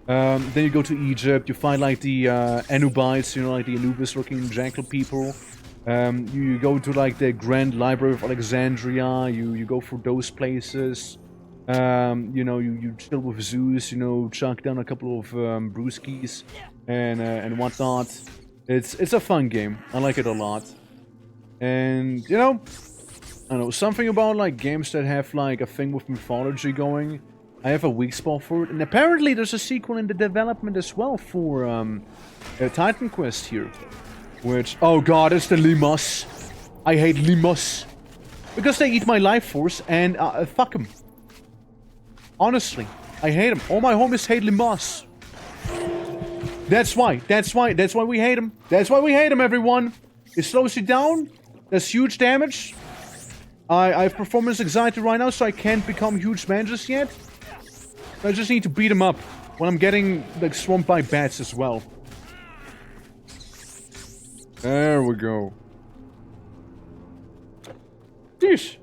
Then you go to Egypt, you find like the Anubites, you know, like the Anubis-looking jackal people. You go to like the Grand Library of Alexandria, you go through those places. You know, you chill with Zeus, you know, chuck down a couple of brewskis and whatnot. It's a fun game. I like it a lot. And, you know, I don't know, something about like games that have like a thing with mythology going. I have a weak spot for it, and apparently there's a sequel in the development as well for Titan Quest here. Which, oh god, it's the Lemurs. I hate Lemurs. Because they eat my life force, and fuck them. Honestly, I hate them. All my homies hate Lemurs. That's why we hate them. That's why we hate them, everyone. It slows you down, does huge damage. I have performance anxiety right now, so I can't become huge man just yet. I just need to beat him up when I'm getting, like, swamped by bats as well. There we go. Sheesh.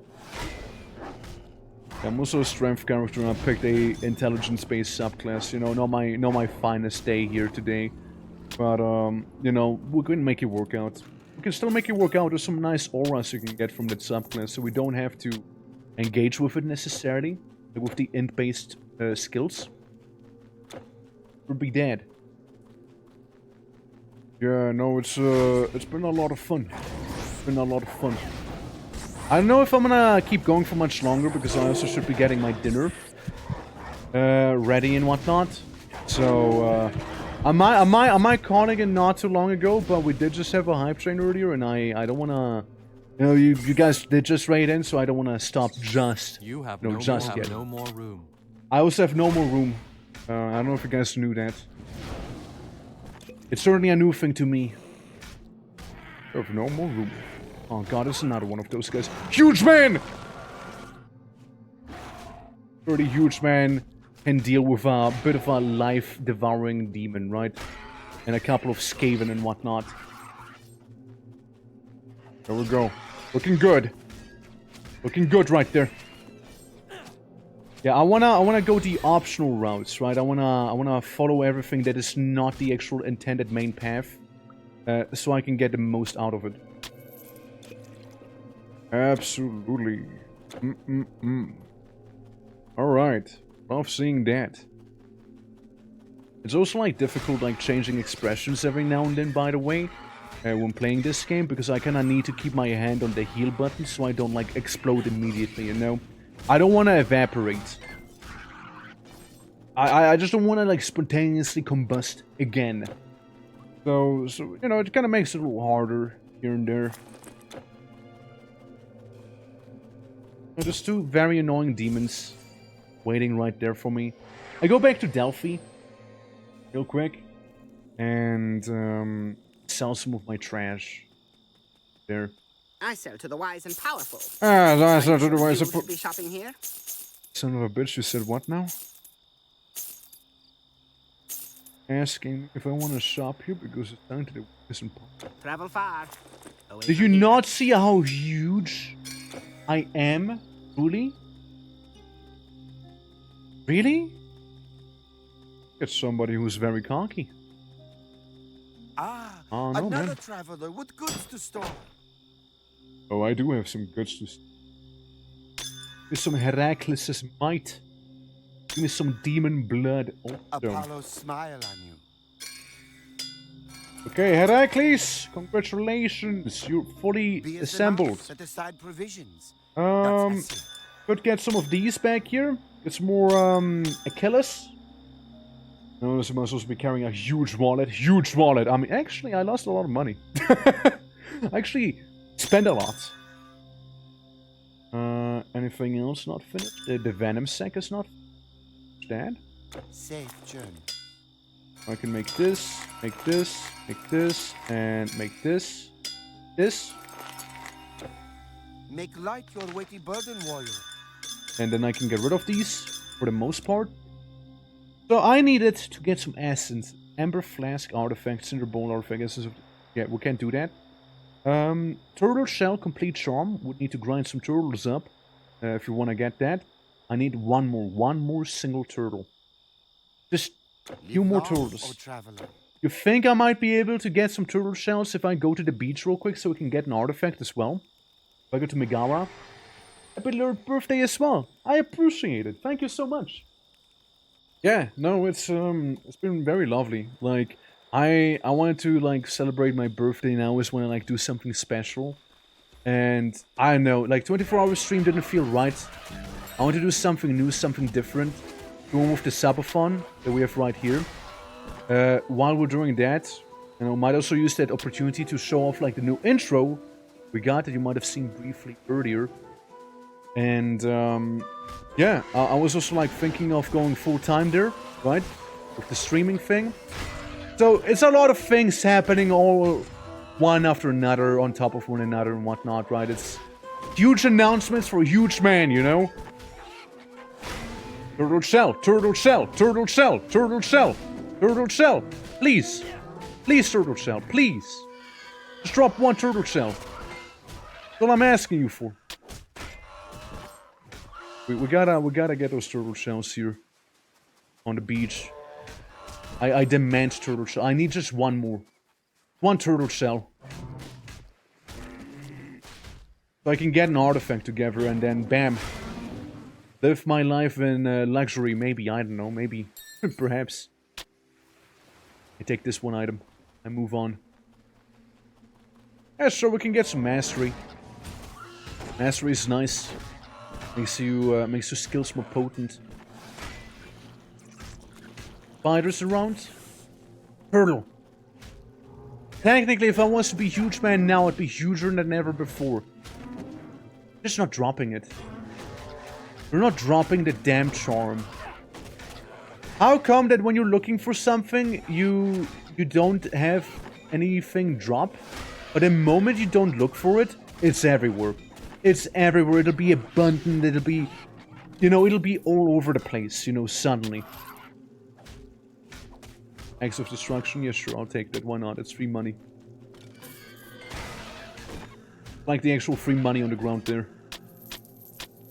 I'm also a strength character and I picked a intelligence-based subclass. You know, not my finest day here today. But, you know, we're going to make it work out. We can still make it work out. There's some nice auras you can get from that subclass, so we don't have to engage with it necessarily. Like with the int-based skills. We'll be dead. Yeah, no, it's been a lot of fun. It's been a lot of fun. I don't know if I'm gonna keep going for much longer because I also should be getting my dinner ready and whatnot. So I might call again not too long ago, but we did just have a hype train earlier, and I don't wanna. You know, you guys did just raid in, so I don't want to stop just. You have no more room. I also have no more room. I don't know if you guys knew that. It's certainly a new thing to me. I have no more room. Oh god, it's another one of those guys. Huge man! Pretty huge man can deal with a bit of a life-devouring demon, right? And a couple of Skaven and whatnot. There we go. Looking good. Looking good right there. Yeah, I wanna go the optional routes, right? I wanna follow everything that is not the actual intended main path, so I can get the most out of it. Absolutely. All right. Love seeing that. It's also like difficult, like changing expressions every now and then. By the way. When playing this game, because I kind of need to keep my hand on the heal button so I don't like explode immediately, you know? I don't want to evaporate. I just don't want to like spontaneously combust again. So you know, it kind of makes it a little harder here and there. There's two very annoying demons waiting right there for me. I go back to Delphi real quick and sell some of my trash. There. I sell to the wise and powerful. I sell to the wise You and should be shopping here. Son of a bitch, you said what now? Asking if I want to shop here because it's down to the wise and powerful. Travel far. Did you not see how huge I am? Truly? Really? Get somebody who's very cocky. Ah, oh, no, another man. traveler with goods to store. Oh, I do have some goods to store. Give me some Heracles' might. Give me some demon blood. Apollo's smile on you. Okay, Heracles, congratulations. You're fully assembled. Set aside provisions. Could get some of these back here. Get some more Achilles. No, this am I supposed to be carrying a huge wallet. Huge wallet. I mean, actually, I lost a lot of money. I actually spent a lot. Anything else not finished? The venom sack is not finished. Dad? Safe journey. I can make this, make this, make this, and make this. This. Make light your weighty burden, warrior. And then I can get rid of these, for the most part. So I needed to get some essence. Amber Flask artifact, Cinder Bone artifact. Yeah, we can't do that. Turtle Shell Complete Charm. Would need to grind some turtles up. If you want to get that. I need one more single turtle. Just a few more turtles. You think I might be able to get some turtle shells if I go to the beach real quick so we can get an artifact as well? If I go to Megara. Happy birthday as well. I appreciate it. Thank you so much. Yeah, no, it's been very lovely. Like, I wanted to like celebrate my birthday now is when I like do something special. And I know, like 24-hour stream didn't feel right. I want to do something new, something different. Going with the Subathon that we have right here. While we're doing that, you know, might also use that opportunity to show off like the new intro we got that you might have seen briefly earlier. And yeah, I was also like thinking of going full-time there, right? With the streaming thing. So it's a lot of things happening all one after another on top of one another and whatnot, right? It's huge announcements for a huge man, you know? Turtle shell, turtle shell, turtle shell, turtle shell, turtle shell. Please. Please, turtle shell, please. Just drop one turtle shell. That's all I'm asking you for. We gotta get those turtle shells here. On the beach. I demand turtle shell. I need just one more. One turtle shell. So I can get an artifact together and then bam. Live my life in luxury, maybe, I don't know, maybe, perhaps. I take this one item, I move on. Yeah, sure, we can get some mastery. Mastery is nice. Makes your skills more potent. Spiders around? Turtle. Technically, if I was to be huge man now, I'd be huger than ever before. Just not dropping it. You're not dropping the damn charm. How come that when you're looking for something, you don't have anything drop? But the moment you don't look for it, it's everywhere. It's everywhere. It'll be abundant. It'll be, you know, it'll be all over the place, you know, suddenly. Axe of Destruction? Yeah, sure, I'll take that. Why not? It's free money. Like the actual free money on the ground there.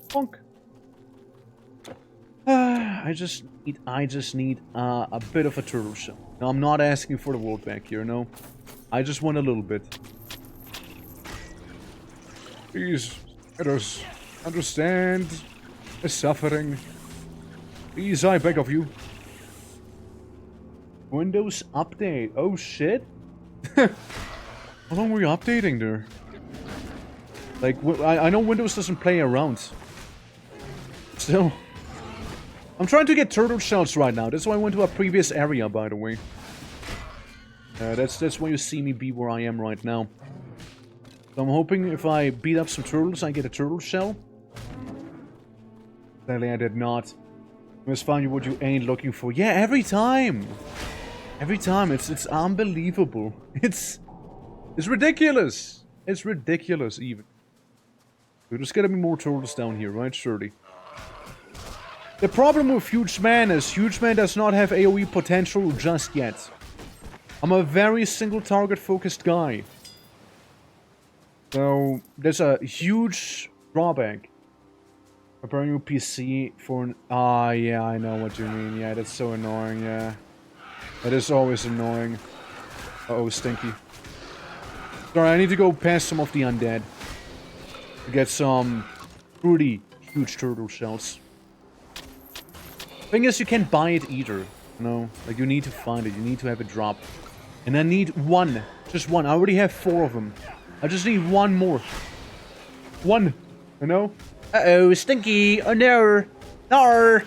Bonk. I just need a bit of a turtle shell. Now, I'm not asking for the world back here, no. I just want a little bit. Please, let us understand the suffering. Please, I beg of you. Windows update. Oh, shit. How long were you updating there? Like, I know Windows doesn't play around. Still. I'm trying to get turtle shells right now. That's why I went to a previous area, by the way. That's why you see me be where I am right now. So I'm hoping if I beat up some turtles, I get a turtle shell. Sadly, I did not. You must find what you ain't looking for. Yeah, every time! Every time. It's unbelievable. It's ridiculous! It's ridiculous, even. We're just gonna be more turtles down here, right? Surely. The problem with Huge Man is Huge Man does not have AoE potential just yet. I'm a very single target focused guy. So, there's a huge drawback. Preparing your PC for an... Ah, yeah, I know what you mean. Yeah, that's so annoying, yeah. That is always annoying. Uh-oh, Stinky. Sorry, I need to go past some of the undead. To get some pretty huge turtle shells. Thing is, you can't buy it either. You know? Like, you need to find it. You need to have it drop. And I need one. Just one. I already have 4 of them. I just need one more. One. You know? Uh-oh, Stinky. Oh, no. No.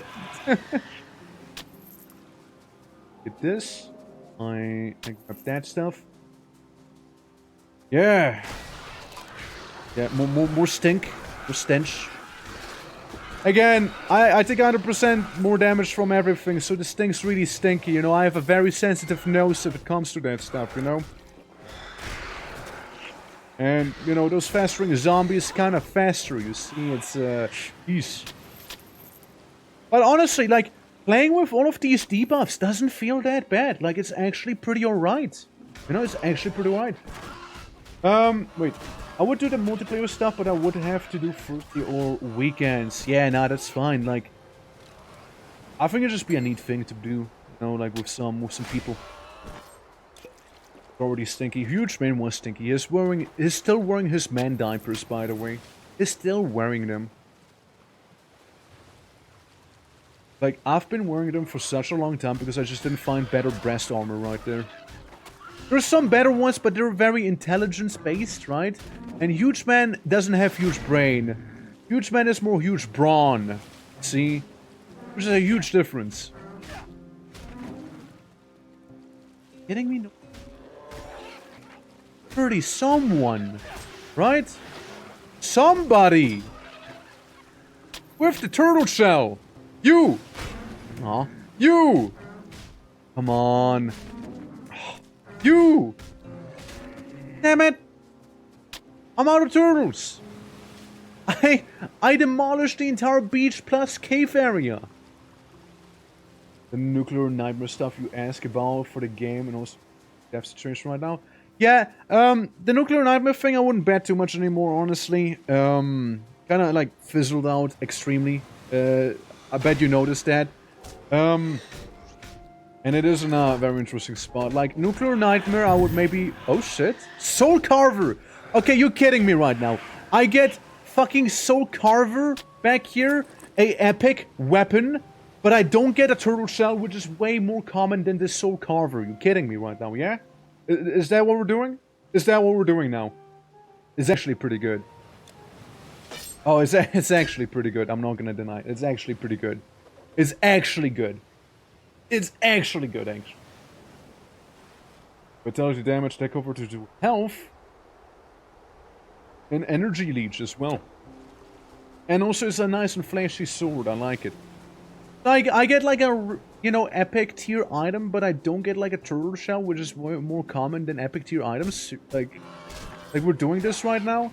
Get this. I grab that stuff. Yeah. Yeah, more stink. More stench. Again, I take 100% more damage from everything, so the stink's really stinky, you know? I have a very sensitive nose if it comes to that stuff, you know? And, you know, those festering zombies kind of fester, you see? It's, jeez. But honestly, like, playing with all of these debuffs doesn't feel that bad. Like, it's actually pretty alright. You know, it's actually pretty alright. Wait. I would do the multiplayer stuff, but I would have to do Thursday or weekends. Yeah, nah, that's fine. Like, I think it'd just be a neat thing to do. You know, like with some people. Already stinky. Huge Man was stinky. He's still wearing his man diapers, by the way. He's still wearing them. Like, I've been wearing them for such a long time because I just didn't find better breast armor right there. There's some better ones, but they're very intelligence-based, right? And Huge Man doesn't have huge brain. Huge Man is more huge brawn. See? Which is a huge difference. Kidding me? No. 30 someone. Right? Somebody! With the turtle shell! You! Aw. You! Come on. You! Damn it! I'm out of turtles! I demolished the entire beach plus cave area. The nuclear nightmare stuff you ask about for the game and also death situation right now. Yeah, the nuclear nightmare thing I wouldn't bet too much anymore, honestly. Kinda like fizzled out extremely. I bet you noticed that. And it is in a very interesting spot. Like, Nuclear Nightmare, I would maybe... Oh, shit. Soul Carver! Okay, you're kidding me right now. I get fucking Soul Carver back here, a epic weapon, but I don't get a turtle shell, which is way more common than this Soul Carver. You're kidding me right now, yeah? Is that what we're doing? Is that what we're doing now? It's actually pretty good. Oh, it's actually pretty good. I'm not gonna deny it. It's actually pretty good. It's actually good. It's actually good, actually. Vitality damage, takeover to do health. And energy leech as well. And also it's a nice and flashy sword, I like it. Like, I get like a, you know, epic tier item, but I don't get like a turtle shell, which is more common than epic tier items. Like we're doing this right now.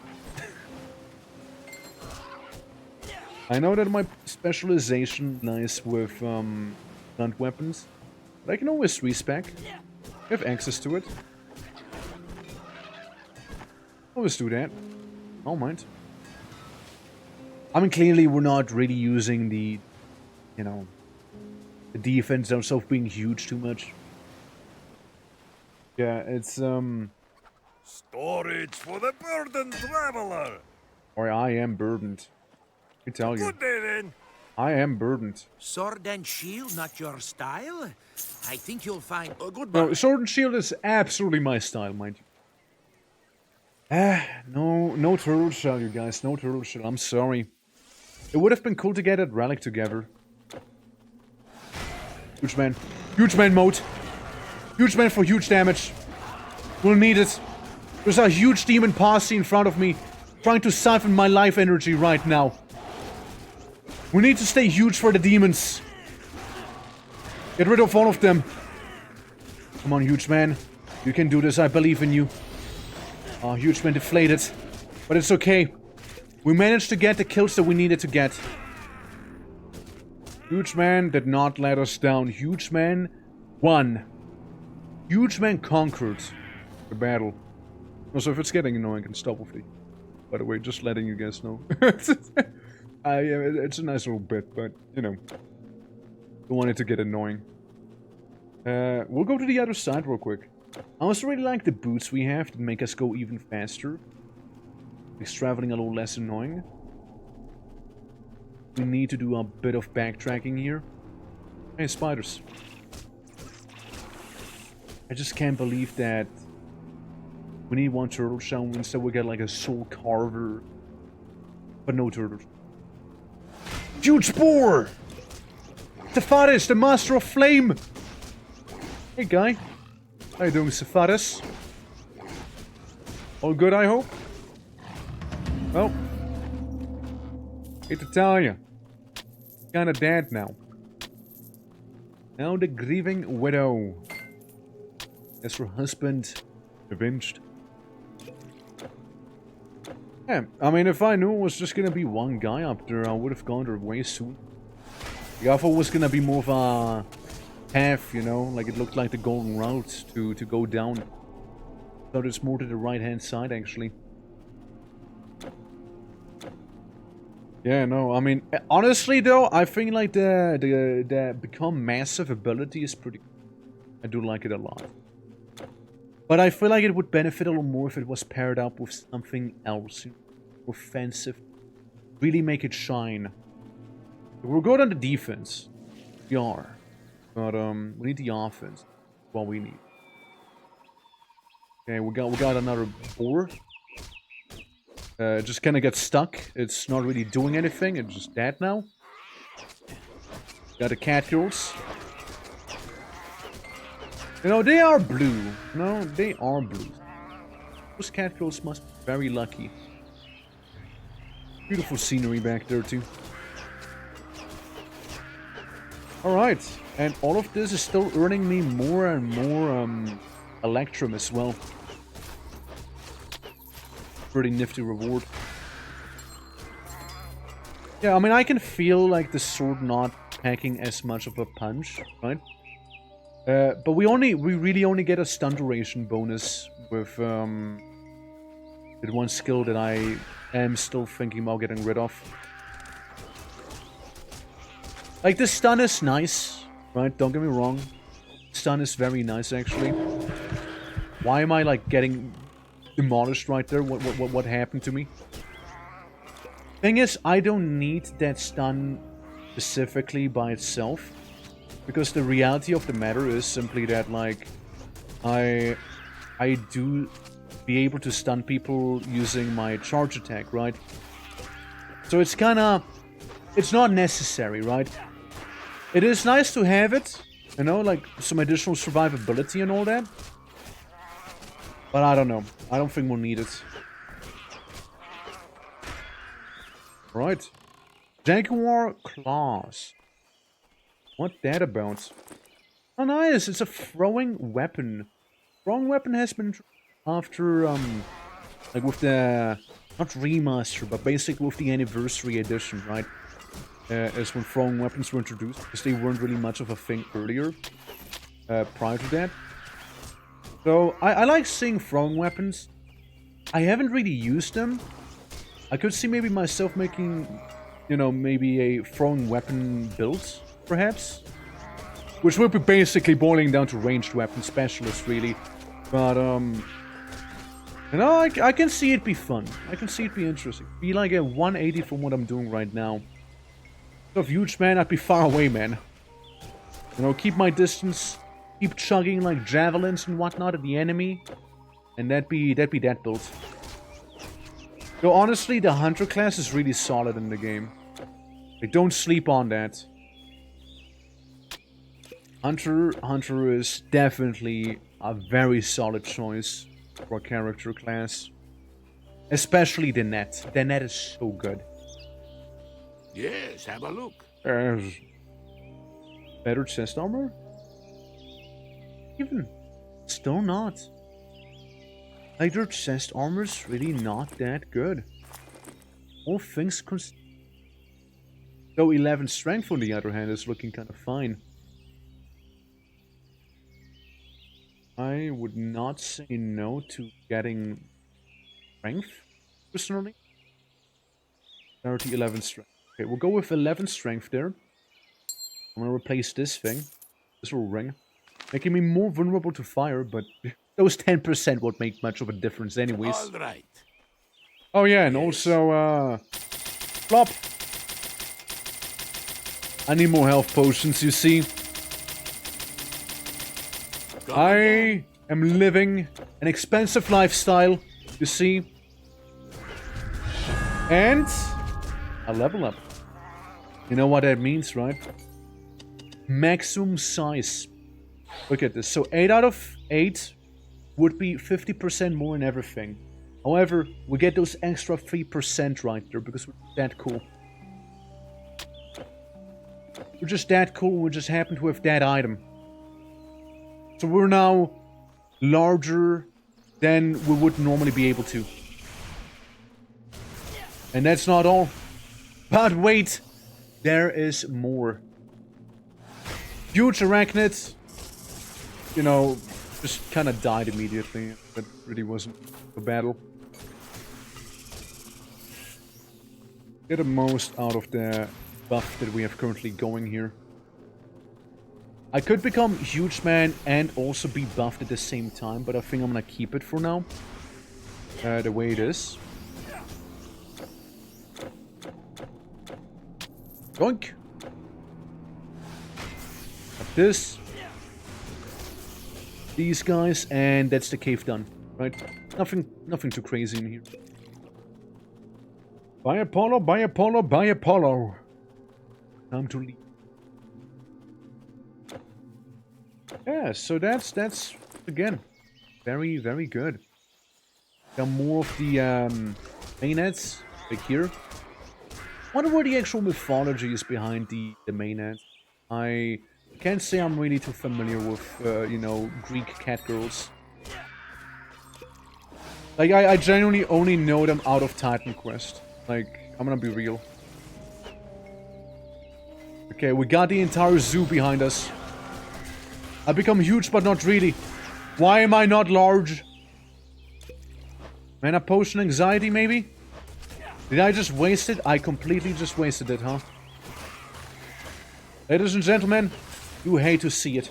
I know that my specialization lies with, blunt weapons, but I can always respec. I have access to it. Always do that. I don't mind. I mean, clearly we're not really using the, you know, the defense itself being huge too much. Yeah, it's, Storage for the burdened traveler! Or I am burdened. I tell you. Good day, then. I am burdened. Sword and shield, not your style? I think you'll find... No, sword and shield is absolutely my style, mind you. No turtle shell, you guys. No turtle shell. I'm sorry. It would have been cool to get that relic together. Huge man. Huge man mode. Huge man for huge damage. We'll need it. There's a huge demon posse in front of me, trying to siphon my life energy right now. We need to stay huge for the demons. Get rid of all of them. Come on, huge man. You can do this. I believe in you. Oh, huge man deflated. But it's okay. We managed to get the kills that we needed to get. Huge man did not let us down. Huge man won. Huge man conquered the battle. Also, if it's getting annoying, I can stop with it. By the way, just letting you guys know. It's a nice little bit, but, you know. Don't want it to get annoying. We'll go to the other side real quick. I also really like the boots we have that make us go even faster. Makes traveling a little less annoying. We need to do a bit of backtracking here. Hey, spiders. I just can't believe that we need one turtle shell. Instead we get like a soul carver. But no turtles. Huge boar! Sepharis, the master of flame! Hey guy. How you doing, Sepharis? All good, I hope? Well, hate to tell you. Kinda dead now. Now the grieving widow. As her husband avenged. Yeah, I mean, if I knew it was just gonna be one guy up there, I would have gone there way soon. The other was gonna be more of a path, you know, like it looked like the golden route to go down. So it's more to the right hand side, actually. Yeah, no, I mean, honestly though, I think like the become massive ability is pretty cool. I do like it a lot. But I feel like it would benefit a little more if it was paired up with something else. Offensive. Really make it shine. We're good on the defense. We are. But we need the offense. That's what we need. Okay, we got another boar. Just kinda gets stuck. It's not really doing anything, it's just dead now. Got the cat girls. You know, they are blue. No, they are blue. Those cat girls must be very lucky. Beautiful scenery back there, too. Alright, and all of this is still earning me more and more Electrum as well. Pretty nifty reward. Yeah, I mean, I can feel like the sword not packing as much of a punch, right? But we really only get a stun duration bonus with that one skill that I am still thinking about getting rid of. Like, the stun is nice, right? Don't get me wrong. Stun is very nice, actually. Why am I, like, getting demolished right there? What happened to me? Thing is, I don't need that stun specifically by itself. Because the reality of the matter is simply that, like, I do be able to stun people using my charge attack, right? So it's kinda... It's not necessary, right? It is nice to have it, you know, like, some additional survivability and all that. But I don't know. I don't think we'll need it. Right. Jaguar Claws. What that about? Oh, nice! It's a throwing weapon. Throwing weapon has been after, like with the, not remaster, but basically with the anniversary edition, right? Is when throwing weapons were introduced, because they weren't really much of a thing earlier, prior to that. So, I like seeing throwing weapons. I haven't really used them. I could see maybe myself making, you know, maybe a throwing weapon build, perhaps. Which would be basically boiling down to ranged weapon specialist, really. But, you know, I can see it be fun. I can see it be interesting. Be like a 180 from what I'm doing right now. So if huge man, I'd be far away, man. You know, keep my distance. Keep chugging like javelins and whatnot at the enemy. And that'd be that build. Though honestly, the Hunter class is really solid in the game. Like, don't sleep on that. Hunter is definitely a very solid choice for a character class. Especially the net. The net is so good. Yes, have a look. Better chest armor? Even still not. Like, their chest armor's really not that good. All things considered. Though 11 strength, on the other hand, is looking kind of fine. I would not say no to getting strength, personally. 30, 11 strength. Okay, we'll go with 11 strength there. I'm gonna replace this thing. This little ring. Making me more vulnerable to fire, but those 10% won't make much of a difference anyways. All right. Oh yeah, and also, flop. I need more health potions, you see. I am living an expensive lifestyle, you see. And I level up. You know what that means, right? Maximum size. Look at this. So 8 out of 8 would be 50% more in everything. However, we get those extra 3% right there because we're that cool. We're just that cool, we just happen to have that item. So we're now larger than we would normally be able to. And that's not all. But wait, there is more. Huge arachnid, you know, just kind of died immediately. That really wasn't a battle. Get the most out of the buff that we have currently going here. I could become Huge Man and also be buffed at the same time, but I think I'm gonna keep it for now. The way it is. Yoink! Like this. These guys, and that's the cave done, right? Nothing too crazy in here. By Apollo, by Apollo, by Apollo. Time to leave. Yeah, so that's again very, very good. Got more of the mainheads like here. Wonder what the actual mythology is behind the mainheads. I can't say I'm really too familiar with you know, Greek cat girls. Like I genuinely only know them out of Titan Quest. Like, I'm gonna be real. Okay, we got the entire zoo behind us. I become huge, but not really. Why am I not large? Mana potion anxiety, maybe? Did I just waste it? I completely just wasted it, huh? Ladies and gentlemen, you hate to see it.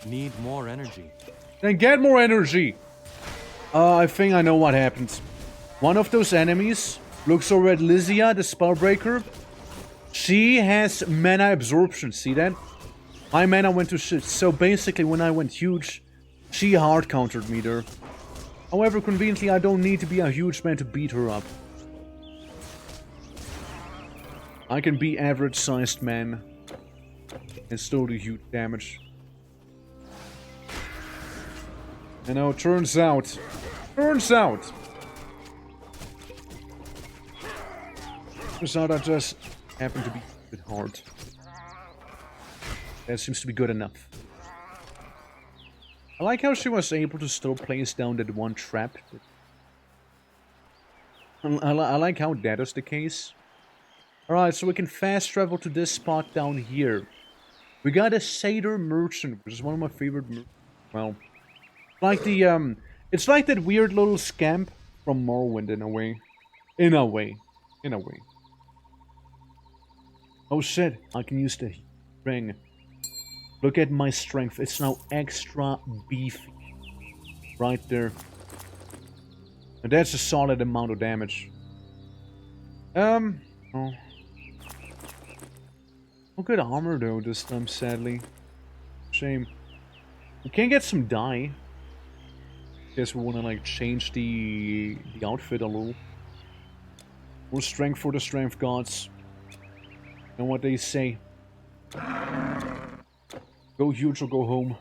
Need more energy. Then get more energy! I think I know what happened. One of those enemies looks over at Lysia, the Spellbreaker. She has mana absorption, see that? My mana went to shit, so basically when I went huge, she hard countered me there. However, conveniently, I don't need to be a huge man to beat her up. I can be average-sized man and still do huge damage. You know, turns out, I just happen to be a bit hard. That seems to be good enough. I like how she was able to still place down that one trap. I like how that is the case. Alright, so we can fast travel to this spot down here. We got a Satyr Merchant, which is one of my favorite well, like the, it's like that weird little scamp from Morrowind in a way. In a way. Oh shit, I can use the ring. Look at my strength, it's now extra beefy. Right there. And that's a solid amount of damage. Oh. No good armor though this time, sadly. Shame. We can get some dye. Guess we wanna like change the outfit a little. More strength for the strength gods. And what they say. Go huge or go home.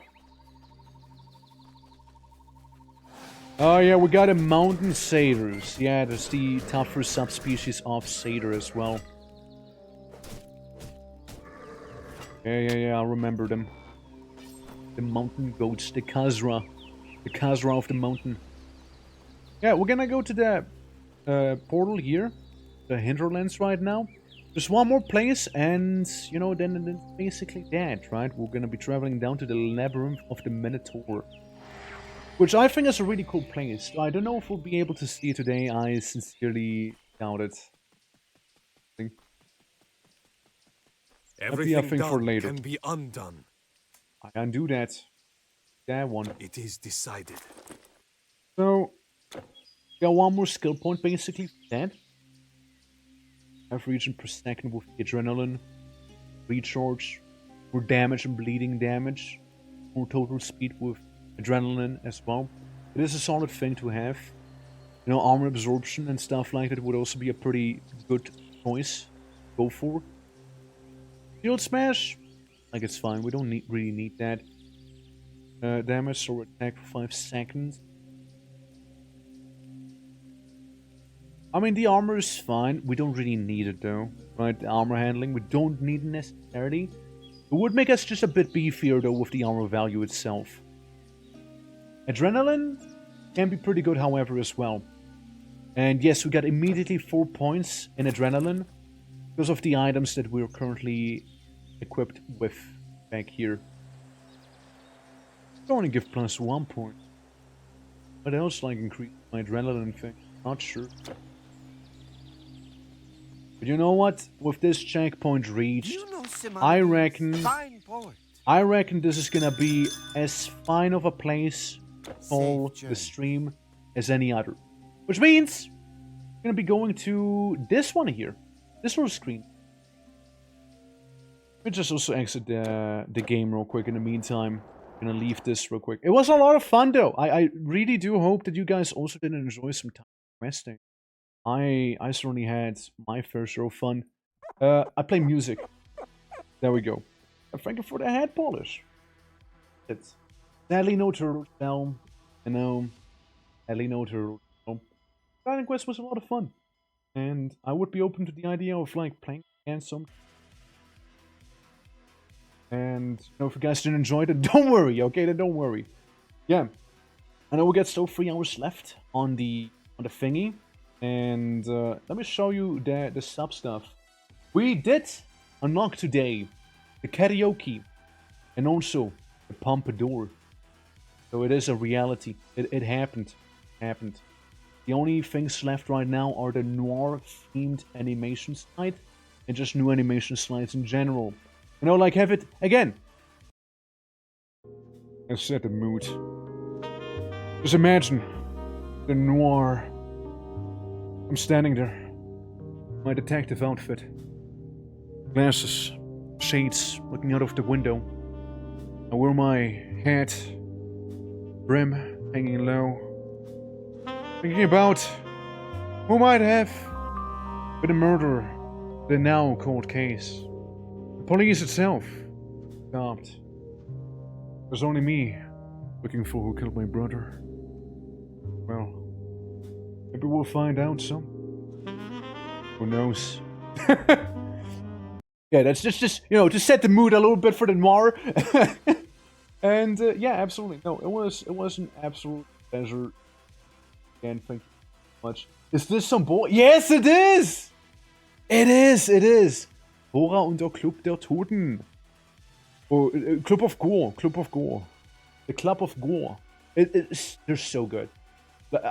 Oh yeah, we got a mountain satyrs. Yeah, there's the tougher subspecies of satyr as well. Yeah, I remember them. The mountain goats, the Khazra. The Khazra of the mountain. Yeah, we're gonna go to the portal here. The hinterlands right now. Just one more place and, you know, then it's basically that, right? We're gonna be traveling down to the Labyrinth of the Minotaur. Which I think is a really cool place. I don't know if we'll be able to see it today. I sincerely doubt it. Everything for done later. can be undone. I can do that. That one. It is decided. So, got one more skill point basically for that. Half region per second with the adrenaline. Recharge. More damage and bleeding damage. More total speed with adrenaline as well. It is a solid thing to have. You know, armor absorption and stuff like that would also be a pretty good choice to go for. Shield smash, like it's fine. We don't really need that. Damage or attack for 5 seconds. I mean, the armor is fine. We don't really need it though, right? The armor handling, we don't need it necessarily. It would make us just a bit beefier though with the armor value itself. Adrenaline can be pretty good, however, as well. And yes, we got immediately 4 points in adrenaline because of the items that we're currently equipped with back here. I only give plus 1 point. What else like increase my adrenaline thing? Not sure. But you know what? With this checkpoint reached, I reckon this is gonna be as fine of a place for the stream as any other. Which means we're gonna be going to this one here. This little screen. Let me just also exit the game real quick in the meantime. I'm gonna leave this real quick. It was a lot of fun though. I really do hope that you guys also did enjoy some time questing. I certainly had my fair share of fun. I play music. There we go. Thank you for the head polish. It's sadly no turtle shell. You know, sadly no turtle shell. Dragon Quest was a lot of fun, and I would be open to the idea of like playing again some. And you know, if you guys didn't enjoy it, don't worry. Okay, then don't worry. Yeah, I know we got still 3 hours left on the thingy. And let me show you the sub stuff. We did unlock today the karaoke and also the pompadour. So it is a reality. It happened. The only things left right now are the noir themed animation slide and just new animation slides in general. You know, like have it again. I set the mood. Just imagine the noir. I'm standing there, my detective outfit, glasses, shades, looking out of the window. I wear my hat, brim hanging low, thinking about who might have been the murderer, the now cold case. The police itself stopped. There's only me looking for who killed my brother. Well, maybe we'll find out soon. Who knows? Yeah, that's just you know, to set the mood a little bit for the noir. And yeah, absolutely. No, it was an absolute pleasure. Again, thank you so much. Is this some boy? Yes, it is! It is! Bora und der Club der Toten. Oh, Club of Gore. The Club of Gore. They're so good.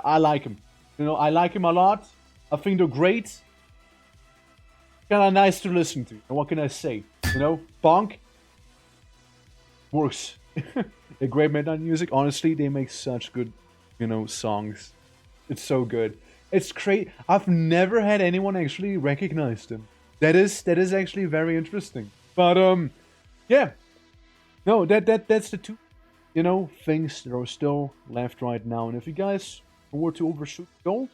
I like them. You know, I like them a lot. I think they're great. Kind of nice to listen to. And what can I say? You know, Bonk works. They're great midnight music. Honestly, they make such good, you know, songs. It's so good. It's great. I've never had anyone actually recognize them. That is actually very interesting. But yeah. No, that's the two, you know, things that are still left right now. And if you guys were to overshoot the goal,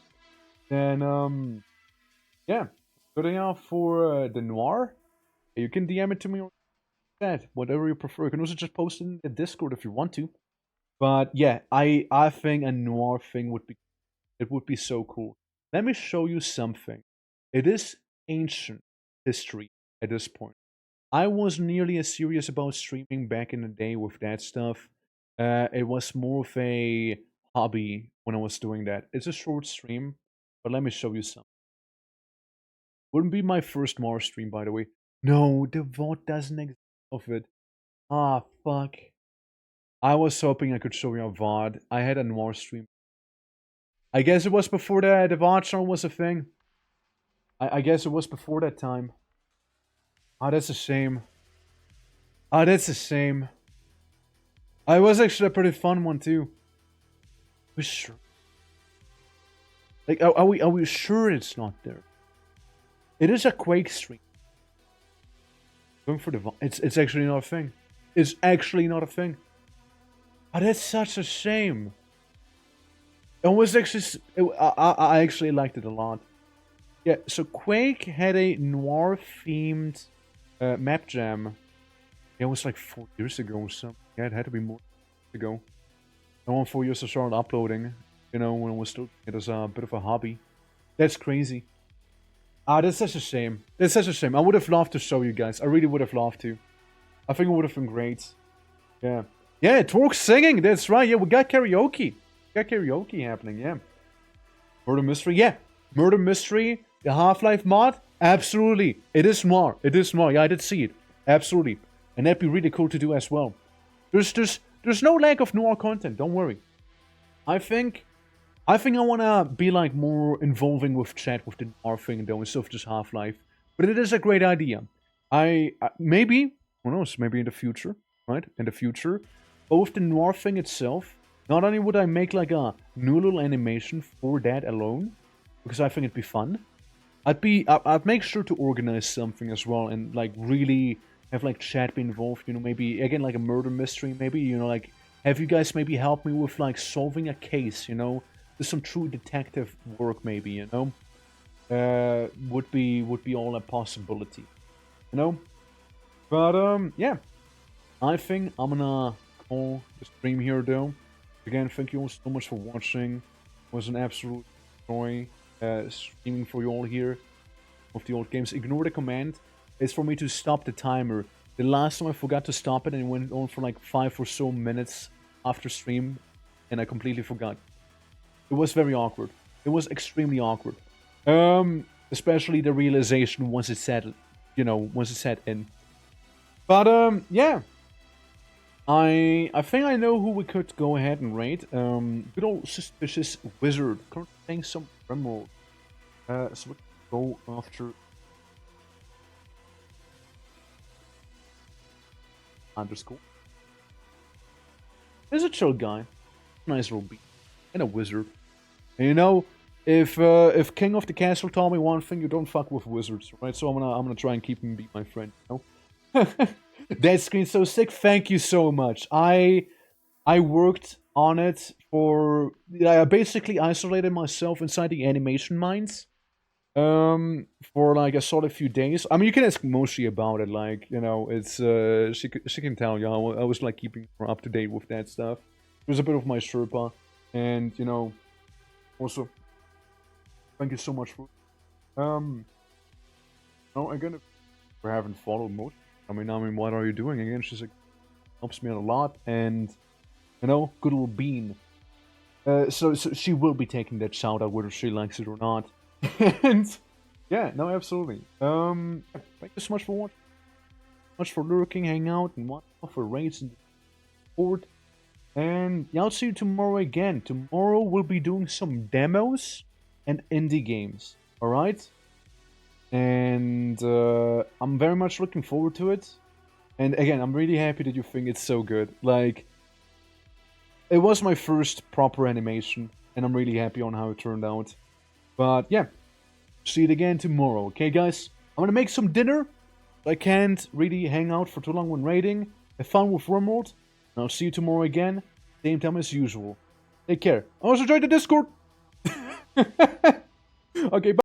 then yeah, good enough for the noir. You can DM it to me or that, whatever you prefer. You can also just post it in the Discord if you want to. But yeah, I think a noir thing would be so cool. Let me show you something. It is ancient history at this point. I was nearly as serious about streaming back in the day with that stuff It was more of a hobby when I was doing that. It's a short stream, but let me show you some. Wouldn't be my first Mars stream, by the way. No, the VOD doesn't exist of it. Ah, fuck. I was hoping I could show you a VOD. I had a Noir stream. I guess it was before the VOD channel was a thing. I guess it was before that time. Ah, that's a shame. Ah, that's a shame. It was actually a pretty fun one too. We're sure. Like, are we sure it's not there? It is a Quake stream. Going for the VOD. It's actually not a thing. It's actually not a thing. Oh, that's such a shame. It was actually... I actually liked it a lot. Yeah, so Quake had a noir-themed map jam. Yeah, it was like 4 years ago or something. Yeah, it had to be more ago. Around 4 years I started uploading. You know, when I was still... It was a bit of a hobby. That's crazy. Ah, that's such a shame. That's such a shame. I would have loved to show you guys. I really would have loved to. I think it would have been great. Yeah. Yeah, Torque singing. That's right. Yeah, we got karaoke. We got karaoke happening, yeah. Murder Mystery. Yeah. Murder Mystery. The Half-Life mod. Absolutely. It is more. It is more. Yeah, I did see it. Absolutely. And that'd be really cool to do as well. There's no lack of noir content. Don't worry. I think I want to be like more involving with chat with the noir thing though, instead of just Half-Life. But it is a great idea. Maybe, who knows, maybe in the future, right? In the future, both the noir thing itself, not only would I make like a new little animation for that alone, because I think it'd be fun, I'd make sure to organize something as well and like really have like chat be involved, you know, maybe again like a murder mystery, maybe, you know, like have you guys maybe help me with like solving a case, you know, there's some true detective work maybe, you know, would be all a possibility, you know. But yeah, I think I'm gonna call the stream here though. Again, thank you all so much for watching. It was an absolute joy streaming for you all here of the old games. Ignore the command. It's for me to stop the timer. The last time I forgot to stop it and it went on for like 5 or so minutes after stream, and I completely forgot. It was very awkward. It was extremely awkward. Especially the realization once it set, you know, once it set in. But yeah. I think I know who we could go ahead and raid. Good old Suspicious Wizard. Currently playing some Emerald. So we go after underscore. He's a chill guy. Nice little beat. And a wizard. And you know, if King of the Castle told me one thing, you don't fuck with wizards, right? So I'm gonna try and keep him be my friend, you know? That screen's so sick. Thank you so much. I worked on it for... I basically isolated myself inside the animation mines for like a solid few days. I mean, you can ask Moshi about it. Like, you know, it's she can tell you. I was like keeping her up to date with that stuff. It was a bit of my Sherpa, and you know, also thank you so much for no, again, if we haven't followed Moshi. I mean, what are you doing? Again, she's like, helps me out a lot, and, you know, good little bean. So she will be taking that shout out whether she likes it or not. And, yeah, no, absolutely. Thank you so much for watching. Much for lurking, hanging out, and what for raids and board. And, yeah, I'll see you tomorrow again. Tomorrow we'll be doing some demos and indie games, alright? And I'm very much looking forward to it. And again, I'm really happy that you think it's so good. Like, it was my first proper animation, and I'm really happy on how it turned out. But yeah, see it again tomorrow, okay guys? I'm gonna make some dinner. I can't really hang out for too long when raiding. Have fun with Wormworld, and I'll see you tomorrow again, same time as usual. Take care. Also join the Discord! Okay, bye.